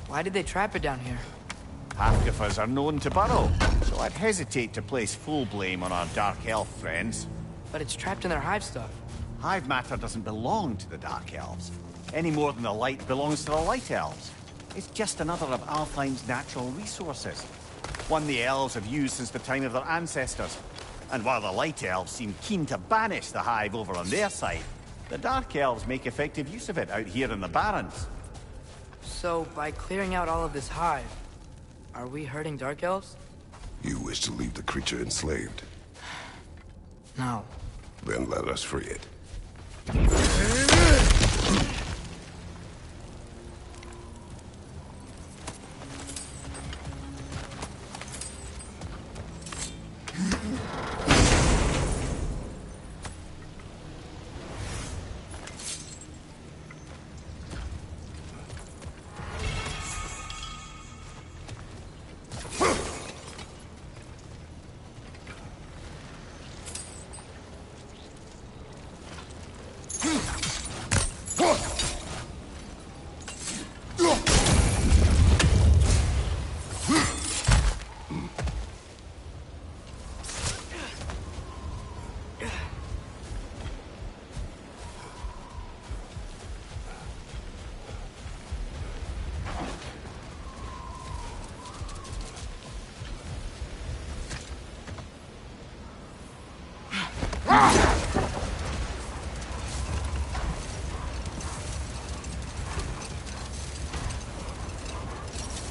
Why did they trap it down here?
Half-Giffers are known to burrow, so I'd hesitate to place full blame on our Dark Elf friends.
But it's trapped in their hive stuff.
Hive matter doesn't belong to the Dark Elves, any more than the light belongs to the Light Elves. It's just another of Alfheim's natural resources. One the Elves have used since the time of their ancestors. And while the Light Elves seem keen to banish the Hive over on their side, the Dark Elves make effective use of it out here in the Barrens.
So, by clearing out all of this hive, are we hurting Dark Elves?
You wish to leave the creature enslaved?
No.
Then let us free it.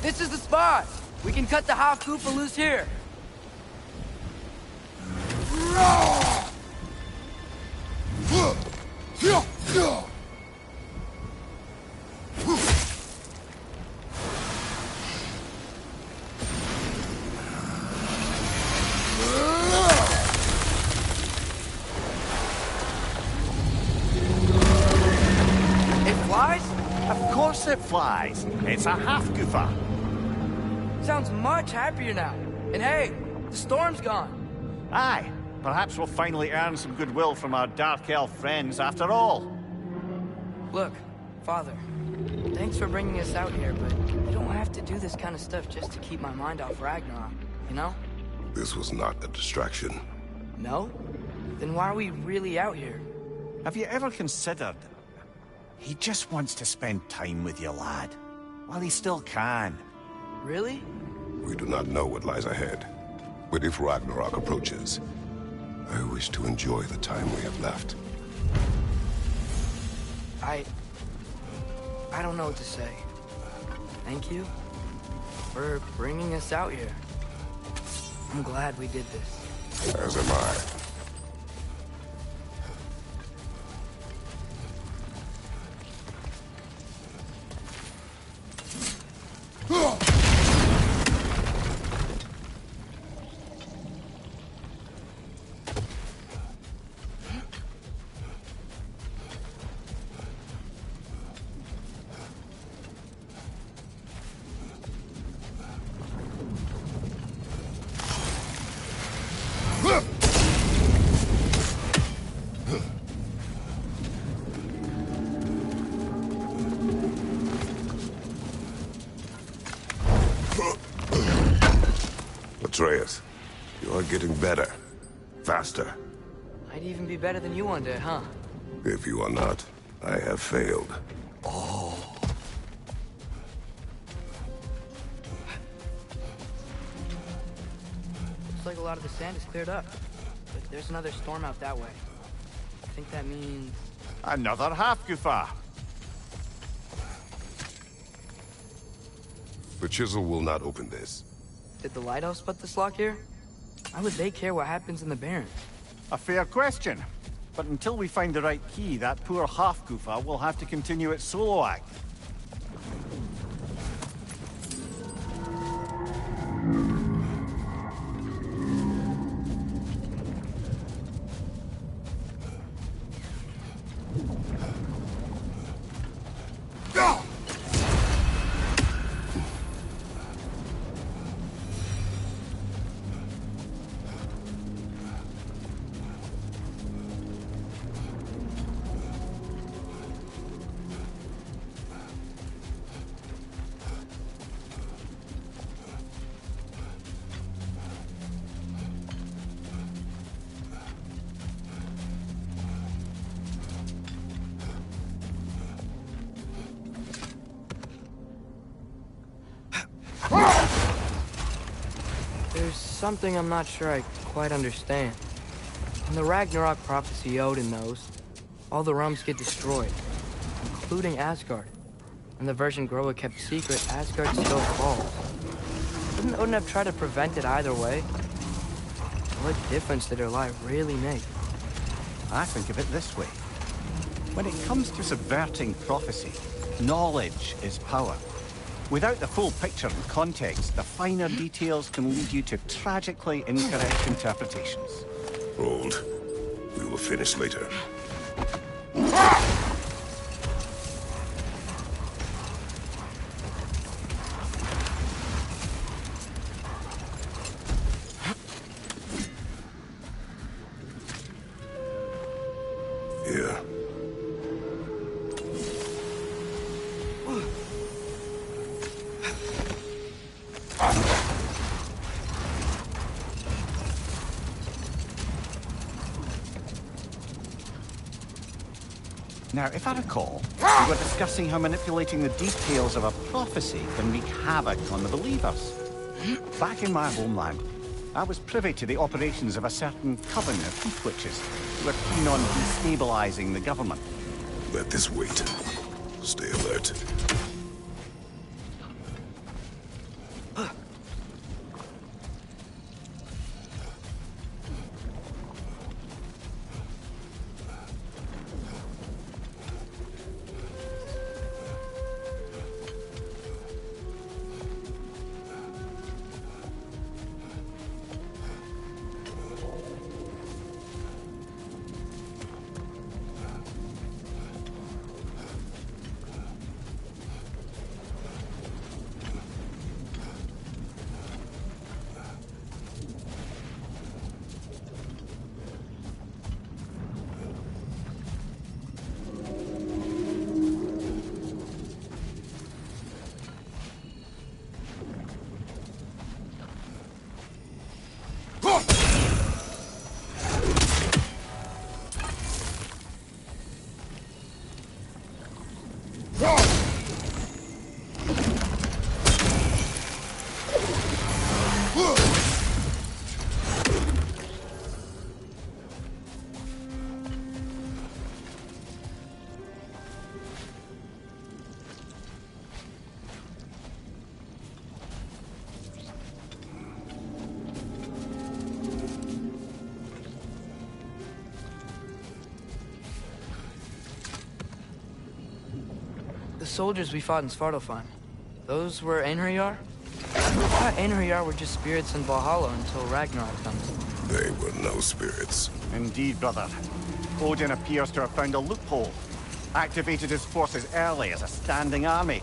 This is the spot! We can cut the half Koopa loose here. It flies?
Of course it flies. It's a half-goofer.
Sounds much happier now. And hey, the storm's gone.
Aye, perhaps we'll finally earn some goodwill from our Dark Elf friends after all.
Look, Father, thanks for bringing us out here, but you don't have to do this kind of stuff just to keep my mind off Ragnarok, you know?
This was not a distraction.
No? Then why are we really out here?
Have you ever considered... He just wants to spend time with you, lad. While he still can.
Really?
We do not know what lies ahead. But if Ragnarok approaches, I wish to enjoy the time we have left.
I don't know what to say. Thank you for bringing us out here. I'm glad we did this.
As am I. Atreus, you are getting better. Faster.
I'd even be better than you one day, huh?
If you are not, I have failed.
Oh. Looks like a lot of the sand is cleared up. But there's another storm out that way. I think that means...
Another half-goofa.
The chisel will not open this.
Did the lighthouse put this lock here? Why would they care what happens in the Barrens?
A fair question. But until we find the right key, that poor half-goofa will have to continue its solo act.
There's something I'm not sure I quite understand. In the Ragnarok prophecy Odin knows, all the realms get destroyed, including Asgard. And the version Groa kept secret, Asgard still falls. Wouldn't Odin have tried to prevent it either way? What difference did her lie really make?
I think of it this way. When it comes to subverting prophecy, knowledge is power. Without the full picture and context, the finer details can lead you to tragically incorrect interpretations.
Hold. We will finish later. Here.
Now, if I recall, we were discussing how manipulating the details of a prophecy can wreak havoc on the believers. Back in my homeland, I was privy to the operations of a certain coven of heath witches who were keen on destabilizing the government.
Let this wait. Stay alert.
The soldiers we fought in Svartalfheim, those were Einherjar? I thought Einherjar were just spirits in Valhalla until Ragnarok comes.
They were no spirits.
Indeed, brother. Odin appears to have found a loophole. Activated his forces early as a standing army.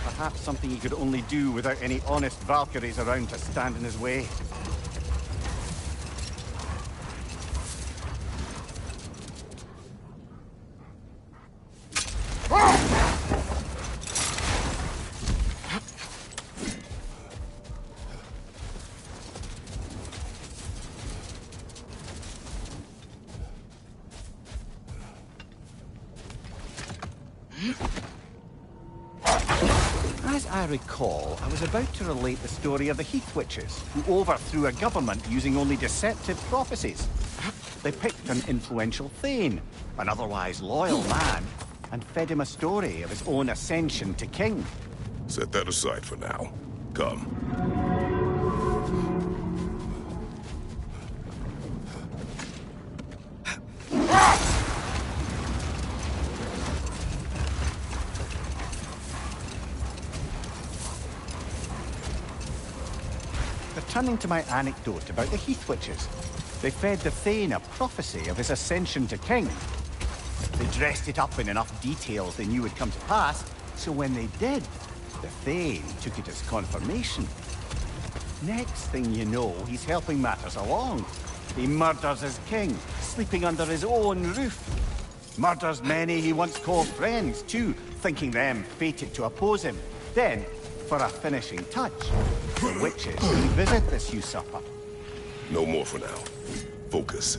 Perhaps something he could only do without any honest Valkyries around to stand in his way. As I recall, I was about to relate the story of the Heath Witches, who overthrew a government using only deceptive prophecies. They picked an influential Thane, an otherwise loyal man, and fed him a story of his own ascension to king.
Set that aside for now. Come.
Returning to my anecdote about the Heath Witches, they fed the Thane a prophecy of his ascension to king. They dressed it up in enough details they knew would come to pass, so when they did, the Thane took it as confirmation. Next thing you know, he's helping matters along. He murders his king, sleeping under his own roof. Murders many he once called friends, too, thinking them fated to oppose him. Then, for a finishing touch, the witches revisit this usurper.
No more for now. Focus.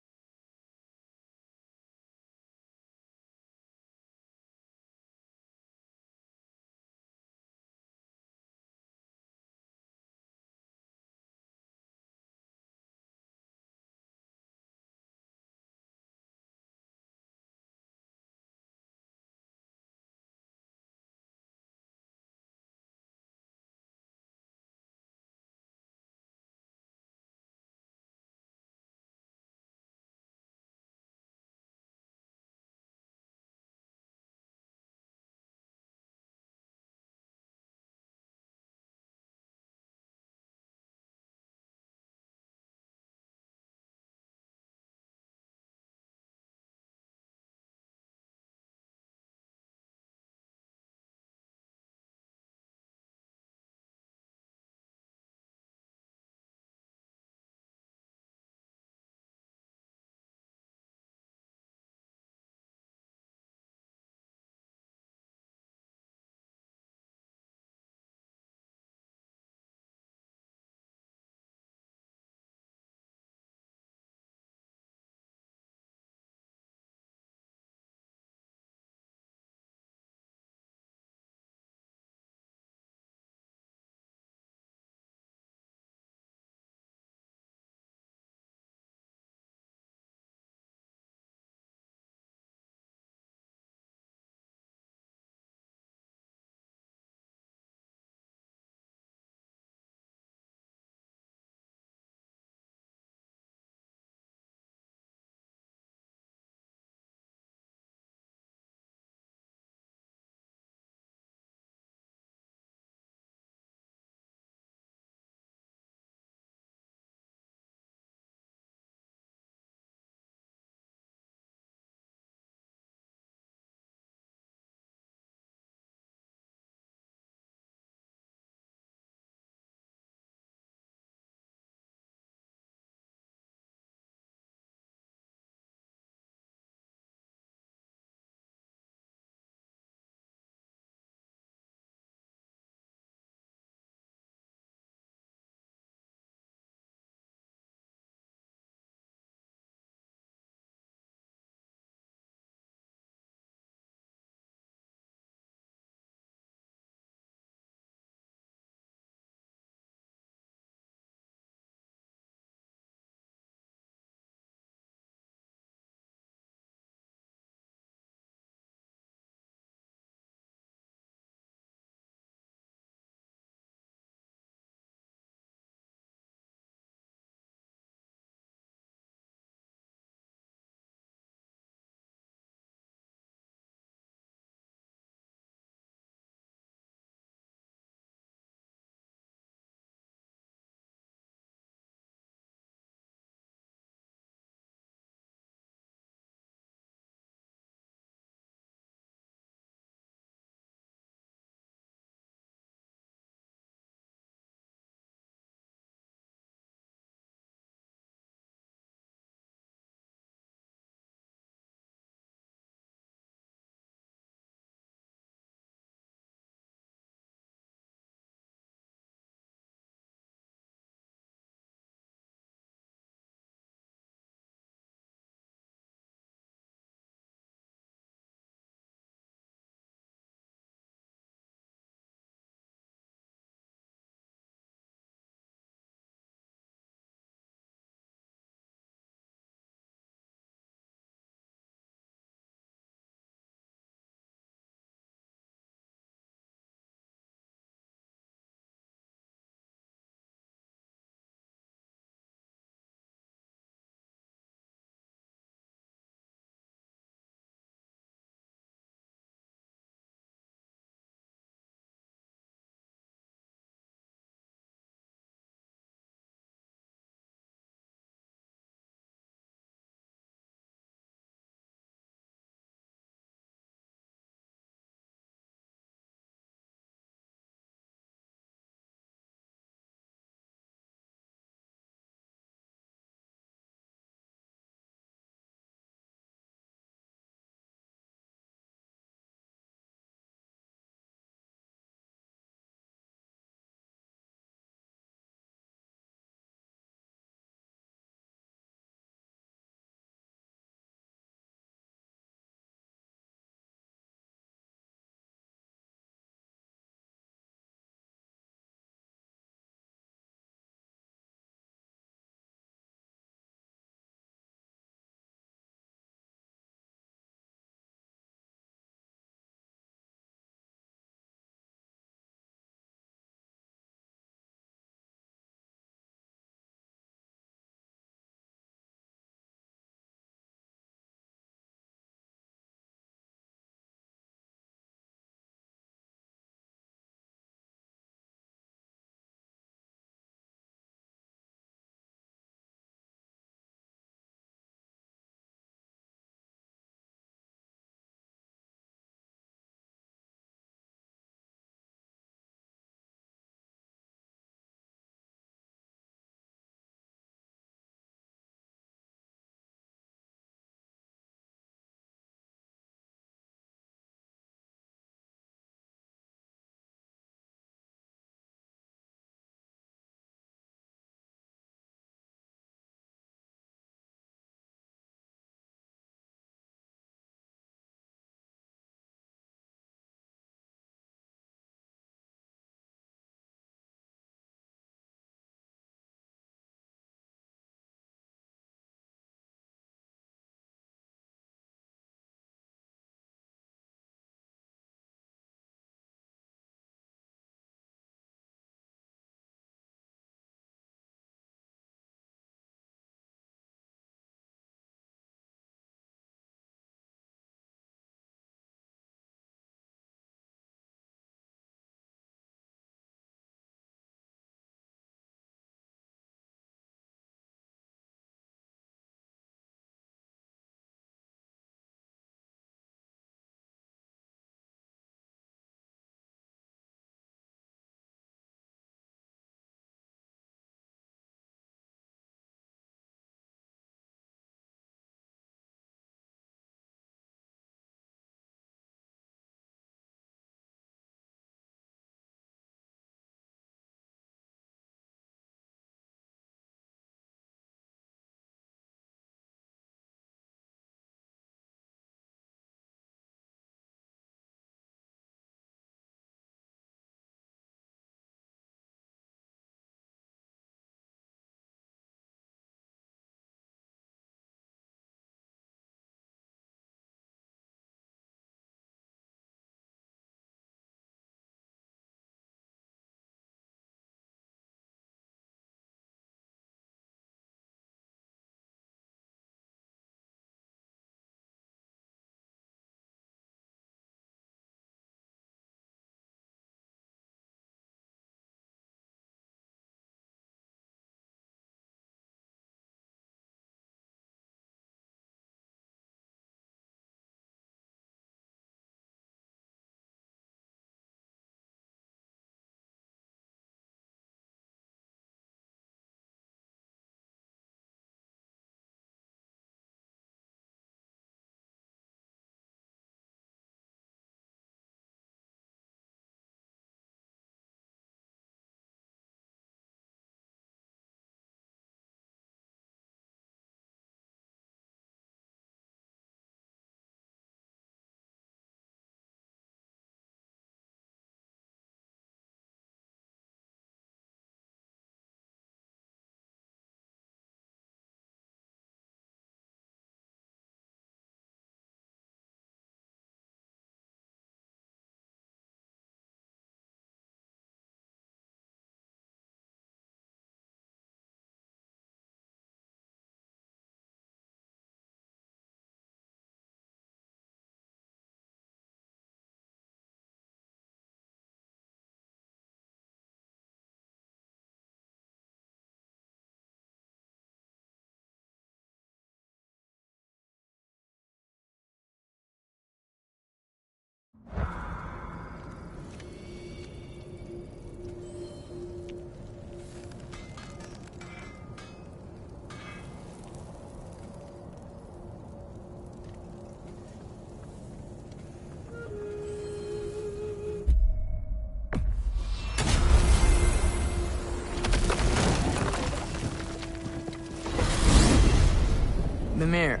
Mimir,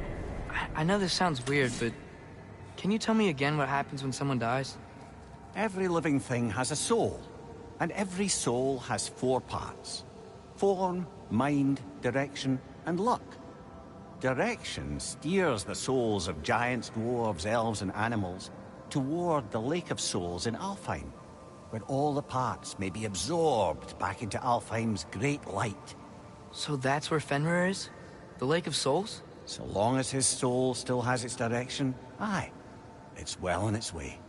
I know this sounds weird, but can you tell me again what happens when someone dies?
Every living thing has a soul, and every soul has 4 parts. Form, mind, direction, and luck. Direction steers the souls of giants, dwarves, elves, and animals toward the Lake of Souls in Alfheim, where all the parts may be absorbed back into Alfheim's great light.
So that's where Fenrir is? The Lake of Souls?
So long as his soul still has its direction, aye, it's well on its way.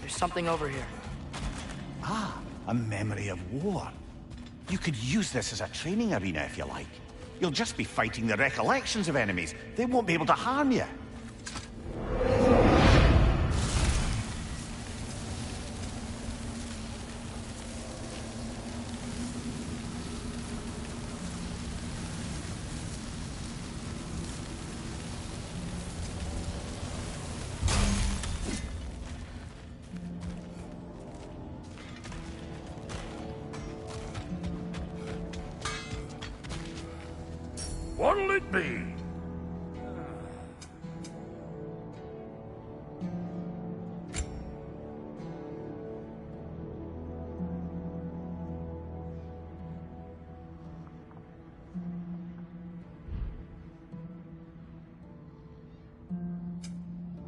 There's something over here.
Ah, a memory of war. You could use this as a training arena if you like. You'll just be fighting the recollections of enemies. They won't be able to harm you.
What'll it be?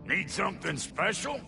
Need something special?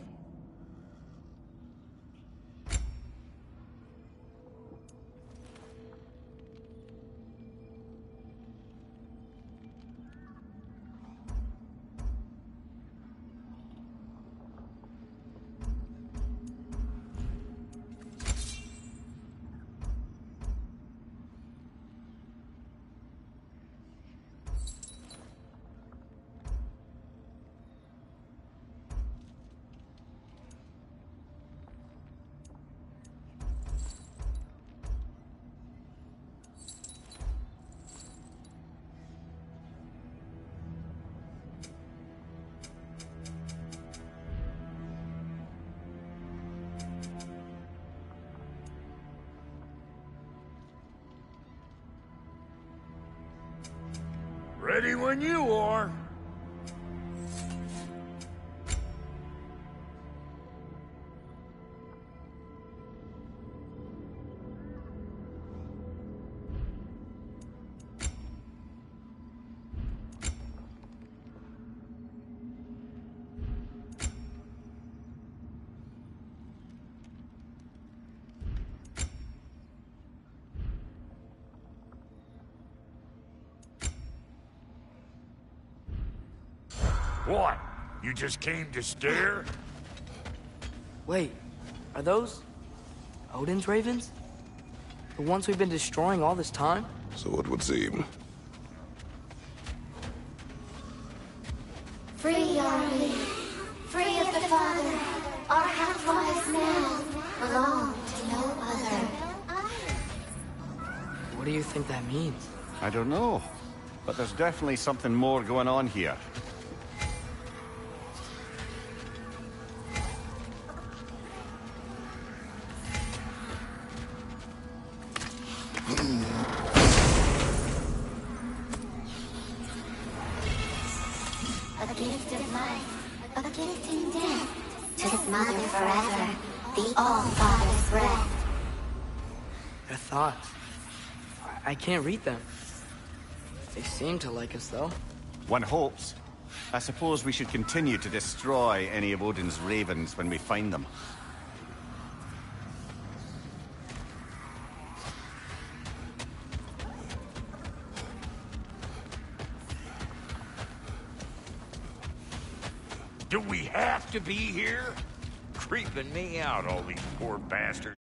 Ready when you are. What? You just came to stare?
Wait, are those Odin's ravens? The ones we've been destroying all this time?
So it would seem.
Free are we, free of the Father, Our half-lives now belong to no other.
What do you think that means?
I don't know, but there's definitely something more going on here.
A gift of life, a gift in death, to his mother forever, the All-Father's breath.
Their thoughts. I can't read them. They seem to like us, though.
One hopes. I suppose we should continue to destroy any of Odin's ravens when we find them.
Do we have to be here? Creeping me out, all these poor bastards.